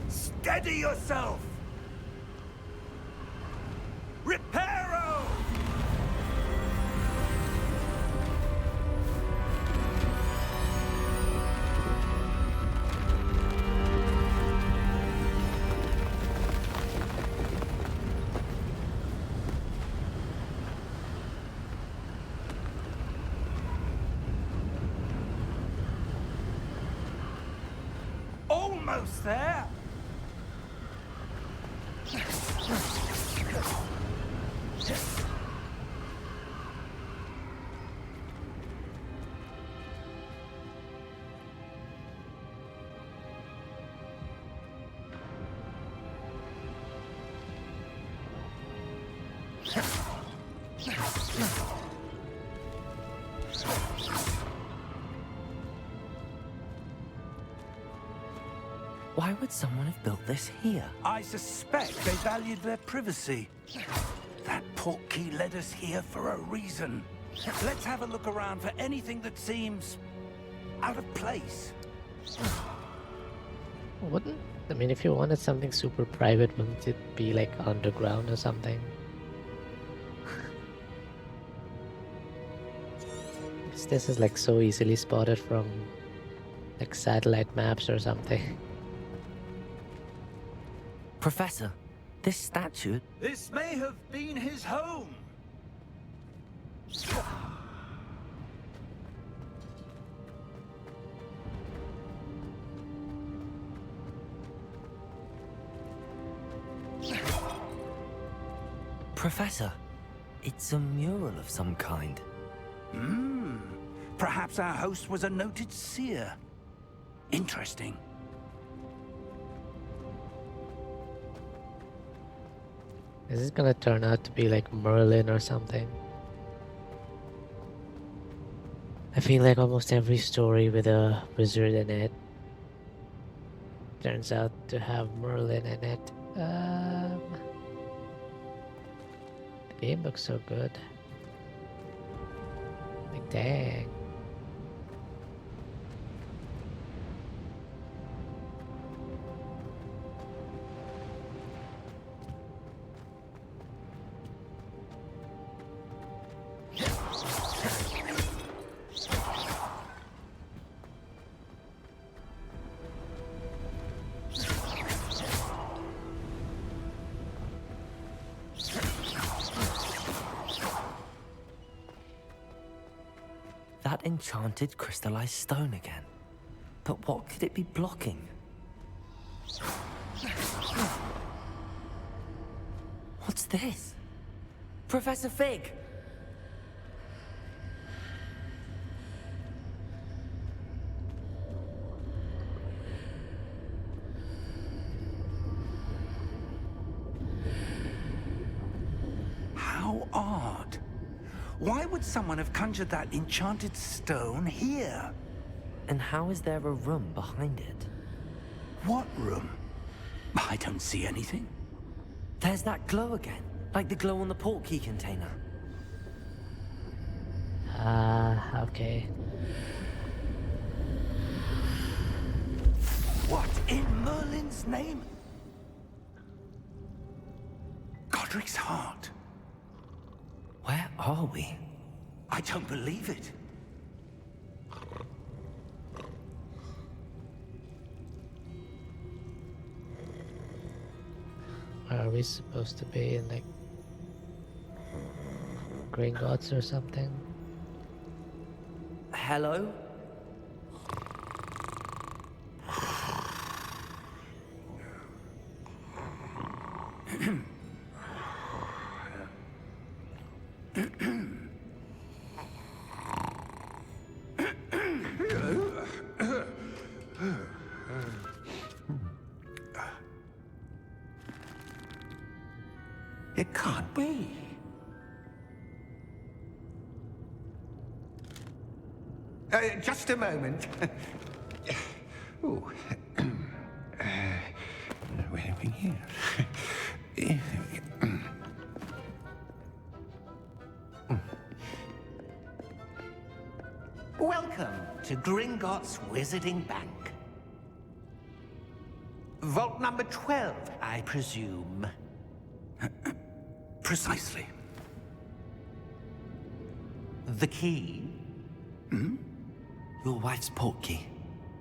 Steady yourself! Reparo! Almost there! Why would someone have built this here? I suspect they valued their privacy. That portkey led us here for a reason. Let's have a look around for anything that seems out of place. Wouldn't, I mean, if you wanted something super private, wouldn't it be like underground or something? Because this is like so easily spotted from like satellite maps or something. Professor, this statue... This may have been his home. Professor, it's a mural of some kind. Perhaps our host was a noted seer. Interesting. Is this gonna turn out to be like Merlin or something? I feel like almost every story with a wizard in it turns out to have Merlin in it. The game looks so good. Like, dang. That enchanted crystallized stone again. But what could it be blocking? What's this? Professor Fig! How odd. Why would someone have conjured that enchanted stone here? And how is there a room behind it? What room? I don't see anything. There's that glow again, like the glow on the portkey container. Okay. What in Merlin's name? Godric's heart. Where are we? I don't believe it. Are we supposed to be in like Gringotts or something? Hello? Just a moment. Ooh. Where are we here? There we go. Welcome to Gringotts Wizarding Bank. Vault number 12, I presume. Precisely. The key? Hmm? Your wife's portkey.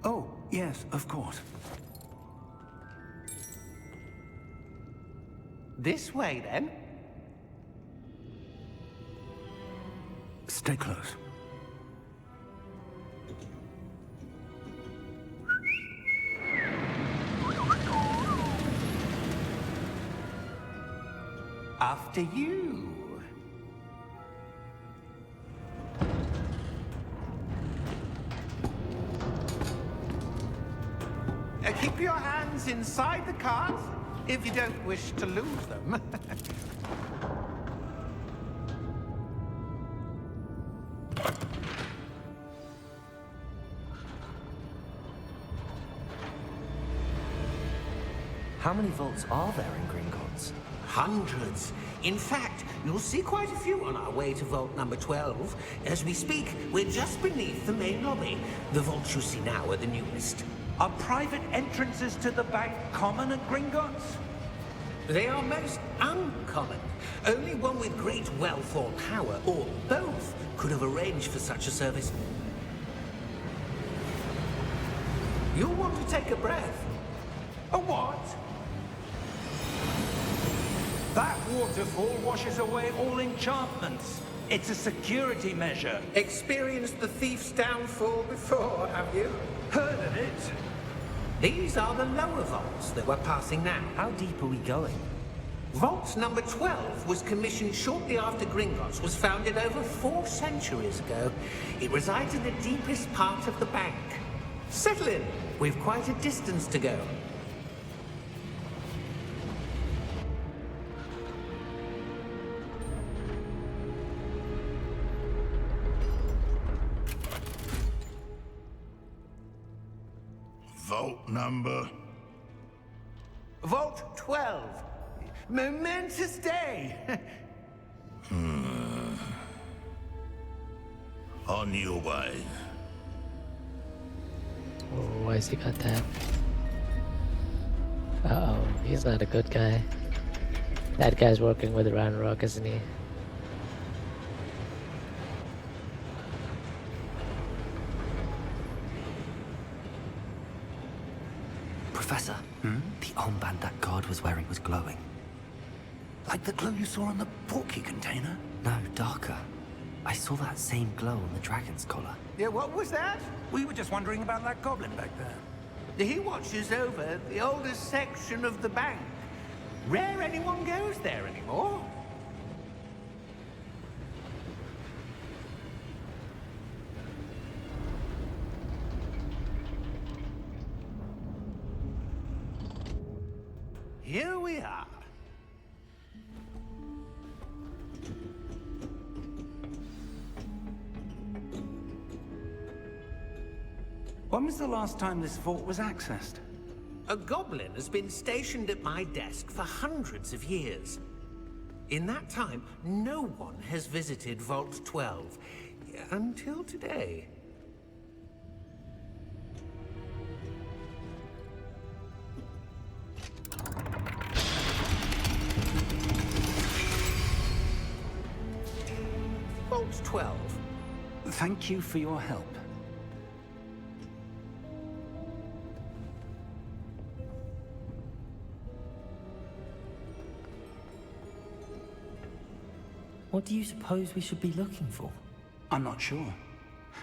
Oh, yes, of course. This way, then. Stay close. After you. Keep your hands inside the cart if you don't wish to lose them. How many vaults are there in Gringotts? Hundreds. In fact, you'll see quite a few on our way to vault number 12. As we speak, we're just beneath the main lobby. The vaults you see now are the newest. Are private entrances to the bank common at Gringotts? They are most uncommon. Only one with great wealth or power, or both, could have arranged for such a service. You'll want to take a breath. A what? That waterfall washes away all enchantments. It's a security measure. Experienced the thief's downfall before, have you? Heard of it? These are the lower vaults that we're passing now. How deep are we going? Vault number 12 was commissioned shortly after Gringotts was founded over 4 centuries ago. It resides in the deepest part of the bank. Settle in. We've quite a distance to go. Vault number? Vault 12. Momentous day. On your way. Oh, why has he got that? Uh-oh, he's not a good guy. That guy's working with Ranrock, isn't he? Professor, the armband that guard was wearing was glowing. Like the glow you saw on the portkey container? No, darker. I saw that same glow on the dragon's collar. Yeah, what was that? We were just wondering about that goblin back there. He watches over the oldest section of the bank. Rare anyone goes there anymore. Here we are. When was the last time this vault was accessed? A goblin has been stationed at my desk for hundreds of years. In that time, no one has visited Vault 12. Until today. Vault 12. Thank you for your help. What do you suppose we should be looking for? I'm not sure.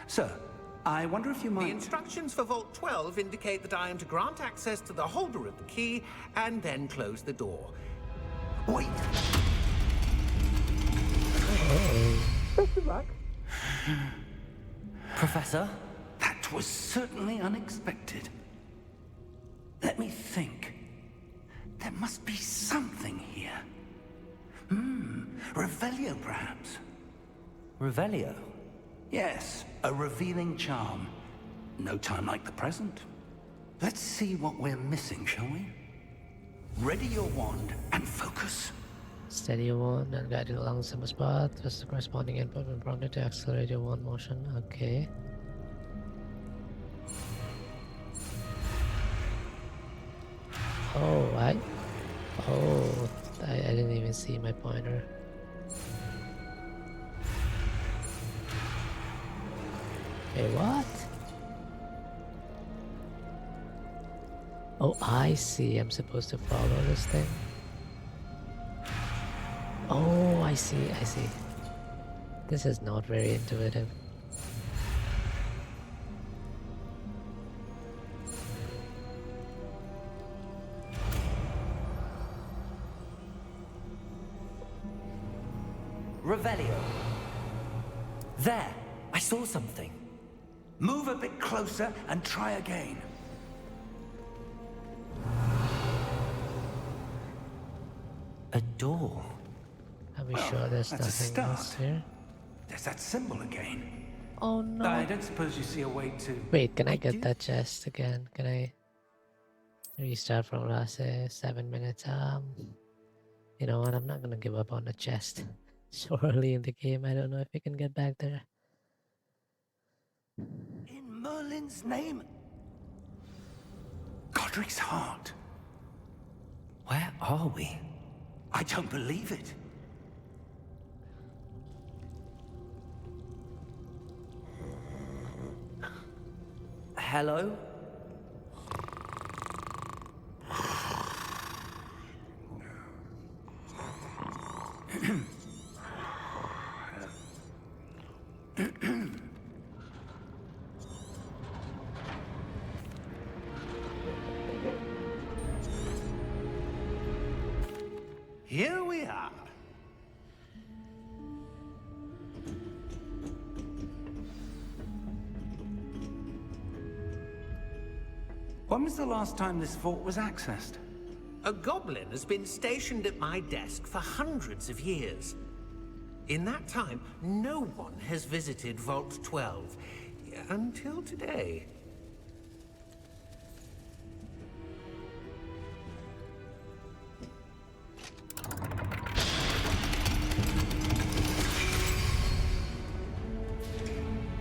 Sir, I wonder if you might... The instructions for Vault 12 indicate that I am to grant access to the holder of the key and then close the door. Wait! Best of luck. Professor? That was certainly unexpected. Let me think. There must be something here. Hmm, Revelio, perhaps. Revelio? Yes, a revealing charm. No time like the present. Let's see what we're missing, shall we? Ready your wand and focus. Steady your wand and guide it along the simple spot. Press the corresponding input when prompted to accelerate your wand motion. Okay. Oh, I didn't even see my pointer. Wait, what? Oh, I see. I'm supposed to follow this thing. Oh, I see. This is not very intuitive. Revelio. There, I saw something. Move a bit closer and try again. A door. Are we sure there's That's nothing else here? There's that symbol again. Oh no. I don't suppose you see a way to... Wait, can I get that chest again? Can I restart from last 7 minutes? You know what? I'm not gonna give up on the chest so early in the game. I don't know if we can get back there. In Merlin's name? Godric's heart. Where are we? I don't believe it. Hello? Here we are. When was the last time this vault was accessed? A goblin has been stationed at my desk for hundreds of years. In that time, no one has visited Vault 12. Until today.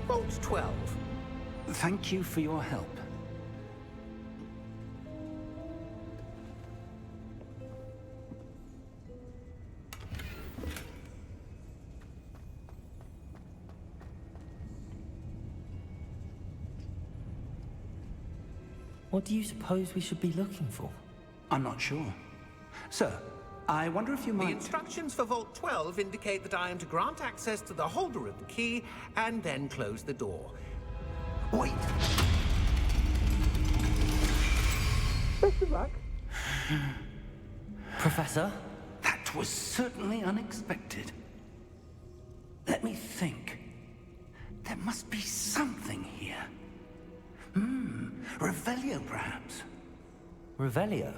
Vault 12. Thank you for your help. What do you suppose we should be looking for? I'm not sure. Sir, I wonder if you might... The instructions for Vault 12 indicate that I am to grant access to the holder of the key and then close the door. Wait! Best of luck. Professor? That was certainly unexpected. Let me think. There must be something here. Revelio, perhaps? Revelio?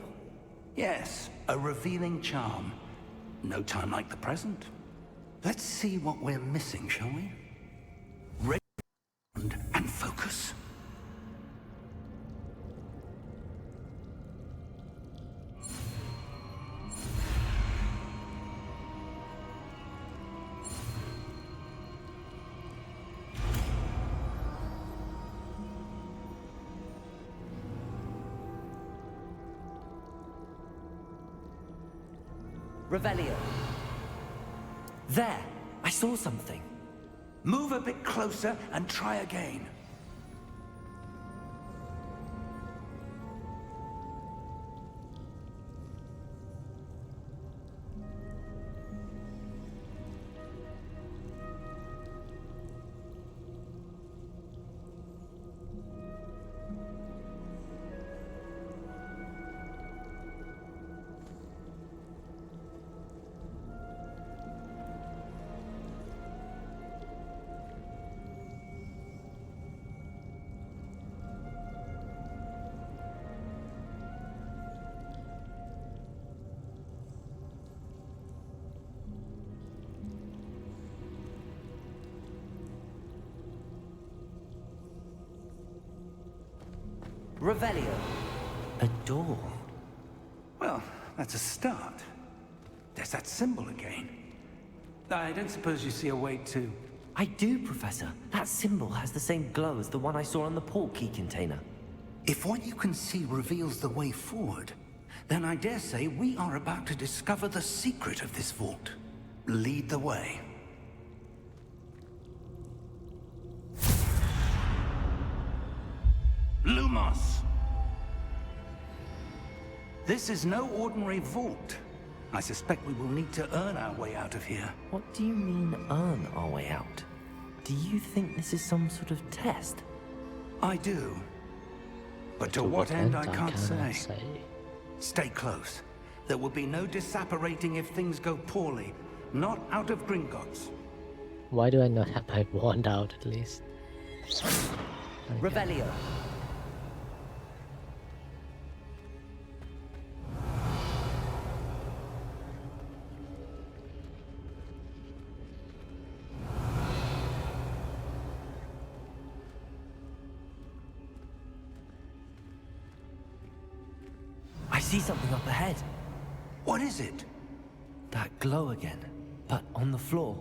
Yes, a revealing charm. No time like the present. Let's see what we're missing, shall we? Ready and focus. Revelio. There, I saw something. Move a bit closer and try again. Revelio. A door. Well, that's a start. There's that symbol again. I don't suppose you see a way to... I do, Professor. That symbol has the same glow as the one I saw on the port key container. If what you can see reveals the way forward, then I dare say we are about to discover the secret of this vault. Lead the way. Lumos! This is no ordinary vault. I suspect we will need to earn our way out of here. What do you mean, earn our way out? Do you think this is some sort of test? I do. But to what end, I can't say. Stay close. There will be no disapparating if things go poorly. Not out of Gringotts. Why do I not have my wand out at least? Revelio. I see something up ahead. What is it? That glow again, but on the floor.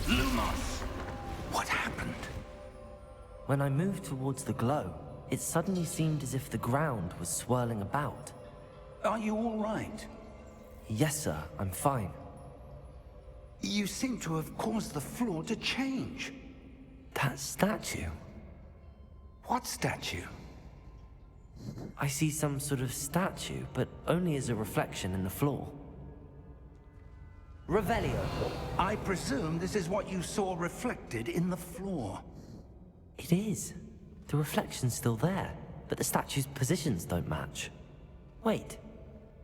Lumos! What happened? When I moved towards the glow, it suddenly seemed as if the ground was swirling about. Are you all right? Yes, sir, I'm fine. You seem to have caused the floor to change. That statue? What statue? I see some sort of statue, but only as a reflection in the floor. Revelio. I presume this is what you saw reflected in the floor. It is. The reflection's still there, but the statue's positions don't match. Wait,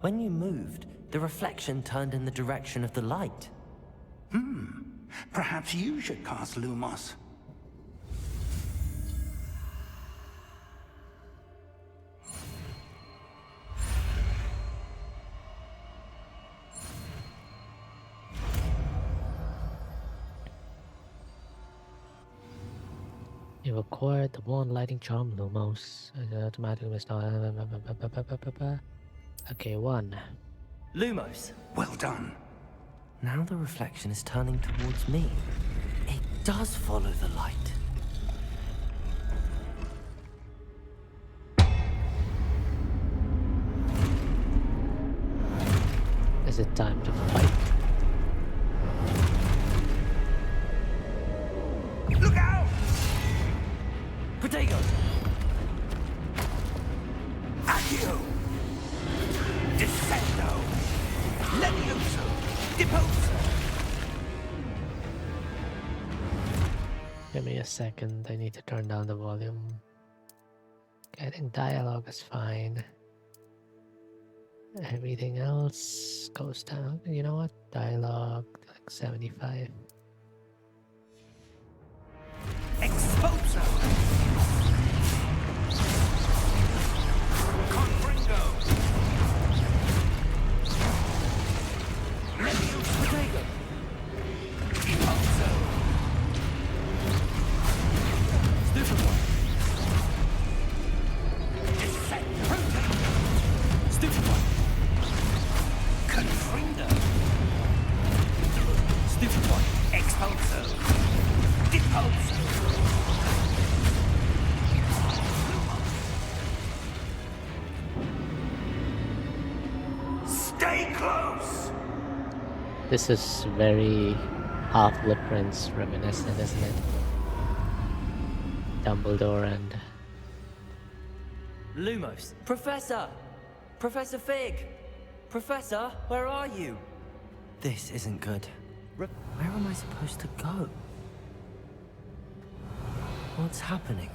when you moved, the reflection turned in the direction of the light. Perhaps you should cast Lumos. You've acquired the wand lighting charm Lumos. Automatically restore. Okay, 1. Lumos. Well done. Now the reflection is turning towards me. It does follow the light. Is it time to fight? Look out! Protego! Accio! Descendo! Levioso! Deposo! Give me a second, I need to turn down the volume. I think dialogue is fine. Everything else goes down. You know what? Dialogue, like 75. Exposo! Confringo! Levioso! Protego! Deposo! Stupefy! Descendo! Stupefy! Confringo! Stupefy! Expulso! Deposo! Stay close! This is very Half-Blood Prince reminiscent, isn't it? Dumbledore and... Lumos! Professor! Professor Fig! Professor, where are you? This isn't good. Where am I supposed to go? What's happening?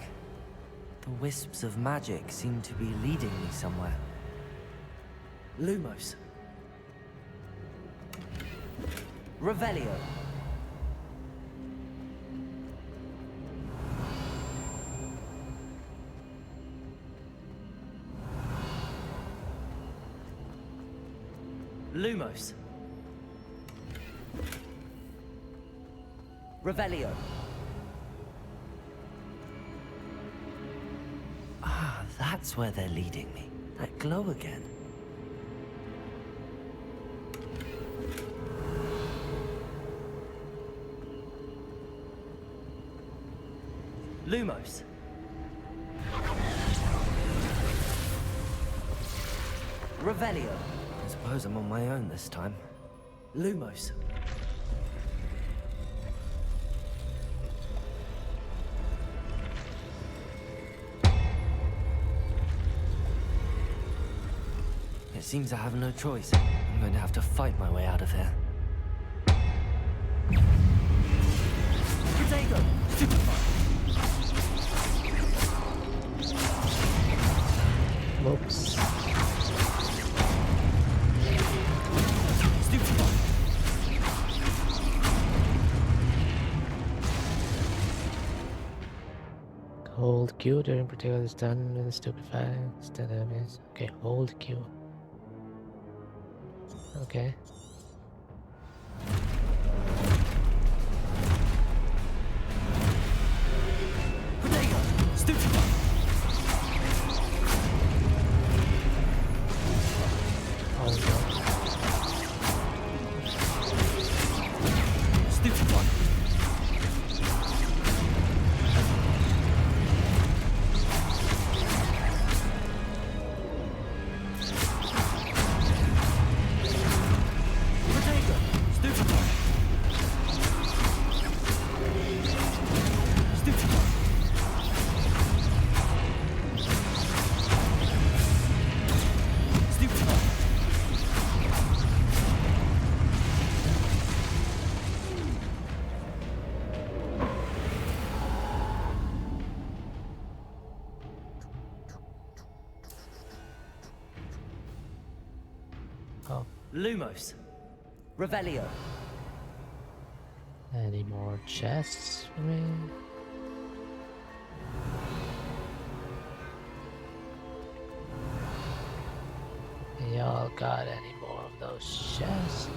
The wisps of magic seem to be leading me somewhere. Lumos. Revelio. Lumos. Revelio. Ah, that's where they're leading me. That glow again. Lumos. Revelio. I suppose I'm on my own this time. Lumos. It seems I have no choice. I'm going to have to fight my way out of here. Protego! Superfire! Whoops. Hold Q during particular is done with stupefy instead of is okay, hold Q. Okay. Lumos. Revelio. Any more chests for me? Y'all got any more of those chests?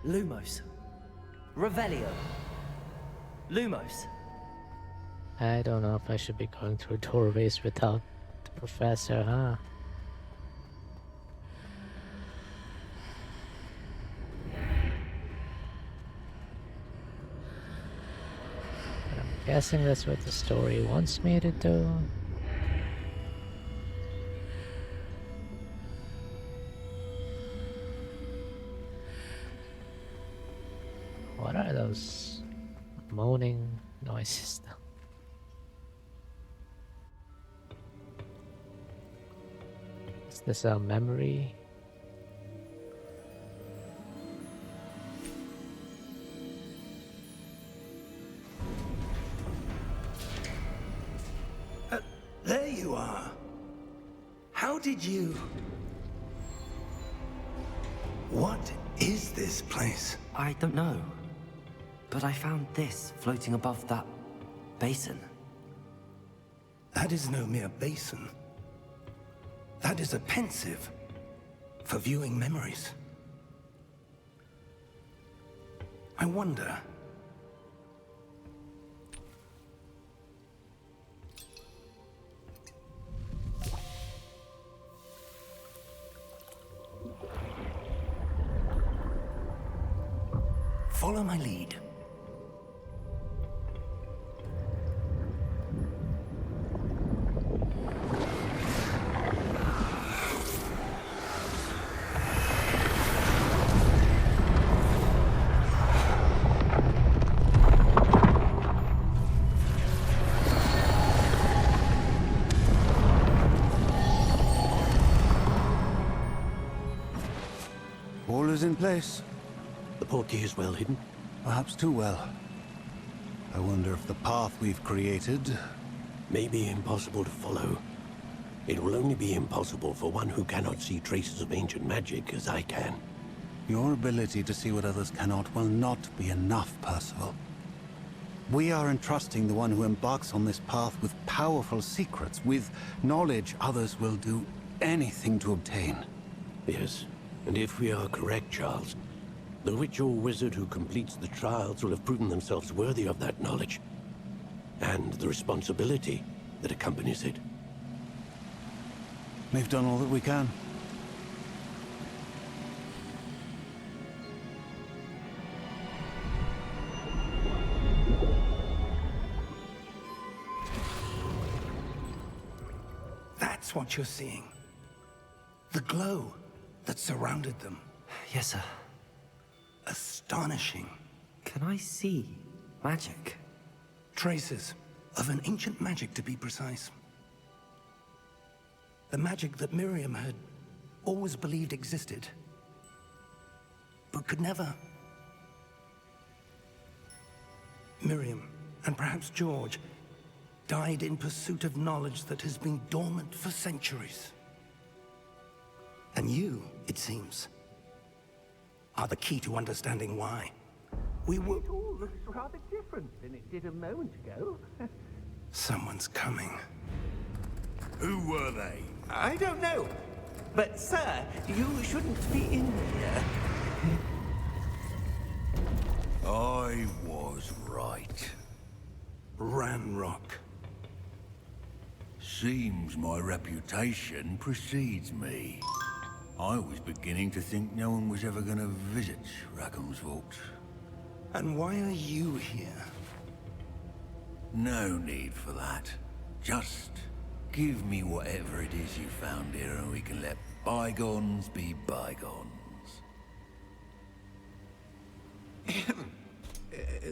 Lumos. Revelio. Lumos. I don't know if I should be going through doorways without the professor, huh? I'm guessing that's what the story wants me to do. What are those moaning noises though? Is this a memory? There you are. How did you... What is this place? I don't know. But I found this floating above that basin. That is no mere basin. That is a pensive for viewing memories. I wonder... Follow my lead. is in place. The portkey is well hidden? Perhaps too well. I wonder if the path we've created may be impossible to follow. It will only be impossible for one who cannot see traces of ancient magic as I can. Your ability to see what others cannot will not be enough, Percival. We are entrusting the one who embarks on this path with powerful secrets, with knowledge others will do anything to obtain. Yes, and if we are correct, Charles, the witch or wizard who completes the trials will have proven themselves worthy of that knowledge, and the responsibility that accompanies it. We've done all that we can. That's what you're seeing. The glow that surrounded them. Yes, sir. Astonishing. Can I see magic? Traces of an ancient magic, to be precise. The magic that Miriam had always believed existed, but could never. Miriam, and perhaps George, died in pursuit of knowledge that has been dormant for centuries. And you, it seems, are the key to understanding why. We were... It all looks rather different than it did a moment ago. Someone's coming. Who were they? I don't know. But, sir, you shouldn't be in here. I was right. Ranrock. Seems my reputation precedes me. I was beginning to think no one was ever going to visit Rackham's vault. And why are you here? No need for that. Just give me whatever it is you found here and we can let bygones be bygones.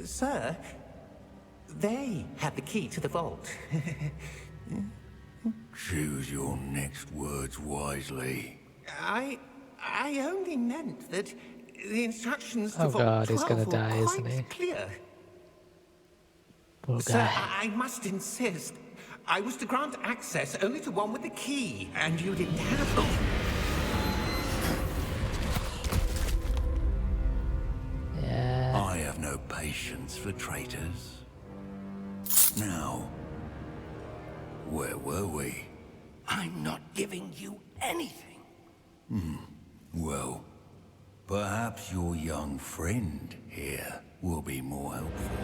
Sir, they had the key to the vault. Choose your next words wisely. I only meant that the instructions to Oh Vault God, he's 12 gonna were die, quite isn't he? clear. Poor Sir, guy. I must insist. I was to grant access only to one with the key, and you didn't have it. Yeah. I have no patience for traitors. Now, where were we? I'm not giving you anything. Well, perhaps your young friend here will be more helpful.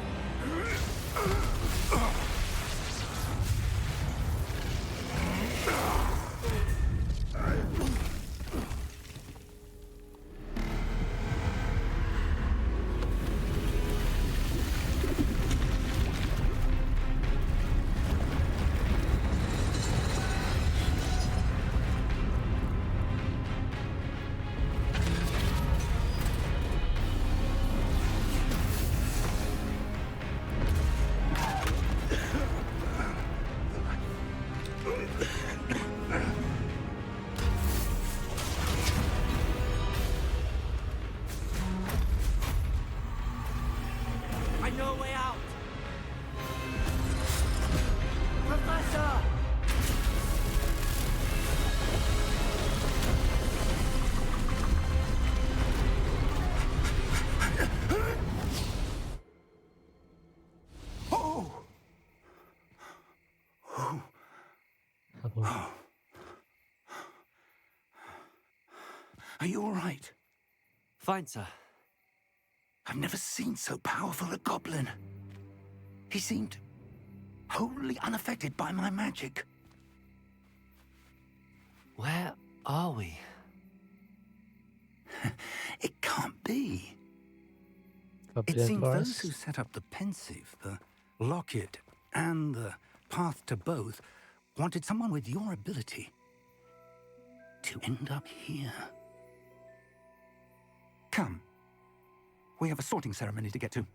I know a way out. Professor! Oh! Are you all right? Fine, sir. I've never seen so powerful a goblin. He seemed wholly unaffected by my magic. Where are we? It can't be. It Forbidden seems those Forest. who set up the pensive, the locket, and the path to both wanted someone with your ability to end up here. Come. We have a sorting ceremony to get to.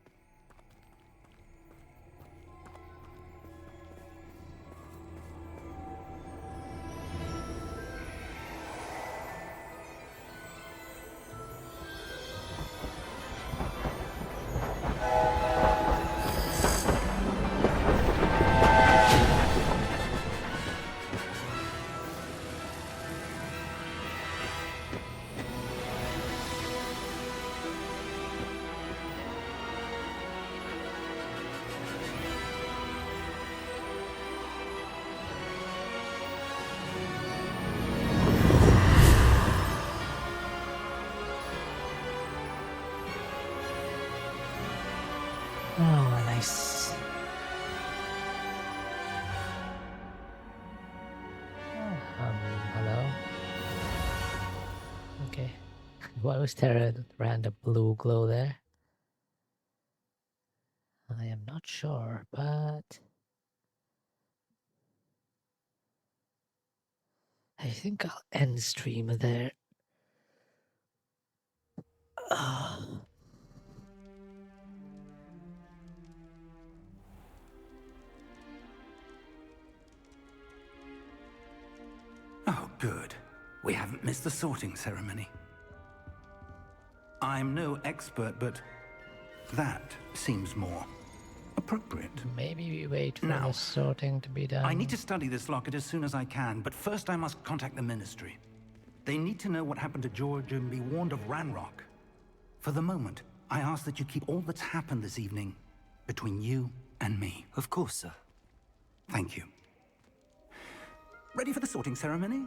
Nice. Hello? Okay. Why was there a random blue glow there? I am not sure, but I think I'll end stream there. Oh, good. We haven't missed the sorting ceremony. I'm no expert, but that seems more appropriate. Maybe we wait for Now, the sorting to be done. I need to study this locket as soon as I can, but first I must contact the Ministry. They need to know what happened to George and be warned of Ranrock. For the moment, I ask that you keep all that's happened this evening between you and me. Of course, sir. Thank you. Ready for the sorting ceremony?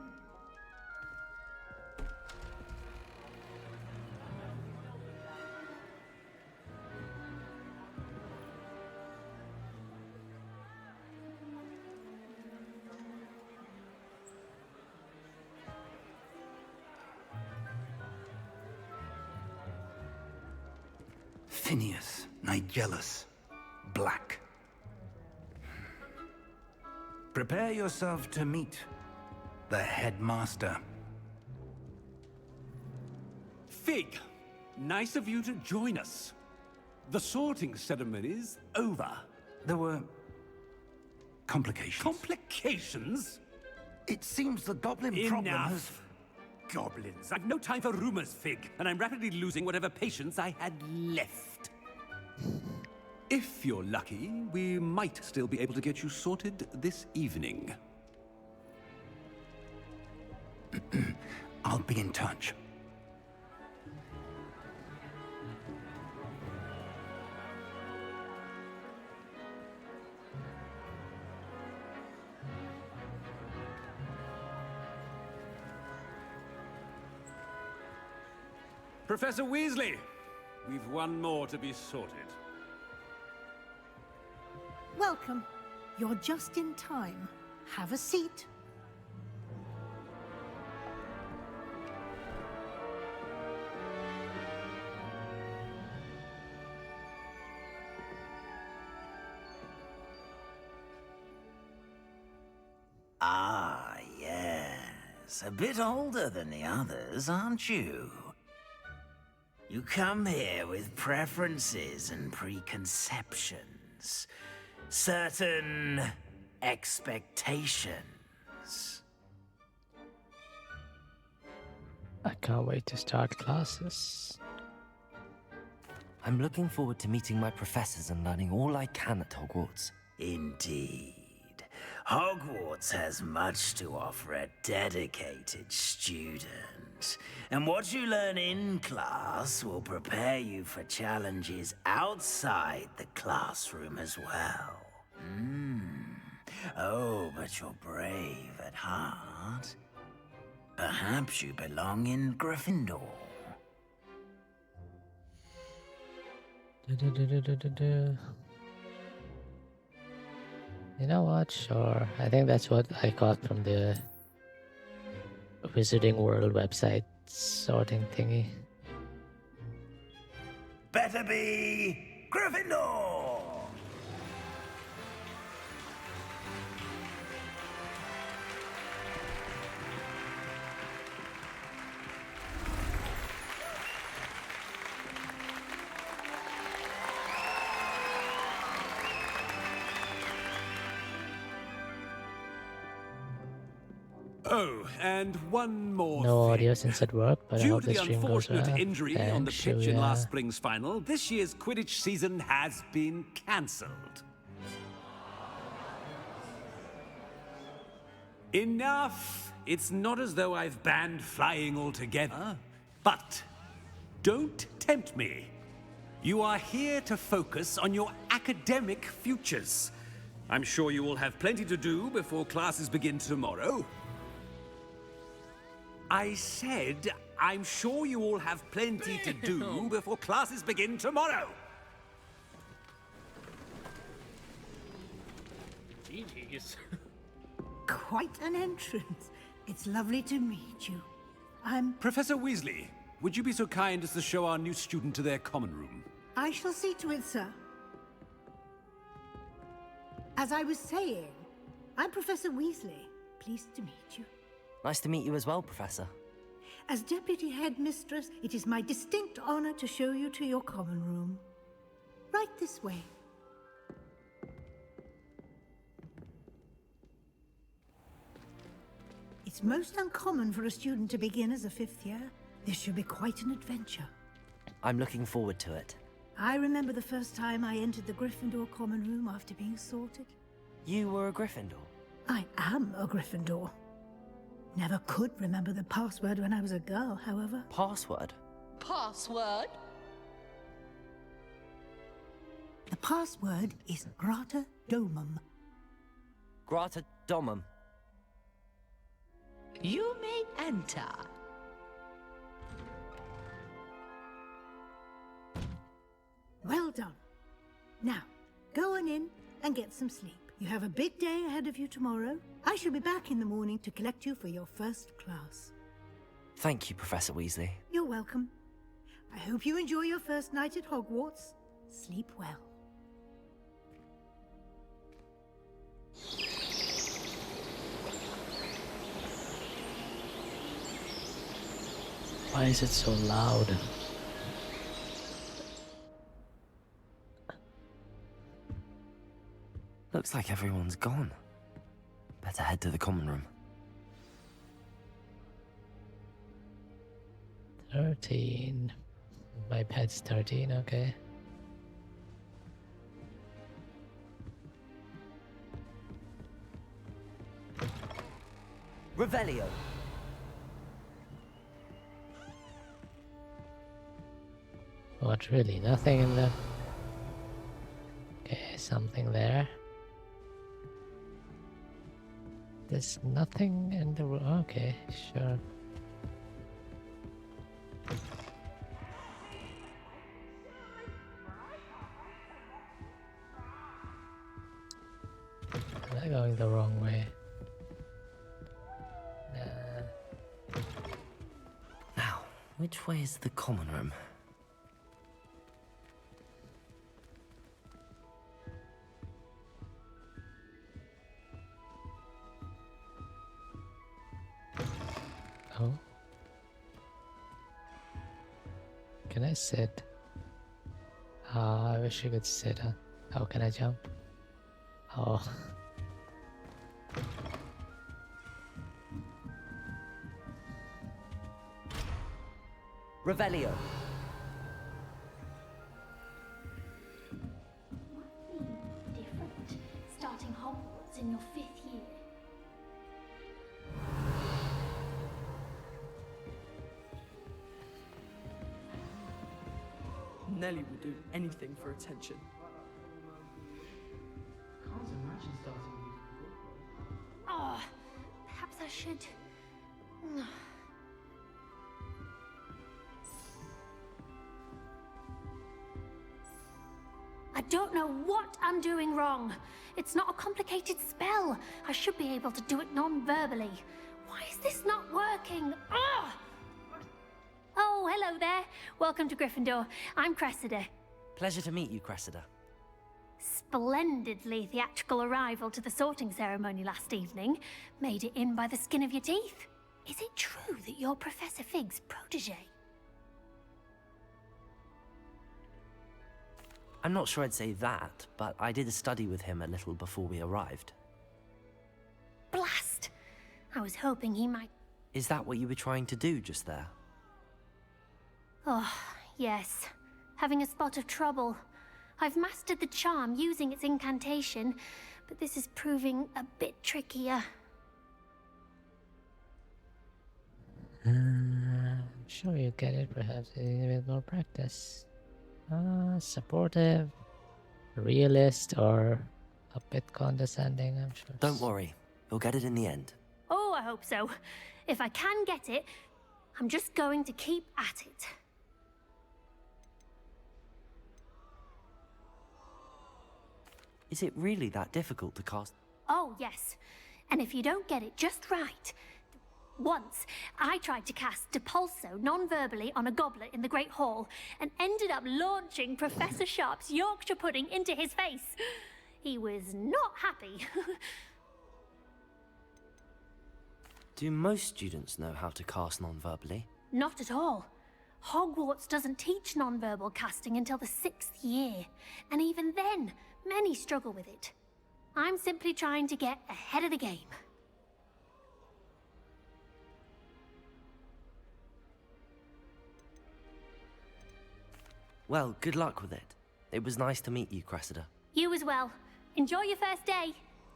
Phineas, Nigellus, Black. Prepare yourself to meet the headmaster. Fig, nice of you to join us. The sorting ceremony's over. There were complications. Complications? It seems the goblin problem has... Enough. Goblins. I've no time for rumors, Fig, and I'm rapidly losing whatever patience I had left. If you're lucky, we might still be able to get you sorted this evening. I'll be in touch. Professor Weasley, we've one more to be sorted. Welcome. You're just in time. Have a seat. Ah, yes. A bit older than the others, aren't you? You come here with preferences and preconceptions. Certain expectations. I can't wait to start classes. I'm looking forward to meeting my professors and learning all I can at Hogwarts. Indeed. Hogwarts has much to offer a dedicated student. And what you learn in class will prepare you for challenges outside the classroom as well. Oh, but you're brave at heart. Perhaps you belong in Gryffindor. You know what? Sure. I think that's what I got from the Wizarding World website sorting thingy. Better be Gryffindor! Oh, and one more No thing. audio since at work, but I Due hope to the the stream goes unfortunate well. injury on the Thanks, pitch in Yuya. last spring's final, this year's Quidditch season has been cancelled. Enough! It's not as though I've banned flying altogether. But don't tempt me. You are here to focus on your academic futures. I'm sure you will have plenty to do before classes begin tomorrow. I said, I'm sure you all have plenty to do before classes begin tomorrow. GG's. Quite an entrance. It's lovely to meet you. I'm... Professor Weasley, would you be so kind as to show our new student to their common room? I shall see to it, sir. As I was saying, I'm Professor Weasley. Pleased to meet you. Nice to meet you as well, Professor. As Deputy Headmistress, it is my distinct honor to show you to your common room. Right this way. It's most uncommon for a student to begin as a 5th year. This should be quite an adventure. I'm looking forward to it. I remember the first time I entered the Gryffindor common room after being sorted. You were a Gryffindor? I am a Gryffindor. Never could remember the password when I was a girl, however. Password? Password? The password is Grata Domum. Grata Domum. You may enter. Well done. Now, go on in and get some sleep. You have a big day ahead of you tomorrow. I shall be back in the morning to collect you for your first class. Thank you, Professor Weasley. You're welcome. I hope you enjoy your first night at Hogwarts. Sleep well. Why is it so loud? Looks like everyone's gone. Better head to the common room. 13. My pet's 13, okay. Revelio. What, really? Nothing in the... Okay, something there. There's nothing in the room. Okay, sure. Am I going the wrong way? Nah. Now, which way is the common room? Oh. Can I sit? I wish you could sit. How can I jump? Oh. Revelio. Different, starting Hogwarts in your 5th year. Nelly will do anything for attention. Can't imagine starting Oh, perhaps I should. I don't know what I'm doing wrong. It's not a complicated spell. I should be able to do it non-verbally. Why is this not working? Ah! Oh, hello there. Welcome to Gryffindor. I'm Cressida. Pleasure to meet you, Cressida. Splendidly theatrical arrival to the sorting ceremony last evening. Made it in by the skin of your teeth. Is it true that you're Professor Fig's protege? I'm not sure I'd say that, but I did study with him a little before we arrived. Blast! I was hoping he might... Is that what you were trying to do just there? Oh, yes. Having a spot of trouble. I've mastered the charm using its incantation, but this is proving a bit trickier. I'm sure you get it, perhaps a bit more practice. Supportive, realist, or a bit condescending, I'm sure. Don't worry, you'll get it in the end. Oh, I hope so. If I can get it, I'm just going to keep at it. Is it really that difficult to cast? Oh, yes. And if you don't get it just right... Once, I tried to cast Depulso non-verbally on a goblet in the Great Hall and ended up launching Professor Sharp's Yorkshire pudding into his face. He was not happy. Do most students know how to cast non-verbally? Not at all. Hogwarts doesn't teach non-verbal casting until the 6th year, and even then, many struggle with it. I'm simply trying to get ahead of the game. Well, good luck with it. It was nice to meet you, Cressida. You as well. Enjoy your first day.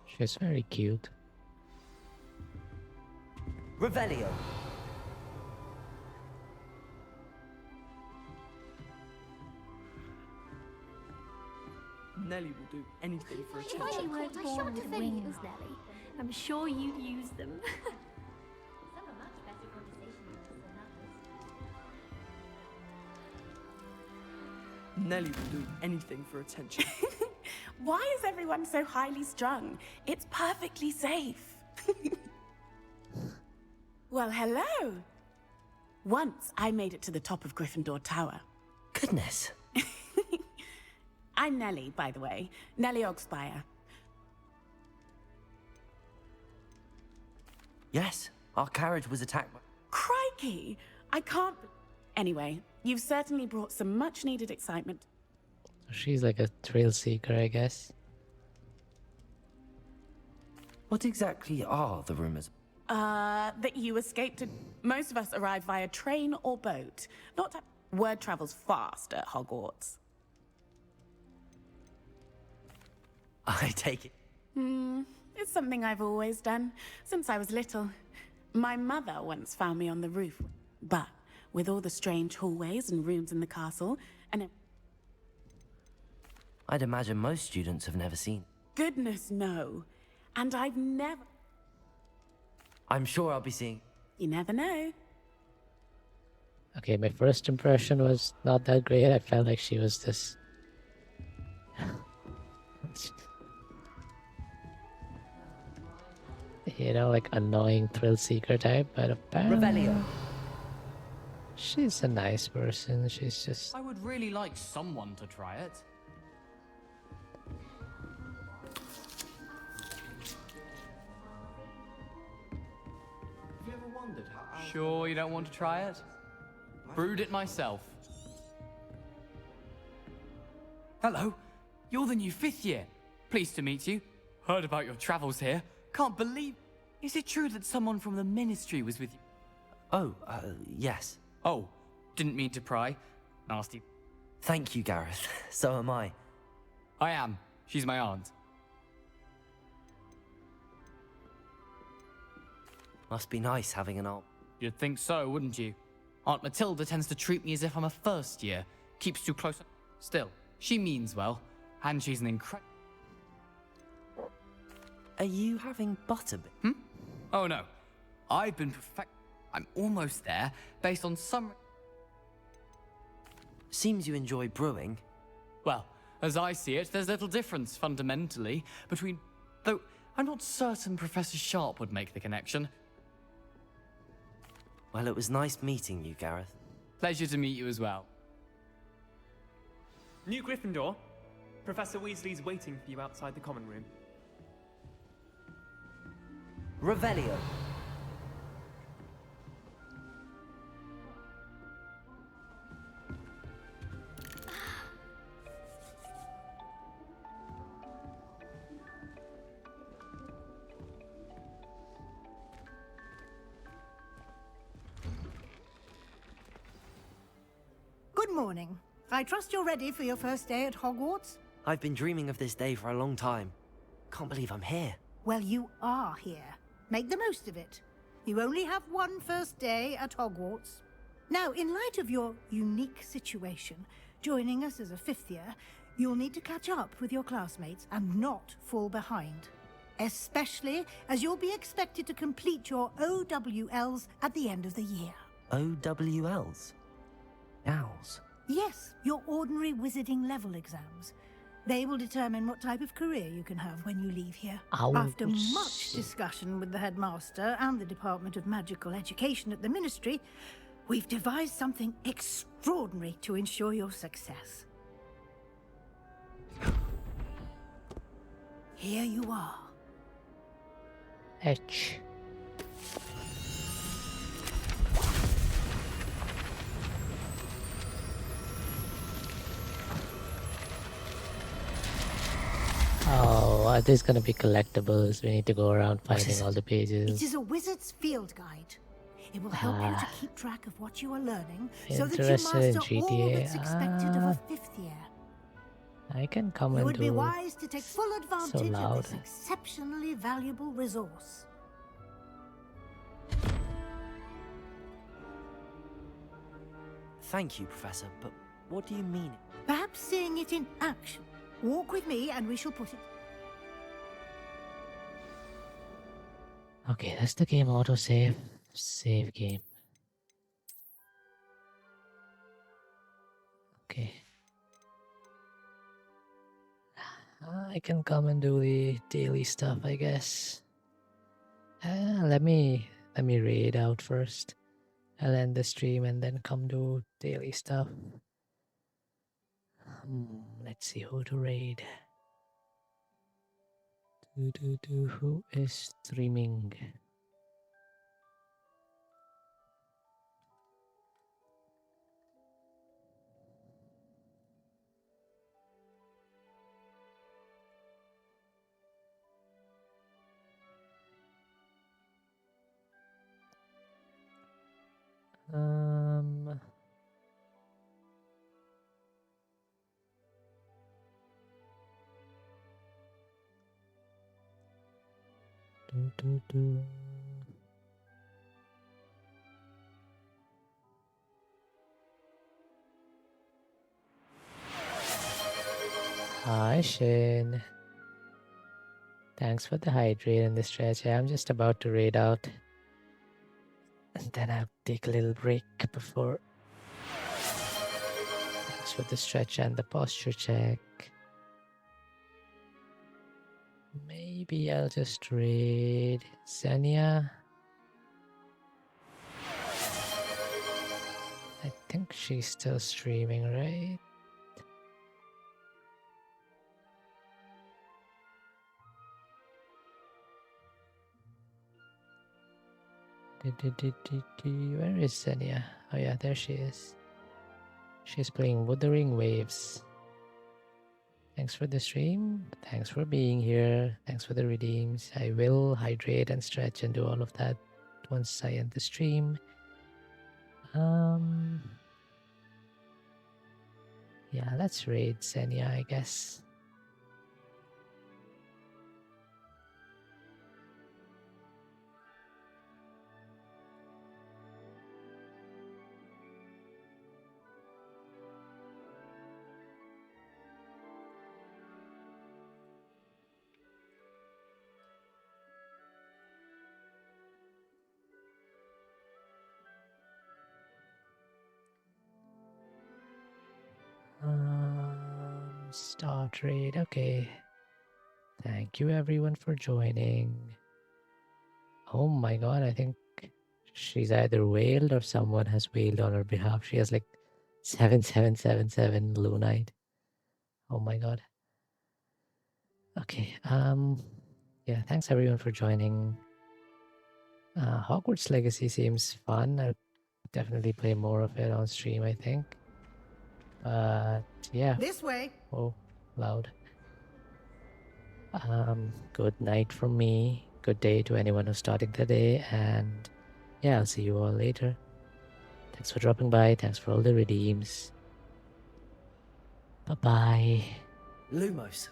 She's very cute. Revelio. Nelly will do anything for If attention. you weren't born with wings, Nelly, I'm sure you'd use them. Nelly will do anything for attention. Why is everyone so highly strung? It's perfectly safe. Well, hello. Once I made it to the top of Gryffindor Tower. Goodness. I'm Nelly, by the way. Nelly Ogspire. Yes, our carriage was attacked by... Crikey! I can't... Anyway, you've certainly brought some much-needed excitement. She's like a thrill seeker, I guess. What exactly are the rumors? That you escaped... Most of us arrive via train or boat. Not... Word travels fast at Hogwarts. I take it. It's something I've always done, since I was little. My mother once found me on the roof, but with all the strange hallways and rooms in the castle, and I'd imagine most students have never seen. goodness no. And I've never... I'm sure I'll be seeing... You never know. Okay, my first impression was not that great. I felt like she was this... you know, like annoying thrill seeker type, but apparently... She's a nice person. She's just... I would really like someone to try it. Have you ever wondered how... Sure you don't want to try it? Brewed it myself. Hello, you're the new 5th year. Pleased to meet you. Heard about your travels here. Can't believe... Is it true that someone from the Ministry was with you? Oh, yes. Oh, didn't mean to pry. Nasty. Thank you, Gareth. So am I. I am. She's my aunt. Must be nice having an aunt. You'd think so, wouldn't you? Aunt Matilda tends to treat me as if I'm a first year. Keeps too close. Still, she means well. And she's an incredible... Are you having butterbeer? Oh no. I've been perfect... I'm almost there, based on some... Seems you enjoy brewing. Well, as I see it, there's little difference, fundamentally, between... Though, I'm not certain Professor Sharp would make the connection. Well, it was nice meeting you, Gareth. Pleasure to meet you as well. New Gryffindor. Professor Weasley's waiting for you outside the common room. Revelio. Good morning. I trust you're ready for your first day at Hogwarts? I've been dreaming of this day for a long time. Can't believe I'm here. Well, you are here. Make the most of it. You only have one first day at Hogwarts. Now, in light of your unique situation, joining us as a 5th year, you'll need to catch up with your classmates and not fall behind. Especially as you'll be expected to complete your OWLs at the end of the year. OWLs? Owls? Yes, your ordinary wizarding level exams. They will determine what type of career you can have when you leave here. Ouch. After much discussion with the headmaster and the Department of Magical Education at the Ministry, we've devised something extraordinary to ensure your success. Here you are. H. Oh, there's gonna be collectibles. We need to go around finding all the pages. It is a wizard's field guide. It will help you to keep track of what you are learning so that you Interested in master all GTA? that's expected of a 5th year. I can come It and would be do wise to take full advantage of loud. this exceptionally valuable resource. Thank you, Professor, but what do you mean? Perhaps seeing it in action. Walk with me and we shall put it. Okay, that's the game autosave. Save game. Okay. I can come and do the daily stuff, I guess. Let me raid out first. I'll end the stream and then come do daily stuff. Let's see who to raid. Who is streaming? Um. Hi, Shane. Thanks for the hydrate and the stretch. I'm just about to raid out. And then I'll take a little break before. Thanks for the stretch and the posture check. Maybe I'll just raid Xenia. I think she's still streaming, right? Where is Xenia? Oh yeah, there she is. She's playing Wuthering Waves. Thanks for the stream. Thanks for being here. Thanks for the redeems. I will hydrate and stretch and do all of that once I end the stream. Yeah, let's raid Xenia, I guess. Start raid. Okay. Thank you everyone for joining. Oh my god, I think she's either wailed or someone has wailed on her behalf. She has like 7777 Lunite. Oh my god. Okay. Yeah, thanks everyone for joining. Hogwarts Legacy seems fun. I'll definitely play more of it on stream, I think. But yeah. This way. Oh, loud. Good night from me. Good day to anyone who's starting the day, and yeah, I'll see you all later. Thanks for dropping by. Thanks for all the redeems. Bye-bye. Lumos.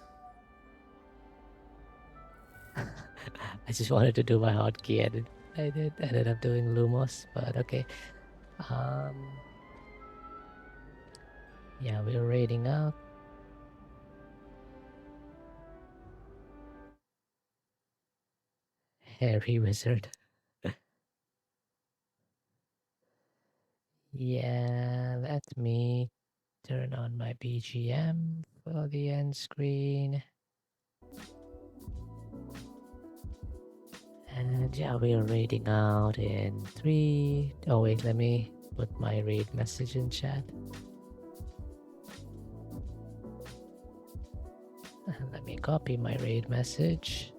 I just wanted to do my hotkey edit. I ended up doing Lumos, but okay. Yeah, we're raiding out. Hairy wizard. Yeah, let me turn on my BGM for the end screen. And yeah, we are raiding out in 3. Oh wait, let me put my raid message in chat. And let me copy my raid message.